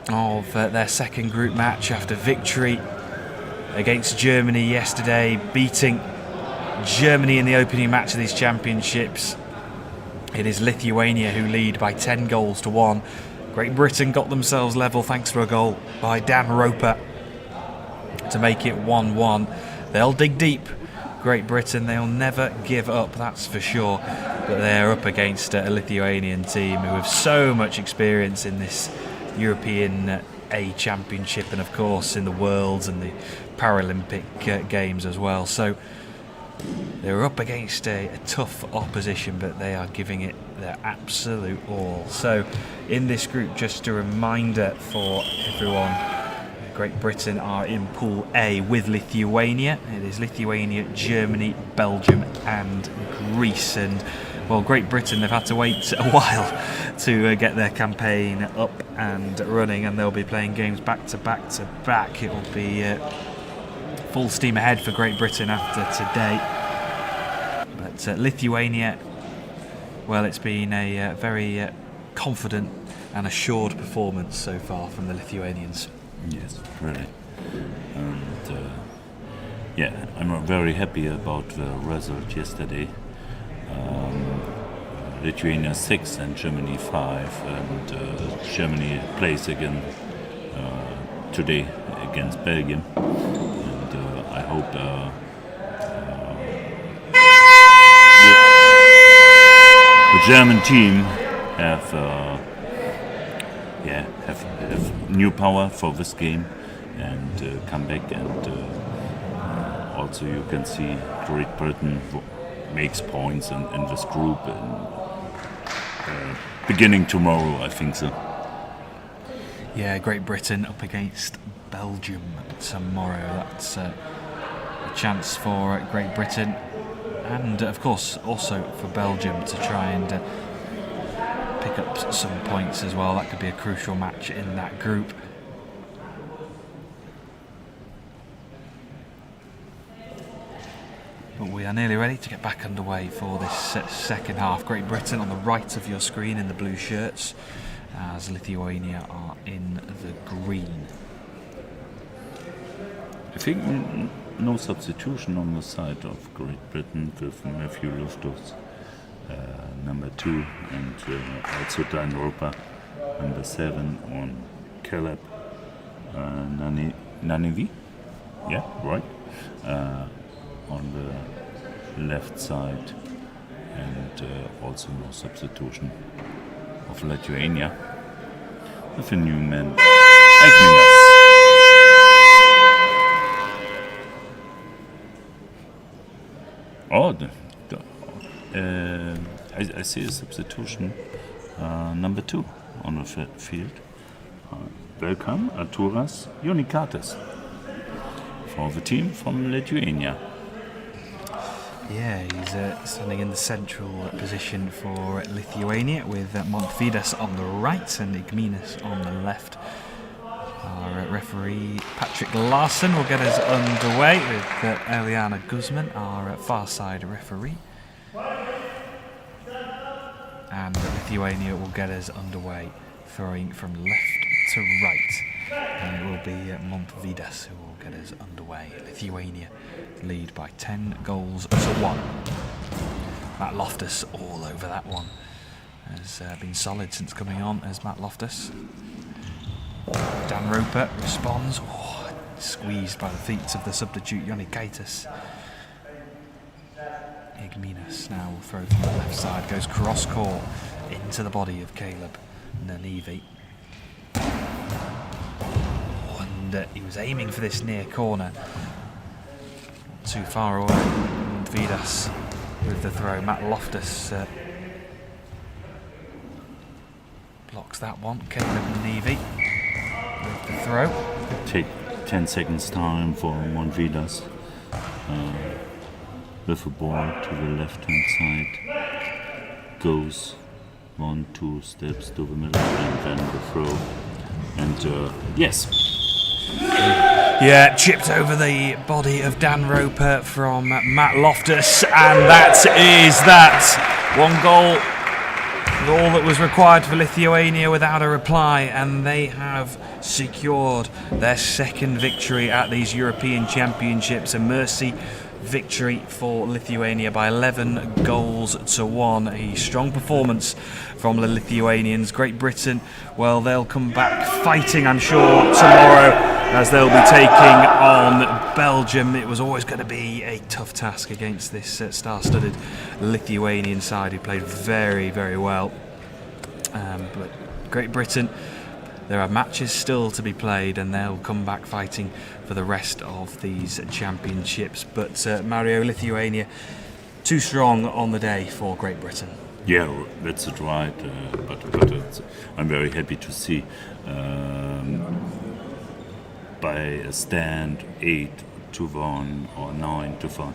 of their second group match after victory against Germany yesterday, beating Germany in the opening match of these championships. It is Lithuania who lead by 10 goals to 1. Great Britain got themselves level thanks to a goal by Dan Roper to make it 1-1. They'll dig deep. Great Britain, they'll never give up, that's for sure. But they're up against a Lithuanian team who have so much experience in this European A Championship and of course in the Worlds and the Paralympic Games as well. So they're up against a tough opposition, but they are giving it their absolute all. So in this group, just a reminder for everyone, Great Britain are in Pool A with Lithuania. It is Lithuania, Germany, Belgium and Greece. And well, Great Britain, they've had to wait a while to get their campaign up and running, and they'll be playing games back to back to back. It will be full steam ahead for Great Britain after today. But Lithuania, well, it's been a very confident and assured performance so far from the Lithuanians. Yes, really. And yeah, I'm very happy about the result yesterday. Lithuania 6 and Germany 5, and Germany plays again today against Belgium. And I hope the German team have new power for this game and come back, and also you can see Great Britain makes points in this group, and beginning tomorrow, I think so. Yeah, Great Britain up against Belgium tomorrow. That's a chance for Great Britain and of course also for Belgium to try and pick up some points as well. That could be a crucial match in that group. But we are nearly ready to get back underway for this second half. Great Britain on the right of your screen in the blue shirts, as Lithuania are in the green. I think no substitution on the side of Great Britain with Matthew Loftus, number 2, and also Dan Roper, number 7, on Caleb Nanivi, yeah, right, on the left side, and also no substitution of Lithuania with a new man, Agnes. Oh, I see a substitution, number 2 on the field. Welcome, Arturas Jonikatis, for the team from Lithuania. Yeah, he's standing in the central position for Lithuania with Montvidas on the right and Igminas on the left. Our referee Patrick Larson will get us underway with Eliana Guzman, our far side referee. And Lithuania will get us underway, throwing from left to right. And it will be Montvidas who will get us underway. Lithuania lead by 10 goals to 1. Matt Loftus all over that one. Has been solid since coming on as Matt Loftus. Dan Roper responds. Oh, squeezed by the feet of the substitute Jonikaitis. Igminas now will throw from the left side. Goes cross court into the body of Caleb Nanivi. Oh, and he was aiming for this near corner. Not too far away. And Vidas with the throw. Matt Loftus blocks that one. Caleb Nanivi with the throw. Take 10 seconds time for Montvidas with the ball to the left hand side. Goes 1-2 steps to the middle and then the throw. And yes. Yeah, chipped over the body of Dan Roper from Matt Loftus, and that is that. One goal, all that was required for Lithuania without a reply, and they have secured their second victory at these European Championships. A mercy victory for Lithuania by 11 goals to 1. A strong performance from the Lithuanians. Great Britain, well, they'll come back fighting, I'm sure, tomorrow as they'll be taking on Belgium. It was always going to be a tough task against this star-studded Lithuanian side who played very, very well. But Great Britain, there are matches still to be played and they'll come back fighting for the rest of these championships. But Mario, Lithuania, too strong on the day for Great Britain. Yeah, that's it, right. But I'm very happy to see by a stand 8-1 or 9-1.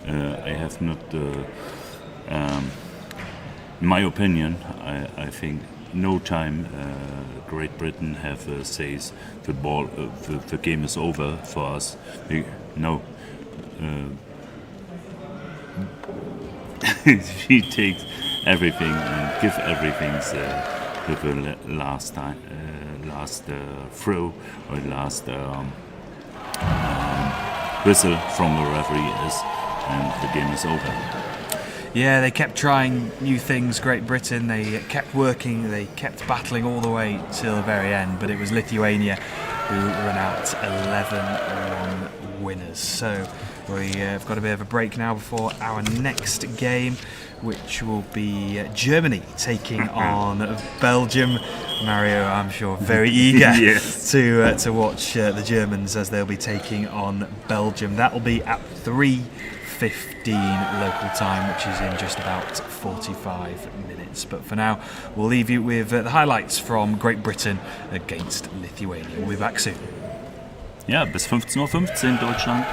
I have not, in my opinion, I think no time Great Britain have says the game is over for us. No. She takes everything and give everything with the last time, last throw or last whistle from the referee is, and the game is over. Yeah, they kept trying new things, Great Britain. They kept working, they kept battling all the way till the very end, but it was Lithuania who ran out 11-1 winners. So we've got a bit of a break now before our next game, which will be Germany taking on Belgium. Mario, I'm sure, very eager Yes. to watch the Germans as they'll be taking on Belgium. That will be at 3:15 local time, which is in just about 45 minutes. But for now, we'll leave you with the highlights from Great Britain against Lithuania. We'll be back soon. Ja, bis 15:15 Uhr Deutschland.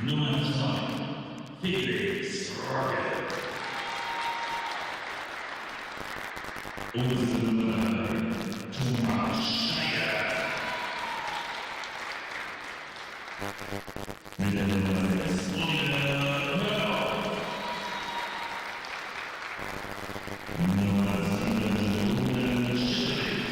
Numer 2, Felix Rocket. Unsere Nummer 3, Thomas Scheier. Mit der Nummer 6, Oliver Hörl. Nummer 7, Ruben Schilling.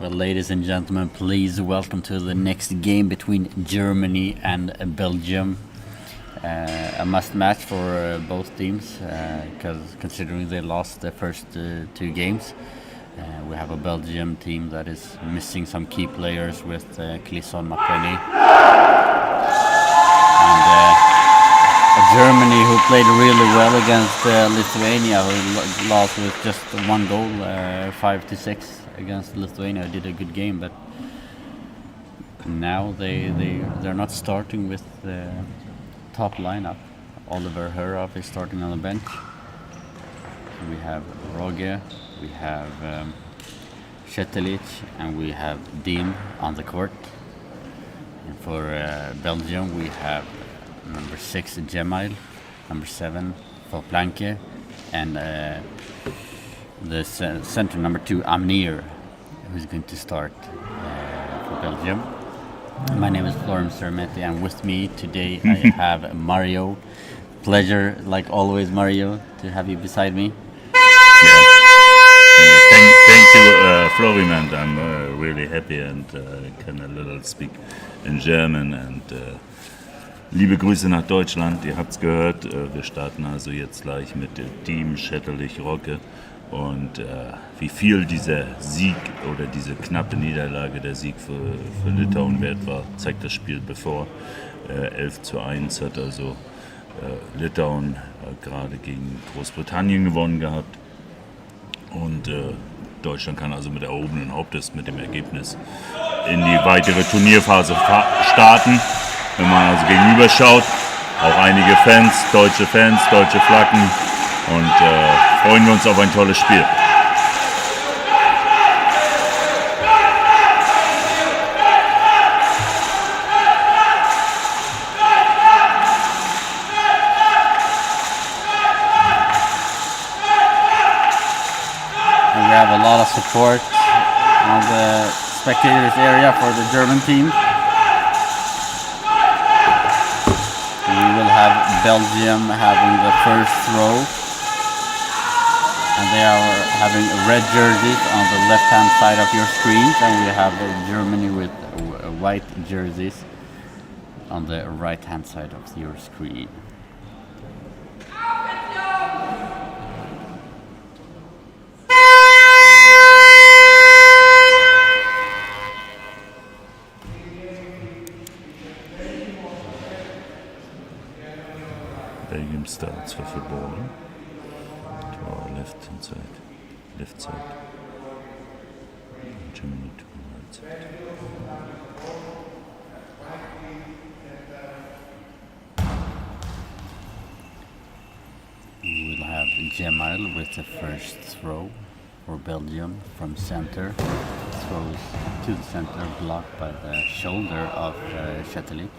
Well, ladies and gentlemen, please welcome to the next game between Germany and Belgium. A must match for both teams, because considering they lost their first two games. We have a Belgium team that is missing some key players with Clisson Mapeni. And Germany, who played really well against Lithuania, who lost with just one goal, 5-6 against Lithuania. Did a good game, but now they're not starting with the top lineup. Oliver Hurov is starting on the bench. We have Roge, we have Chetelic, and we have Dean on the court. And for Belgium, we have number 6 Gemail, number 7 Voplanke, and the center number 2 Amnir, who's going to start for Belgium. My name is Florian Sermetti, and with me today I have Mario. Pleasure, like always, Mario, to have you beside me. Yeah. Thank you, Florian, and I'm really happy and can a little speak in German. And liebe Grüße nach Deutschland, ihr habt's gehört. Wir starten also jetzt gleich mit dem Team Chetelic-Rocke. Und wie viel dieser Sieg oder diese knappe Niederlage der Sieg für Litauen wert war, zeigt das Spiel bevor. 11:1 hat also Litauen gerade gegen Großbritannien gewonnen gehabt. Und Deutschland kann also mit erhobenen Hauptes mit dem Ergebnis in die weitere Turnierphase starten. Wenn man also gegenüberschaut, auch einige Fans, deutsche Flaggen, und freuen wir uns auf ein tolles Spiel. And we have a lot of support on the spectators area for the German team. And we will have Belgium having the first throw. And they are having red jerseys on the left-hand side of your screens, and we have Germany with white jerseys on the right-hand side of your screen. Belgium starts for football. Our left side, Germany to the right side. We will have Gemail with the first throw for Belgium from center. Throws to the center, blocked by the shoulder of Chetelic.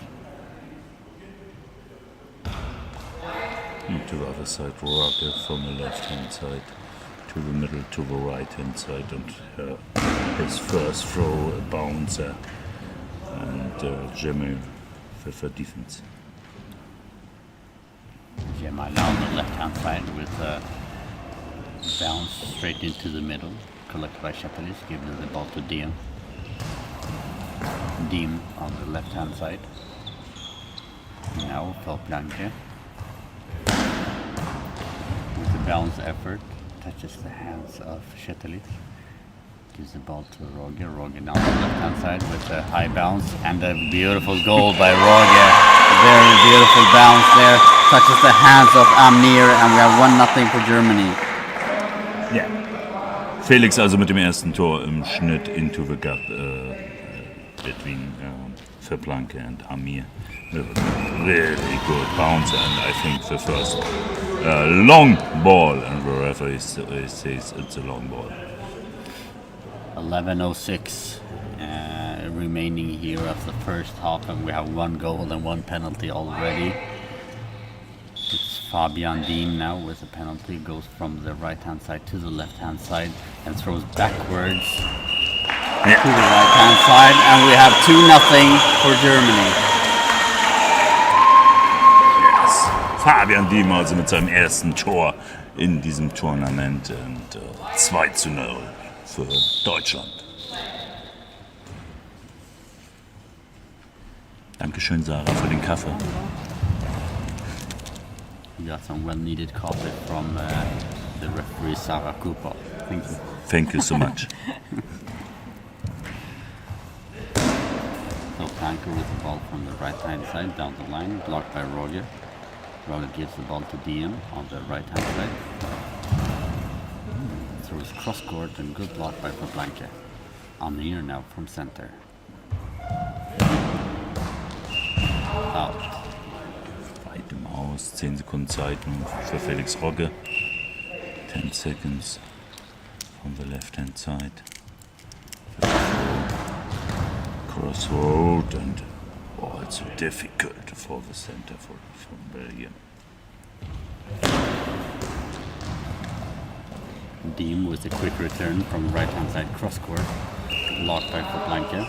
To the other side, Roger from the left-hand side to the middle to the right-hand side, and his first throw, a bouncer, and Gemail for defense. Gemail on the left-hand side with a bounce straight into the middle, collected by Chetelic, giving the ball to Dean. Dean on the left-hand side. Now Voplanke. Balance effort, touches the hands of Chetelic, gives the ball to Roger. Roger down the left-hand side with a high bounce and a beautiful goal by Roger. Very beautiful bounce there, touches the hands of Amnir, and we have 1-0 for Germany. Yeah. Felix also mit dem ersten Tor im Schnitt into the gap between Voplanke and Amir. Really good bounce, and I think the first long ball, and the referee says it's a long ball. 11:06 remaining here of the first half, and we have 1 goal and 1 penalty already. It's Fabian Dean now with a penalty, goes from the right-hand side to the left-hand side and throws backwards to the right-hand side, and we have 2-0 for Germany. Fabian Diem also mit seinem ersten Tor in diesem Tournament, und 2:0 für Deutschland. Dankeschön, Sarah, für den Kaffee. We got some well-needed coffee from the referee Sarah Cooper. Thank you. Thank you so much. So Planker with the ball from the right-hand side down the line, blocked by Roger. Roger gives the ball to DM on the right-hand side. Throws cross-court and good block by Planker. Amir now from center. Out. Weit im Aus, 10 Sekunden Zeit für Felix Rogge. 10 seconds on the left-hand side. Crossroad and it's difficult for the center from Belgium. Deem with a quick return from right-hand side cross-court. Blocked by Planker.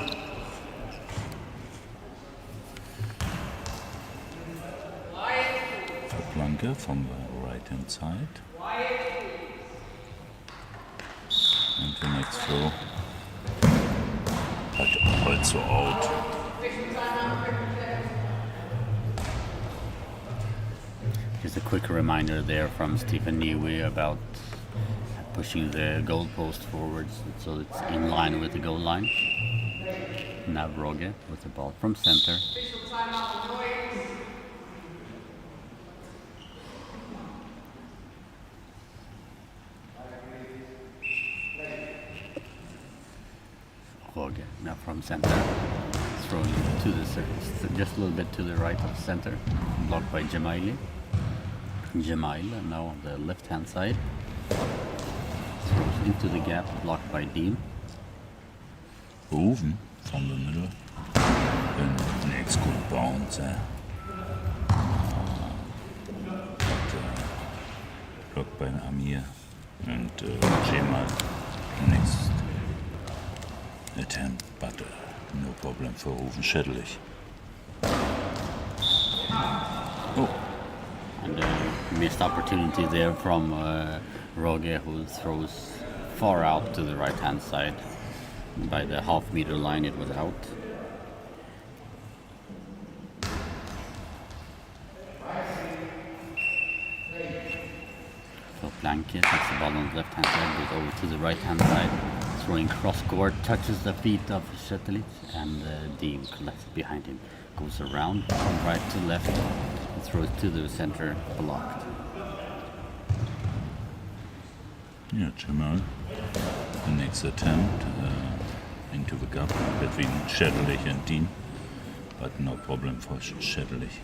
Planke from the right-hand side. And the next throw. But also out. Just a quick reminder there from Stephen Newey about pushing the goal post forwards so it's in line with the goal line. Now Roge with the ball from center. Roge now from center. Throwing to the just a little bit to the right of center. Blocked by Jemaili. Jemail now on the left hand side. Throws into the gap, blocked by Deem. Hoven from the middle. And next good bounce. Blocked by Amir and Jemal. Next attempt, but no problem for Hoven. Schädlich. Oh. And a missed opportunity there from Roge, who throws far out to the right hand side. By the half-meter line it was out. So Planke takes the ball on the left hand side, goes over to the right hand side, throwing cross court, touches the feet of Shetelic, and Deem collects behind him. Goes around from right to left and throws to the center, blocked. Yeah, Jamal. The next attempt into the gap between Schädlich and Dean, but no problem for Schädlich.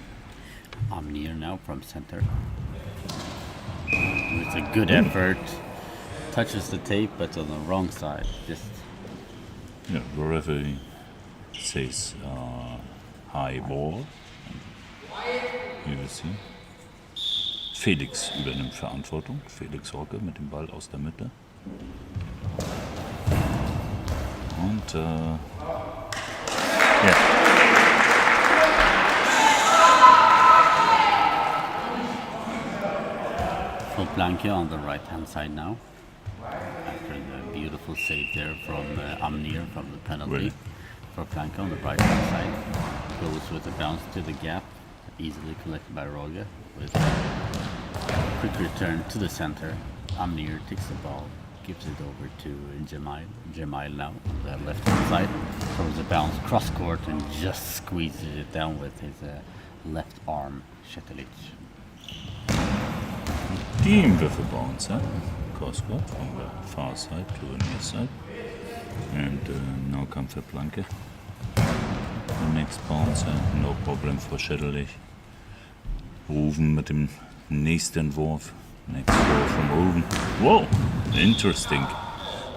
Amir now from center. With a good effort, touches the tape but on the wrong side. Just Yeah, the referee says high ball. Hier wir sehen. Felix übernimmt Verantwortung. Felix Rogge mit dem Ball aus der Mitte. Und ja. full Planke on the right hand side now. After the beautiful save there from Amnir from the penalty. Really? For Planke on the right hand side. Goes with a bounce to the gap. Easily collected by Roge. With a quick return to the center. Amnir takes the ball. Gives it over to Jemail. Jemail now on the left hand side. Throws a bounce cross court and just squeezes it down with his left arm. Shetelic. Team with a bounce, cross court from the far side to the near side. And now comes the Planke. The next bounce, no problem for Schädlich. Hoven mit dem nächsten Wurf. Next ball from Hoven. Whoa! Interesting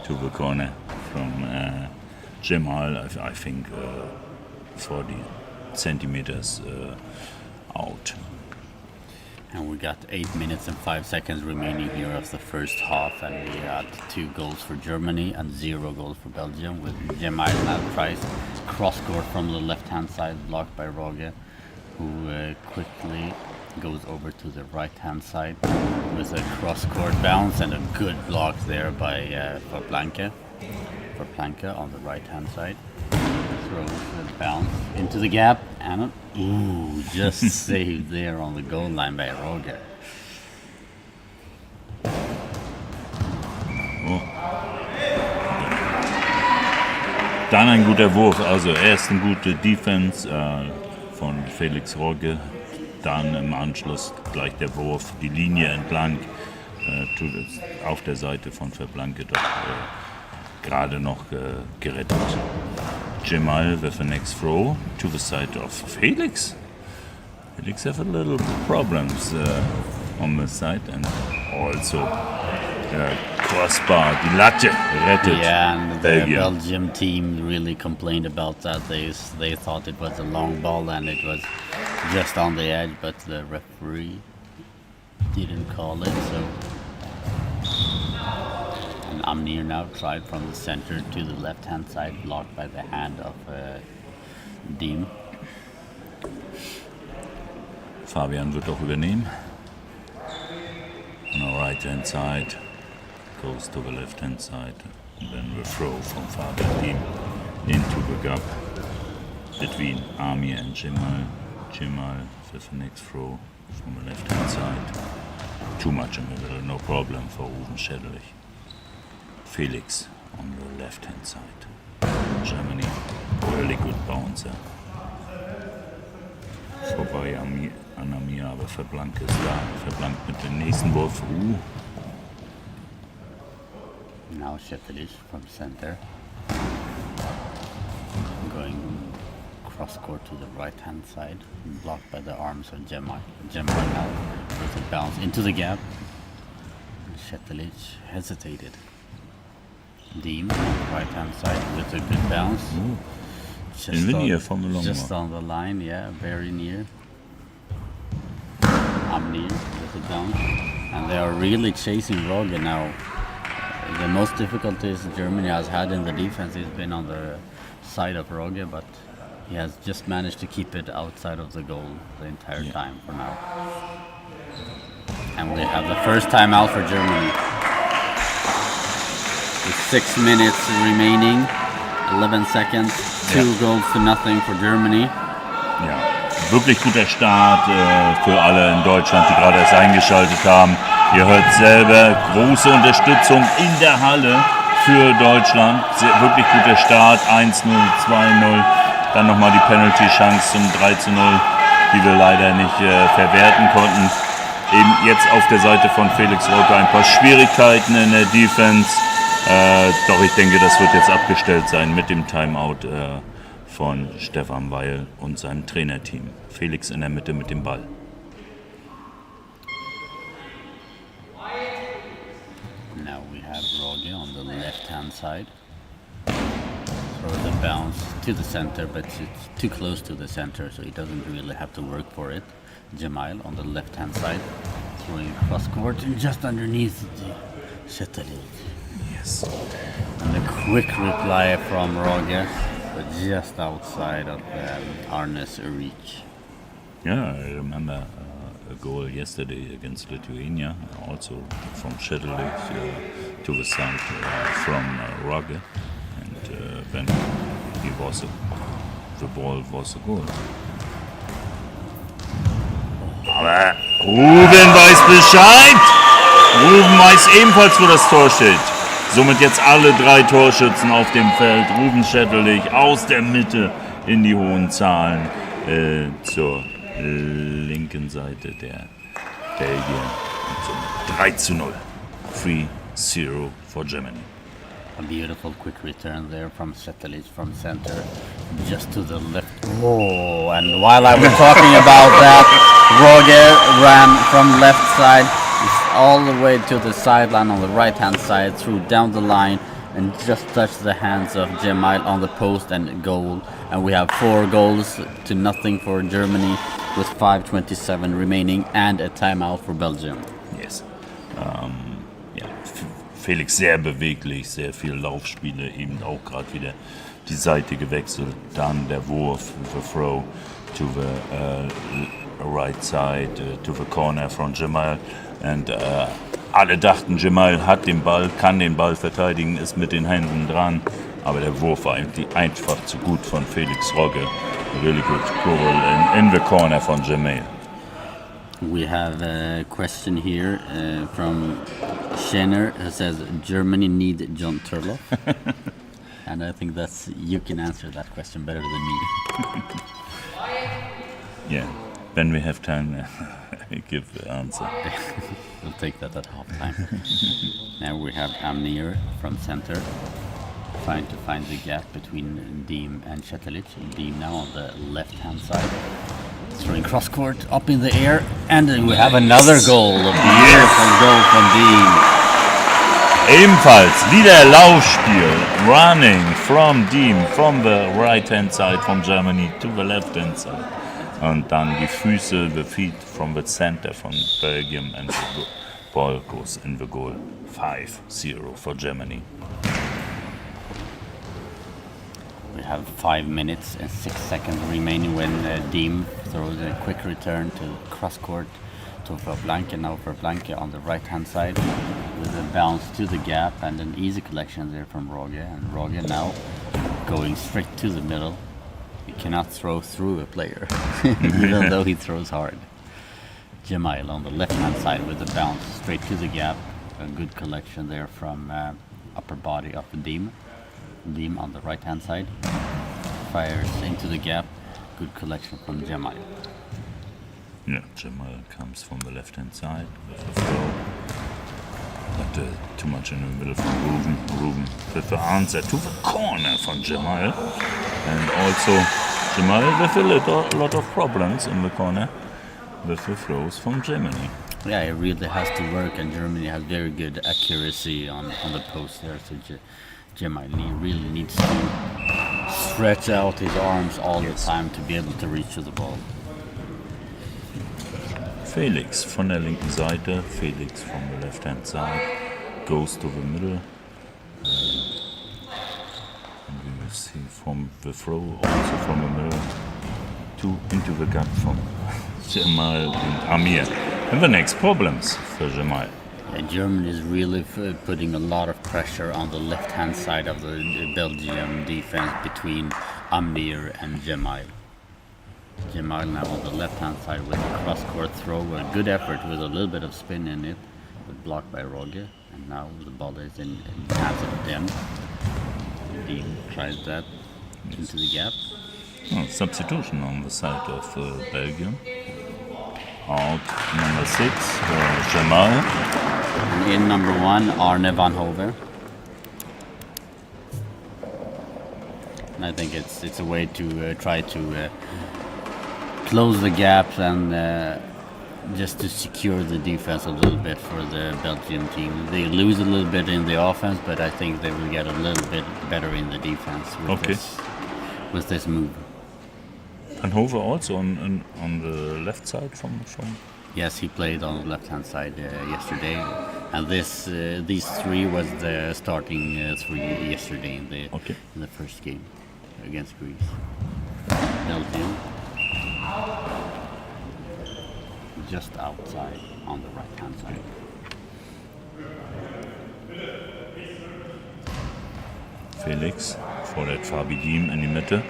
to the corner from Jamal. I think 40 centimeters out. And we got 8 minutes and 5 seconds remaining here of the first half, and we got 2 goals for Germany and 0 goals for Belgium, with Jamal now tries cross court from the left hand side, blocked by Roge, who quickly goes over to the right hand side with a cross court bounce and a good block there by for Planke on the right hand side. throws the bounce into the gap and just saved there on the goal line by Roger. Dann ein guter Wurf, also erst eine gute Defense von Felix Roger, dann im Anschluss gleich der Wurf, die Linie entlang, auf der Seite von Verblanke doch gerade noch gerettet. Jamal with the next throw to the side of Felix. Felix have a little problems on the side and also crossbar, die Latte rettet. Yeah, and the Belgium. Belgium team really complained about that. They thought it was a long ball and it was just on the edge, but the referee didn't call it. So, and Amnir now tried from the center to the left-hand side, blocked by the hand of Deem. Fabian wird auch übernehmen. On the right hand side, goes to the left hand side, and then the throw from Fabian Deem into the gap between Amir and Jamal. Jamal with the next throw from the left hand side. Too much in the middle, no problem for Ruben Schädelich. Felix on the left hand side. Germany, really good bouncer. Vorbei an Amir, aber Verblank ist da. Verblank mit dem nächsten Wurf. Now Šetelić from center. Going cross-court to the right-hand side, blocked by the arms of Jamal. Jamal now with a bounce into the gap. Šetelić hesitated. Deem on the right-hand side with a good bounce. Just on the line, yeah, very near. Amnir with a bounce. And they are really chasing Roger now. The most difficulties Germany has had in the defense has been on the side of Roger, but he has just managed to keep it outside of the goal the entire time for now. And we have the first timeout for Germany. With 6 minutes remaining, 11 seconds, 2 goals to nothing for Germany. Ja, wirklich guter Start für alle in Deutschland, die gerade erst eingeschaltet haben. Ihr hört selber, große Unterstützung in der Halle für Deutschland. Wirklich guter Start, 1-0, 2-0. Dann nochmal die Penalty-Chance zum 3-0, die wir leider nicht verwerten konnten. Eben jetzt auf der Seite von Felix Roger ein paar Schwierigkeiten in der Defense. Doch ich denke, das wird jetzt abgestellt sein mit dem Timeout von Stefan Weil und seinem Trainerteam. Felix in der Mitte mit dem Ball. Now we have Roger on the left-hand side. Throw the bounce to the center, but it's too close to the center, so he doesn't really have to work for it. Jamal on the left-hand side, throwing cross-court and just underneath Šetelić. Yes. And a quick reply from Roger, but just outside of Arne's reach. Yeah, I remember a goal yesterday against Lithuania, also from Šetelić to the side from Roger, and when the ball was a goal. Aber Ruben weiß Bescheid! Ruben weiß ebenfalls, wo das Tor steht. Somit jetzt alle 3 Torschützen auf dem Feld. Ruben Šetelić aus der Mitte in die hohen Zahlen zur linken Seite der Belgier. Und somit 3-0. 3-0 for Germany. A beautiful quick return there from Šetelić from center, just to the left. Oh, and while I was talking about that, Roger ran from left side all the way to the sideline on the right-hand side, threw down the line, and just touched the hands of Jamal on the post and goal. And we have 4 goals to nothing for Germany with 5:27 remaining and a timeout for Belgium. Yes. Felix sehr beweglich, sehr viel Laufspiele, eben auch gerade wieder die Seite gewechselt. Dann der Wurf, the throw to the right side, to the corner from Jamal. Und alle dachten, Jamal hat den Ball, kann den Ball verteidigen, ist mit den Händen dran. Aber der Wurf war einfach zu gut von Felix Rogge. Really good goal in the corner von Jemail. We have a question here from Schenner who says Germany need John Turloff. And I think you can answer that question better than me. Yeah, when we have time, I give the answer. We'll take that at halftime. Now we have Amir from center trying to find the gap between Deem and Chetelic. Deem now on the left-hand side. Throwing cross court up in the air, and then we have another goal. A beautiful goal from Deem. Ebenfalls wieder Laufspiel, running from Deem, from the right-hand side from Germany to the left-hand side. Und dann die Füße, the feet from the center from Belgium, and the ball goes in the goal. 5-0 for Germany. We have 5 minutes and 6 seconds remaining when Deem throws a quick return to cross court to Verblanke. Now Verblanke on the right hand side with a bounce to the gap and an easy collection there from Roge. And Roge now going straight to the middle. He cannot throw through a player, even though he throws hard. Jemail on the left hand side with a bounce straight to the gap. A good collection there from upper body of the Deem. Deem on the right hand side fires into the gap. Good collection from Jemail. Yeah, Jemail comes from the left hand side with a throw, but too much in the middle from Ruben with the answer to the corner from Jemail, and also Jemail with a lot of problems in the corner with the throws from Germany. Yeah, it really has to work, and Germany has very good accuracy on the post there. So Jemail really needs to stretch out his arms all the time to be able to reach to the ball. Felix von der linken Seite, Felix from the left hand side, goes to the middle. And we will see from the throw, also from the middle, into the gap from Jemail and Amir. And the next problems for Jemail. Yeah, Germany is really putting a lot of pressure on the left-hand side of the Belgium defense between Amir and Jemail. Jemail now on the left-hand side with a cross-court throw. A good effort with a little bit of spin in it, but blocked by Roge. And now the ball is in the hands of Dem. He tries that into the gap. Oh, substitution on the side of Belgium. Out number 6, Jemail. In number 1, Arne van Hove. And I think it's a way to try to close the gaps and just to secure the defense a little bit for the Belgium team. They lose a little bit in the offense, but I think they will get a little bit better in the defense with this move. Van Hove also on the left side from. Yes, he played on the left-hand side yesterday, and these 3 was the starting 3 yesterday in the first game against Greece. Belgium just outside on the right-hand side. Felix fordert Fabi Diem in die Mitte.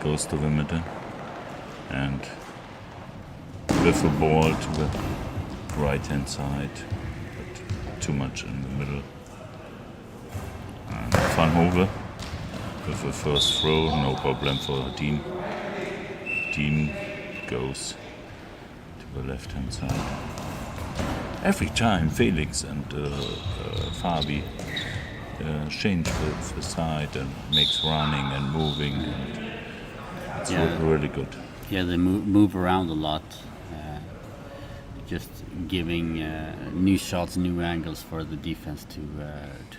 Goes to the middle and with the ball to the right hand side, but too much in the middle. And Van Hove with the first throw, no problem for the team. Team goes to the left hand side. Every time Felix and Fabi change the side and makes running and moving. And it's really good. Yeah, they move around a lot, just giving new shots, new angles for the defense to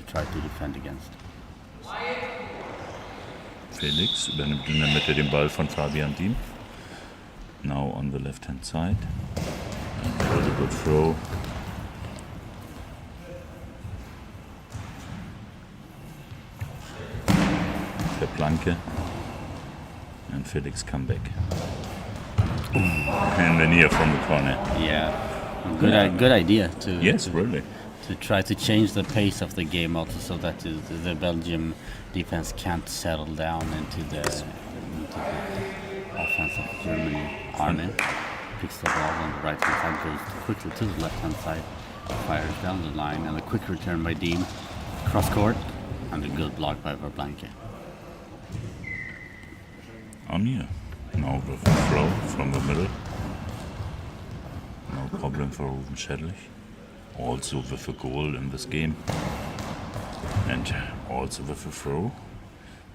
try to defend against. Felix übernimmt in der Mitte den Ball von Fabian Diem. Now on the left hand side. And a really good throw. Planke, and Felix come back. And then here from the corner. Yeah, good idea to. Yes, really. to try to change the pace of the game also, so that the Belgium defense can't settle down into the offense of Germany. Arne picks the ball on the right hand side, goes quickly to the left hand side, fires down the line, and a quick return by Deem, cross court, and a good block by Verblanke. Amir. Now with a throw from the middle. No problem for Ruben Schädlich. Also with a goal in this game. And also with a throw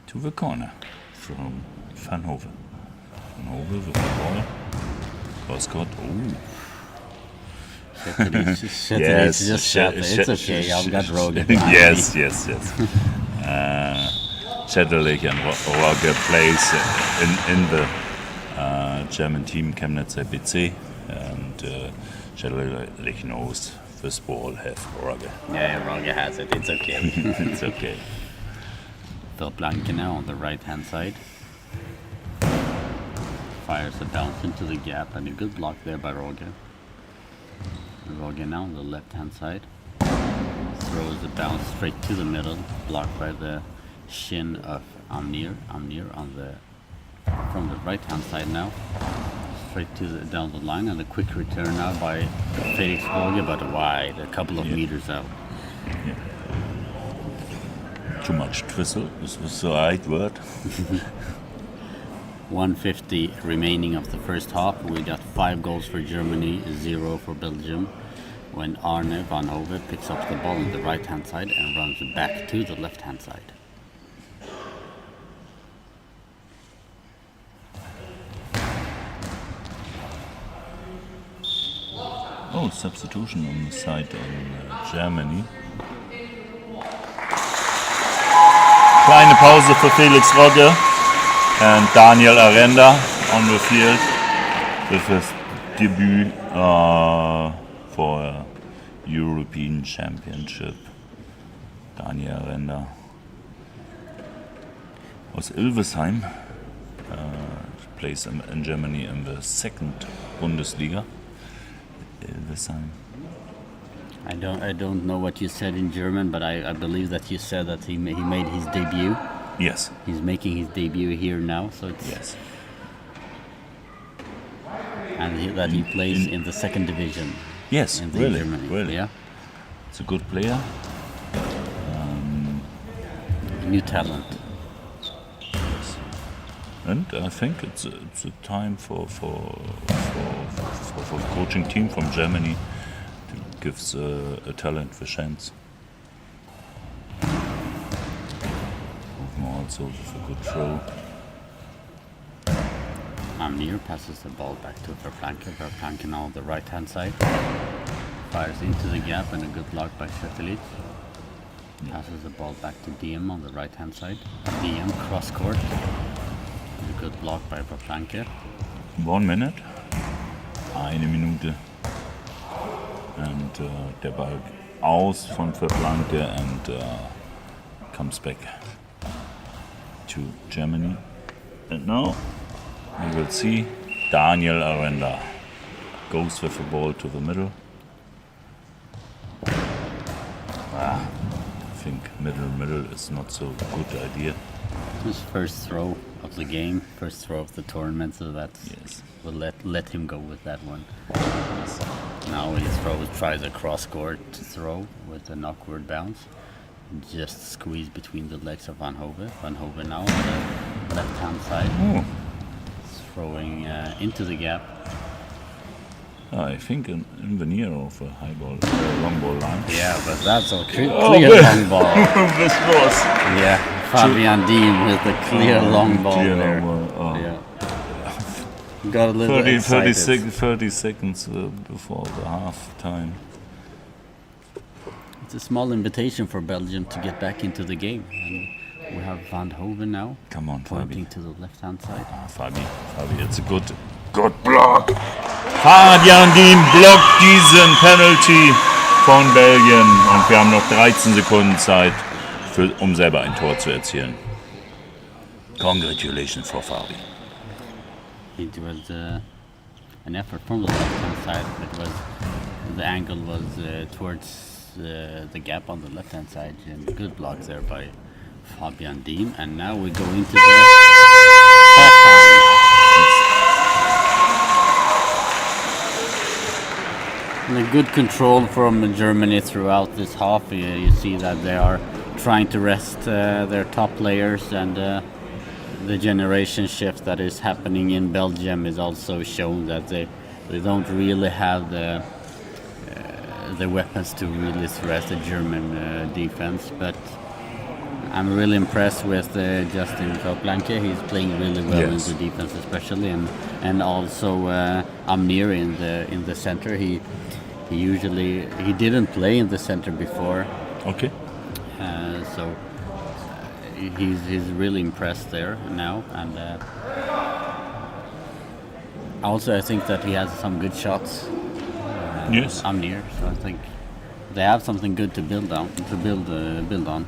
to the corner from Van Hove. Van Hove with the ball. Oscott. Oh. Yes, just shut it. It's okay, I've got Roger. Yes. Schädlich and Roger plays in the German team Chemnitz IBSA, and Schädlich knows this ball has Roger. Yeah, Roger has it. It's okay. It's okay. Verblanke now on the right hand side. Fires a bounce into the gap, and a good block there by Roger. Roger now on the left hand side. Throws the bounce straight to the middle, blocked by the shin of Amir. Amir on the from the right hand side now. Straight to down the line, and a quick return now by Felix Roger, but wide, a couple of meters out. Yeah. Too much twistle, this was the right word. 150 remaining of the first half. We got 5 goals for Germany, 0 for Belgium. When Arne Van Hove picks up the ball on the right hand side and runs it back to the left hand side. Oh, substitution on the side on Germany. Kleine Pause für Felix Roger and Daniel Arenda on the field with his debut for European Championship. Daniel Arenda aus Ilvesheim, plays in Germany in the second Bundesliga. Ilvesheim. I don't know what you said in German, but I believe that you said that he made his debut. Yes. He's making his debut here now, so it's Yes. and that he plays in the second division. Yes, in the really, Germany. really. Yeah, It's a good player. new talent. And I think it's a time for the coaching team from Germany to give a talent the chance. Also with a good throw. Amir passes the ball back to Verblanke. Verblanke now on the right hand side. Fires into the gap, and a good block by Schädlich. Passes the ball back to Diem on the right hand side. Diem cross court. A good block by Verblanke. 1 minute. 1 Minute. And der Ball aus von Verblanke and comes back to Germany. And now we will see Daniel Arenda goes with the ball to the middle. I think middle is not so good idea. His first throw of the game, first throw of the tournament, so that's Yes. we'll let him go with that one. Now he tries a cross court throw with an awkward bounce. Just squeeze between the legs of Van Hove. Van Hove now on the left hand side, Oh, throwing into the gap. I think in the near of a high ball, long ball line. Yeah, but that's a clear long ball. This was Yeah, Fabian Diem with the clear long ball clear there. long ball, oh. Yeah. Got a little 30 excited. seconds before the half time. It's a small invitation for Belgium to get back into the game. And we have Van Hove now Come on, pointing Fabi. to the left hand side. Fabi, it's a good block. Fabian Diem blockt diesen Penalty von Belgien und wir haben noch 13 Sekunden Zeit, um selber ein Tor zu erzielen. Congratulations for Fabi. It was an effort from the left hand side, but the angle was towards the gap on the left-hand side, and good block there by Fabian Diem. And now we go into the halftime. And a good control from Germany throughout this half. You see that they are trying to rest their top players, and the generation shift that is happening in Belgium is also showing that they don't really have the weapons to really threat the German defense. But I'm really impressed with Justin Koplanke. He's playing really well in the defense, especially, and also Amir in the center. He didn't play in the center before. Okay. So he's really impressed there now, and also I think that he has some good shots. Yes. Amir, so I think they have something good to build on.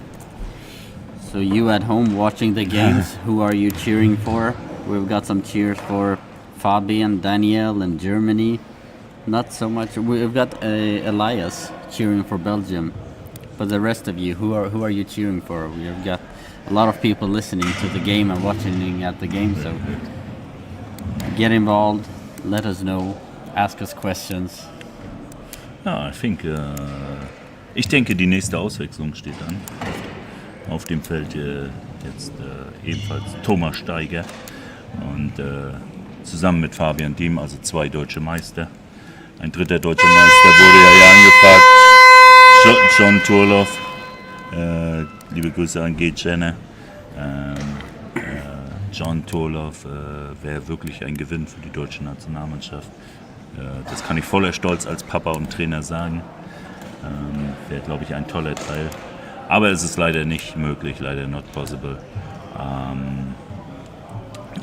So you at home watching the games, who are you cheering for? We've got some cheers for Fabian, Daniel, and Germany. Not so much. We've got Elias cheering for Belgium. But the rest of you, who are you cheering for? We've got a lot of people listening to the game and watching at the game. So get involved. Let us know. Ask us questions. Ja, ich denke, die nächste Auswechslung steht an. Auf dem Feld jetzt ebenfalls Thomas Steiger und zusammen mit Fabian Diem, also 2 deutsche Meister. Ein dritter deutscher Meister wurde ja angefragt, John Turloff. Liebe Grüße an G. Jenner. John Turloff wäre wirklich ein Gewinn für die deutsche Nationalmannschaft. Das kann ich voller Stolz als Papa und Trainer sagen. Wäre, glaube ich, ein toller Teil. Aber es ist leider nicht möglich, leider not possible.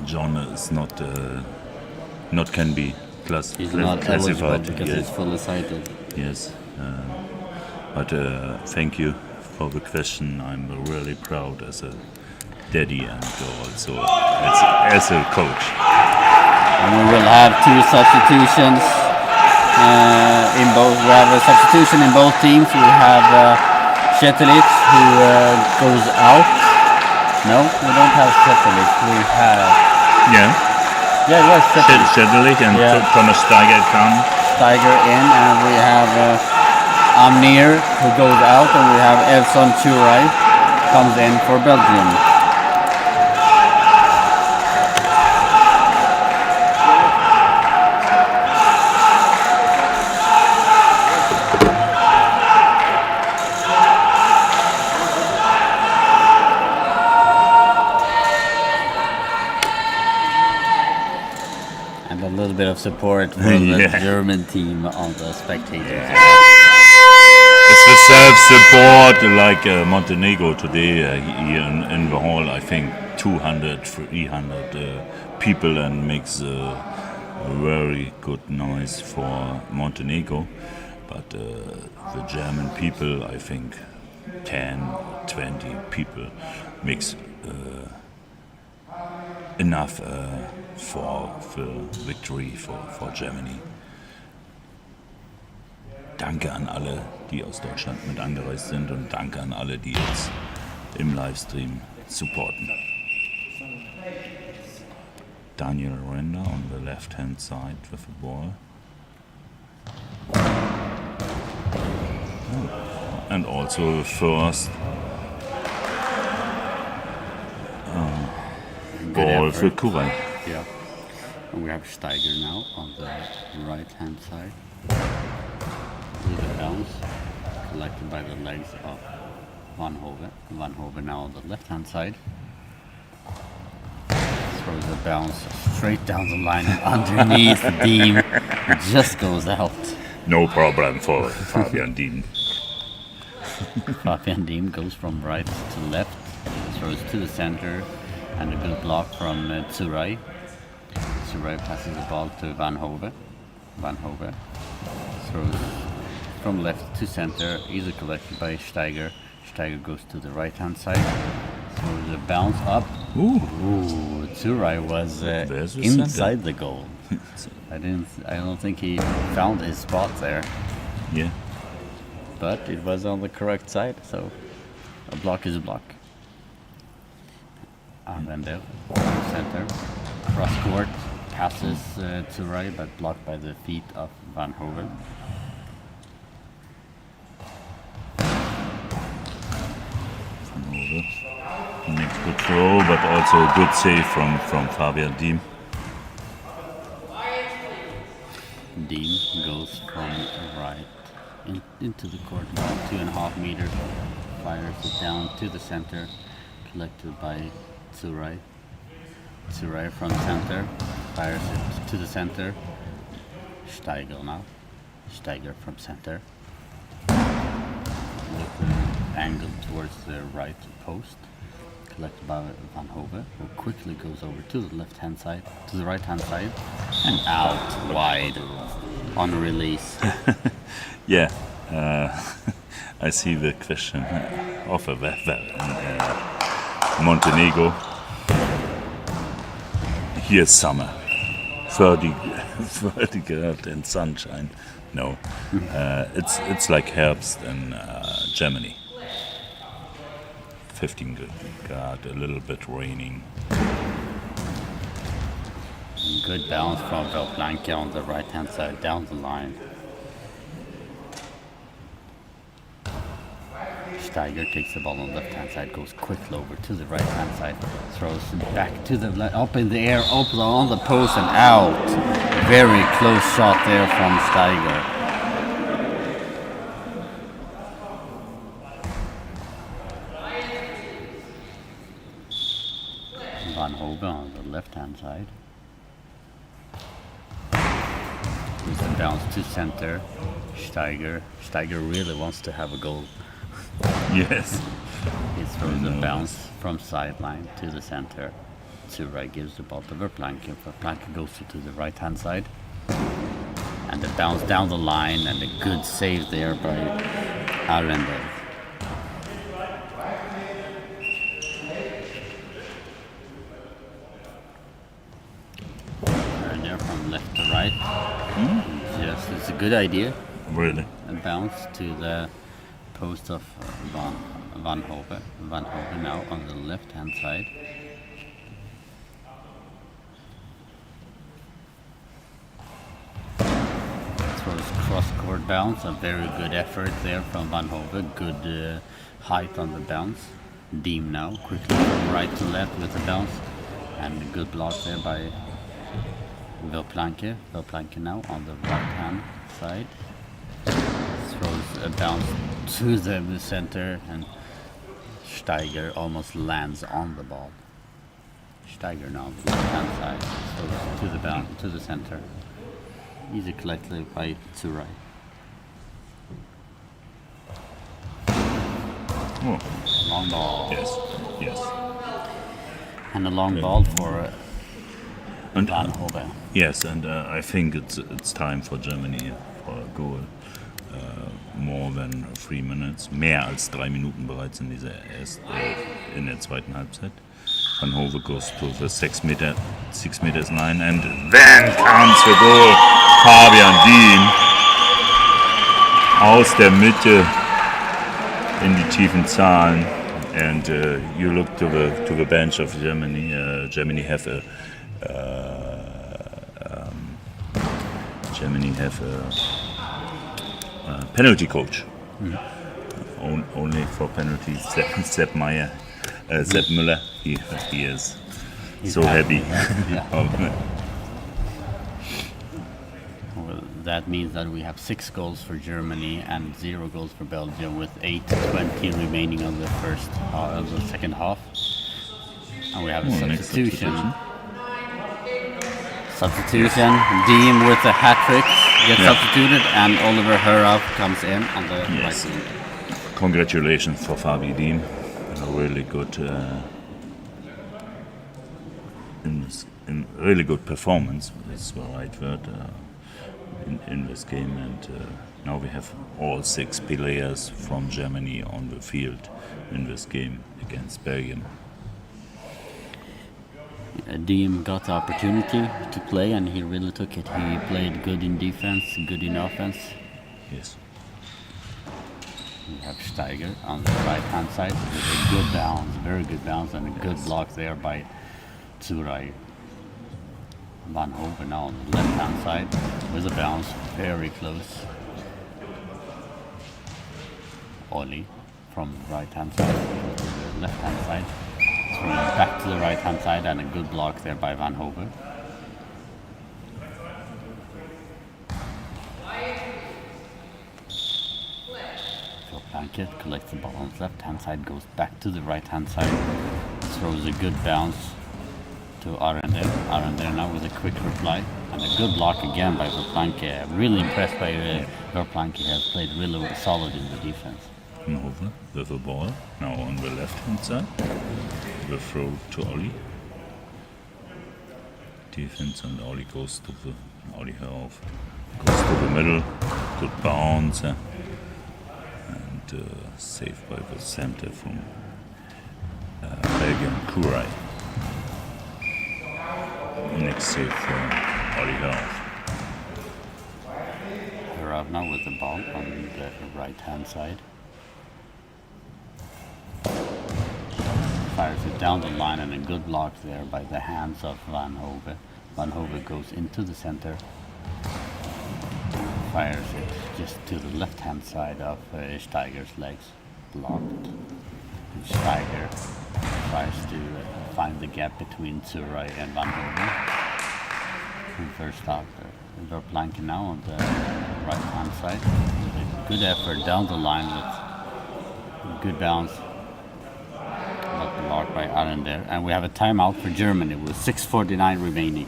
John is not can be He's not eligible because he's fully sighted. Yes, but thank you for the question. I'm really proud as a daddy and also as a coach. And we will have 2 substitutions in both. We have a substitution in both teams. We have Chetelic who goes out. No, we don't have Chetelic. We have it was Chetelic and Thomas Steiger come. Steiger in, and we have Amir who goes out, and we have Evson Churai comes in for Belgium. A little bit of support for the German team on the spectators. It's the self-support like Montenegro today here in the hall. I think 200, 300 people, and makes a very good noise for Montenegro. But the German people, I think 10 or 20 people makes enough for the victory for Germany. Danke an alle, die aus Deutschland mit angereist sind, und danke an alle, die jetzt im Livestream supporten. Daniel Render on the left hand side with the ball. And also the first ball for Kuwait. Yeah. And we have Steiger now on the right hand side. With a bounce collected by the legs of Van Hove. Van Hove now on the left hand side. Throws the bounce straight down the line and underneath the Diem. It just goes out. No problem for Fabian Diem. Fabian Diem goes from right to left, throws to the center, and a good block from Tsurai. Tsurai passes the ball to Van Hove. Van Hove throws from left to center, easily collected by Steiger. Steiger goes to the right hand side. Throws a bounce up. Ooh, Tsurai was inside the goal. I don't think he found his spot there. Yeah. but it was on the correct side, so a block is a block. Arvendel, center, cross court, passes to right, but blocked by the feet of Van Hoven. Next good throw, but also a good save from Fabian Diem. Dean goes from right into the court, about 2.5 meters, fires it down to the center, collected by Tsurai. Tsurai from center, fires it to the center. Steiger now. Steiger from center. With an angle towards the right post, collected by Van Hove, who quickly goes over to the left-hand side, to the right-hand side, and out wide on release. Yeah, I see the question of a weather in Montenegro. Here's summer, 30 grad and sunshine. No, it's like Herbst in Germany. 15 grad, a little bit raining. Good bounce from Belblanca on the right-hand side, down the line. Steiger takes the ball on the left-hand side, goes quickly over to the right-hand side, throws it back to the up in the air, open on the post and out. Very close shot there from Steiger. Van Hove on the left-hand side. With a bounce to center. Steiger really wants to have a goal. Yes. He throws a bounce from sideline to the center. Tsurai gives the ball to Verplanke. Verplanke goes to the right-hand side. And the bounce down the line and a good save there by Arendel. Arendel from left to right. Yes, it's a good idea. Really? A bounce to the post of Van Hove. Van Hove now on the left-hand side. Throws cross-court bounce. A very good effort there from Van Hove. Good height on the bounce. Diem now quickly from right to left with the bounce. And a good block there by Verplanke. Verplanke now on the right-hand side. Throws a bounce to the center and Steiger almost lands on the ball. Steiger now on the left-hand side, throws to the bounce, to the center. Easy collected by Tsurai. Oh. Long ball. Yes. And a long ball for And Van Hove. yes, and I think it's time for Germany for a goal. More than 3 minutes, mehr als 3 Minuten bereits in in der zweiten Halbzeit. Van Hove goes to the 6 meters line, and then comes the goal. Fabian Diem aus der Mitte in die tiefen Zahlen, and you look to the bench of Germany. Germany have a penalty coach. Only for penalties. Sepp Meyer, Sepp Müller. He is so happy. Well, that means that we have 6 goals for Germany and 0 goals for Belgium, with 8:20 remaining on the second half. And we have a substitution. Diem with a hat-trick gets substituted, and Oliver Hurov comes in on the right side. Congratulations for Fabi Diem. A really good, really good performance. That's the right word in this game. And now we have all 6 players from Germany on the field in this game against Belgium. Diem got the opportunity to play, and he really took it. He played good in defense, good in offense. Yes. We have Steiger on the right hand side with a good bounce, very good bounce, and a good block there by Tsurai. Van Hoven now on the left hand side with a bounce, very close. Oli from the right hand side to the left hand side, throwing back to the right hand side, and a good block there by Van Hoven. Blanket collects the ball on the left hand side, goes back to the right hand side, throws a good bounce to Arender. Arender now with a quick reply and a good block again by Verplanke. Really impressed by Verplanke, has played really solid in the defense. Over with the ball, now on the left hand side. The throw to Oli. Defense, and Oli goes to the Oli Herhoff. Goes to the middle, good bounce. Saved by the center from Belgium, Kurai. Next save from Oli Herhoff. Herhoff now with the ball on the right hand side. Fires it down the line, and a good block there by the hands of Van Hove. Van Hove goes into the center. Fires it just to the left hand side of Steiger's legs, blocked. And Steiger tries to find the gap between Tsurai and Van Hoven. And first off, Verplanke now on the right hand side with a good effort down the line with a good bounce, but blocked by Arender. And we have a timeout for Germany with 6:49 remaining.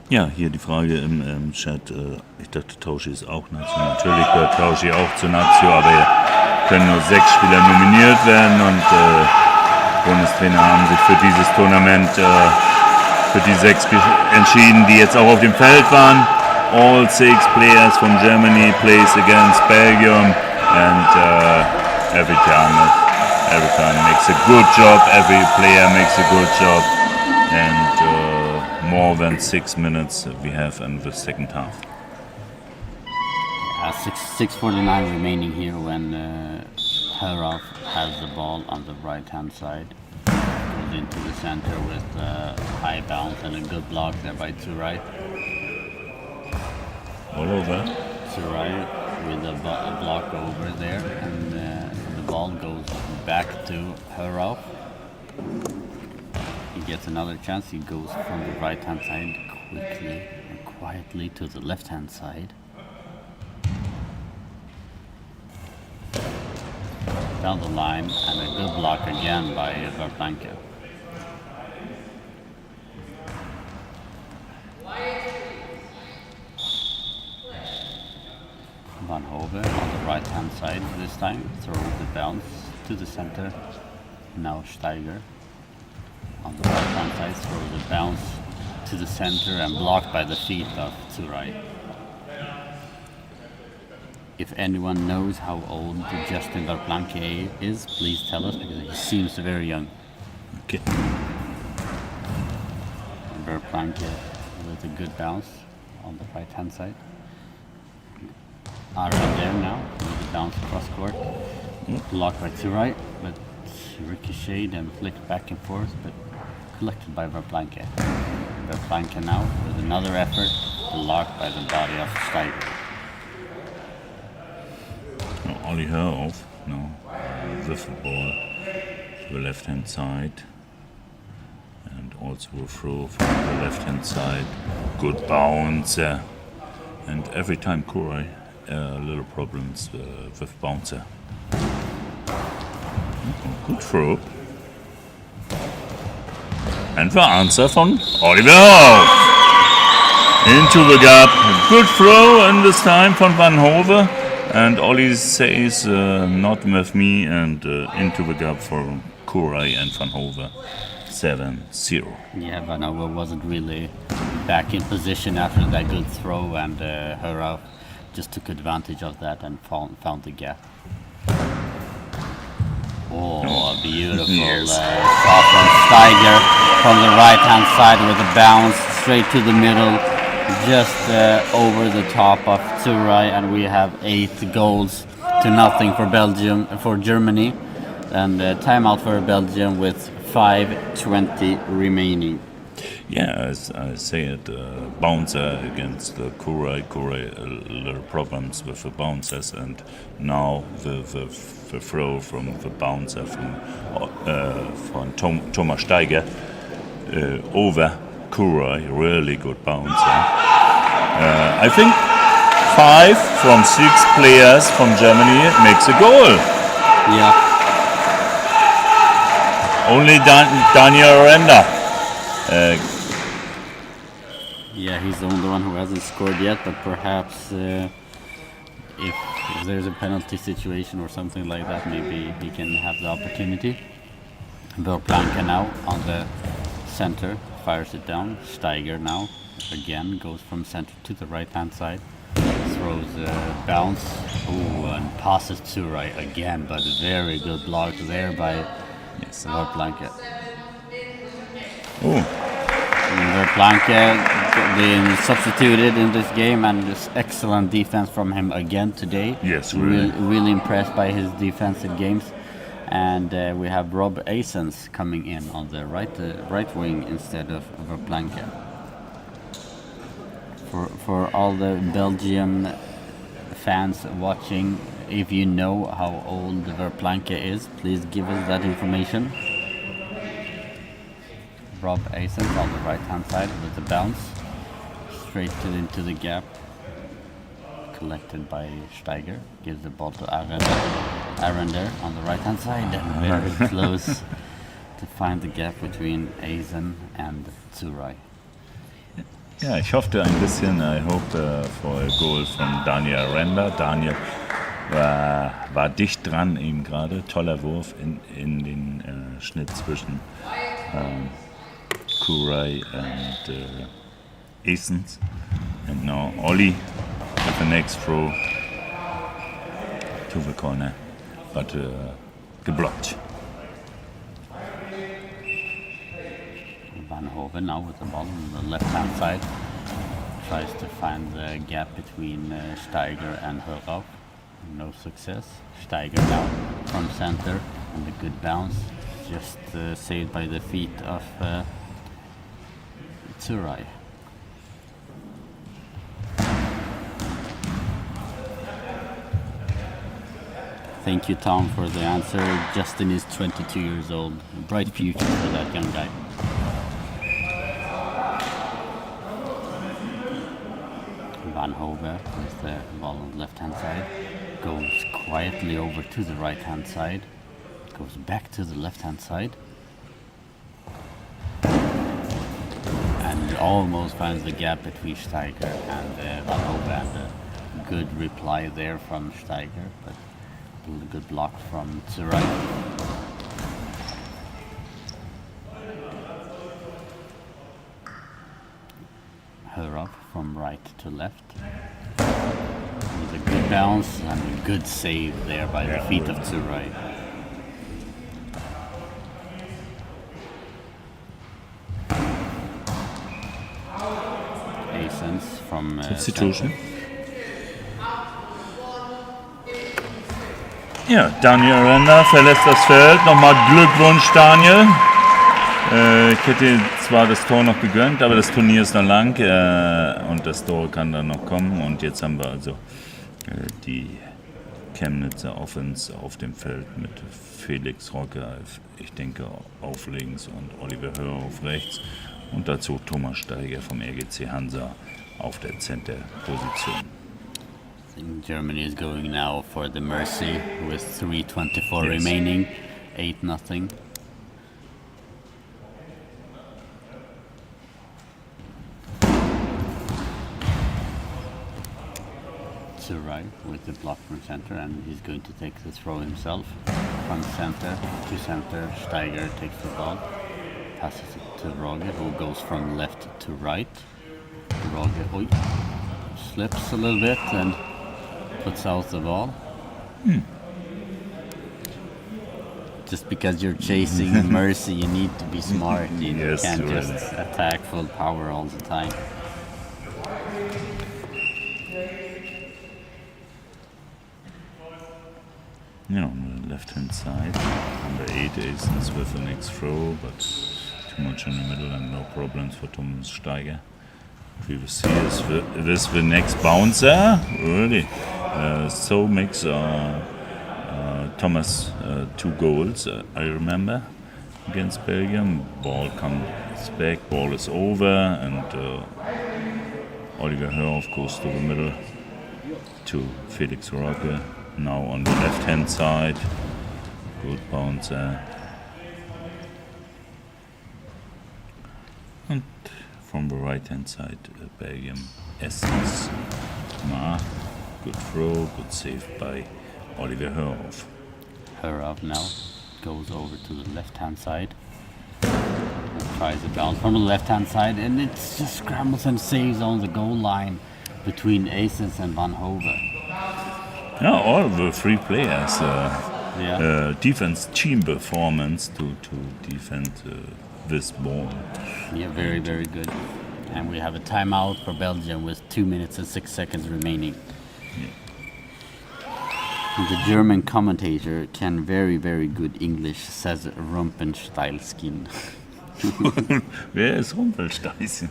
Ja, hier die Frage im Chat. Ich dachte, Tauschi ist auch Nazio. Natürlich gehört Tauschi auch zur Nazio, aber können nur 6 Spieler nominiert werden, und Bundestrainer haben sich für dieses Tournament für die 6 entschieden, die jetzt auch auf dem Feld waren. All 6 players from Germany plays against Belgium, and every time makes a good job. Every player makes a good job, and more than 6 minutes we have in the second half. 6:49 remaining here when Herhoff has the ball on the right hand side. Goes into the center with a high bounce and a good block there by Tsurai. All over. Tsurai with a block over there, and the ball goes back to Herhoff. He gets another chance. He goes from the right hand side quickly and quietly to the left hand side. Down the line, and a good block again by Verplanke. Van Hove on the right hand side this time, throws the bounce to the center. Now Steiger on the right hand side, throws the bounce to the center and blocked by the feet of Tsurai. If anyone knows how old Justin Verplanke is, please tell us, because he seems very young. Okay. Verplanke with a good bounce on the right hand side. Around there now with the bounce cross court. Blocked by Tsurai, but ricocheted and flicked back and forth, but collected by Verplanke. Verplanke now with another effort, blocked by the body of Steiger. Oli Herhoff now with the ball to the left hand side, and also a throw from the left hand side. Good bounce, and every time Kurai little problems with bouncer. Good throw. And the answer from Oliver Herhoff. Into the gap. Good throw, and this time from Van Hove. And Ollie says, not with me, and into the gap for Kurai and Van Hove. 7-0. Yeah, Van Hove wasn't really back in position after that good throw, and Herhoff just took advantage of that and found the gap. Oh, a beautiful shot from Steiger. from the right hand side with a bounce straight to the middle, just over the top of Turai, and we have 8 goals to nothing for Germany, and timeout for Belgium with 5:20 remaining. Yeah, as I said, bouncer against the Kurai. Kurai little problems with the bouncers, and now the throw from the bouncer from Thomas Steiger over Kurai, really good bouncer. I think 5 from 6 players from Germany makes a goal. Yeah. Only Daniel Renda. Yeah, he's the only one who hasn't scored yet, but perhaps if there's a penalty situation or something like that, maybe he can have the opportunity. Verplanke now on the center, fires it down. Steiger now, again, goes from center to the right-hand side. Throws a bounce, and passes to right again, but a very good block there by Verplanke. Verplanke being substituted in this game, and this excellent defense from him again today. Yes, really. Really impressed by his defensive games. And we have Rob Asens coming in on the right wing instead of Verplanke. For all the Belgium fans watching, if you know how old Verplanke is, please give us that information. Rob Asens on the right hand side with the bounce, straight into the gap, collected by Steiger, gives the ball to Arender on the right hand side, and very close to find the gap between Asen and Tsurai. Ja, ich hoffte ein bisschen, I hope for a goal from Daniel Render. Daniel war dicht dran ihm gerade, toller Wurf in den Schnitt zwischen Kurai and Asens. And now Ollie with the next throw to the corner, but geblocked. Van Hove now with the ball on the left-hand side. Tries to find the gap between Steiger and Hörov. No success. Steiger now from center, and a good bounce. Just saved by the feet of Tsurai. Thank you, Tom, for the answer. Justin is 22 years old. A bright future for that young guy. Van Hove with the ball on the left-hand side. Goes quietly over to the right-hand side. Goes back to the left-hand side. And almost finds the gap between Steiger and Van Hove. And a good reply there from Steiger, but a good block from Tsurai. Hörov from right to left. With a good bounce and a good save there by the feet of Tsurai. Asens from Substitution. Ja, Daniel Render verlässt das Feld. Nochmal Glückwunsch, Daniel. Ich hätte zwar das Tor noch gegönnt, aber das Turnier ist noch lang und das Tor kann dann noch kommen. Und jetzt haben wir also die Chemnitzer Offense auf dem Feld mit Felix Rocke, ich denke, auf links und Oliver Hörer auf rechts. Und dazu Thomas Steiger vom RGC Hansa auf der Center-Position. Germany is going now for the mercy with 3:24 remaining, 8-0. Tsurai with the block from center, and he's going to take the throw himself from center to center. Steiger takes the ball, passes it to Roger, who goes from left to right. Roger slips a little bit and puts out the ball. just because you're chasing Mercy, you need to be smart. You Yes, can't really. just attack full power all the time. Yeah, on the left hand side, number 8 aces with the next throw, but too much in the middle and no problems for Thomas Steiger. We will see this the next bouncer. Really, so makes Thomas 2 goals. I remember against Belgium. Ball comes back, ball is over, and Oliver Hörhoff goes to the middle to Felix Rogge. Now on the left hand side, good bouncer. And from the right hand side, Belgium Essence. Good throw, good save by Oliver Hörhoff. Hörhoff now goes over to the left hand side. Tries a bounce from the left hand side, and it just scrambles and saves on the goal line between Aces and Van Hove. Yeah, all the 3 players. Defense team performance to defend this ball. Yeah, very, very good. And we have a timeout for Belgium with 2 minutes and 6 seconds remaining. The German commentator can very, very good English, says Rumpelstiltskin. Wer ist Rumpelstiltskin?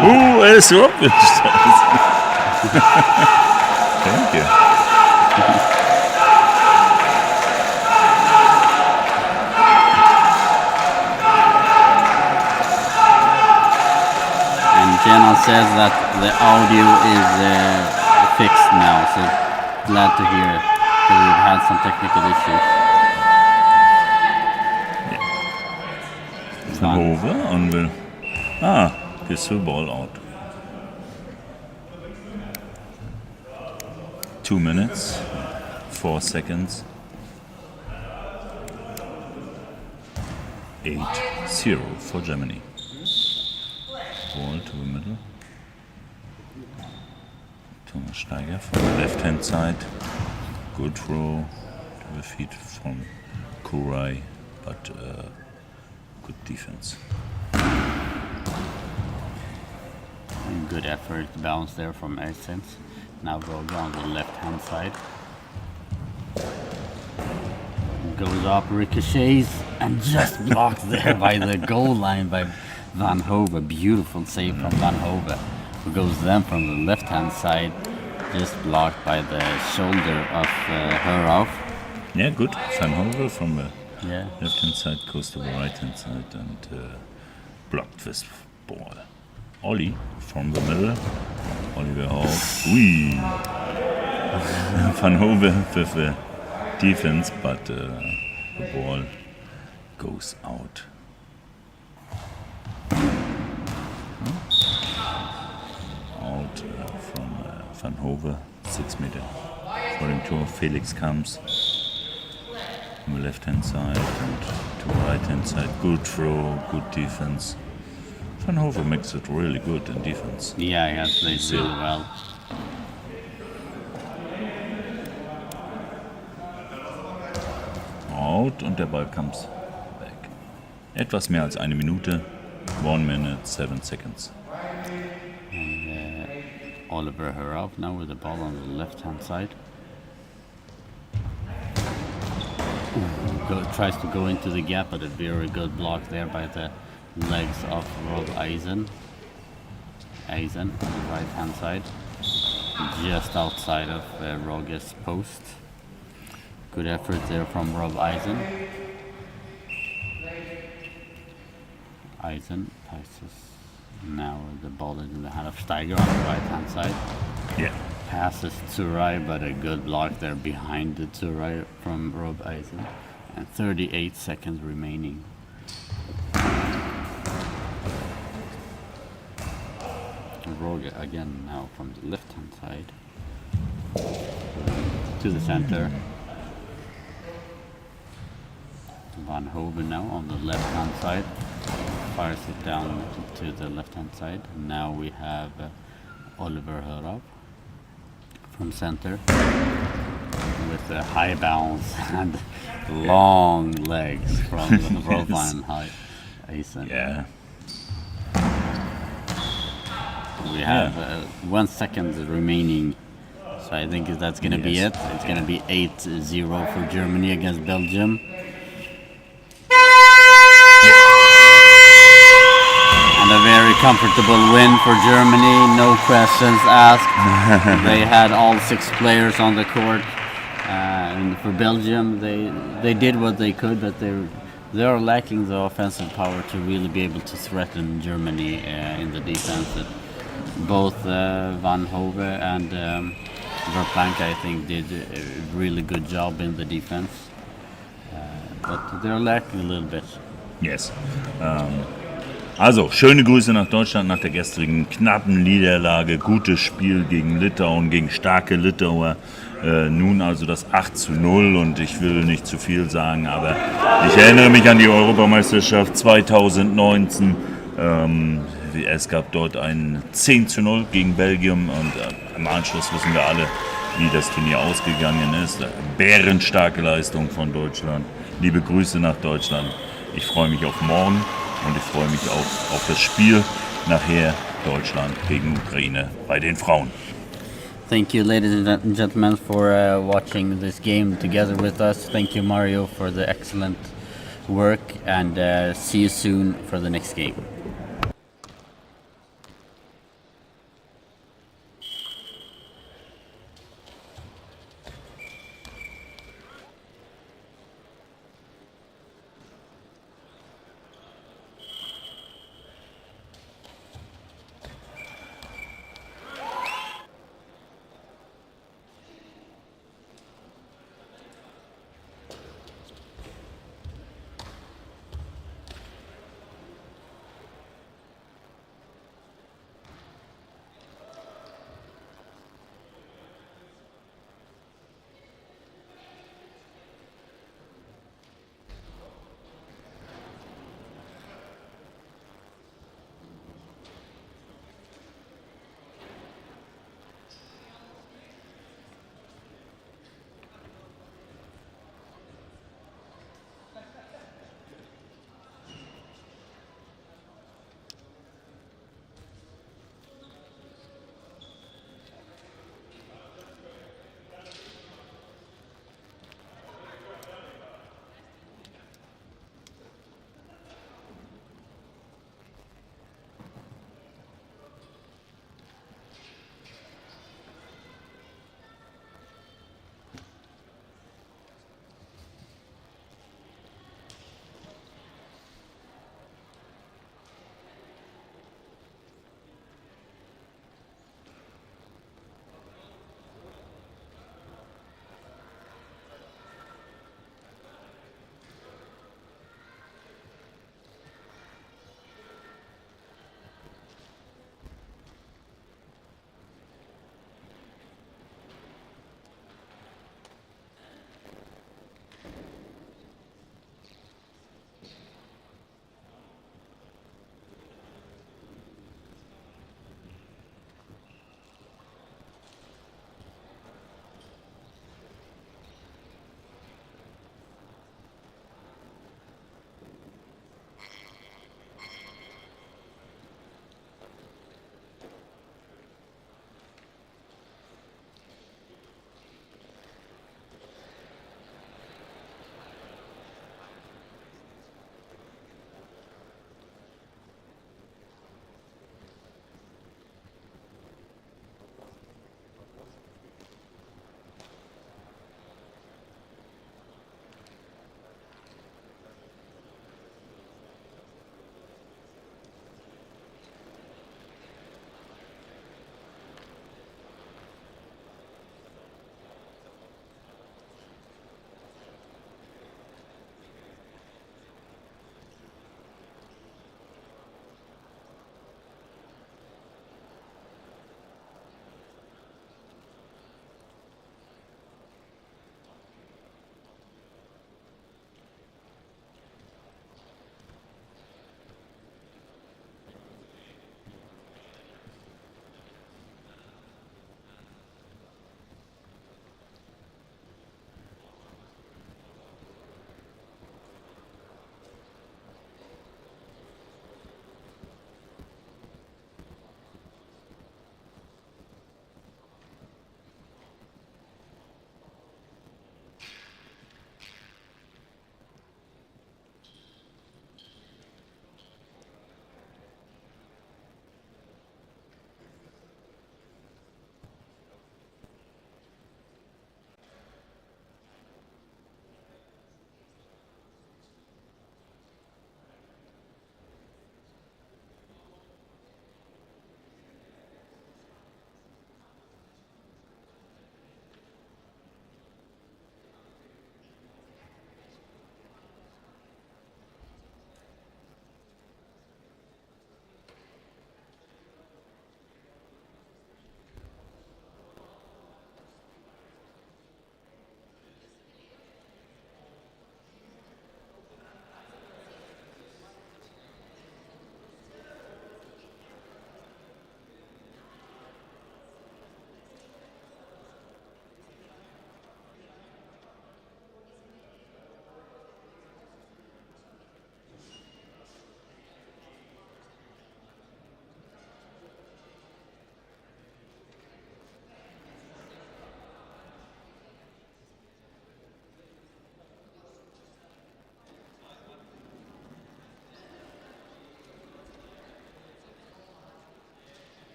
Who is Rumpelstiltskin? Thank you. And Jenna says that the audio is fixed now, so glad to hear it, because we've had some technical issues. Van Hove on the gets the ball out. 2 minutes, 4 seconds. 8-0 for Germany. Ball to the middle. Thomas Steiger from the left hand side. Good throw to the feet from Kurai, but good defense. Good effort bounce there from Essence. Now goes on the left hand side. Goes up, ricochets, and just blocked there by the goal line by Van Hove. Beautiful save from Van Hove, who goes then from the left hand side, just blocked by the shoulder of Hörhoff. Yeah, good. Van Hove from the Yeah. left hand side goes to the right hand side and blocked this ball. Ollie from the middle. Oliver Hörhoff. Van Hove with the defense, but the ball goes out. Out from Van Hove, 6 meter. According to Felix comes on the left hand side and to the right hand side. Good throw, good defense. Van Hove makes it really good in defense. Yeah, he has played really well. Out und der Ball comes back. Etwas mehr als 1 Minute. 1 minute, 7 seconds. And Oliver Hörhoff now with the ball on the left hand side. Tries to go into the gap, but a very good block there by the legs of Rob Eisen. Eisen on the right hand side, just outside of Rogge's post. Good effort there from Rob Eisen. Eisen passes. Now the ball is in the hand of Steiger on the right hand side. Yeah. Passes Turay, but a good block there behind the Turay from Rob Eisen. And 38 seconds remaining. Rogge again now from the left hand side to the center. Van Hove now on the left hand side, fires it down to the left hand side. Now we have Oliver Hörhoff from center. with a high bounce and long legs from Rolfan Heisen. Yeah. We have 1 second remaining, so I think that's going to be it. It's going to be 8-0 for Germany against Belgium. And a very comfortable win for Germany, no questions asked. They had all 6 players on the court. And for Belgium, they did what they could, but they are lacking the offensive power to really be able to threaten Germany in the defense. Both Van Hove and Verplank, I think, did a really good job in the defense. But they're lacking a little bit. Yes. Also, schöne Grüße nach Deutschland nach der gestrigen knappen Niederlage. Gutes Spiel gegen Litauen, gegen starke Litauer. Nun also das 8:0 und ich will nicht zu viel sagen, aber ich erinnere mich an die Europameisterschaft 2019. Es gab dort ein 10:0 gegen Belgium und im Anschluss wissen wir alle, wie das Turnier ausgegangen ist. Bärenstarke Leistung von Deutschland. Liebe Grüße nach Deutschland. Ich freue mich auf morgen. Und ich freue mich auch auf das Spiel nachher Deutschland gegen Ukraine bei den Frauen. Thank you, ladies and gentlemen, for watching this game together with us. Thank you, Mario, for the excellent work, and see you soon for the next game.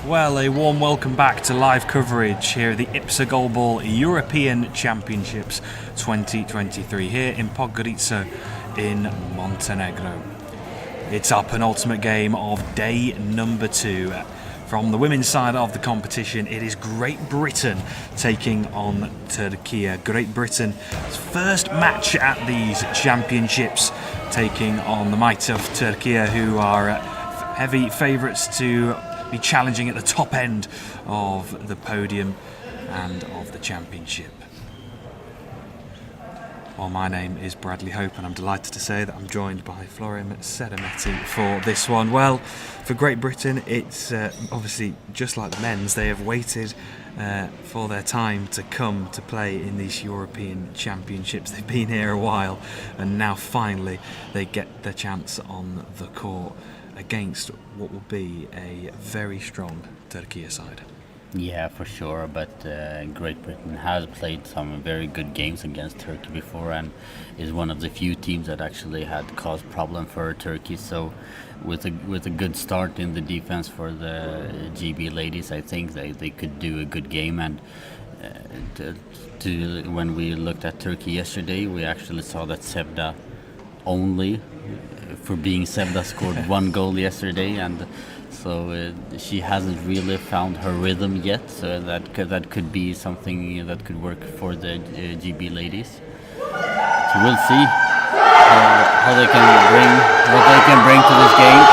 Well, a warm welcome back to live coverage here at the IBSA Goalball European Championships 2023 here in Podgorica in Montenegro. It's our penultimate game of day number 2. From the women's side of the competition, it is Great Britain taking on Turkey. Great Britain's first match at these championships, taking on the might of Turkey, who are heavy favourites to be challenging at the top end of the podium and of the championship. Well, my name is Bradley Hope, and I'm delighted to say that I'm joined by Florim Sedemetti for this one. Well, for Great Britain, it's obviously just like the men's. They have waited for their time to come to play in these European Championships. They've been here a while, and now finally they get their chance on the court against what will be a very strong Turkey side. Yeah, for sure, but Great Britain has played some very good games against Turkey before and is one of the few teams that actually had caused problem for Turkey. So with a good start in the defense for the GB ladies, I think they could do a good game. And when we looked at Turkey yesterday, we actually saw that Sevda only, for being Sevda, scored 1 goal yesterday, and so she hasn't really found her rhythm yet. So that could be something that could work for the GB ladies. So we'll see how they can bring to this game.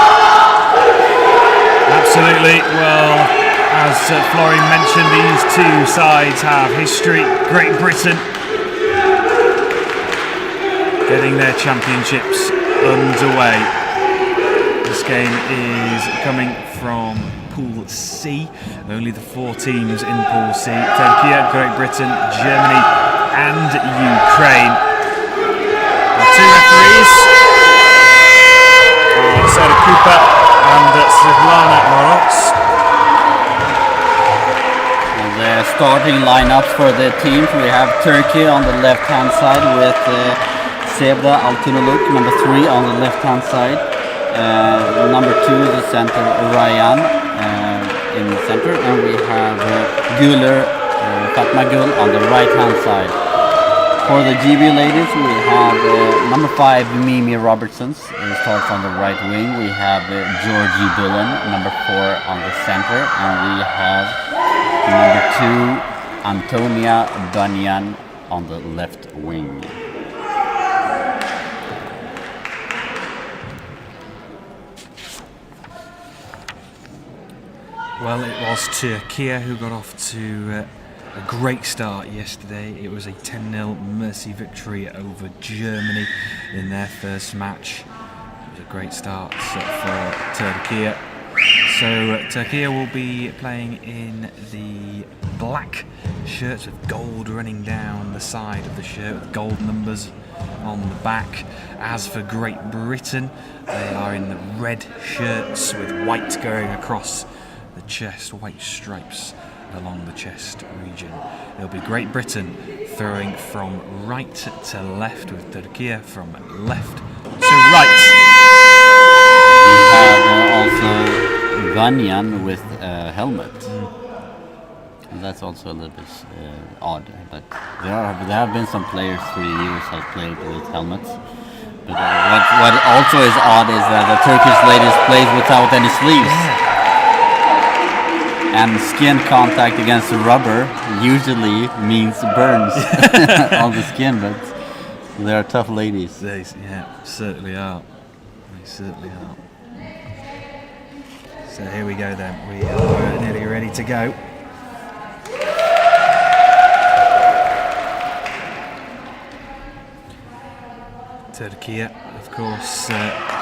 Absolutely. Well, as Florin mentioned, these two sides have history. Great Britain getting their championships underway. This game is coming from Pool C. Only the 4 teams in Pool C: Turkey, Great Britain, Germany and Ukraine. Our 2 referees are Sarah Cooper and Svetlana Moroz. The starting lineups for the teams: we have Turkey on the left-hand side with Sevda Altınoluk, number 3 on the left-hand side. Number 2, the center, Ryan in the center, and we have Güler, Fatma Gül on the right-hand side. For the GB ladies, we have number 5, Mimi Robertson, starts on the right wing. We have Georgie Bullen, number 4 on the center, and we have number 2, Antonia Banyan on the left wing. Well, it was Turkey who got off to a great start yesterday. It was a 10-0 mercy victory over Germany in their first match. It was a great start for Turkey. So Turkey will be playing in the black shirts with gold running down the side of the shirt, with gold numbers on the back. As for Great Britain, they are in the red shirts with white going across the chest, white stripes along the chest region. It'll be Great Britain throwing from right to left, with Turkey from left to right. We have also Banyan with a helmet. And that's also a little bit odd, but there have been some players through the years have played with helmets. But what also is odd is that the Turkish ladies plays without any sleeves. Yeah. And skin contact against the rubber usually means burns on the skin, but they are tough ladies. They certainly are. They certainly are. So here we go then. We are nearly ready to go. Turkey, of course, are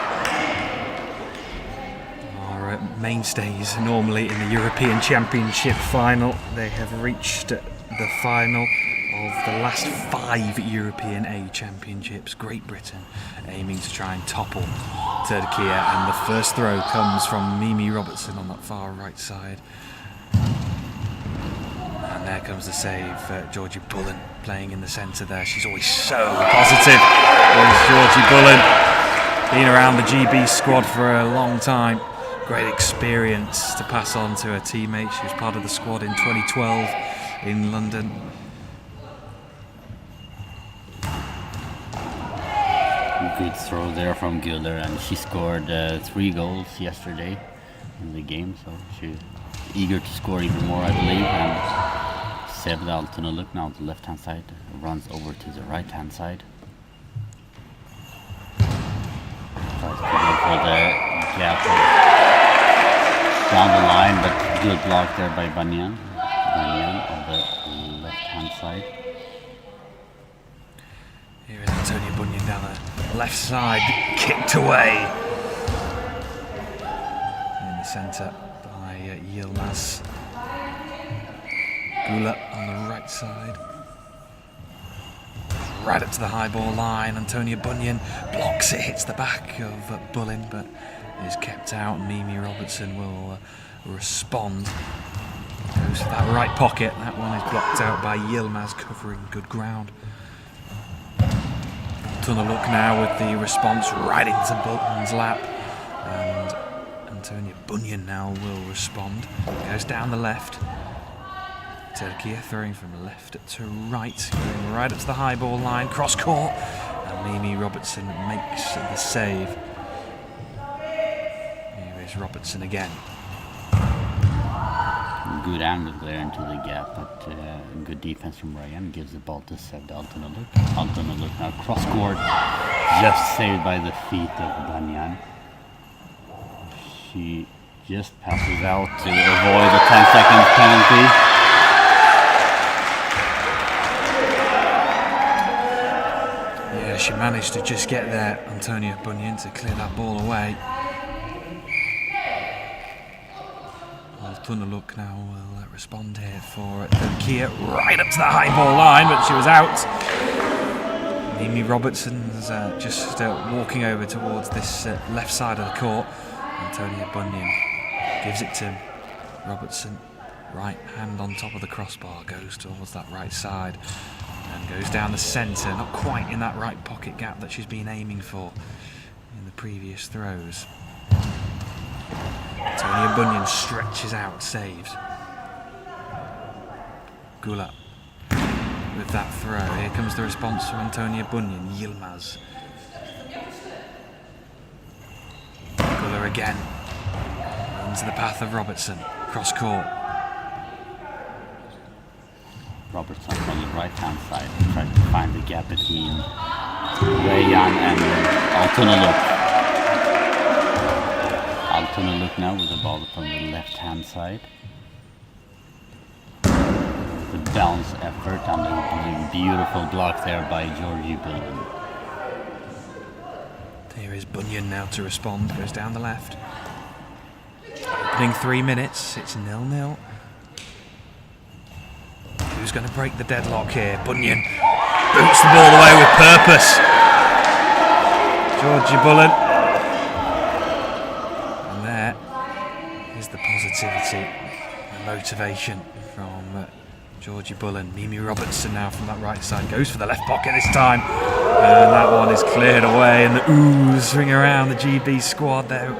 mainstays normally in the European Championship final. They have reached the final of the last 5 European A Championships. Great Britain aiming to try and topple Turkey, and the first throw comes from Mimi Robertson on that far right side. And there comes the save. Georgie Bullen playing in the centre there. She's always so positive. There's Georgie Bullen, been around the GB squad for a long time. great experience to pass on to her teammates. She was part of the squad in 2012 in London. Good throw there from Güler, and she scored 3 goals yesterday in the game, so she's eager to score even more, I believe. And Seb Altunaluk now on the left hand side runs over to the right hand side. Tries to go for the gap down the line, but good block there by Banyan. Banyan on the left hand side. Here is Antonia Bunyan down the left side, kicked away in the centre by Yilmaz. Gula on the right side, right up to the high ball line. Antonia Bunyan blocks it, hits the back of Bullin, but is kept out. Mimi Robertson will respond. Goes for that right pocket. That one is blocked out by Yilmaz, covering good ground. Tunaluk now with the response right into Bolton's lap, and Antonia Bunyan now will respond. Goes down the left. Turkey throwing from left to right, going right up to the high ball line, cross court, and Mimi Robertson makes the save. Here is Robertson again. Good angle there into the gap, but good defense from Ryan. Gives the ball to Seb Altunaluk. Altunaluk now cross court, just saved by the feet of Banyan. She just passes out to avoid a 10-second penalty. Yeah, she managed to just get there, Antonia Bunyan, to clear that ball away. Tunaluk now will respond here for Turkey, right up to the high ball line, but she was out. Mimi Robertson's just walking over towards this left side of the court. Antonia Bunyan gives it to Robertson. Right hand on top of the crossbar, goes towards that right side and goes down the centre, not quite in that right pocket gap that she's been aiming for in the previous throws. Antonia Bunyan stretches out, saves. Gula with that throw. Here comes the response from Antonia Bunyan. Yilmaz. Gula again. Into the path of Robertson. Cross court. Robertson on the right hand side tries to find the gap between Rayan and Altunaluk. Altunaluk now with the ball from the left hand side. The bounce effort and a beautiful block there by Georgie Bullin. Here is Bunyan now to respond. Goes down the left. Opening 3 minutes. It's 0-0. Who's going to break the deadlock here? Bunyan boots the ball away with purpose. Georgie Bullin. And there is the positivity and motivation from Georgie Bullin. Mimi Robertson now from that right side goes for the left pocket this time. And that one is cleared away, and the oohs ring around the GB squad. They're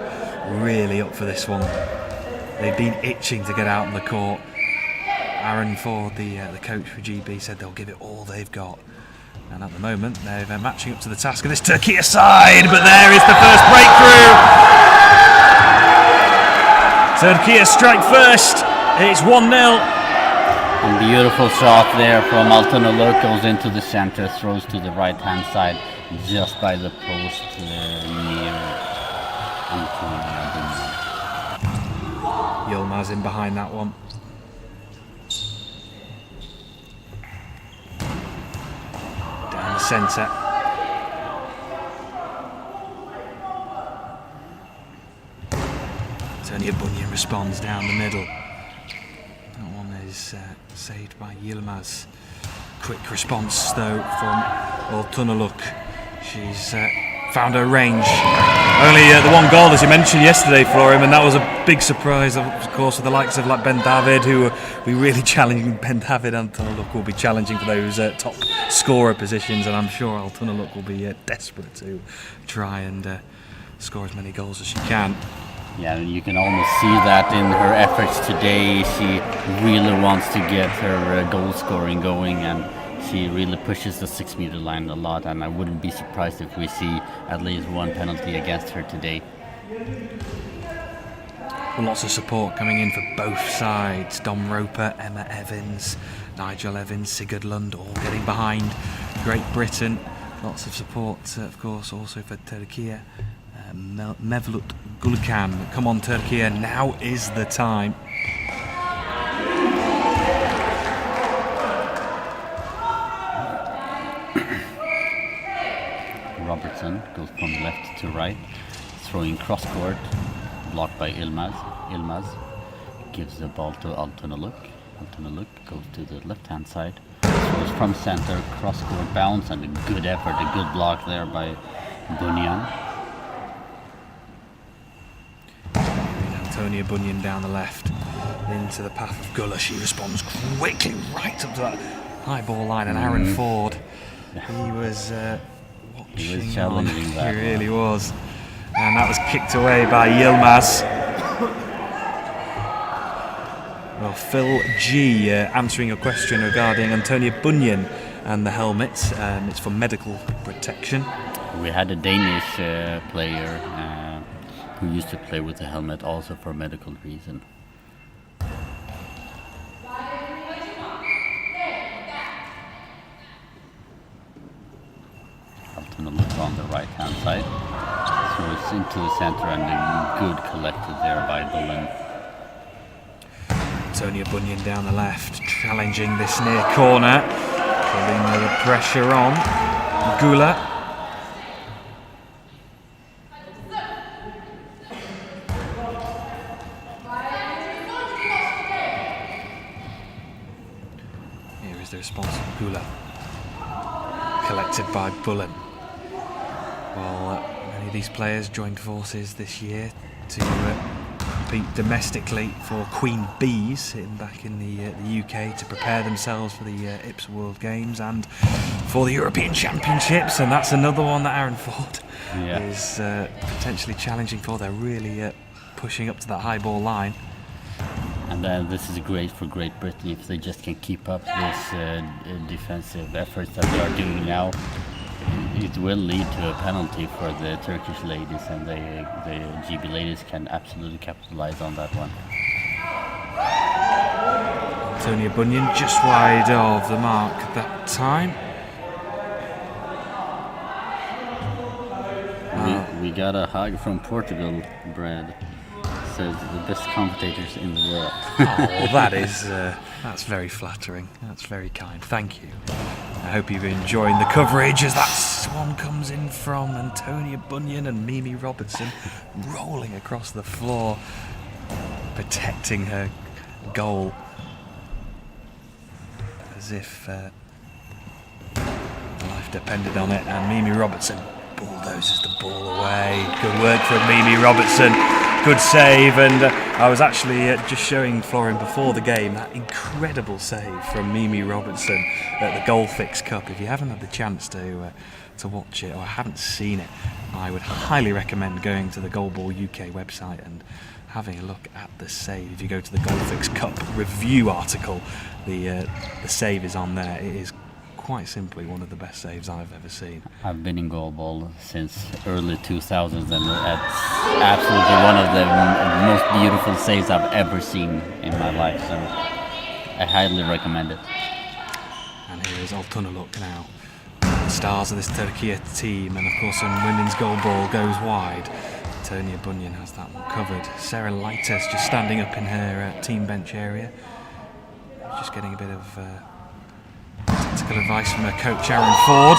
really up for this one. They've been itching to get out on the court. Aaron Ford, the coach for GB, said they'll give it all they've got. And at the moment, they're matching up to the task of this Turkey side, but there is the first breakthrough. Turkey strike first. It's 1-0. A beautiful shot there from Altunaluk, goes into the center, throws to the right hand side, just by the post near Antonia Bunyan. Yilmaz in behind that one. Down the centre. Antonia Bunyan responds down the middle. That one is saved by Yilmaz. Quick response though from Tunaluk. She's found her range. Only the one goal, as you mentioned yesterday, for him, and that was a big surprise, of course, with the likes of like Ben David, who will be really challenging. Ben David and Tunaluk will be challenging for those top scorer positions, and I'm sure Tunaluk will be desperate to try and score as many goals as she can. Yeah, and you can almost see that in her efforts today. She really wants to get her goal scoring going, and she really pushes the 6-meter line a lot. And I wouldn't be surprised if we see at least one penalty against her today. Well, lots of support coming in for both sides. Dom Roper, Emma Evans, Nigel Evans, Sigurd Lund, all getting behind Great Britain. Lots of support, of course, also for Turkey. Mevlut Gulkan. Come on, Turkey, now is the time. Robertson goes from left to right, throwing cross court, blocked by Ilmaz. Ilmaz gives the ball to Altunaluk. Altunaluk goes to the left-hand side, throws from center, cross court bounce, and a good effort, a good block there by Bunyan. Antonia Bunyan down the left into the path of Guller. She responds quickly right up to that high ball line, and Aaron Ford, he was watching. He was challenging on. that. He really was, and that was kicked away by Yilmaz. Well, Phil G answering a question regarding Antonia Bunyan and the helmet. It's for medical protection. We had a Danish player who used to play with the helmet also for medical reason. Look on the right hand side, so it's into the center, and a good collected there by Bullen. Antonia Bunyan down the left, challenging this near corner, putting the pressure on Gula. Here is the response from Gula, collected by Bullen. Well, many of these players joined forces this year to compete domestically for Queen Bees back in the UK, to prepare themselves for the IBSA World Games and for the European Championships, and that's another one that Aaron Ford is potentially challenging for. They're really pushing up to that high ball line. And then this is great for Great Britain if they just can keep up this defensive efforts that they are doing now. It will lead to a penalty for the Turkish ladies, and the GB ladies can absolutely capitalize on that one. Antonia Bunyan just wide of the mark that time. We got a hug from Portugal, Brad. Says the best commentators in the world. Oh, well, that's very flattering. That's very kind. Thank you. I hope you're enjoying the coverage as that swan comes in from Antonia Bunyan and Mimi Robertson, rolling across the floor, protecting her goal as if life depended on it. And Mimi Robertson bulldozes the ball away. Good work from Mimi Robertson. Good save, and I was actually just showing Florian before the game that incredible save from Mimi Robertson at the Goalfix Cup. If you haven't had the chance to watch it or haven't seen it, I would highly recommend going to the Goalball UK website and having a look at the save. If you go to the Goalfix Cup review article, the save is on there. It is quite simply one of the best saves I've ever seen. I've been in Goalball since early 2000s, and that's absolutely one of the most beautiful saves I've ever seen in my life, so I highly recommend it. And here is Altunaluk now, the stars of this Turkey team, and of course when women's Goalball goes wide, Antonia Bunyan has that one covered. Sarah Leites just standing up in her team bench area, just getting a bit of tactical advice from her coach Aaron Ford.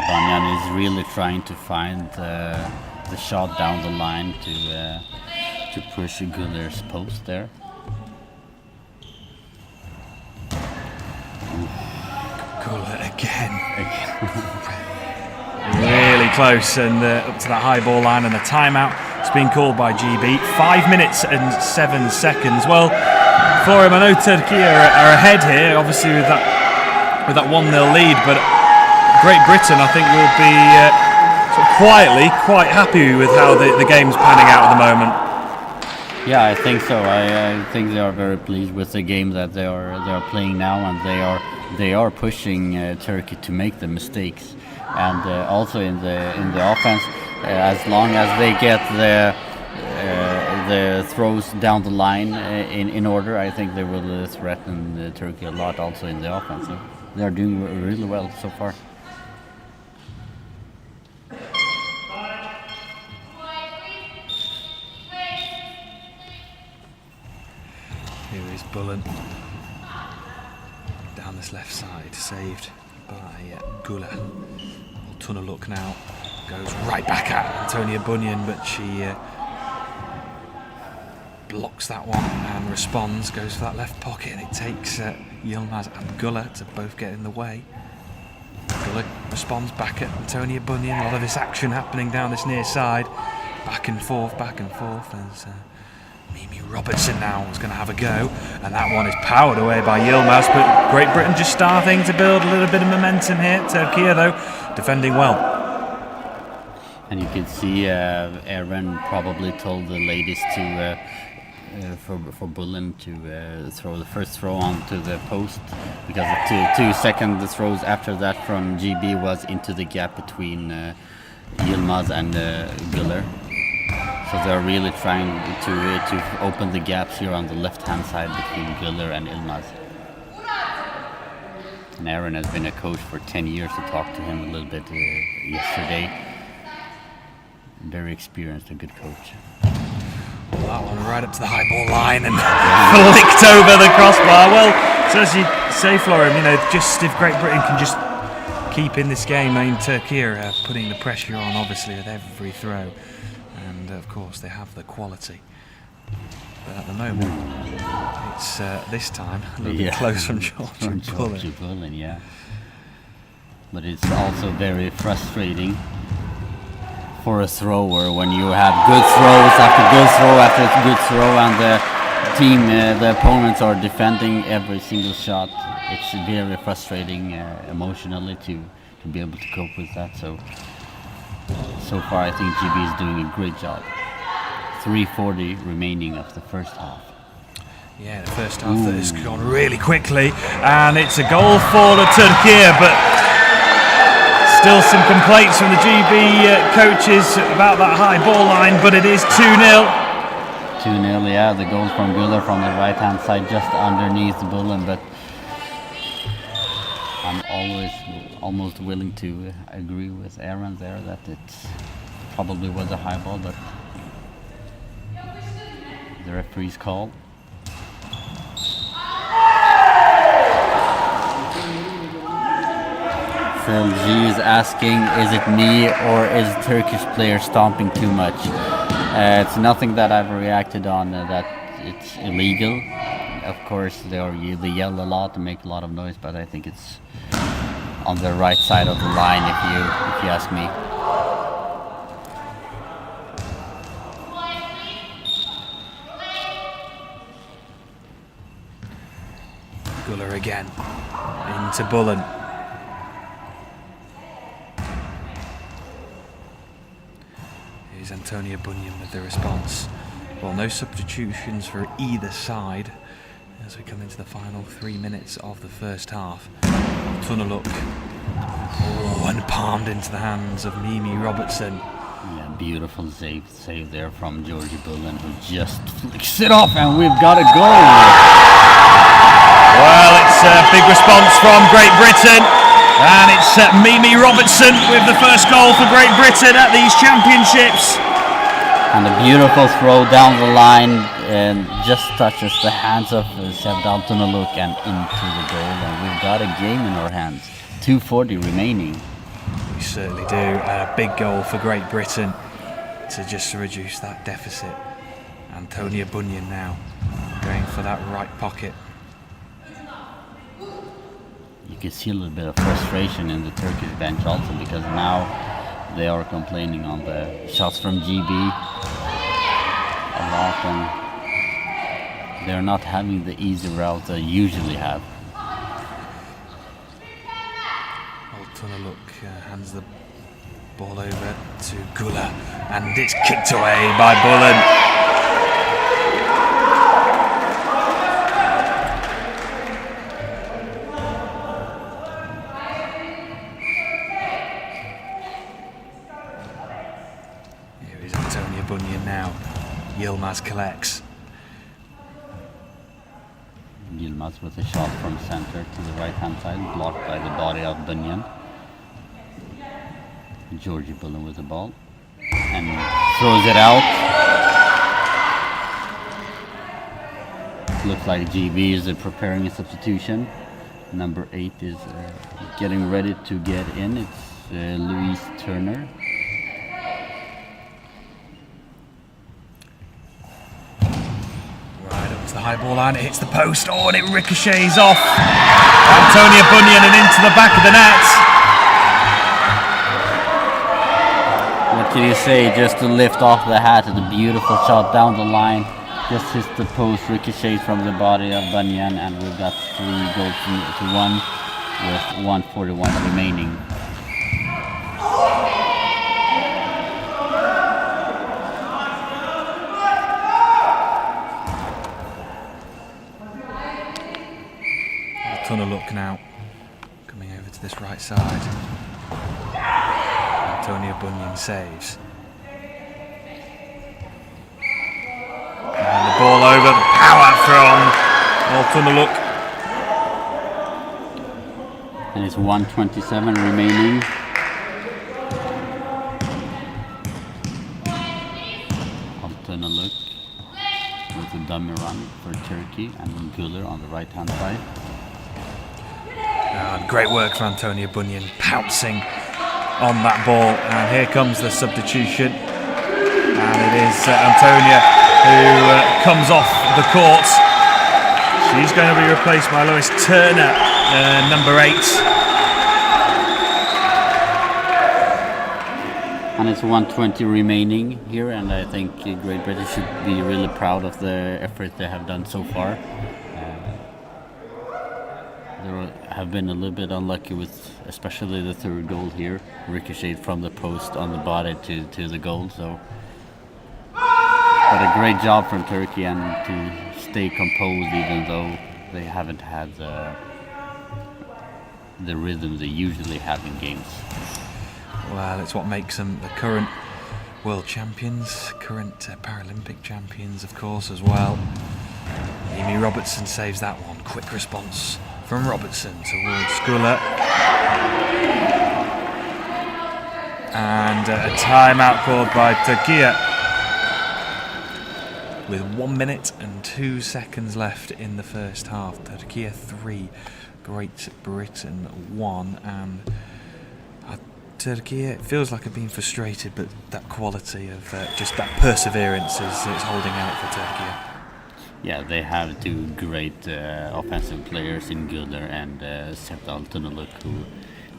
Bunyan is really trying to find the shot down the line to push Guller's post there. Guller again. Really close, and up to that high ball line, and the timeout is being called by GB. 5 minutes and 7 seconds. Well, Florian, I know Turkey are ahead here, obviously with that 1-0 lead, but Great Britain, I think, will be quietly quite happy with how the game's panning out at the moment. Yeah, I think so. I think they are very pleased with the game that they are playing now, and they are pushing Turkey to make the mistakes, and also in the offense, as long as they get the throws down the line in order, I think they will threaten Turkey a lot. Also in the offense, they are doing really well so far. Here is Bullen down this left side, saved by Gula. Tunnel look now, goes right back at Antonia Bunyan, but she blocks that one and responds, goes for that left pocket, and it takes Yilmaz and Gula to both get in the way. Gula responds back at Antonia Bunyan. A lot of this action happening down this near side, back and forth as Mimi Robertson now is going to have a go, and that one is powered away by Yilmaz, but Great Britain just starting to build a little bit of momentum here. Turkey though defending well. And you can see Aaron probably told the ladies to for Bullen to throw the first throw onto the post, because the two second throws after that from GB was into the gap between Yilmaz and Güler. So they're really trying to open the gaps here on the left-hand side between Güler and Yilmaz. And Aaron has been a coach for 10 years. I talked to him a little bit yesterday. Very experienced, a good coach. Well, that one right up to the high ball line and flicked over the crossbar. Well, so as you say, Florian, just if Great Britain can just keep in this game, Turkey are putting the pressure on, obviously, with every throw. And of course they have the quality, but at the moment it's this time a little bit close from George Bullen, yeah. But it's also very frustrating for a thrower when you have good throws after good throw after good throw, and the opponents are defending every single shot. It's very frustrating emotionally to be able to cope with that. So far, I think GB is doing a great job. 3:40 remaining of the first half. Yeah, the first half that has gone really quickly, and it's a goal for the Turkey, but still some complaints from the GB coaches about that high ball line, but it is 2-0. 2-0, yeah, the goal from Güler from the right-hand side, just underneath Bullen, but I'm almost willing to agree with Aaron there that it probably was a high ball, but the referee's call. Phil G is asking, is it me or is Turkish player stomping too much? It's nothing that I've reacted on that it's illegal. Of course, they yell a lot and make a lot of noise, but I think it's on the right side of the line if you ask me. Güler again into Bullen. Here's Antonia Bunyan with the response. Well, no substitutions for either side as we come into the final 3 minutes of the first half. Tunneluk. And palmed into the hands of Mimi Robertson. Yeah, beautiful save there from Georgie Bullen, who just flicks it off, and we've got a goal. Well, it's a big response from Great Britain, and it's Mimi Robertson with the first goal for Great Britain at these championships. And a beautiful throw down the line and just touches the hands of Sevdal Tunneluk and into the goal, and we've got a game in our hands. 2:40 remaining. We certainly do. A big goal for Great Britain to just reduce that deficit. Antonia Bunyan now going for that right pocket. You can see a little bit of frustration in the Turkish bench also, because now they are complaining on the shots from GB a lot, and they're not having the easy route they usually have. Tunneluk hands the Ball over to Gula, and it's kicked away by Bullen. Here is Antonia Bunyan now. Yilmaz collects. Yilmaz with a shot from center to the right hand side, blocked by the body of Bunyan. Georgie Bullen with the ball and throws it out. Looks like GB is preparing a substitution. Number 8 is getting ready to get in. It's Louise Turner. Right up to the high ball line, it hits the post, and it ricochets off Antonia Bunyan and into the back of the net. What can you say? Just to lift off the hat, a beautiful shot down the line. Just hits the post, ricochets from the body of Bunyan, and we've got 3 goals to 1 with 1:41 remaining. A ton of luck now, coming over to this right side. Antonia Bunyan saves. And the ball over, the power from Altunaluk. And it's 1:27 remaining. Altunaluk with a dummy run for Turkey, and Güler on the right hand side. Great work for Antonia Bunyan, pouncing on that ball, and here comes the substitution, and it is Antonia who comes off the court. She's going to be replaced by Lois Turner, number 8. And it's 1:20 remaining here, and I think Great Britain should be really proud of the effort they have done so far. They have been a little bit unlucky with especially the third goal here, ricocheted from the post on the body to the goal. So, but a great job from Turkey, and to stay composed even though they haven't had the rhythm they usually have in games. Well, it's what makes them the current world champions, current Paralympic champions, of course, as well. Amy Robertson saves that one. Quick response from Robertson towards Gula. And a timeout called by Turkey with 1 minute and 2 seconds left in the first half. Turkey 3, Great Britain 1, and Turkey, it feels like I've been frustrated, but that quality of just that perseverance is holding out for Turkey. Yeah, they have 2 great offensive players in Güler and Sept Altunaluk, who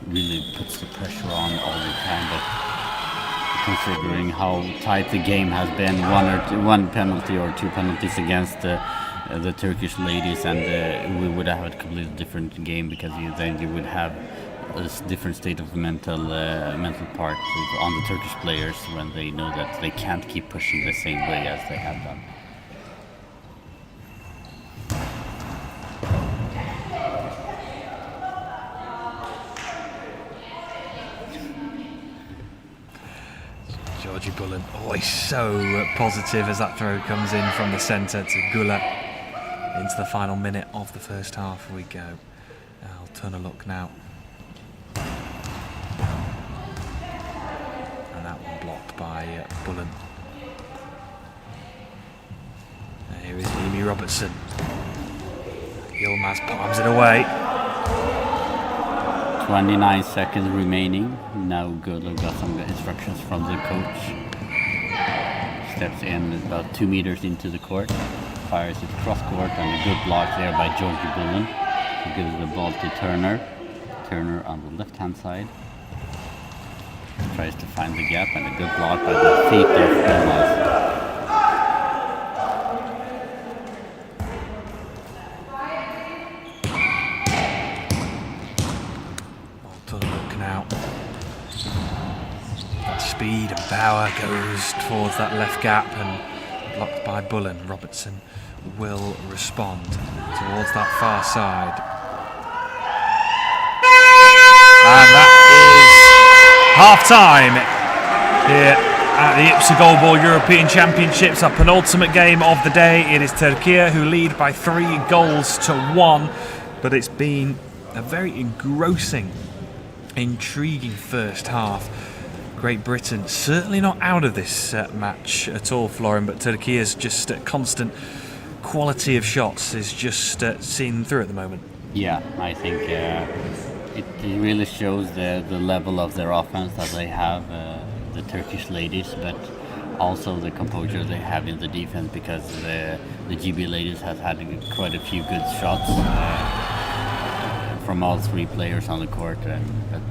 really puts the pressure on all the time. But considering how tight the game has been, one penalty or 2 penalties against the Turkish ladies, and we would have a completely different game, because then you would have a different state of mental part on the Turkish players when they know that they can't keep pushing the same way as they have done. Georgie Bullen, always so positive as that throw comes in from the centre to Gula. Into the final minute of the first half we go. I'll turn a look now. And that one blocked by Bullen. And here is Amy Robertson. Yilmaz palms it away. 29 seconds remaining. Now Gula got some instructions from the coach. Steps in about 2 meters into the court. Fires it cross court, and a good block there by Georgie Bullen. He gives the ball to Turner. Turner on the left hand side. Tries to find the gap, and a good block by the feet of Yilmaz. speed and power, goes towards that left gap and blocked by Bullen. Robertson will respond towards that far side. And that is half-time here at the IBSA Goalball European Championships, our penultimate game of the day. It is Turkey who lead by 3-1, but it's been a very engrossing, intriguing first half. Great Britain certainly not out of this match at all, Florin, but Turkey's just constant quality of shots is just seen through at the moment. Yeah, I think it really shows the level of their offense that they have, the Turkish ladies, but also the composure they have in the defense, because the GB ladies have had quite a few good shots from all three players on the court, but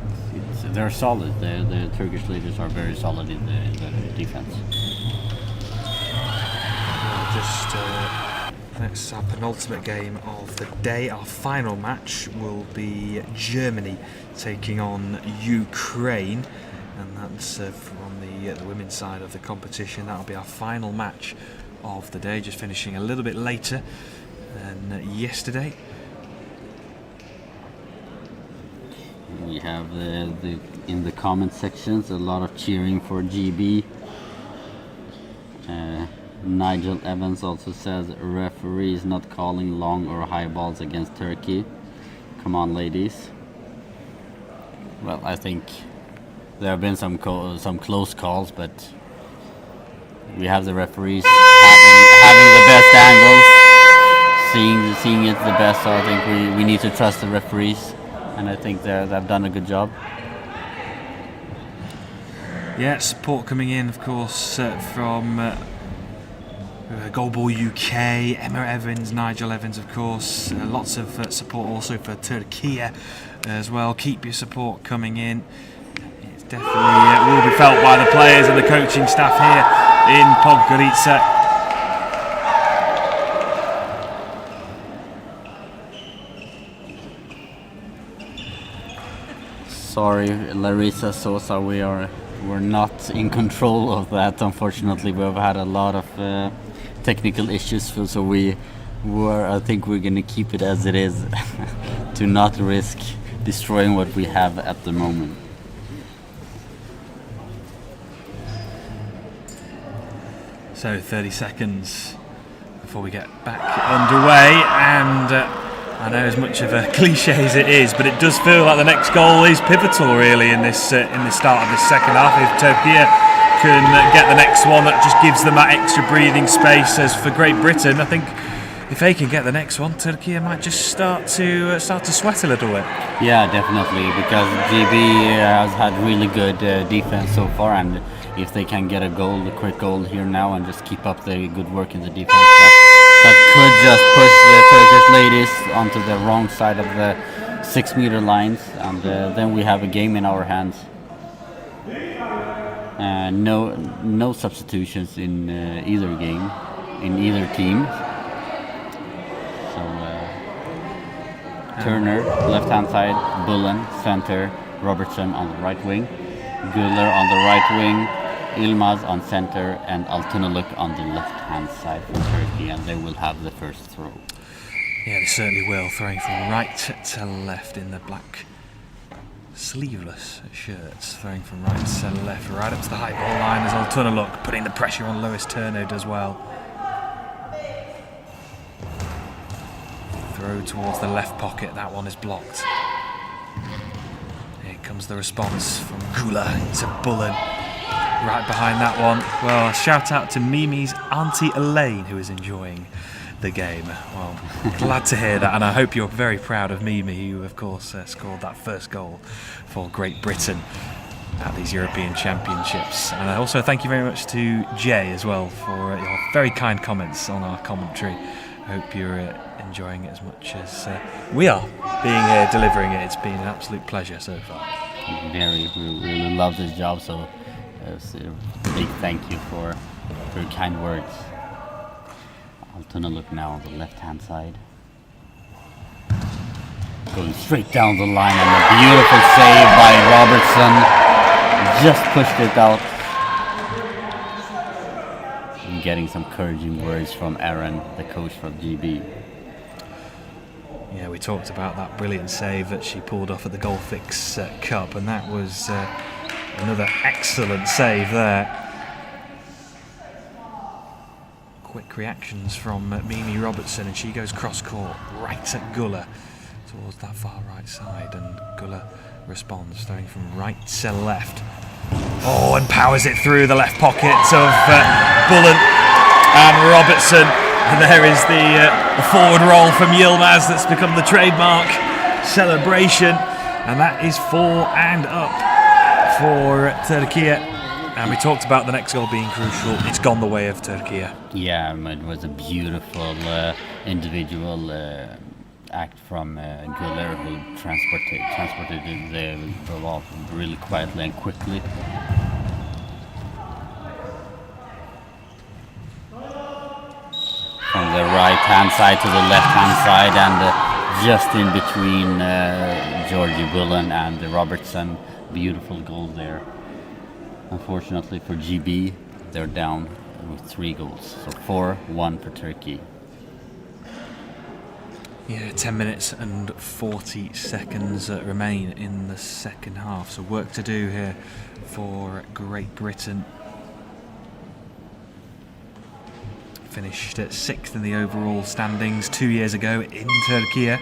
they're solid. The Turkish ladies are very solid in the defense. That's our penultimate game of the day. Our final match will be Germany taking on Ukraine, and that's from the women's side of the competition. That'll be our final match of the day, just finishing a little bit later than yesterday. We have in the comment sections a lot of cheering for GB. Nigel Evans also says referees not calling long or high balls against Turkey. Come on, ladies. Well, I think there have been some close calls, but we have the referees having the best angles, seeing it the best. So I think we need to trust the referees, and I think they've done a good job. Yeah, support coming in, of course, from Goalball UK, Emma Evans, Nigel Evans, of course. Lots of support also for Turkey as well. Keep your support coming in. It's definitely will be felt by the players and the coaching staff here in Podgorica. Sorry, Larissa Sosa, we're not in control of that. Unfortunately, we've had a lot of technical issues, so I think we're gonna keep it as it is to not risk destroying what we have at the moment. So 30 seconds before we get back underway, and I know as much of a cliche as it is, but it does feel like the next goal is pivotal really in this start of this second half. If Turkey can get the next one, that just gives them that extra breathing space. As for Great Britain, I think if they can get the next one, Turkey might just start to sweat a little bit. Yeah, definitely, because GB has had really good defense so far, and if they can get a quick goal here now, and just keep up the good work in the defense, that could just push the Turkish ladies onto the wrong side of the 6-meter lines, and then we have a game in our hands. No substitutions in either game, in either team. So Turner, left-hand side, Bullen, center, Robertson on the right wing, Güler on the right wing, Ilmaz on center, and Altınoluk on the left-hand side for Turkey, and they will have the first throw. Yeah, they certainly will, throwing from right to left in the black sleeveless shirts, throwing from right to left, right up to the high ball line as Altınoluk putting the pressure on Lois Turner does well. Throw towards the left pocket, that one is blocked. Here comes the response from Güler to Bullen. Right behind that one. Well, a shout out to Mimi's Auntie Elaine, who is enjoying the game. Well, glad to hear that, and I hope you're very proud of Mimi, who of course scored that first goal for Great Britain at these European Championships. And also thank you very much to Jay as well for your very kind comments on our commentary. I hope you're enjoying it as much as we are being here delivering it. It's been an absolute pleasure so far. We really love this job, so a big thank you for your kind words. Altınoluk now on the left-hand side. Going straight down the line, and a beautiful save by Robertson. Just pushed it out getting some encouraging words from Aaron, the coach from GB. Yeah, we talked about that brilliant save that she pulled off at the Goalfix Cup, and that was another excellent save there. Quick reactions from Mimi Robertson, and she goes cross-court right at Guller towards that far right side, and Guller responds, throwing from right to left. Oh, and powers it through the left pocket of Bullen and Robertson. And there is the forward roll from Yilmaz that's become the trademark celebration. And that is 4 and up for Turkey. And we talked about the next goal being crucial. It's gone the way of Turkey. Yeah, it was a beautiful individual act from Guller, who transported the ball really quietly and quickly. From the right-hand side to the left-hand side, and just in between Georgie Bullen and Robertson. Beautiful goal there. Unfortunately for GB, they're down with 3 goals. So 4-1 for Turkey. Yeah, 10 minutes and 40 seconds remain in the second half. So work to do here for Great Britain. Finished at 6th in the overall standings 2 years ago in Turkey.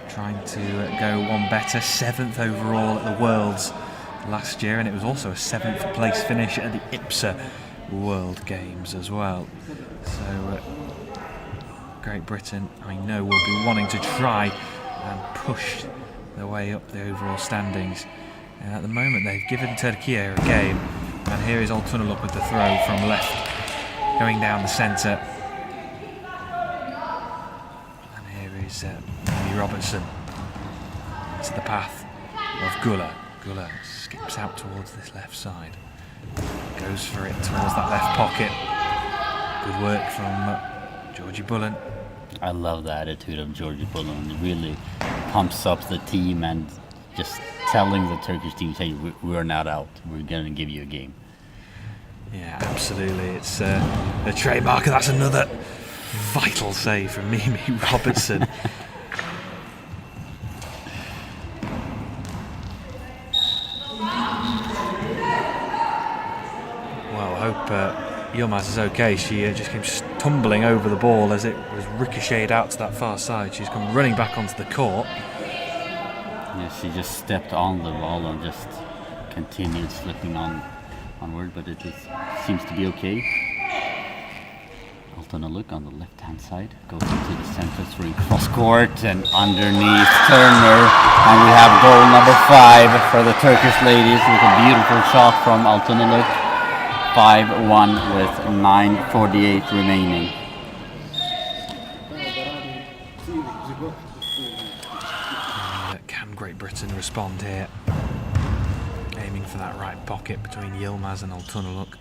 Trying to go one better, 7th overall at the Worlds last year, and it was also a 7th place finish at the IBSA World Games as well. So Great Britain, I know, will be wanting to try and push their way up the overall standings. And at the moment they've given Turkey a game, and here is Altunaluk with the throw from left, going down the centre. And here is Mimi Robertson into the path of Guller. Guller skips out towards this left side, goes for it towards that left pocket. Good work from Georgie Bullen. I love the attitude of Georgie Bullen. It really pumps up the team and just telling the Turkish team, hey, we're not out. We're going to give you a game. Yeah, absolutely. It's a trademark, and that's another vital save from Mimi Robertson. Well, I hope Yilmaz is okay. She just came tumbling over the ball as it was ricocheted out to that far side. She's come running back onto the court. Yeah, she just stepped on the ball and just continued slipping onward, but it seems to be okay. Altunaluk on the left-hand side goes into the center, throwing cross-court and underneath Turner, and we have goal number 5 for the Turkish ladies with a beautiful shot from Altunaluk. 5-1 with 9:48 remaining. Can Great Britain respond here? Aiming for that right pocket between Yilmaz and Altunaluk.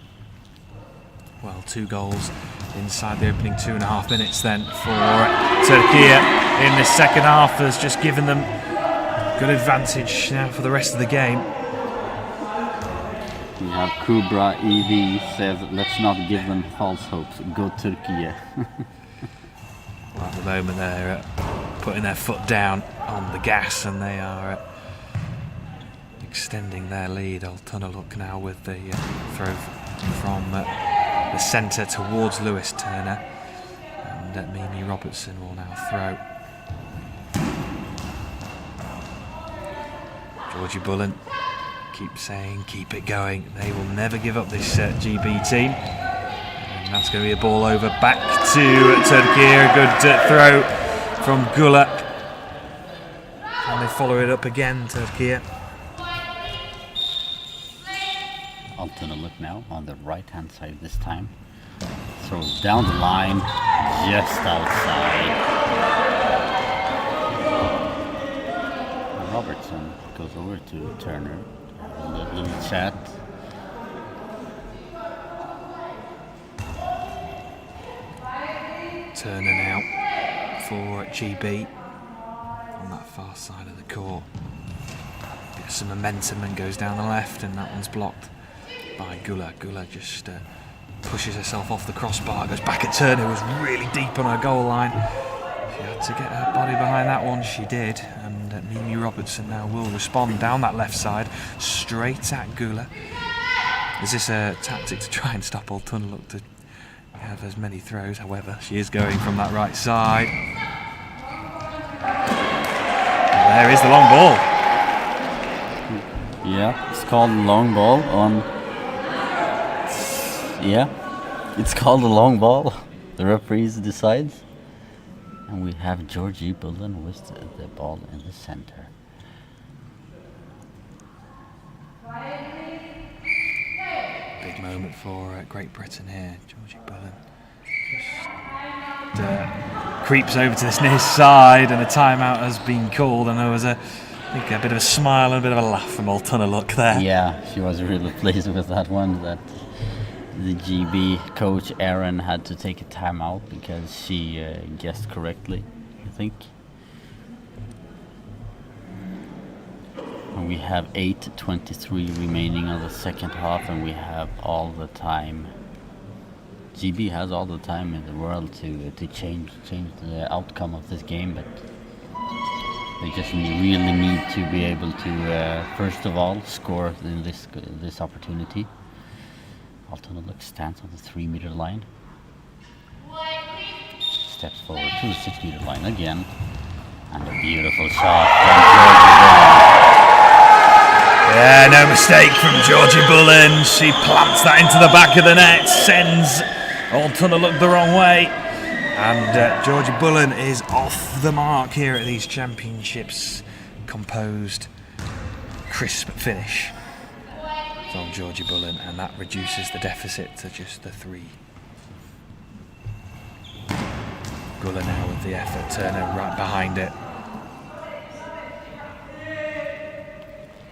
Well, 2 goals inside the opening 2.5 minutes then for Turkey in this second half has just given them good advantage now for the rest of the game. We have Kubra EV says, let's not give them false hopes. Go Turkey. Well, at the moment they're putting their foot down on the gas, and they are extending their lead. Altunaluk now with the throw from the centre towards Lewis Turner, and Mimi Robertson will now throw. Georgie Bullen keeps saying, keep it going. They will never give up this GB team. And that's going to be a ball over back to Turkey. A good throw from Guller. And they follow it up again, Turkey. Altunaluk now on the right-hand side this time. Throws down the line, just outside. And Robertson goes over to Turner. A little chat. Turner now for GB on that far side of the court. Gets some momentum and goes down the left, and that one's blocked by Guller. Guller just pushes herself off the crossbar, goes back at Turner, who was really deep on her goal line. She had to get her body behind that one, she did, and Mimi Robertson now will respond down that left side, straight at Gula. Is this a tactic to try and stop Old Tunneluk to have as many throws? However, she is going from that right side. There is the long ball. Yeah, it's called long ball on. Yeah, it's called a long ball. The referees decides, and we have Georgie Bullen with the ball in the center. Big moment for Great Britain here. Georgie Bullen just creeps over to this near side, and a timeout has been called, and there was I think a bit of a smile and a bit of a laugh from Old Tunneluk there. Yeah, she was really pleased with that one, that the GB coach Aaron had to take a timeout because she guessed correctly, I think. And we have 8:23 remaining of the second half, and we have all the time. GB has all the time in the world to change the outcome of this game, but they just really need to be able to first of all score in this opportunity. Old Tunneluk stands on the 3-meter line. Steps forward to the 6-meter line again. And a beautiful shot from Georgie Bullen. Yeah, no mistake from Georgie Bullen. She plants that into the back of the net, sends Old Tunneluk the wrong way. And Georgie Bullen is off the mark here at these championships. Composed, crisp finish from Georgie Bullen, and that reduces the deficit to just the 3. Gula now with the effort, Turner right behind it.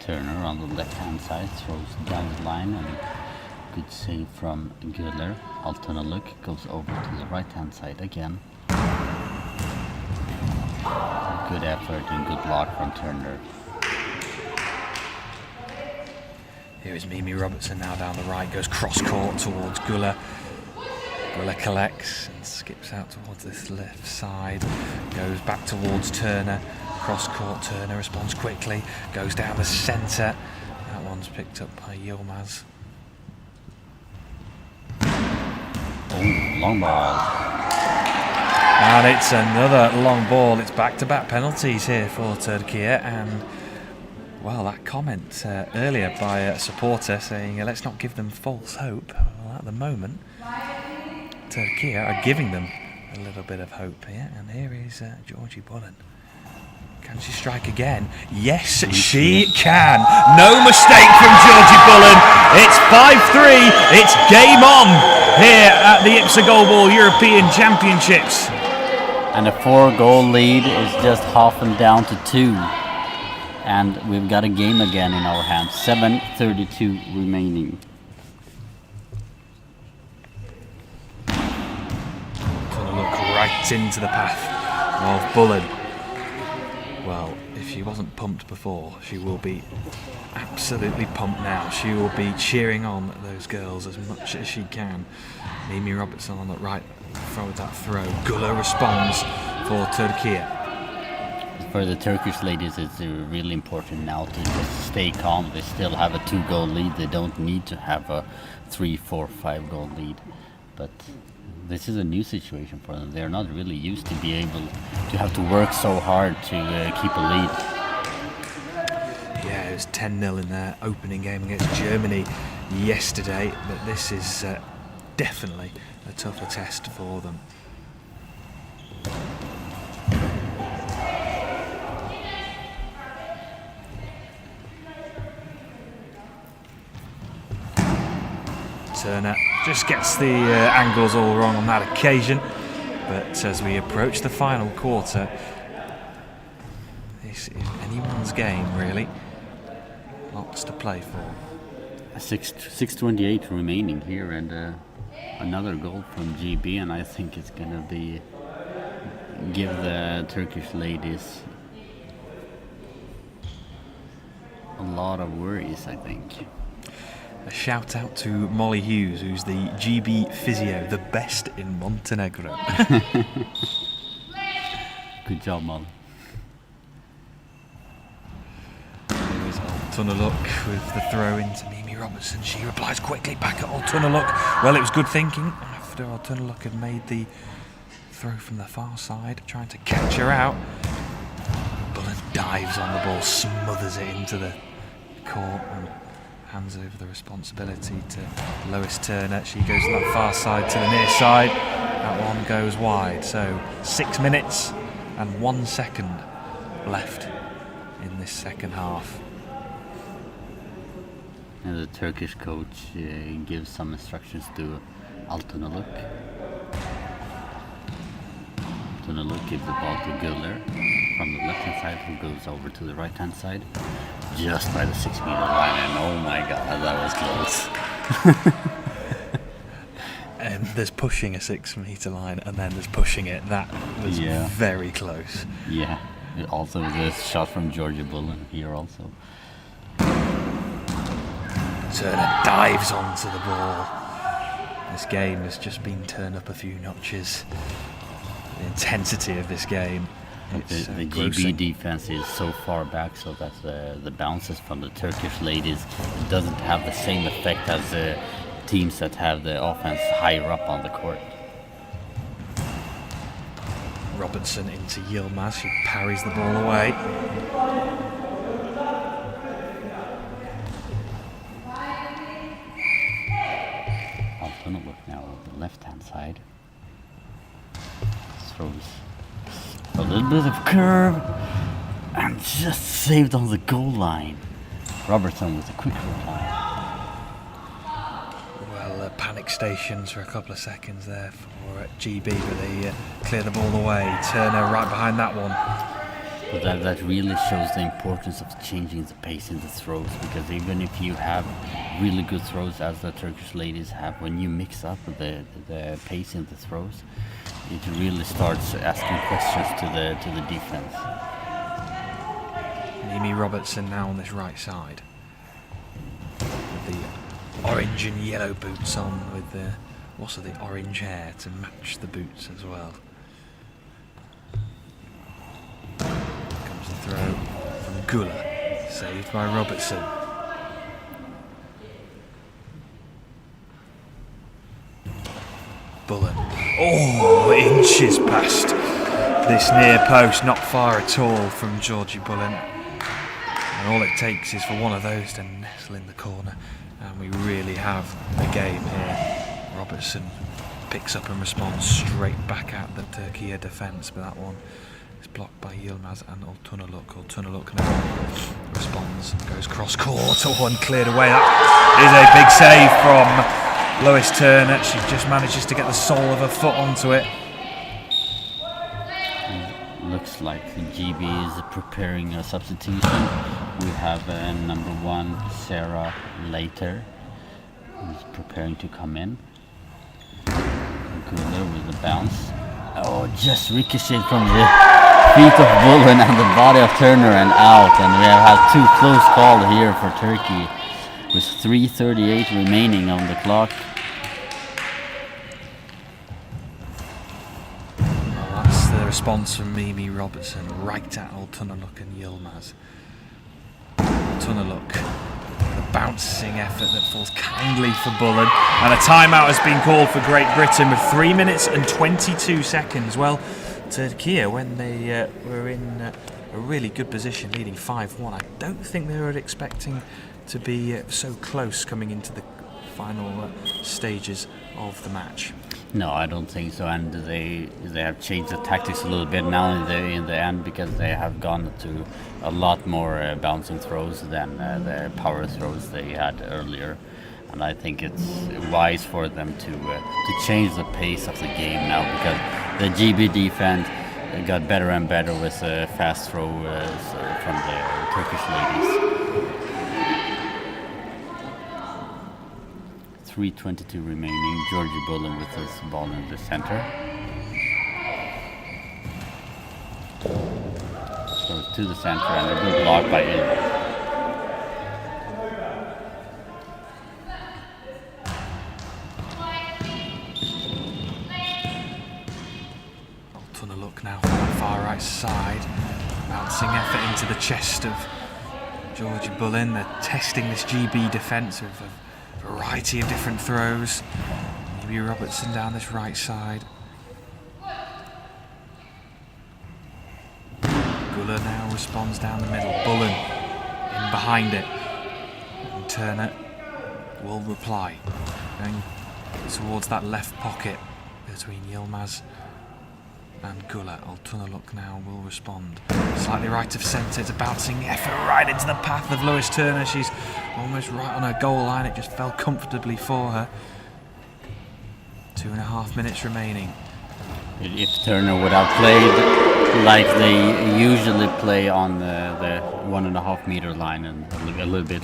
Turner on the left-hand side throws down the line, and good save from Guller. Old Tunneluk goes over to the right-hand side again. Good effort and good block from Turner. Here is Mimi Robertson now down the right, goes cross-court towards Gula. Gula collects and skips out towards this left side, goes back towards Turner. Cross-court, Turner responds quickly, goes down the centre. That one's picked up by Yilmaz. Oh, long ball. And it's another long ball. It's back-to-back penalties here for Turkey, and well, that comment earlier by a supporter saying let's not give them false hope. Well, at the moment, Turkey are giving them a little bit of hope here, and here is Georgie Bullen. Can she strike again? Yes, she can. No mistake from Georgie Bullen. It's 5-3. It's game on here at the IBSA Goalball European Championships. And a 4-goal lead is just halving down to 2. And we've got a game again in our hands. 7:32 remaining. Gonna look right into the path of Bullen. Well, if she wasn't pumped before, she will be absolutely pumped now. She will be cheering on those girls as much as she can. Mimi Robertson on the right forward that throw. Gula responds for Turkey. For the Turkish ladies, it's really important now to just stay calm. They still have a 2-goal lead. They don't need to have a 3, 4, 5-goal lead. But this is a new situation for them. They're not really used to be able to have to work so hard to keep a lead. Yeah, it was 10-0 in their opening game against Germany yesterday, but this is definitely a tougher test for them. Turner just gets the angles all wrong on that occasion, but as we approach the final quarter, this is anyone's game really. Lots to play for. 6:28 remaining here, and another goal from GB, and I think it's gonna be give the Turkish ladies a lot of worries, I think. A shout out to Molly Hughes, who's the GB physio, the best in Montenegro. Good job, Molly. Here's Altunaluk with the throw into Mimi Robertson. She replies quickly back at Altunaluk. Well, it was good thinking after Altunaluk had made the throw from the far side, trying to catch her out. Bullen dives on the ball, smothers it into the court and hands over the responsibility to Lois Turner. She goes to that far side to the near side. That one goes wide. So 6 minutes and 1 second left in this second half. And the Turkish coach gives some instructions to Altunaluk. Altunaluk gives the ball to Güller from the left hand side, who goes over to the right hand side, just by the 6 meter line. And oh my god, that was close. And there's pushing a 6 meter line, and then there's pushing it. That was very close. Yeah, also the shot from Georgia Bullen here also. Turner dives onto the ball. This game has just been turned up a few notches. The intensity of this game. The GB defense is so far back so that the bounces from the Turkish ladies doesn't have the same effect as the teams that have the offense higher up on the court. Robertson into Yilmaz, she parries the ball away. Altunaluk now on the left hand side. Throws a little bit of curve and just saved on the goal line. Robertson with a quick reply. Well, panic stations for a couple of seconds there for GB, but they clear the ball away. Turner right behind that one. But that really shows the importance of changing the pace in the throws, because even if you have really good throws, as the Turkish ladies have, when you mix up the pace in the throws, it really starts asking questions to the defense. Mimi Robertson now on this right side with the orange and yellow boots on, with the also the orange hair to match the boots as well. Comes the throw from Güller, saved by Robertson. Bullen. Oh, inches past this near post, not far at all from Georgie Bullen. And all it takes is for one of those to nestle in the corner, and we really have a game here. Robertson picks up and responds straight back at the Turkey defence, but that one is blocked by Yilmaz and Altunaluk. Altunaluk now responds, goes cross court, one cleared away. That is a big save from Lois Turner. She just manages to get the sole of her foot onto it. Looks like GB is preparing a substitution. We have number 1, Sarah Later, who's preparing to come in. Güller with the bounce. Oh, just ricocheted from the feet of Bullen and the body of Turner and out. And we have had 2 close calls here for Turkey, with 3:38 remaining on the clock. Well, that's the response from Mimi Robertson, right at Altunaluk and Yilmaz. Altunaluk, the bouncing effort that falls kindly for Bullen, and a timeout has been called for Great Britain with 3 minutes and 22 seconds. Well, Turkey, when they were in a really good position, leading 5-1, I don't think they were expecting to be so close coming into the final stages of the match. No, I don't think so, and they have changed the tactics a little bit now in the end, because they have gone to a lot more bouncing throws than the power throws they had earlier, and I think it's wise for them to change the pace of the game now, because the GB defense got better and better with fast throws from the Turkish ladies. 3:22 remaining. Georgie Bullen with his ball in the center. Goes to the center and a good block by Ilma. Bouncing effort into the chest of Georgie Bullen. They're testing this GB defence with a variety of different throws. Maybe Robertson down this right side. Guller now responds down the middle. Bullen in behind it. And Turner will reply. Going towards that left pocket between Yilmaz and Guller. Altunaluk now will respond. Slightly right of centre. It's a bouncing effort right into the path of Lewis Turner. She's almost right on her goal line. It just fell comfortably for her. 2.5 minutes remaining. If Turner would have played like they usually play on the 1.5 meter line and a little bit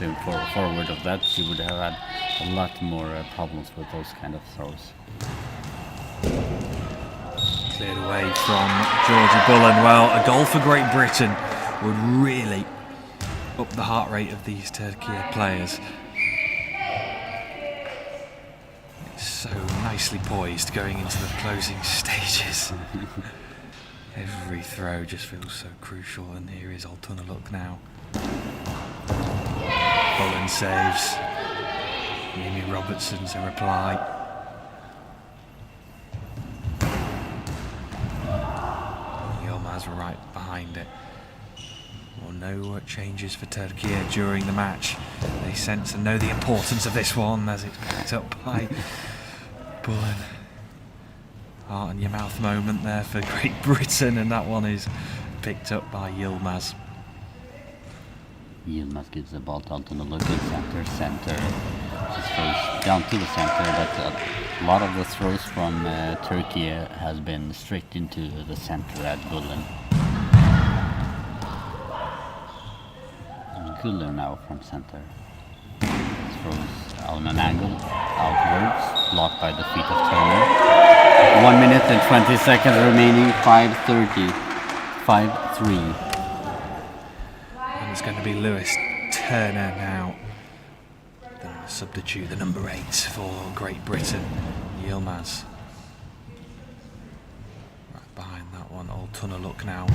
forward of that, she would have had a lot more problems with those kind of throws. Cleared away from Georgie Bullen. Well, a goal for Great Britain would really up the heart rate of these Turkey players. It's so nicely poised going into the closing stages. Every throw just feels so crucial, and here is Altunaluk now. Bullen saves. Mimi Robertson's a reply. Yilmaz right behind it. Well, no changes for Turkey during the match. They sense and know the importance of this one as it's picked up by Bullen. Heart in your mouth moment there for Great Britain, and that one is picked up by Yilmaz. Yilmaz gives the ball to Altunaluk in center. Just throws down to the center, but a lot of the throws from Turkey has been straight into the center at Bullen. Guller now from center. Throws on an angle outwards, blocked by the feet of Turner. 1 minute and 20 seconds remaining, 5:30, 5-3. And it's going to be Lewis Turner now. The substitute, the number 8 for Great Britain, Yilmaz. Right behind that one, Altunaluk now.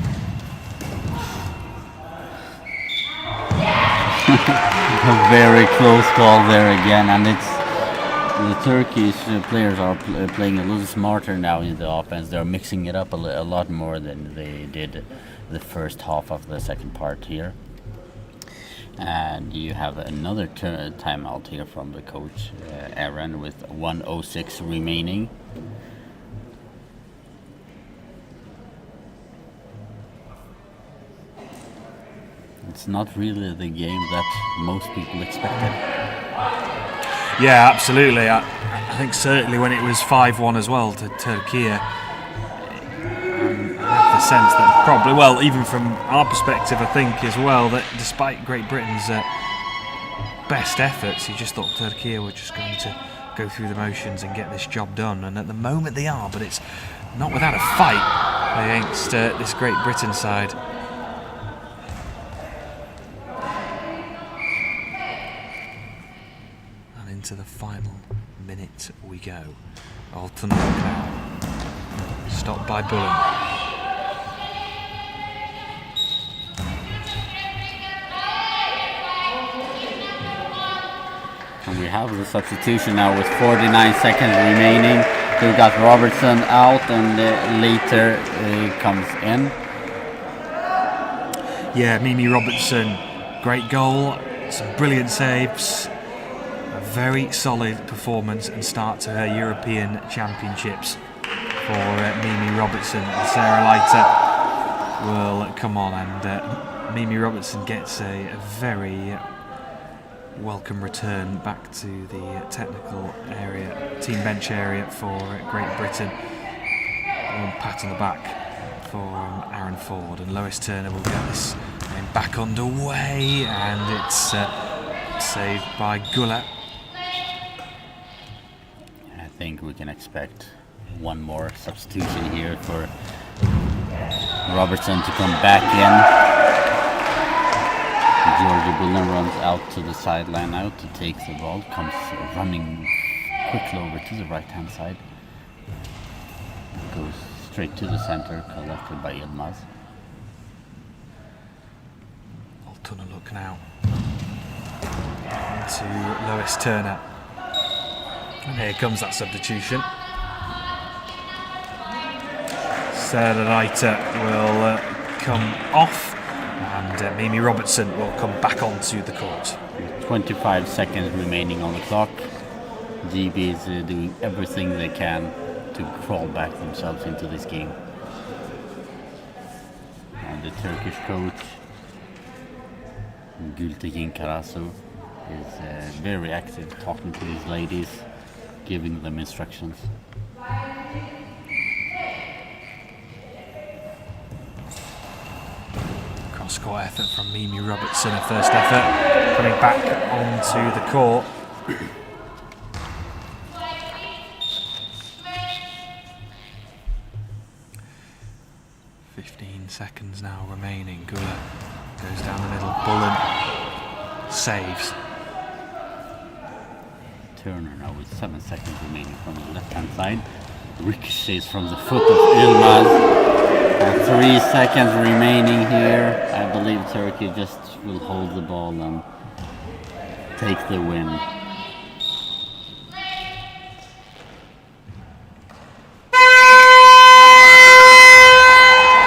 A very close call there again, and it's the Turkish players are playing a little smarter now in the offense. They're mixing it up a lot more than they did the first half of the second part here. And you have another timeout here from the coach, Aaron, with 1:06 remaining. It's not really the game that most people expected. Yeah, absolutely. I think certainly when it was 5-1 as well to Turkey, I had the sense that probably, well, even from our perspective, I think as well, that despite Great Britain's best efforts, you just thought Turkey were just going to go through the motions and get this job done. And at the moment they are, but it's not without a fight against this Great Britain side. To the final minute we go. Altunaluk now. Stopped by Bullen. And we have the substitution now with 49 seconds remaining. We've got Robertson out, and later comes in. Yeah, Mimi Robertson, great goal, some brilliant saves. Very solid performance and start to her European Championships for Mimi Robertson. And Sarah Leiter will come on, and Mimi Robertson gets a very welcome return back to the technical area, team bench area for Great Britain. One pat on the back for Aaron Ford, and Lois Turner will get this game back underway, and it's saved by Guller. I think we can expect one more substitution here for Robertson to come back in. Georgie Bullen runs out to the sideline now to take the ball, comes running quickly over to the right hand side, goes straight to the center, collected by Yilmaz. Tunnel look now. To Lois Turner. And here comes that substitution. Serraita will come off, and Mimi Robertson will come back onto the court. 25 seconds remaining on the clock. GB is doing everything they can to crawl back themselves into this game. And the Turkish coach, Gültekin Karasu, is very active, talking to these ladies, giving them instructions. Cross-court effort from Mimi Robertson, her first effort, coming back onto the court. Seconds now remaining. Gula goes down the middle. Bullen saves. Turner now with 7 seconds remaining from the left-hand side. Ricochets from the foot of Yilmaz. And 3 seconds remaining here. I believe Turkey just will hold the ball and take the win.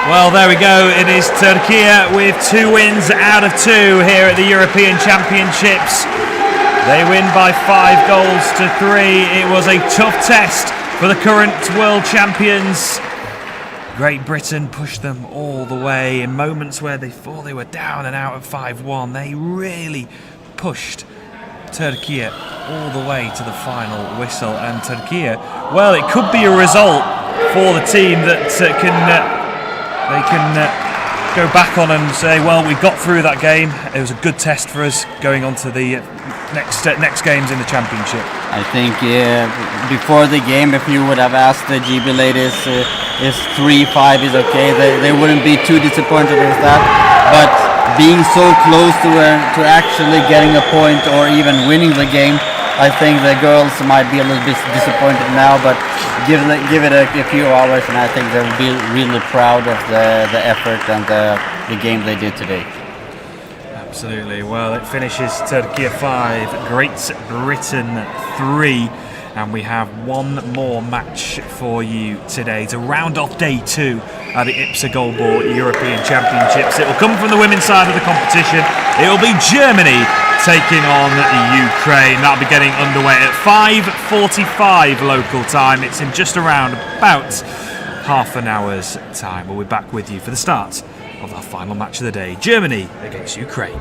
Well, there we go. It is Turkey with 2 wins out of 2 here at the European Championships. They win by 5 goals to 3. It was a tough test for the current world champions. Great Britain pushed them all the way in moments where they thought they were down and out at 5-1. They really pushed Turkey all the way to the final whistle. And Turkey, well, it could be a result for the team that they can go back on and say, well, we got through that game. It was a good test for us going on to the next games in the championship. I think before the game, if you would have asked the GB ladies if 3-5 is okay, they wouldn't be too disappointed with that. But being so close to actually getting a point or even winning the game, I think the girls might be a little bit disappointed now, but give it a few hours, and I think they'll be really proud of the effort and the game they did today. Absolutely. Well, it finishes Turkey 5, Great Britain 3, and we have one more match for you today to round off day 2 at the IBSA Goalball European Championships. It will come from the women's side of the competition. It will be Germany taking on Ukraine. That'll be getting underway at 5:45 local time. It's in just around about half an hour's time. We'll be back with you for the start of our final match of the day, Germany against Ukraine.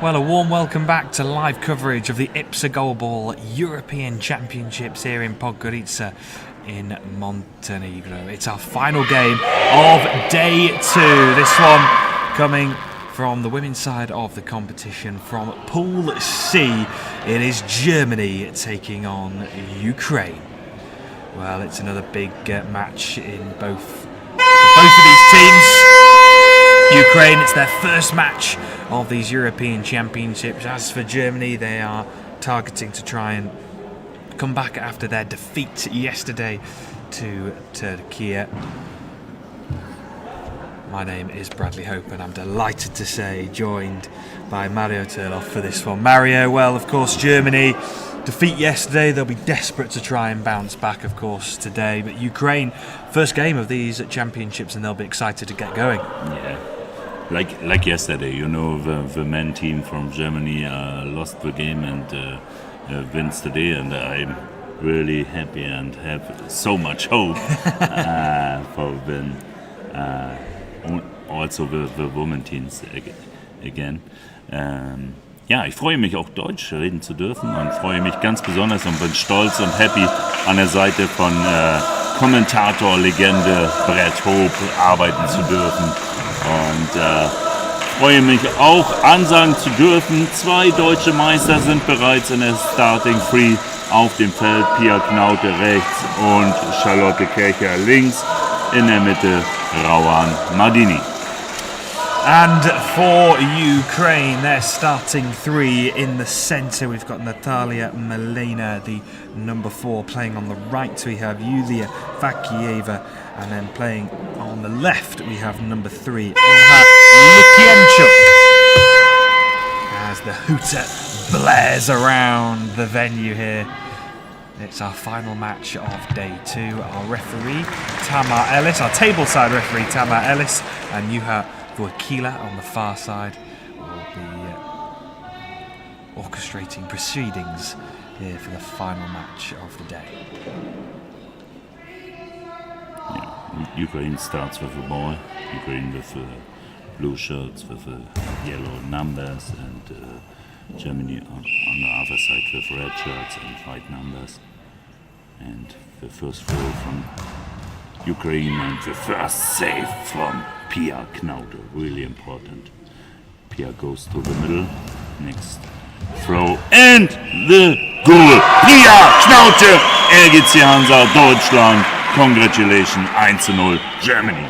Well, a warm welcome back to live coverage of the IBSA Goalball European Championships here in Podgorica in Montenegro. It's our final game of day 2. This one coming from the women's side of the competition from Pool C. It is Germany taking on Ukraine. Well, it's another big match in both of these teams. Ukraine, it's their first match of these European Championships. As for Germany, they are targeting to try and come back after their defeat yesterday to Turkey. My name is Bradley Hope and I'm delighted to say joined by Mario Turloff for this one. Mario, well, of course, Germany defeat yesterday. They'll be desperate to try and bounce back, of course, today. But Ukraine, first game of these championships, and they'll be excited to get going. Yeah. Like yesterday, you know, the men team from Germany lost the game and wins today, and I'm really happy and have so much hope for win. Also the women teams again. Ja, ich freue mich auch Deutsch reden zu dürfen und freue mich ganz besonders und bin stolz und happy an der Seite von Kommentator, Legende Brett Hope arbeiten zu dürfen. Und freue mich auch ansagen zu dürfen, 2 deutsche Meister sind bereits in der Starting Three auf dem Feld. Pia Knaute rechts und Charlotte Kircher links. In der Mitte Rawan Mardini. And for Ukraine, their starting 3 in the centre. We've got Natalia Melena, the number 4, playing on the right. We have Yulia Vakieva, and then playing on the left we have number 3, Olha Lukienchuk. As the hooter blares around the venue here. It's our final match of day 2. Our referee, Tamar Ellis, our tableside referee, Tamar Ellis, and Juha Vuokila on the far side will be orchestrating proceedings here for the final match of the day. Yeah. Ukraine starts with the ball. Ukraine with blue shirts with yellow numbers, and Germany on the other side with red shirts and white numbers. And the first throw from Ukraine and the first save from Pia Knaute, really important. Pia goes to the middle, next throw and the goal! Pia Knaute, RGC Hansa, Deutschland, congratulations, 1-0 Germany.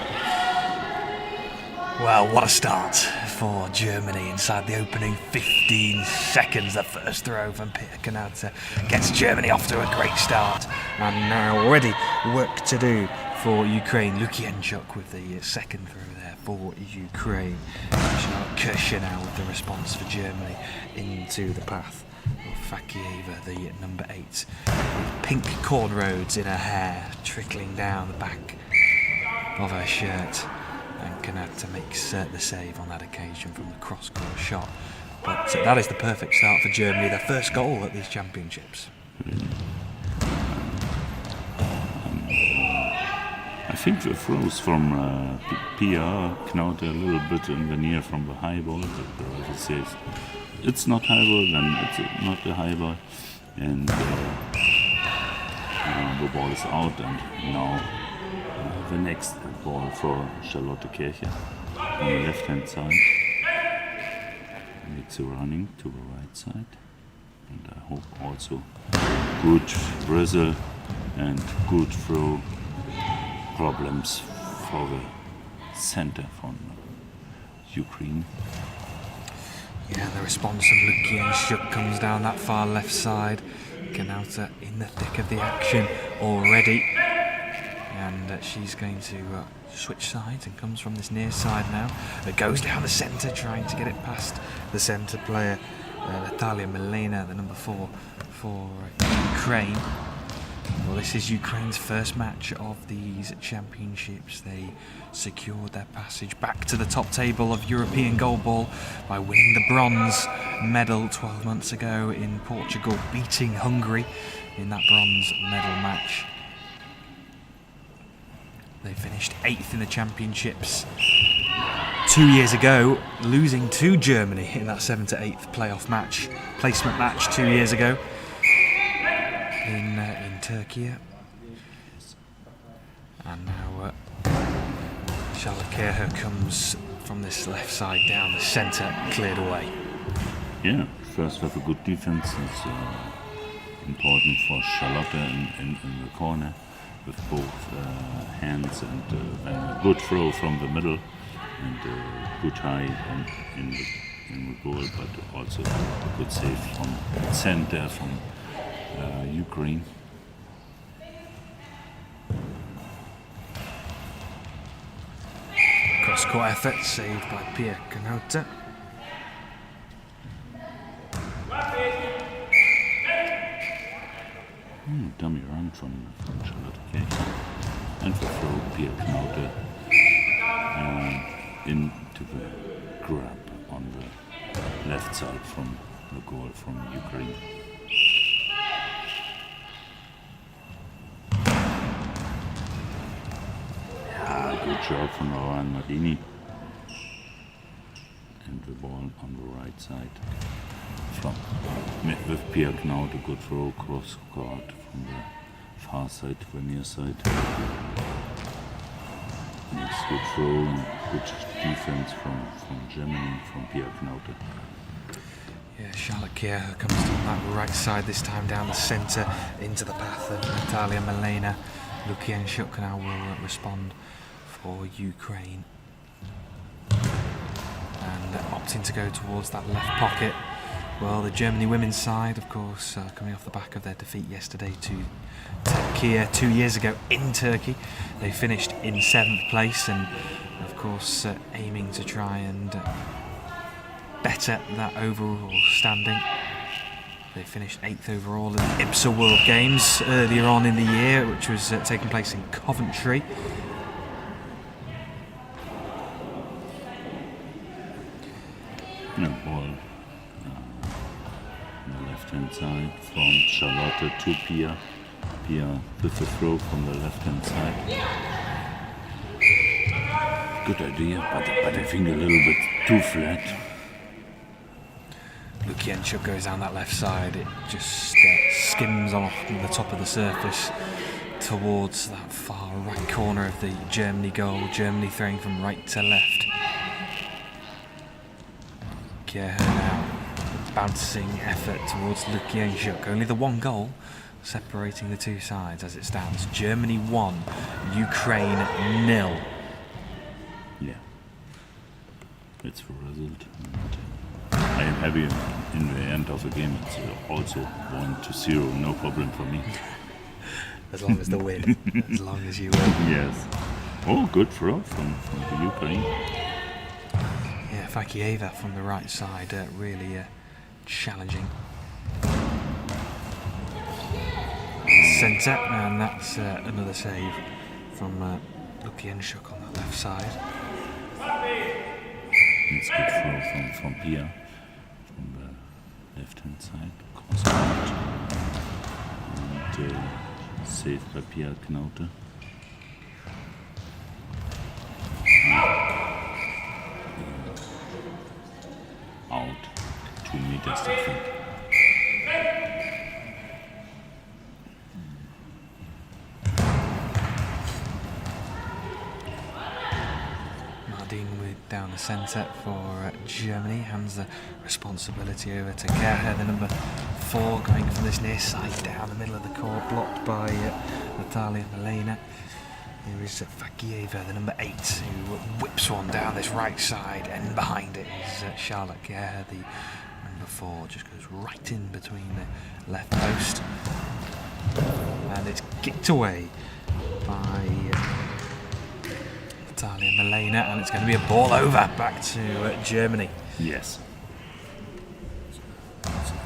Well, what a start for Germany inside the opening 15 seconds. The first throw from Pia Knaute gets Germany off to a great start. And now already work to do for Ukraine. Lukienchuk with the second throw there for Ukraine. Kirscher now with the response for Germany into the path of Fakieva, the number 8, with pink cornrows in her hair trickling down the back of her shirt. And Knaute makes the save on that occasion from the cross-court shot. But that is the perfect start for Germany, their first goal at these championships. I think the throws from Pia Knaute a little bit in the near from the high ball. But it says it's not high ball, then it's not a high ball. And the ball is out, and now the next ball for Charlotte Kircher on the left hand side. And it's running to the right side. And I hope also good bristle and good throw problems for the center from Ukraine. Yeah, the response from Lukienchuk comes down that far left side. Knaute in the thick of the action already. And she's going to switch sides and comes from this near side now. It goes down the centre, trying to get it past the centre player, Natalia Melena, the number 4 for Ukraine. Well, this is Ukraine's first match of these championships. They secured their passage back to the top table of European Goalball by winning the bronze medal 12 months ago in Portugal, beating Hungary in that bronze medal match. They finished 8th in the championships 2 years ago, losing to Germany in that 7th to 8th placement match 2 years ago in Turkey. And now Charlotte Kerher comes from this left side down the centre, cleared away. Yeah, first have a good defense. It's important for Charlotte in the corner with both hands, and a good throw from the middle, and good high in the goal, but also a good save from center from Ukraine. Cross-court effort saved by Pia Kanota. Dummy run from Charlotte Kerher, and the throw Pia Kanota into the grab on the left side from the goal from Ukraine. Good job from Rowan Marini. And the ball on the right side from with Pia Knaut, a good throw cross court from the far side to the near side. Next good throw and good defense from Germany, from Pia Knaut. Yeah, Charlotte Kerher comes on that right side this time down the centre into the path of Natalia Malena. Lukienchuk now will respond for Ukraine. And opting to go towards that left pocket. Well, the Germany women's side, of course, coming off the back of their defeat yesterday to Turkey 2 years ago in Turkey. They finished in 7th place, and of course aiming to try and better that overall standing. They finished 8th overall in the IBSA World Games earlier on in the year, which was taking place in Coventry. Ball on the left-hand side from Charlotte to Pia. Pia with the throw from the left-hand side. Good idea, but I think a little bit too flat. Lukienchuk goes down that left side. It just skims off from the top of the surface towards that far right corner of the Germany goal. Germany throwing from right to left. Kerher now bouncing effort towards Lukienchuk. Only the one goal separating the two sides as it stands. Germany 1, Ukraine 0. Yeah, it's the result. I am happy in the end of the game. It's also 1-0, no problem for me. As long as the win, as long as you win. Yes. Oh, good throw from the Ukraine. Yeah, Fakieva from the right side, really challenging. Centre, and that's another save from Lukienchuk on that left side. It's good throw from Pia from the left-hand side. Cross court. And saved by Pia Knaute. Out 2 meters, I think. Mardin with down the centre for Germany, hands the responsibility over to Kerher, the number 4, going from this near side down the middle of the court, blocked by Natalia Malena. Here is Fakieva, the number 8, who whips one down this right side, and behind it is Charlotte Kerher, the number 4, just goes right in between the left post. And it's kicked away by Natalia Malena, and it's going to be a ball over back to Germany. Yes.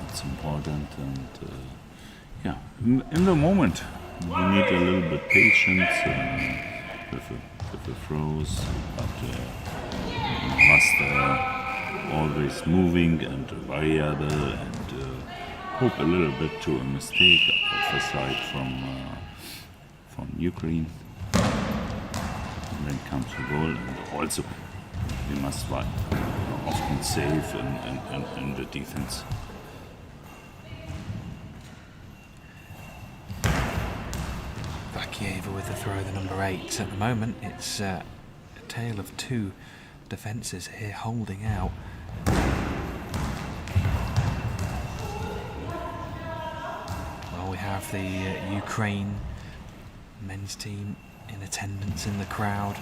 It's important, and yeah, in the moment we need a little bit patience with the throws, but we must always moving and variable, and hope a little bit to a mistake of the side from Ukraine. And then comes the goal, and also we must often save in the defense. Vakieva with the throw, the number 8. At the moment, it's a tale of two defences here holding out. Well, we have the Ukraine men's team in attendance in the crowd.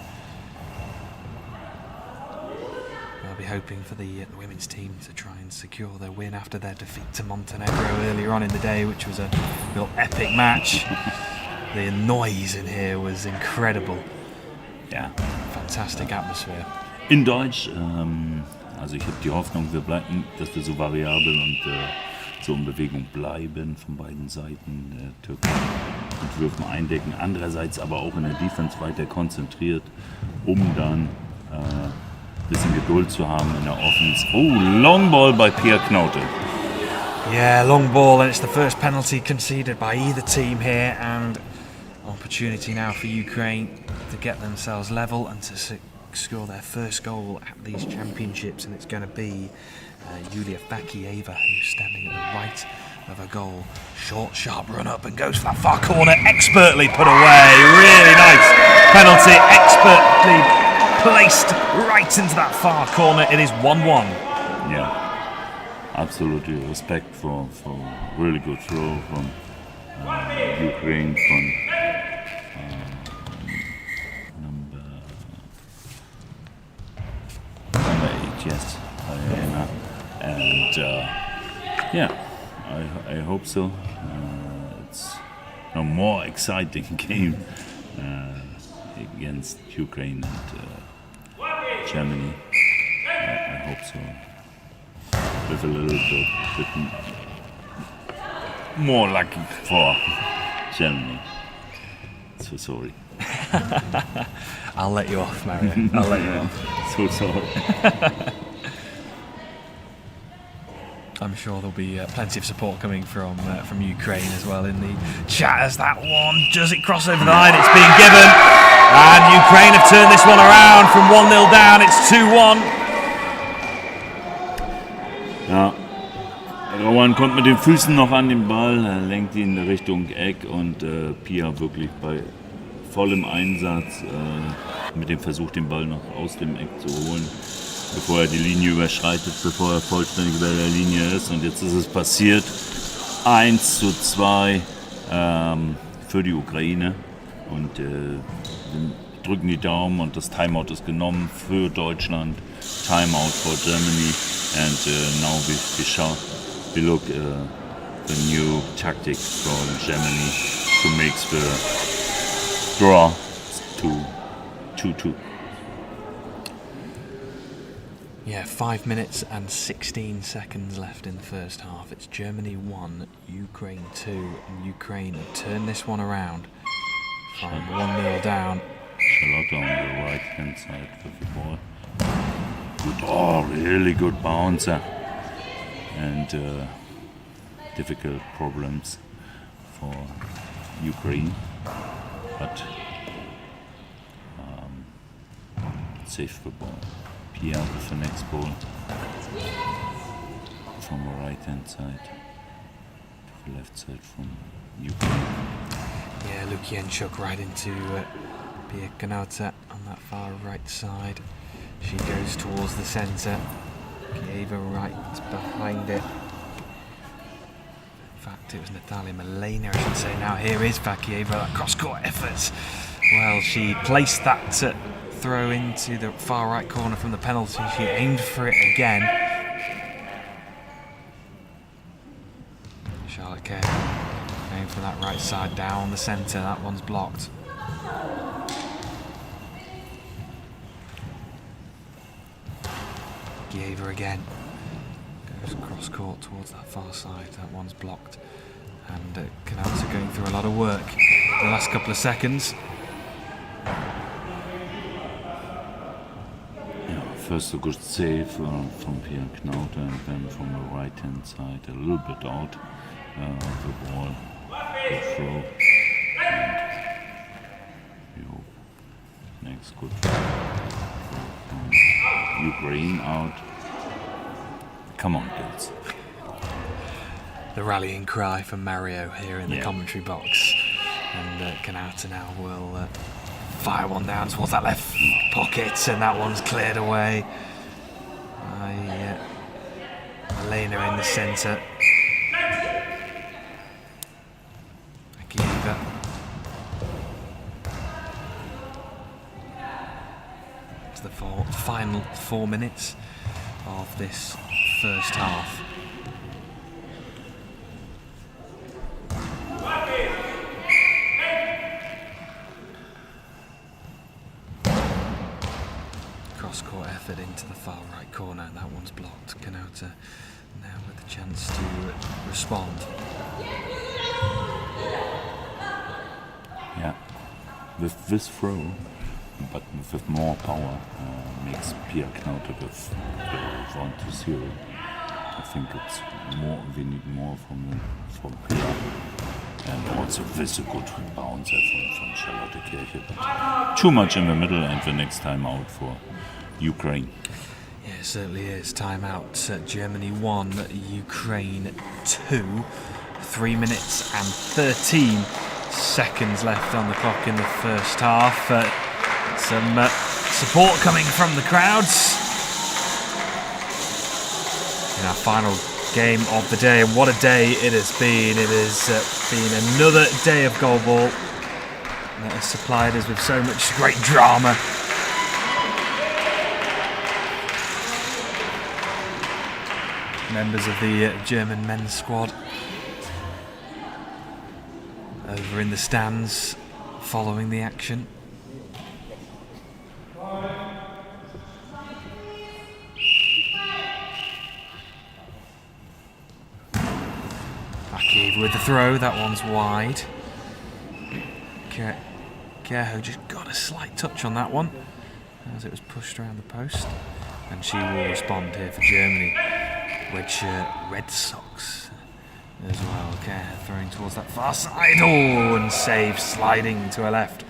They'll be hoping for the women's team to try and secure their win after their defeat to Montenegro earlier on in the day, which was a real epic match. The noise in here was incredible. Ja. Fantastic atmosphere. In Deutsch, also ich habe die Hoffnung, dass wir so variabel und so in Bewegung bleiben von beiden Seiten. Türkei mit Würfen eindecken, andererseits aber auch in der Defense weiter konzentriert, um dann ein bisschen Geduld zu haben in der Offense. Oh, long ball by Pierre Knote. Yeah, long ball, and it's the first penalty conceded by either team here, and opportunity now for Ukraine to get themselves level and to score their first goal at these championships, and it's going to be Yulia Vakieva who's standing at the right of a goal. Short, sharp run up and goes for that far corner, expertly put away. Really nice penalty, expertly placed right into that far corner. It is 1-1. Yeah, absolutely respect for really good throw from Ukraine from number 8, yes, Diana. And yeah, I hope so. It's a more exciting game against Ukraine and Germany. I hope so. With a little bit more lucky for Germany. So sorry. I'll let you off, Mario. I'll let you off. So sorry. I'm sure there'll be plenty of support coming from Ukraine as well in the chat as that one does it cross over the line. It's being given, and Ukraine have turned this one around from 1-0 down. It's 2-1. Ja, Rowan kommt mit den Füßen noch an den Ball, er lenkt ihn in Richtung Eck und Pia wirklich bei vollem Einsatz mit dem Versuch, den Ball noch aus dem Eck zu holen, bevor er die Linie überschreitet, bevor er vollständig über der Linie ist. Und jetzt ist es passiert. 1:2 für die Ukraine. Und wir drücken die Daumen und das Timeout ist genommen für Deutschland. Timeout for Germany. And now we look the new tactic from Germany to make the draw to 2-2. Yeah, 5 minutes and 16 seconds left in the first half. It's Germany 1, Ukraine 2, and Ukraine have turned this one around from 1-0 down. Charlotte on the right hand side with the ball. Good, oh, really good bouncer. And difficult problems for Ukraine, but safe the ball. Pia with the next ball from the right hand side to the left side from Ukraine. Yeah, Lukienchuk right into Pia Kanauta on that far right side. She goes towards the centre. Kieva right behind it. In fact, it was Natalia Malena, I should say. Now here is Vakieva, that cross-court effort. Well, she placed that throw into the far right corner from the penalty. She aimed for it again. Charlotte Kerr aimed for that right side down the centre. That one's blocked. Gieva again goes cross court towards that far side. That one's blocked, and Kanauta going through a lot of work the last couple of seconds. Yeah, first a good save from Pierre Knauter, and then from the right hand side a little bit out of the ball. Good throw, and we hope next good throw from Ukraine out. Come on, kids. The rallying cry from Mario here in the commentary box. And Kanata now will fire one down towards that left pocket, and that one's cleared away. Elena in the centre. Akiva. It's the final 4 minutes of this first half. Cross-court effort into the far right corner, and that one's blocked. Kanata now with the chance to respond. Yeah, with this throw, but with more power, makes Pia Knauter with 1-0. I think it's more. We need more from Pia, and also this a good bounce from Charlotte Kirche, but too much in the middle, and the next time out for Ukraine. Yeah, it certainly is. Timeout. Germany 1, Ukraine 2. 3 minutes and 13 seconds left on the clock in the first half. Some support coming from the crowds in our final game of the day. And what a day it has been. It has been another day of goalball that has supplied us with so much great drama. Members of the German men's squad over in the stands following the action. Akiva with the throw, that one's wide. Keho just got a slight touch on that one as it was pushed around the post, and she will respond here for Germany. Which Red Sox as well. Keho throwing towards that far side. Oh, and save sliding to her left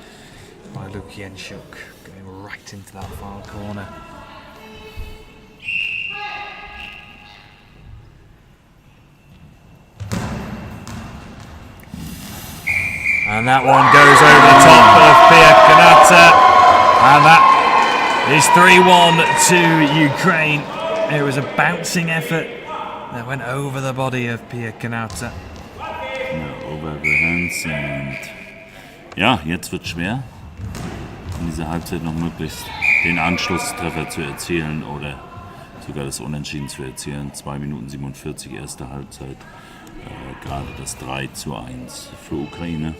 by Lukienchuk, going right into that far corner. And that one goes over the top of Pia Kanata, and that is 3-1 to Ukraine. It was a bouncing effort that went over the body of Pia Kanata. Over the hands, und ja, jetzt wird schwer, in dieser Halbzeit noch möglichst den Anschlusstreffer zu erzielen oder sogar das Unentschieden zu erzielen. 2 Minuten 47 erste Halbzeit, gerade das 3-1 für Ukraine.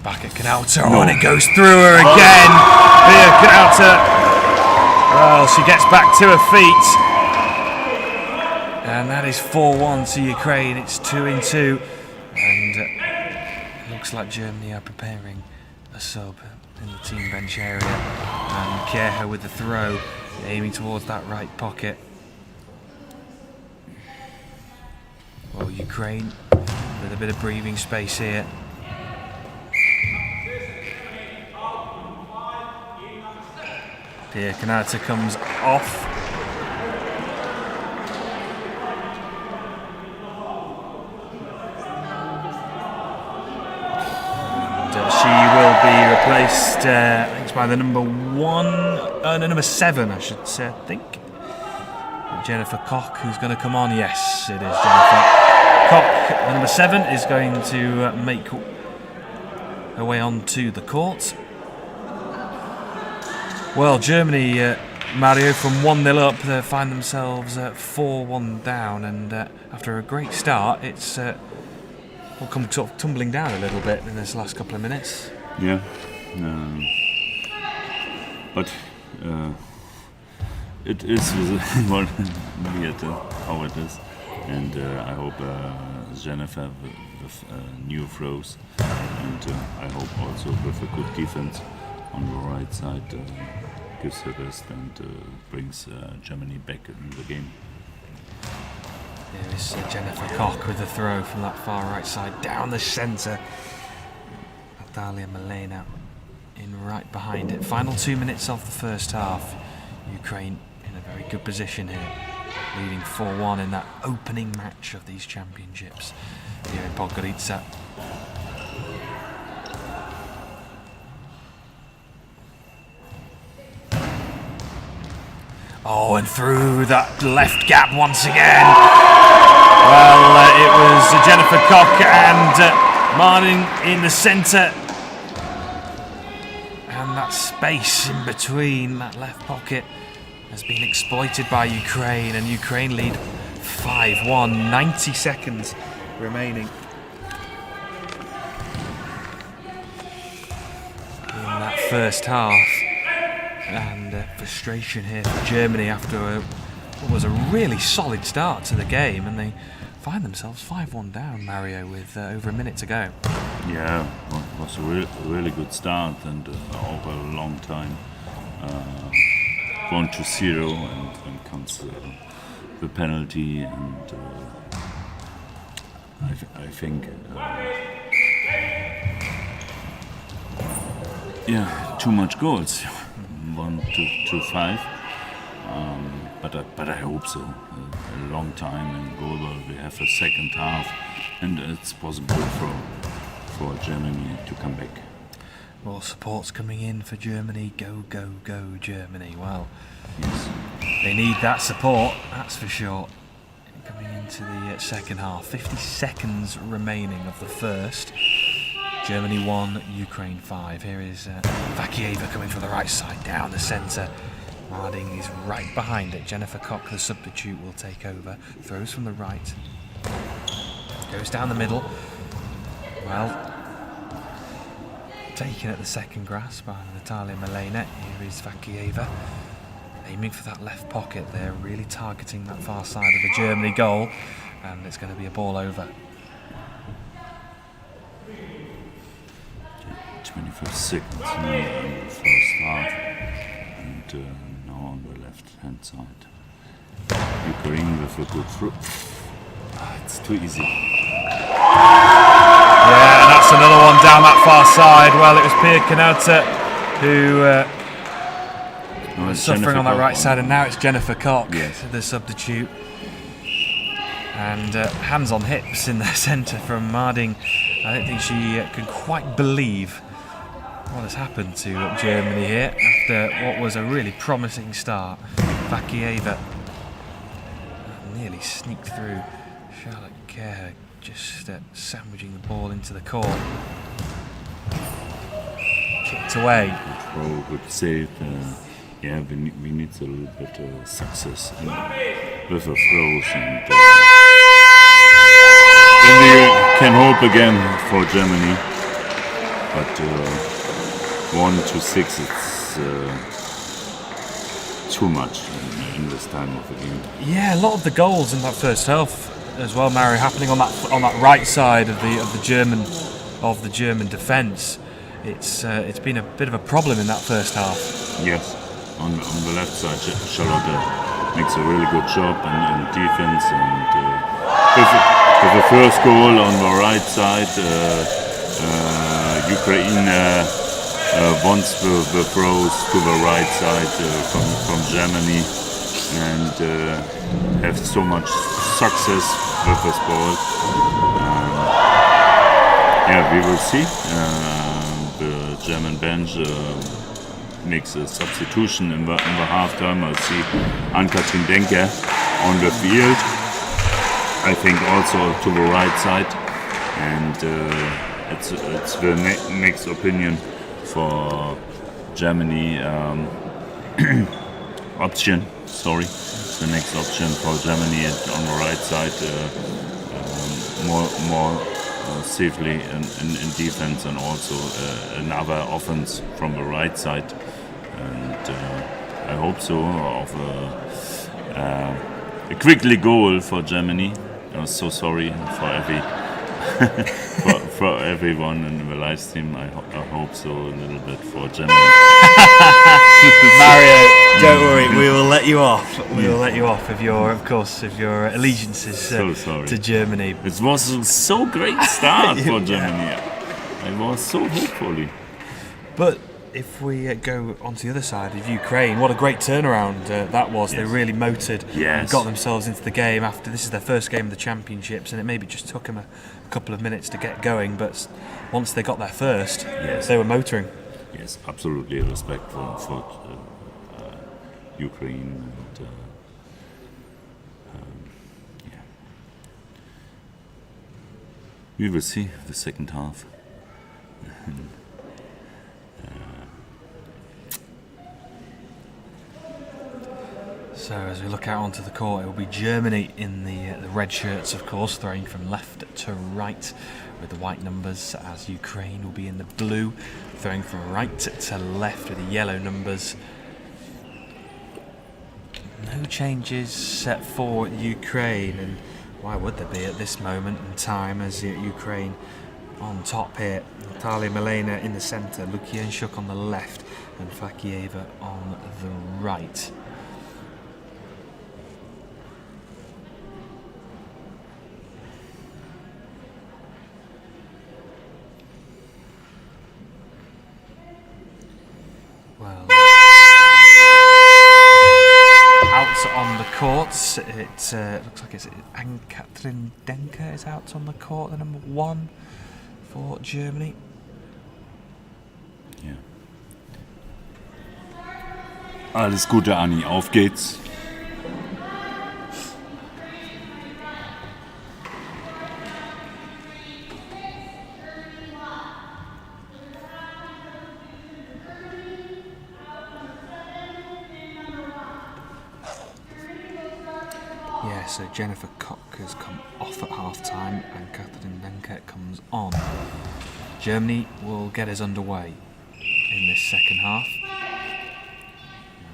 Back at Kanata, and it goes through her again. Pia Kanata, well, she gets back to her feet. And that is 4-1 to Ukraine. It's 2-2. And it looks like Germany are preparing a sub in the team bench area. And Keho with the throw, aiming towards that right pocket. Well, Ukraine with a bit of breathing space here. Pia Kanata comes off. And she will be replaced, I think it's by the number 7, I should say, I think. Jennifer Koch, who's going to come on. Yes, it is Jennifer Koch. The number 7 is going to make her way onto the court. Well, Germany, Mario, from 1-0 up, they find themselves 4-1 down, and after a great start, it's will come sort of tumbling down a little bit in this last couple of minutes. Yeah, but it is well, how it is, and I hope Jennifer with new throws, and I hope also with a good defense on the right side gives her best and brings Germany back in the game. There is Jennifer Koch with the throw from that far right side down the centre. Natalia Malena in right behind it. Final 2 minutes of the first half. Ukraine in a very good position here, leading 4-1 in that opening match of these championships here in Podgorica. Oh, and through that left gap once again. Well, it was Jennifer Koch and Martin in the centre. And that space in between that left pocket has been exploited by Ukraine, and Ukraine lead 5-1, 90 seconds remaining in that first half. And frustration here for Germany after what was a really solid start to the game, and they find themselves 5-1 down, Mario, with over a minute to go. Yeah, it was a really good start, and over a long time 1-0, and then comes the penalty, and I think too much goals. 1-5, but I hope so. A long time in Goalball, we have a second half, and it's possible for Germany to come back. More support's coming in for Germany. Go, go, go, Germany. Well, Yes. they need that support, that's for sure. Coming into the second half, 50 seconds remaining of the first. Germany 1, Ukraine 5. Here is Vakieva coming from the right side, down the centre. Harding is right behind it. Jennifer Koch, the substitute, will take over. Throws from the right. Goes down the middle. Well, taken at the second grasp by Natalia Malena. Here is Vakieva. Aiming for that left pocket. They're really targeting that far side of the Germany goal. And it's going to be a ball over. 21st seconds now in the first half, and now on the left-hand side. Ukraine with a good throw. It's too easy. Yeah, and that's another one down that far side. Well, it was Pia Kanauta who was suffering on that right side, and now it's Jennifer Koch, the substitute. And hands on hips in the centre from Marding. I don't think she can quite believe what has happened to Germany here after what was a really promising start. Vakieva nearly sneaked through. Charlotte Kerr just sandwiching the ball into the court. Kicked away. Good throw, good save. We need a little bit of success with the throws, and then we can hope again for Germany. But 1-6, it's too much in this time of the game. Yeah, a lot of the goals in that first half as well, Mario, happening on that right side of the German defence. It's been a bit of a problem in that first half. Yes, on the left side, Charlotte makes a really good job in defence, and with the first goal on the right side, Ukraine wants the throws to the right side from Germany, and have so much success with this ball. We will see. The German bench makes a substitution in the halftime. I see Ann-Kathrin Denke on the field. I think also to the right side, and it's the next opinion for Germany option. Sorry, it's the next option for Germany on the right side, more safely in defense, and also another offense from the right side. And I hope so of a quickly goal for Germany. I'm so sorry for for everyone in the live stream. I hope so a little bit for Germany. Mario, don't worry, we will let you off. We will let you off if your allegiances So sorry. to Germany. It was a so great start for Germany. I was so hopefully. But if we go onto the other side of Ukraine, what a great turnaround that was. They really motored and got themselves into the game after this is their first game of the championships, and it maybe just took them a couple of minutes to get going, but once they got there first, they were motoring. Yes, absolutely respect for Ukraine. And, we will see the second half. So as we look out onto the court, it will be Germany in the red shirts, of course, throwing from left to right with the white numbers, as Ukraine will be in the blue, throwing from right to left with the yellow numbers. No changes set for Ukraine, and why would there be at this moment in time, as Ukraine on top here. Natalia Milena in the centre, Lukienchuk on the left, and Fakieva on the right. Well, out on the courts, it looks like it's Ann-Katrin Denker is out on the court, the number 1 for Germany. Ja. Alles Gute, Anni. Auf geht's. Yeah, so Jennifer Koch has come off at half-time and Katrin Denker comes on. Germany will get us underway in this second half.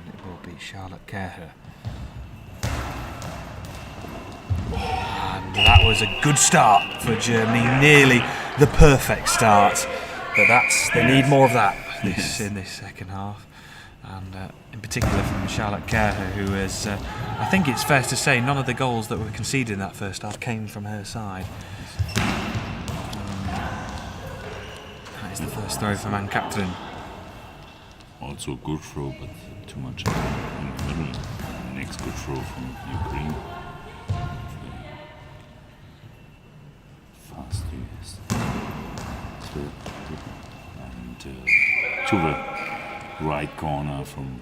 And it will be Charlotte Kerher. And that was a good start for Germany, nearly the perfect start. But they need more of that in this second half. And in particular from Charlotte Kerher, who is, I think it's fair to say, none of the goals that were conceded in that first half came from her side. That is the first throw from Ann-Katrin. Also a good throw, but too much in the middle. Next good throw from Ukraine. Fast, yes. And to the right corner from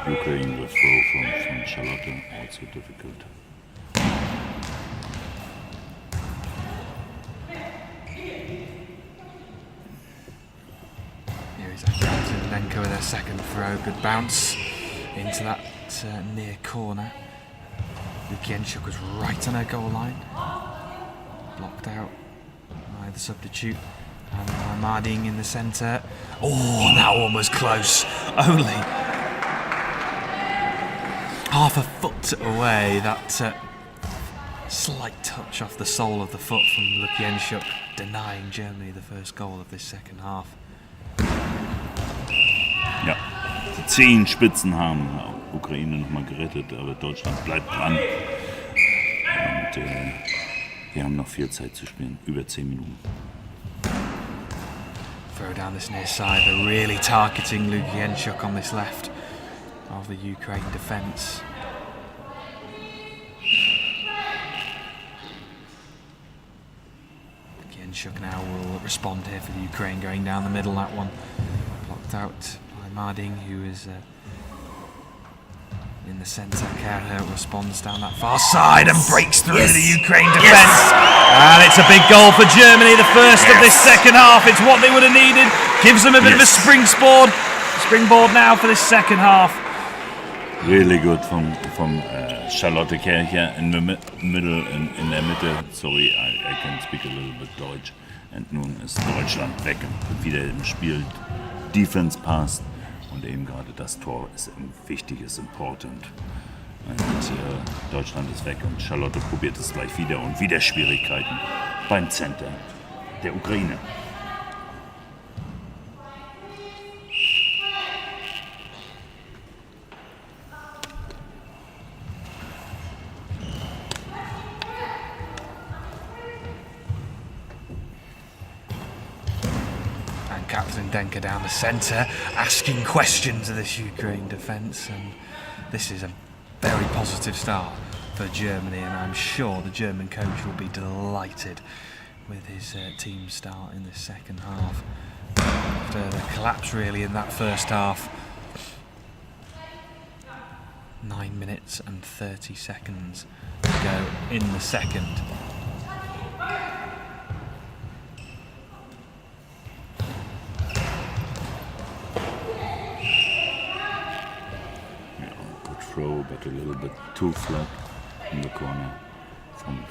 Ukraine, the throw from Charlotte, also difficult. Here is Ann-Katrin Denker with her second throw. Good bounce into that near corner. Lukienchuk was right on her goal line. Blocked out by the substitute. And Marding in the centre. Oh, that one was close. Only half a foot away. That slight touch off the sole of the foot from Lukienchuk, denying Germany the first goal of this second half. Ja, die 10 Spitzen haben Ukraine nochmal gerettet, aber Deutschland bleibt dran. Und wir haben noch viel Zeit zu spielen, über 10 Minuten. Throw down this near side, they're really targeting Lukienchuk on this left of the Ukraine defence. Lukienchuk now will respond here for the Ukraine, going down the middle. That one blocked out by Marding, who is in the centre. Kerher responds down that far side and breaks through the Ukraine defence. And it's a big goal for Germany, the first of this second half. It's what they would have needed. Gives them a bit of a springboard now for this second half. Really good from Charlotte Kercher in the middle, in der Mitte. Sorry, I can speak a little bit Deutsch. Und nun ist Deutschland weg und wieder im Spiel. Defense passt. Und eben gerade das Tor ist wichtig, ist important. Und Deutschland ist weg und Charlotte probiert es gleich wieder und wieder Schwierigkeiten beim Center der Ukraine. Captain Denker down the centre, asking questions of this Ukraine defence, and this is a very positive start for Germany, and I'm sure the German coach will be delighted with his team start in the second half. After the collapse really in that first half. 9 minutes and 30 seconds to go in the second. Good throw, but a little bit too flat in the corner from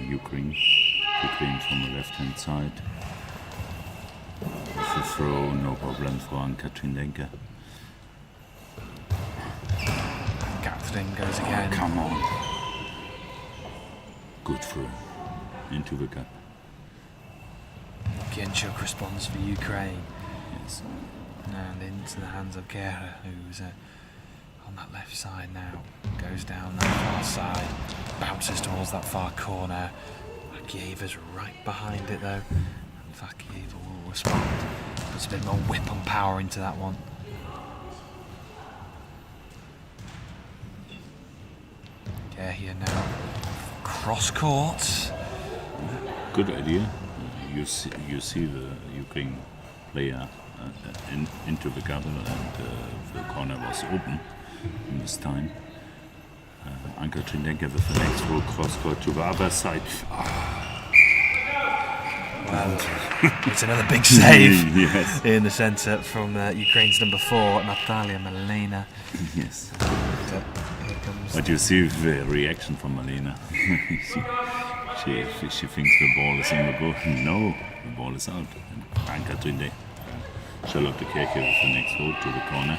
Ukraine. Ukraine from the left-hand side. With the throw, no problem for Ann-Kathrin Denker. Catherine goes again. Oh, come on. Good throw into the gap. Gienchuk responds for Ukraine. Yes. And into the hands of Gera, who's on that left side now. Goes down that far side, bounces towards that far corner. Fakieva's right behind it though. And Fakieva will respond. Puts a bit more whip and power into that one. Here now, cross court. Good idea. You see the Ukraine player into the gap, and the corner was open in this time. Ann-Kathrin Denker with the next throw, cross court to the other side. Well, it's another big save Yes. in the centre from Ukraine's number 4, Natalia Malena. Yes. Here comes But you see the reaction from Malena. she thinks the ball is in the goal. No, the ball is out. And Ann-Kathrin Denker, Charlotte Kirche with the next hold to the corner.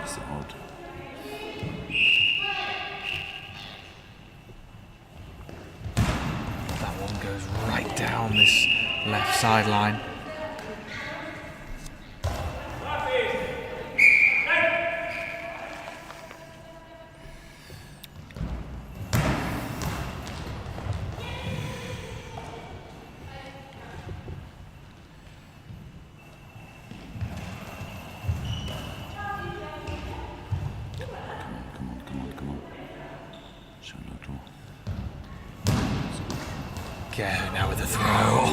It's out. that one goes right down this left sideline. Gera now with a throw.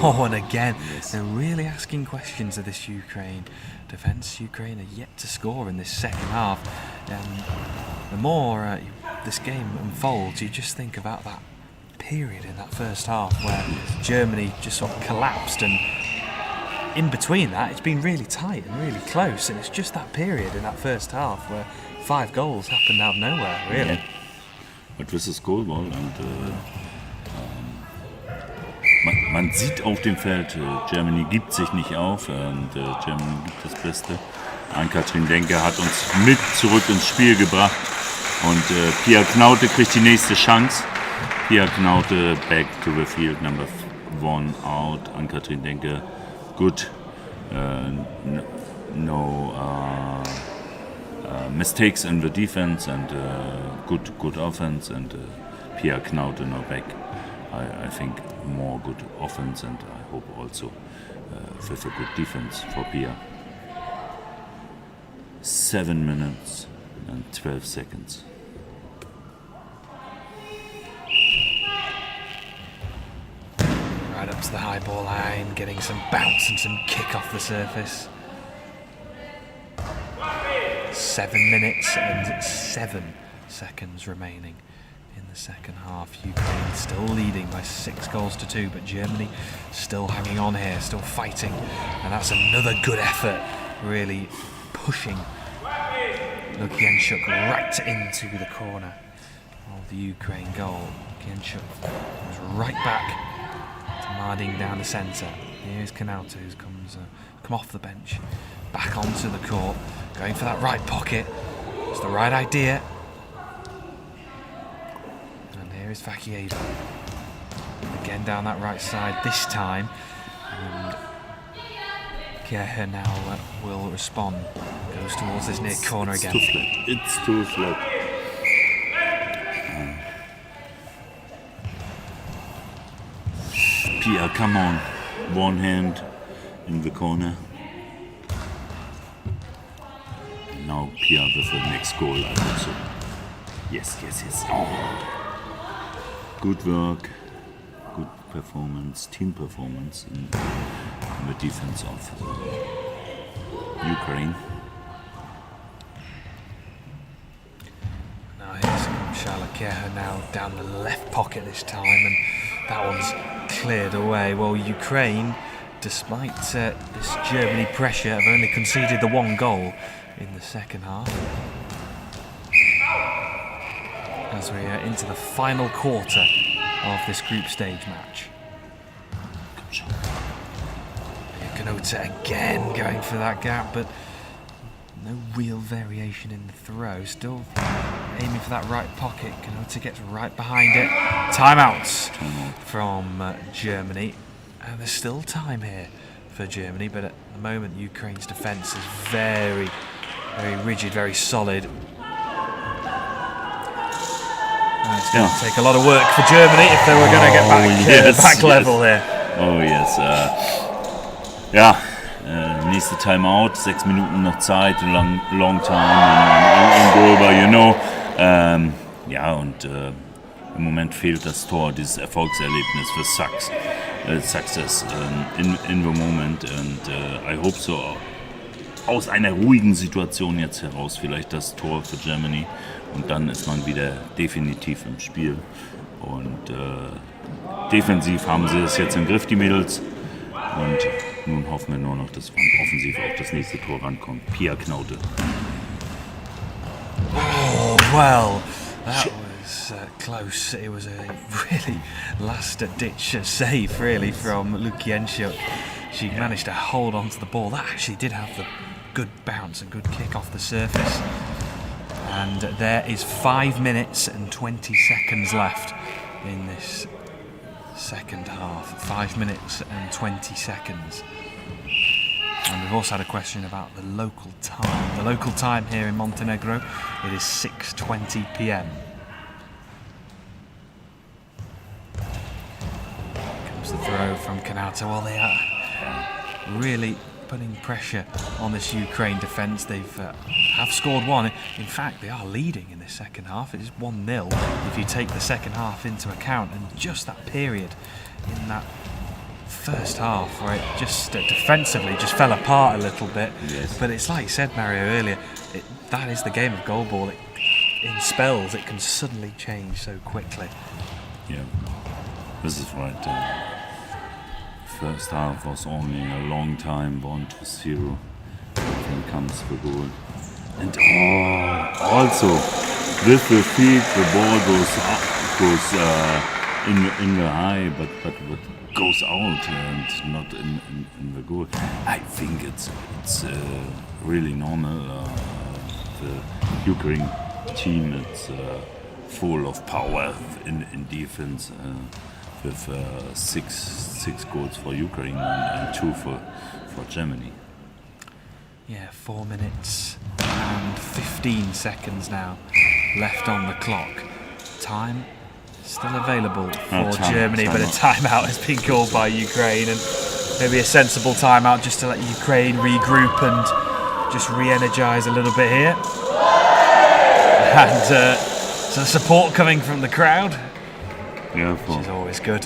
Oh, and again, they're really asking questions of this Ukraine defence. Ukraine are yet to score in this second half. The more this game unfolds, you just think about that period in that first half where Germany just sort of collapsed, and in between that, it's been really tight and really close, and it's just that period in that first half where 5 goals happened out of nowhere, really. Yeah. But this is Goalball, und man sieht auf dem Feld, Germany gibt sich nicht auf, und Germany gibt das Beste. Ann-Kathrin Denker hat uns mit zurück ins Spiel gebracht, und Pia Knaute kriegt die nächste Chance. Pia Knaute back to the field, number 1 out. Ann-Kathrin Denker, good, no mistakes in the defense, and good offense, and Pia Knaute now back. I think more good offense, and I hope also with a good defense for Pia. 7 minutes and 12 seconds. Right up to the high ball line, getting some bounce and some kick off the surface. 7 minutes and 7 seconds remaining in the second half. Ukraine still leading by 6-2, but Germany still hanging on here, still fighting, and that's another good effort, really pushing Gienchuk right into the corner of the Ukraine goal. Gienchuk goes right back to Marding down the centre. Here's Knaute, who's come off the bench, back onto the court, going for that right pocket. It's the right idea. And here is Fakieva. Again down that right side this time. And Kieher now will respond. Goes towards this near corner again. It's too flat. Pia, come on. one hand in the corner. And now Pia with the next goal, I hope so. Yes. Oh. Good work, good performance, team performance in the defense of Ukraine. Now here's Shalakieho now down the left pocket this time, and that one's cleared away. Well, Ukraine, despite this Germany pressure, have only conceded the one goal in the second half. As we are into the final quarter of this group stage match. Kanota again going for that gap, but no real variation in the throw. Still aiming for that right pocket. Kanota gets right behind it. Timeouts from Germany. And there's still time here for Germany, but at the moment Ukraine's defence is very, very rigid, very solid. It's going to take a lot of work for Germany if they were going to get back level here. Oh yes. Nächste Timeout, 6 Minuten noch Zeit, long time in Goalball, you know. Im Moment fehlt das Tor, dieses Erfolgserlebnis für Success in the moment. And I hope so. Aus einer ruhigen Situation jetzt heraus vielleicht das Tor für Germany. Und dann ist man wieder definitiv im Spiel. Und defensiv haben sie es jetzt im Griff, die Mädels. Und nun hoffen wir nur noch, dass offensiv auch das nächste Tor rankommt. Pia Knote. Oh, well, that was close. It was a really last-ditch save, really, from Lukienchuk. She managed to hold on to the ball. That actually did have the good bounce and good kick off the surface. And there is 5 minutes and 20 seconds left in this second half. 5 minutes and 20 seconds. And we've also had a question about the local time. The local time here in Montenegro, it is 6:20 p.m. Comes the throw from Kanata. Well, they are really putting pressure on this Ukraine defence. They've have scored one. In fact, they are leading in this second half. It is 1-0 if you take the second half into account. And just that period in that first half where it just defensively just fell apart a little bit. Yes. But it's like you said, Mario, earlier, that is the game of goalball. In spells, it can suddenly change so quickly. Yeah, this is right. First half was only a long time, 1-0. Then comes the goal. And also with the feet, the ball goes in the high, but goes out and not in the goal. I think it's really normal. The Ukraine team, it's full of power in defense. With six goals for Ukraine and 2 for Germany. Yeah, 4 minutes and 15 seconds now left on the clock. Time still available for Germany, but a timeout has been called by Ukraine, and maybe a sensible timeout just to let Ukraine regroup and just re-energise a little bit here. And some support coming from the crowd. Yeah, which is always good.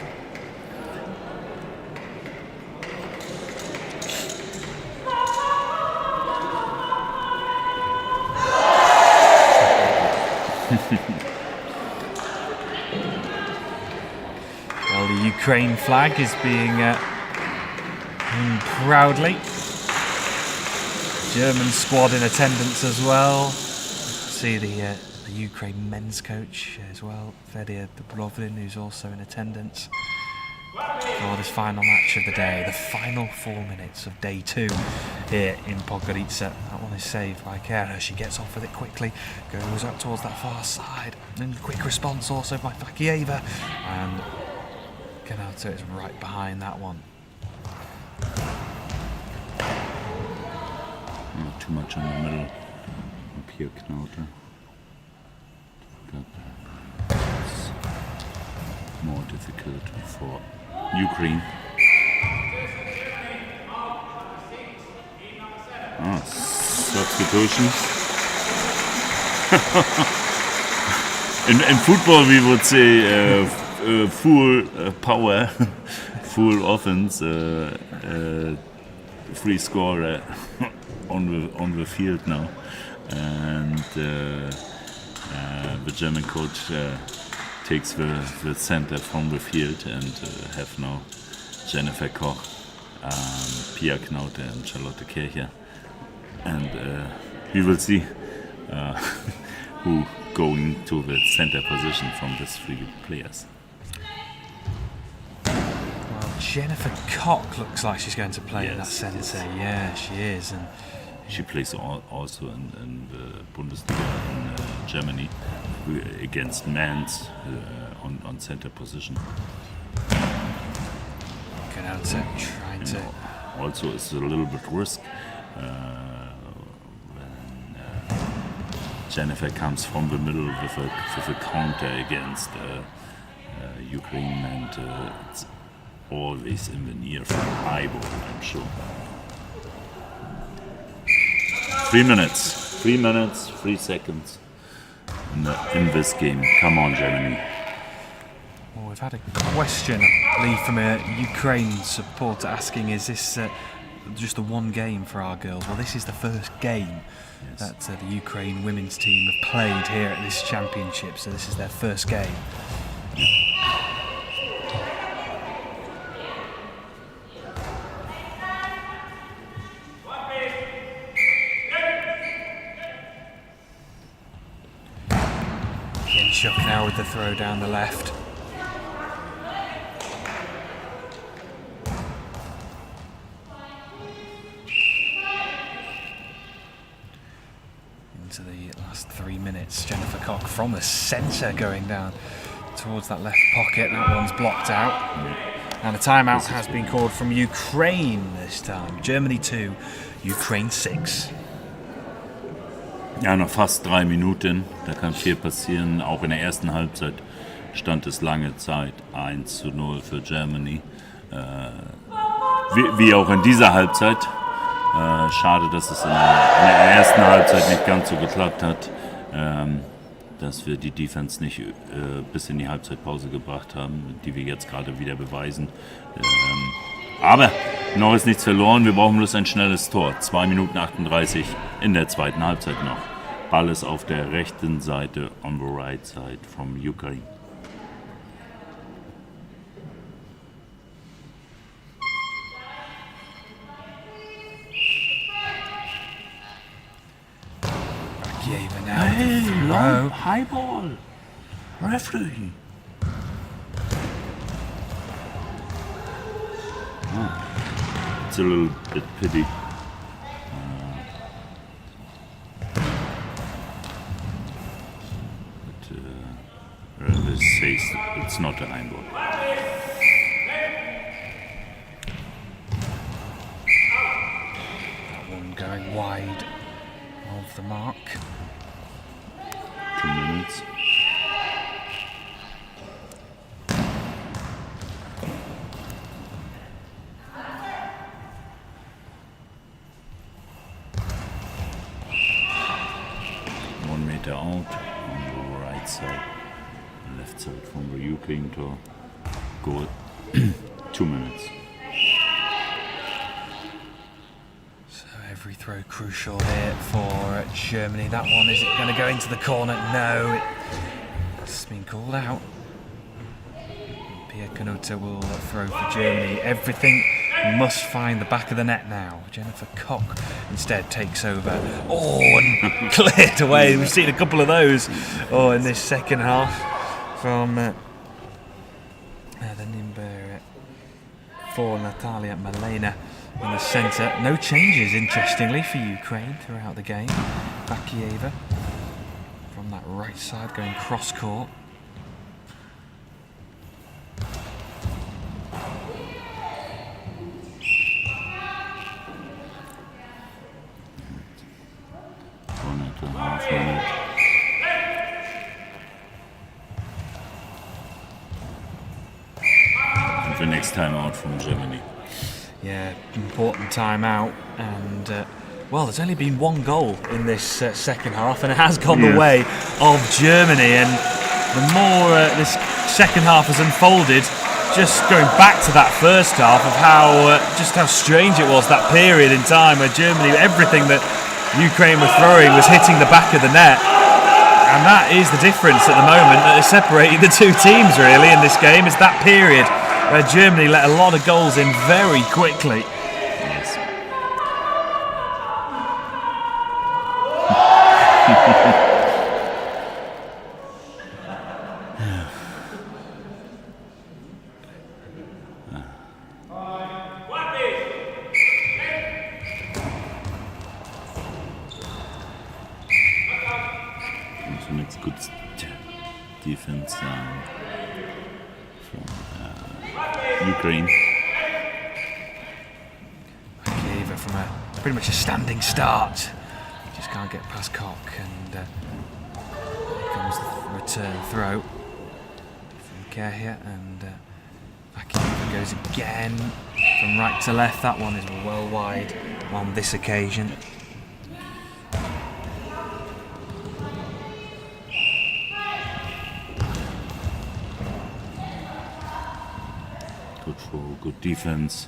Well, the Ukraine flag is being proudly. German squad in attendance as well. See the Ukraine men's coach as well, Verde Complex, who's also in attendance for this final match of the day, the final 4 minutes of day 2 here in Podgorica. That one is saved by Kera. She gets off with it quickly, goes out towards that far side, and quick response also by Fakieva, and Kanata is right behind that one. Not too much in the middle up here, Kanata. It's more difficult for Ukraine. Substitution. in football, we would say full power, full offense, free scorer on the field now, and the German coach takes the center from the field and have now Jennifer Koch, Pia Knaute and Charlotte Kircher, and we will see who going to the center position from these three players. Well, Jennifer Koch looks like she's going to play in that Yes, centre. yes. Yeah, she is. And She plays also in the Bundesliga in Germany against Mainz on center position. Knaute trying to. Also, it's a little bit risk when Jennifer comes from the middle with a counter against Ukraine, and it's always in the near from high ball, I'm sure. 3 minutes, 3 seconds in this game. Come on, Germany. Well, we've had a question, I believe, from a Ukraine supporter asking, is this just the one game for our girls? Well, this is the first game that the Ukraine women's team have played here at this championship, so this is their first game. Chuck now with the throw down the left. Into the last 3 minutes, Jennifer Koch from the centre going down towards that left pocket. That one's blocked out. And a timeout has been called from Ukraine this time. Germany 2, Ukraine 6. Ja, noch fast 3 Minuten. Da kann viel passieren. Auch in der ersten Halbzeit stand es lange Zeit 1:0 für Germany. Wie auch in dieser Halbzeit. Schade, dass es in der ersten Halbzeit nicht ganz so geklappt hat. Dass wir die Defense nicht bis in die Halbzeitpause gebracht haben, die wir jetzt gerade wieder beweisen. Aber noch ist nichts verloren, wir brauchen bloß ein schnelles Tor. 2 Minuten 38 in der zweiten Halbzeit noch. Ball ist auf der rechten Seite, on the right side from Ukraine. Now High ball! Referee! It's a little bit pity. But this says it's not a high ball. that one going wide of the mark. 2 minutes. Out on the right side, left side from the Ukraine to goal. 2 minutes. So every throw crucial here for Germany. That one, is it going to go into the corner? No, it's been called out. Pia Knaute will throw for Germany. Everything must find the back of the net now. Jennifer Koch instead takes over. Oh, and cleared away. We've seen a couple of those in this second half from the number 4, Natalia Malena in the centre. No changes, interestingly, for Ukraine throughout the game. Bakieva from that right side going cross court. And the next time out from Germany. Yeah, important time out, and well, there's only been one goal in this second half, and it has gone the way of Germany. And the more this second half has unfolded, just going back to that first half of just how strange it was, that period in time where Germany, everything that Ukraine were throwing was hitting the back of the net. And that is the difference at the moment that is separating the two teams really in this game, is that period where Germany let a lot of goals in very quickly. Yes. And it's good defense from Ukraine. Gave it from pretty much a standing start. Just can't get past Cock, and here comes the return throw from Kehia, and Vakieva goes again from right to left. That one is well wide on this occasion. Good throw, good defense.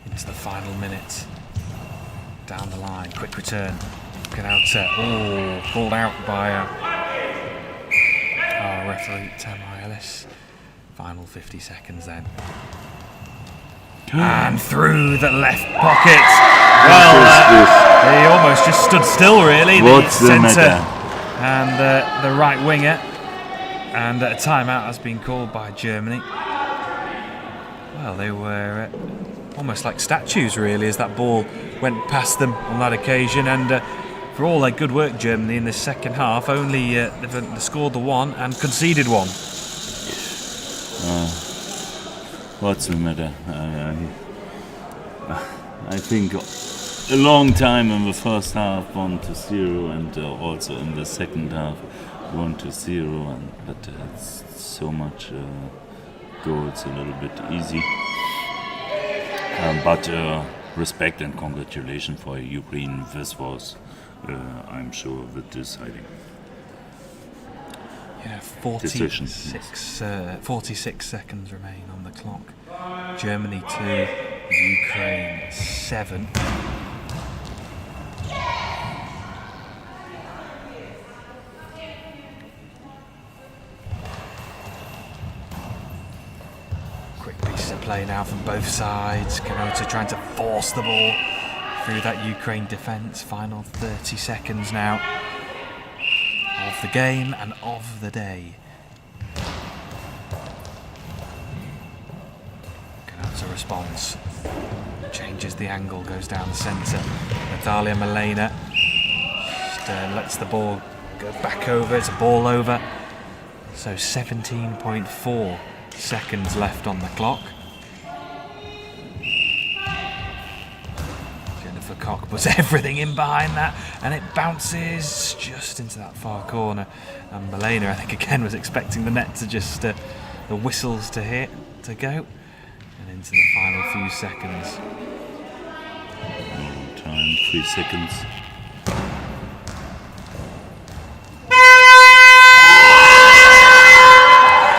Into the final minute. Down the line, quick return. Get out. Called out by our referee Tamar Ellis. Final 50 seconds then. And through the left pocket. Well, he almost just stood still really. What's the centre matter? and the right winger. And a timeout has been called by Germany. Well, they were almost like statues really as that ball went past them on that occasion. And for all their good work, Germany in the second half only they've scored the one and conceded one. What's the matter? I think a long time in the first half 1-0, and also in the second half 1-0, but it's so much goals, a little bit easy. But respect and congratulations for Ukraine. This was, I'm sure, the deciding. Yeah, 46 seconds remain on the clock. Germany 2, Ukraine 7. Quick piece of play now from both sides. Kanota trying to force the ball through that Ukraine defence. Final 30 seconds now of the game and of the day. Kanota responds, changes the angle, goes down the centre. Natalia Malena just lets the ball go back over. It's a ball over. So 17.4 seconds left on the clock. Jennifer Cock puts everything in behind that, and it bounces just into that far corner. And Malena, I think again, was expecting the net to just the whistles to hit, to go, and into the final few seconds. Long time, 3 seconds.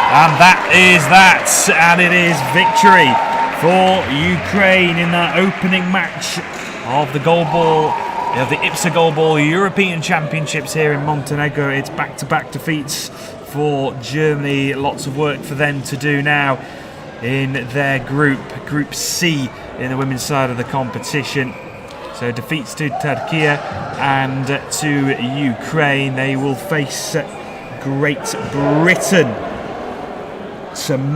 And that is that, and it is victory for Ukraine in that opening match of the Goalball, of the IBSA Goalball European Championships here in Montenegro. It's back-to-back defeats for Germany. Lots of work for them to do now in their Group C in the women's side of the competition. So defeats to Turkey and to Ukraine. They will face Great Britain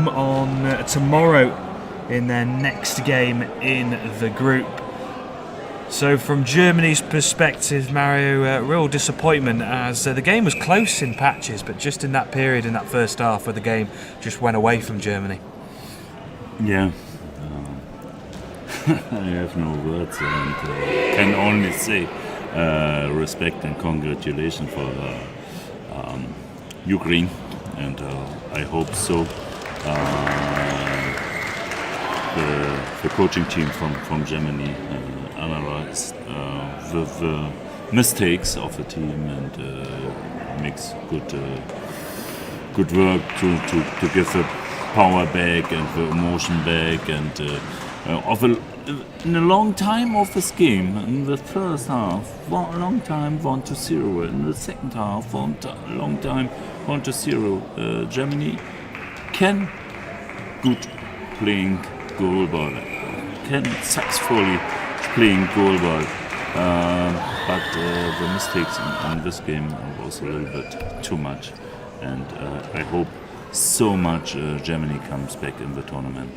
on tomorrow in their next game in the group. So from Germany's perspective, Mario, real disappointment as the game was close in patches, but just in that period, in that first half, where the game just went away from Germany. Yeah, I have no words and can only say respect and congratulations for Ukraine, and I hope so. The coaching team from Germany, analyze the mistakes of the team and makes good work to give the power back and the emotion back and in a long time of this game, in the first half, a long time 1-0. In the second half, long time 1-0. Germany can good playing goalball, can successfully playing goalball, but the mistakes in this game was a little bit too much, and I hope so much Germany comes back in the tournament.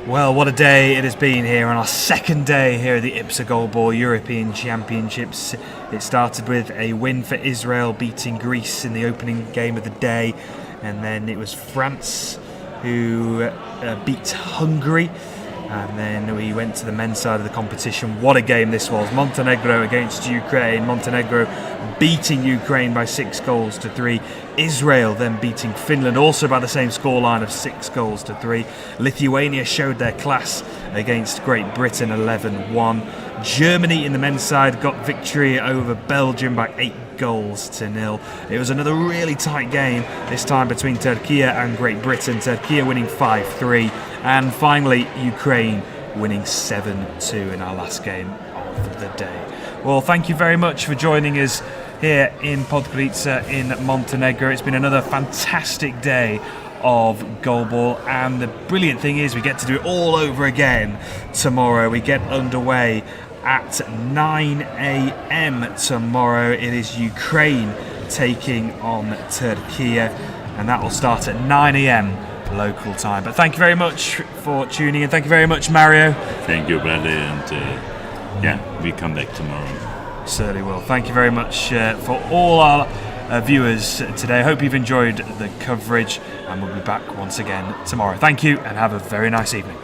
Well, what a day it has been here on our second day here at the IBSA Goalball European Championships. It started with a win for Israel, beating Greece in the opening game of the day, and then it was France who beat Hungary, and then we went to the men's side of the competition. What a game this was. Montenegro against Ukraine. Montenegro beating Ukraine by 6-3. Israel then beating Finland also by the same scoreline of 6-3. Lithuania showed their class against Great Britain 11-1. Germany in the men's side got victory over Belgium by 8-0. It was another really tight game, this time between Turkey and Great Britain. Turkey winning 5-3, and finally Ukraine winning 7-2 in our last game of the day. Well, thank you very much for joining us here in Podgorica in Montenegro. It's been another fantastic day of goalball, and the brilliant thing is we get to do it all over again tomorrow. We get underway at 9 a.m. tomorrow. It is Ukraine taking on Turkey, and that will start at 9 a.m. local time. But thank you very much for tuning in. Thank you very much, Mario. Thank you, Bradley, and we come back tomorrow. Certainly will. Thank you very much for all our viewers today. I hope you've enjoyed the coverage, and we'll be back once again tomorrow. Thank you, and have a very nice evening.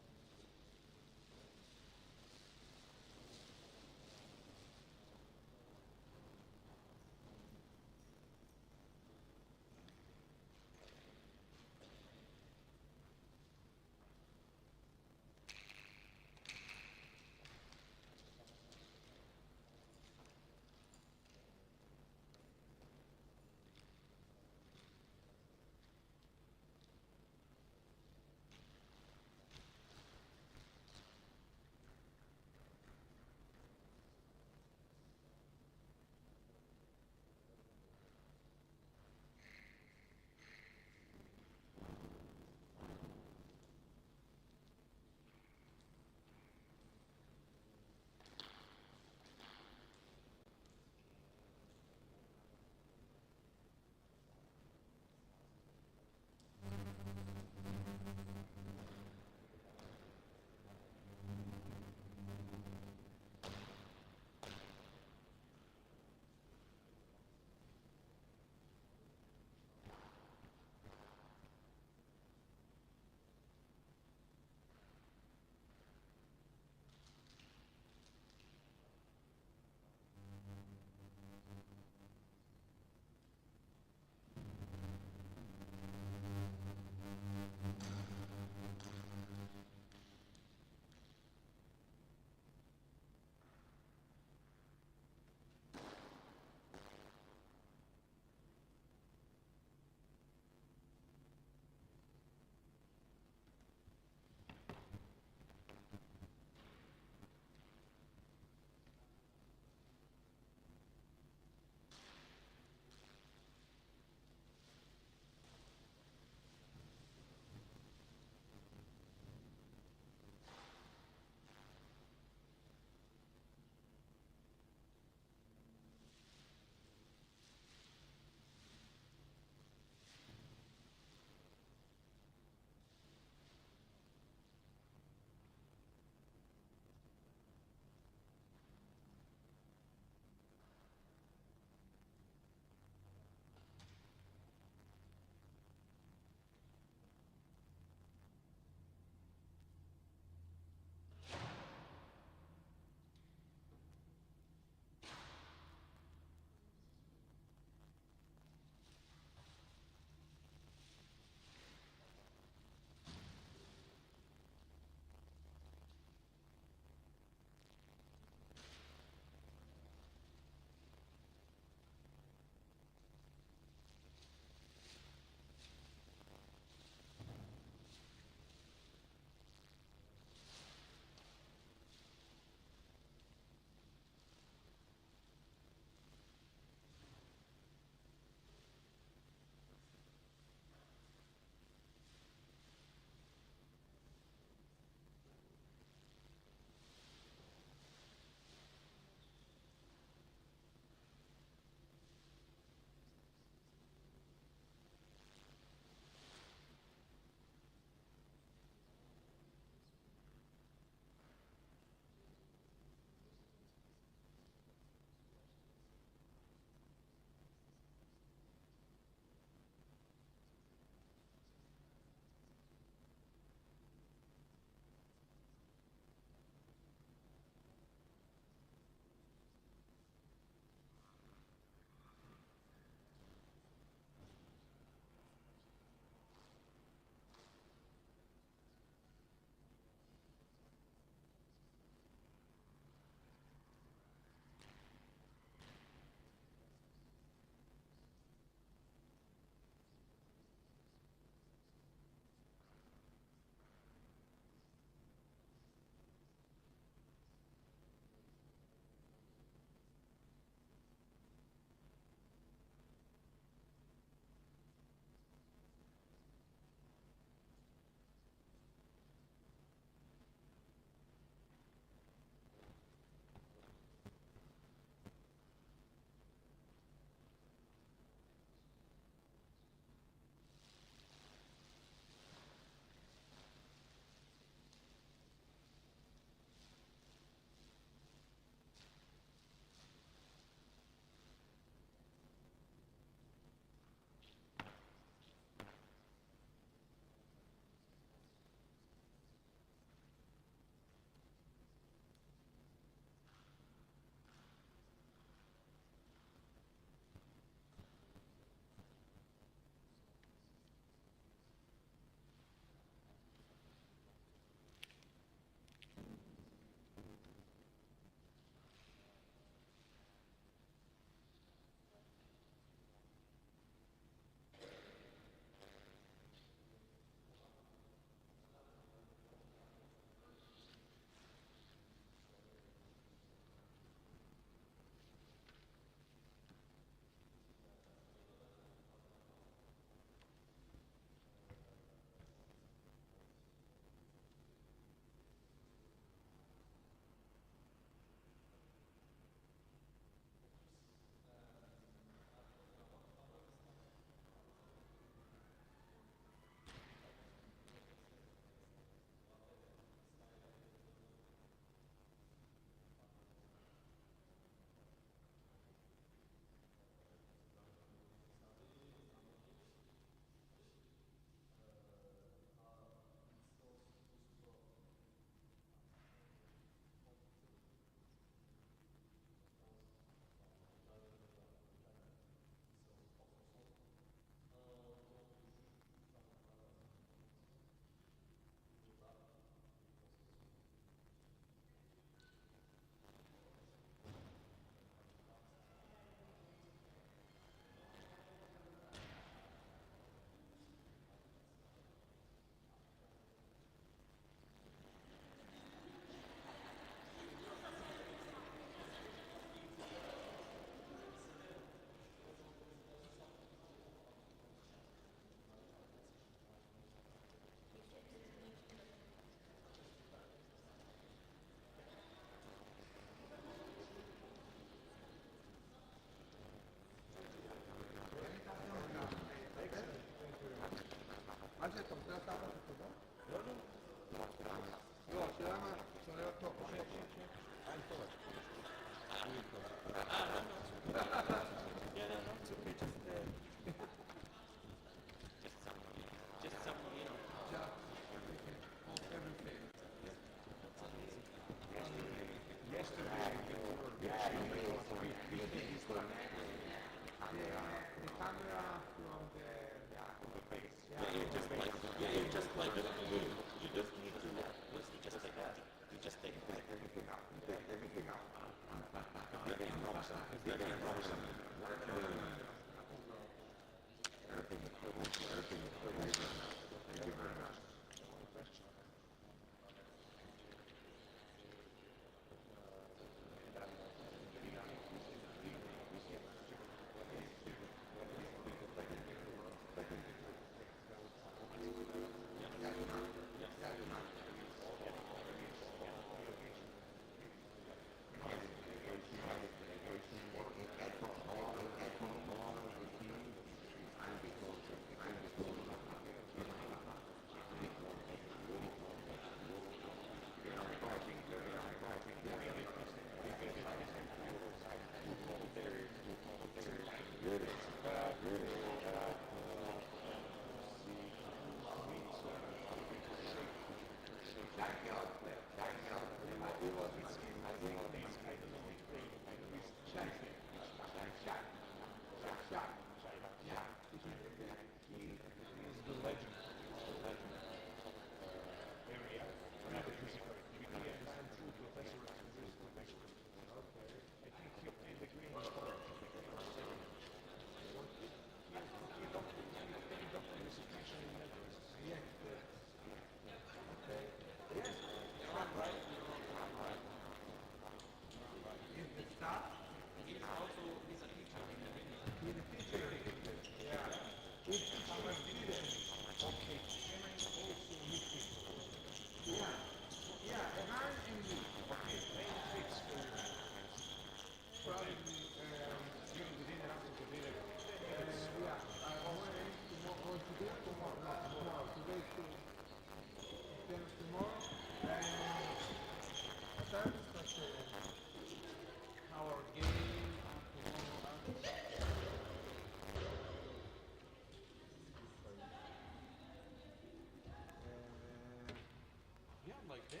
Yeah, like this.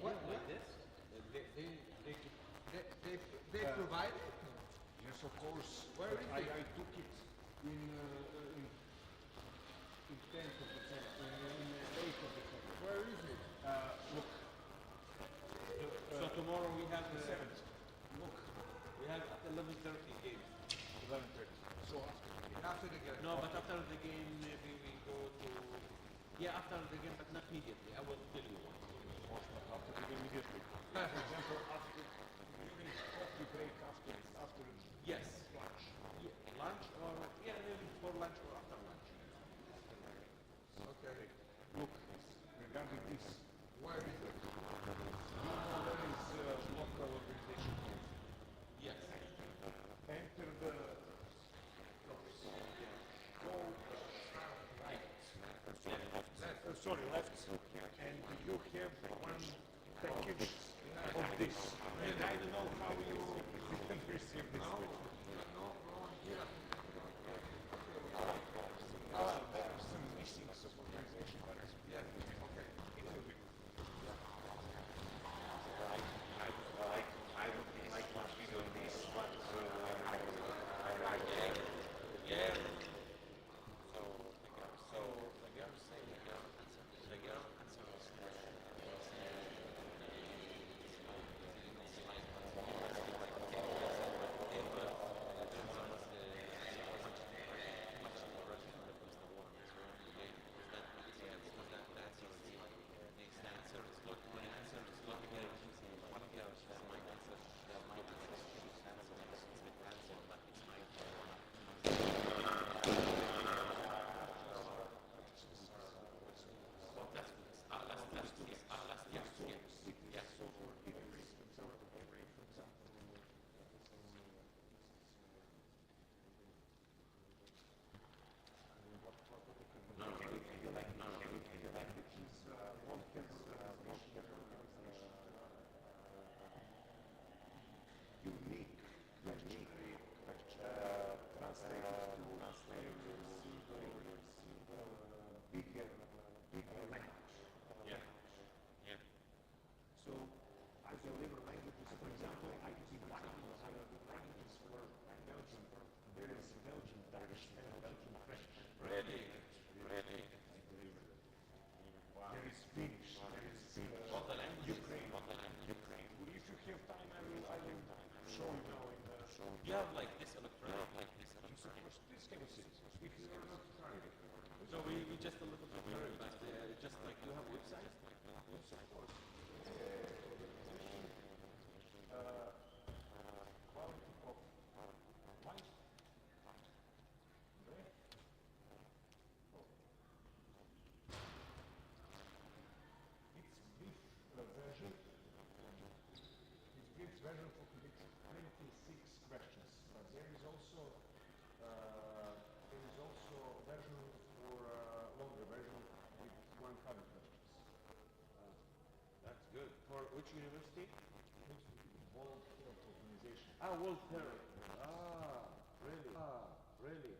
What, like this? They provide it? Yes, of course. Where But is I it? took it in 10th of December, in 8th of December. Where is it? Look, So tomorrow we have the 7th. Look, we have at 11:30 game. 11:30. So After the game. No, but after the game maybe we go to after the game, but not immediately. I will tell you. after the game immediately. For example, after coffee break, after Yes. lunch. Yeah, lunch or maybe before lunch or after lunch. Okay. Look, regarding this, Where is it? you know where is local organization? Yes. Enter the doors. Go right. Sorry, left. And you have one package of this. And I don't know how you receive this. There are some missings of organization, but yeah, okay. It will be. I would like to video this, but You have like this electronic, like this electronic. So we just a little bit worried, but just like you have website. it's brief version. It's brief version for 26 questions. But there is also version for longer version with 100 questions. That's good. For which university? World Health Organization. World Health. Great. Really?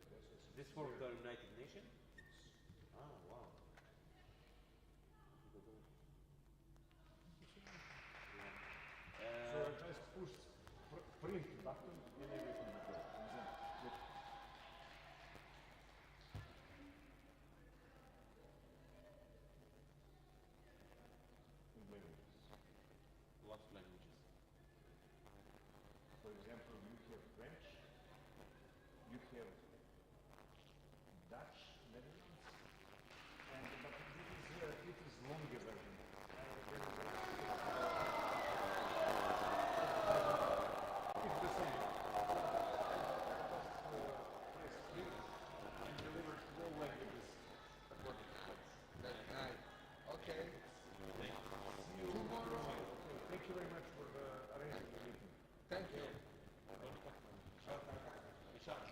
This for the United Nations? Ah, wow. So just push print button and everything will go. Look. In languages. What languages? For example, you have French, you have Dutch, Netherlands, and but it is longer version. It's the same. Press here and deliver to all languages according to that. That's nice. Okay. See you tomorrow. Thank you very much for arranging the meeting. Thank you. Bishara.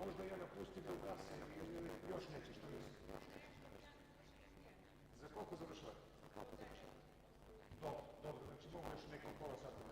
možda ja napustim da gasim ili još neće što mislim. Za koliko završava? Dobro, znači imamo još neko pola sata.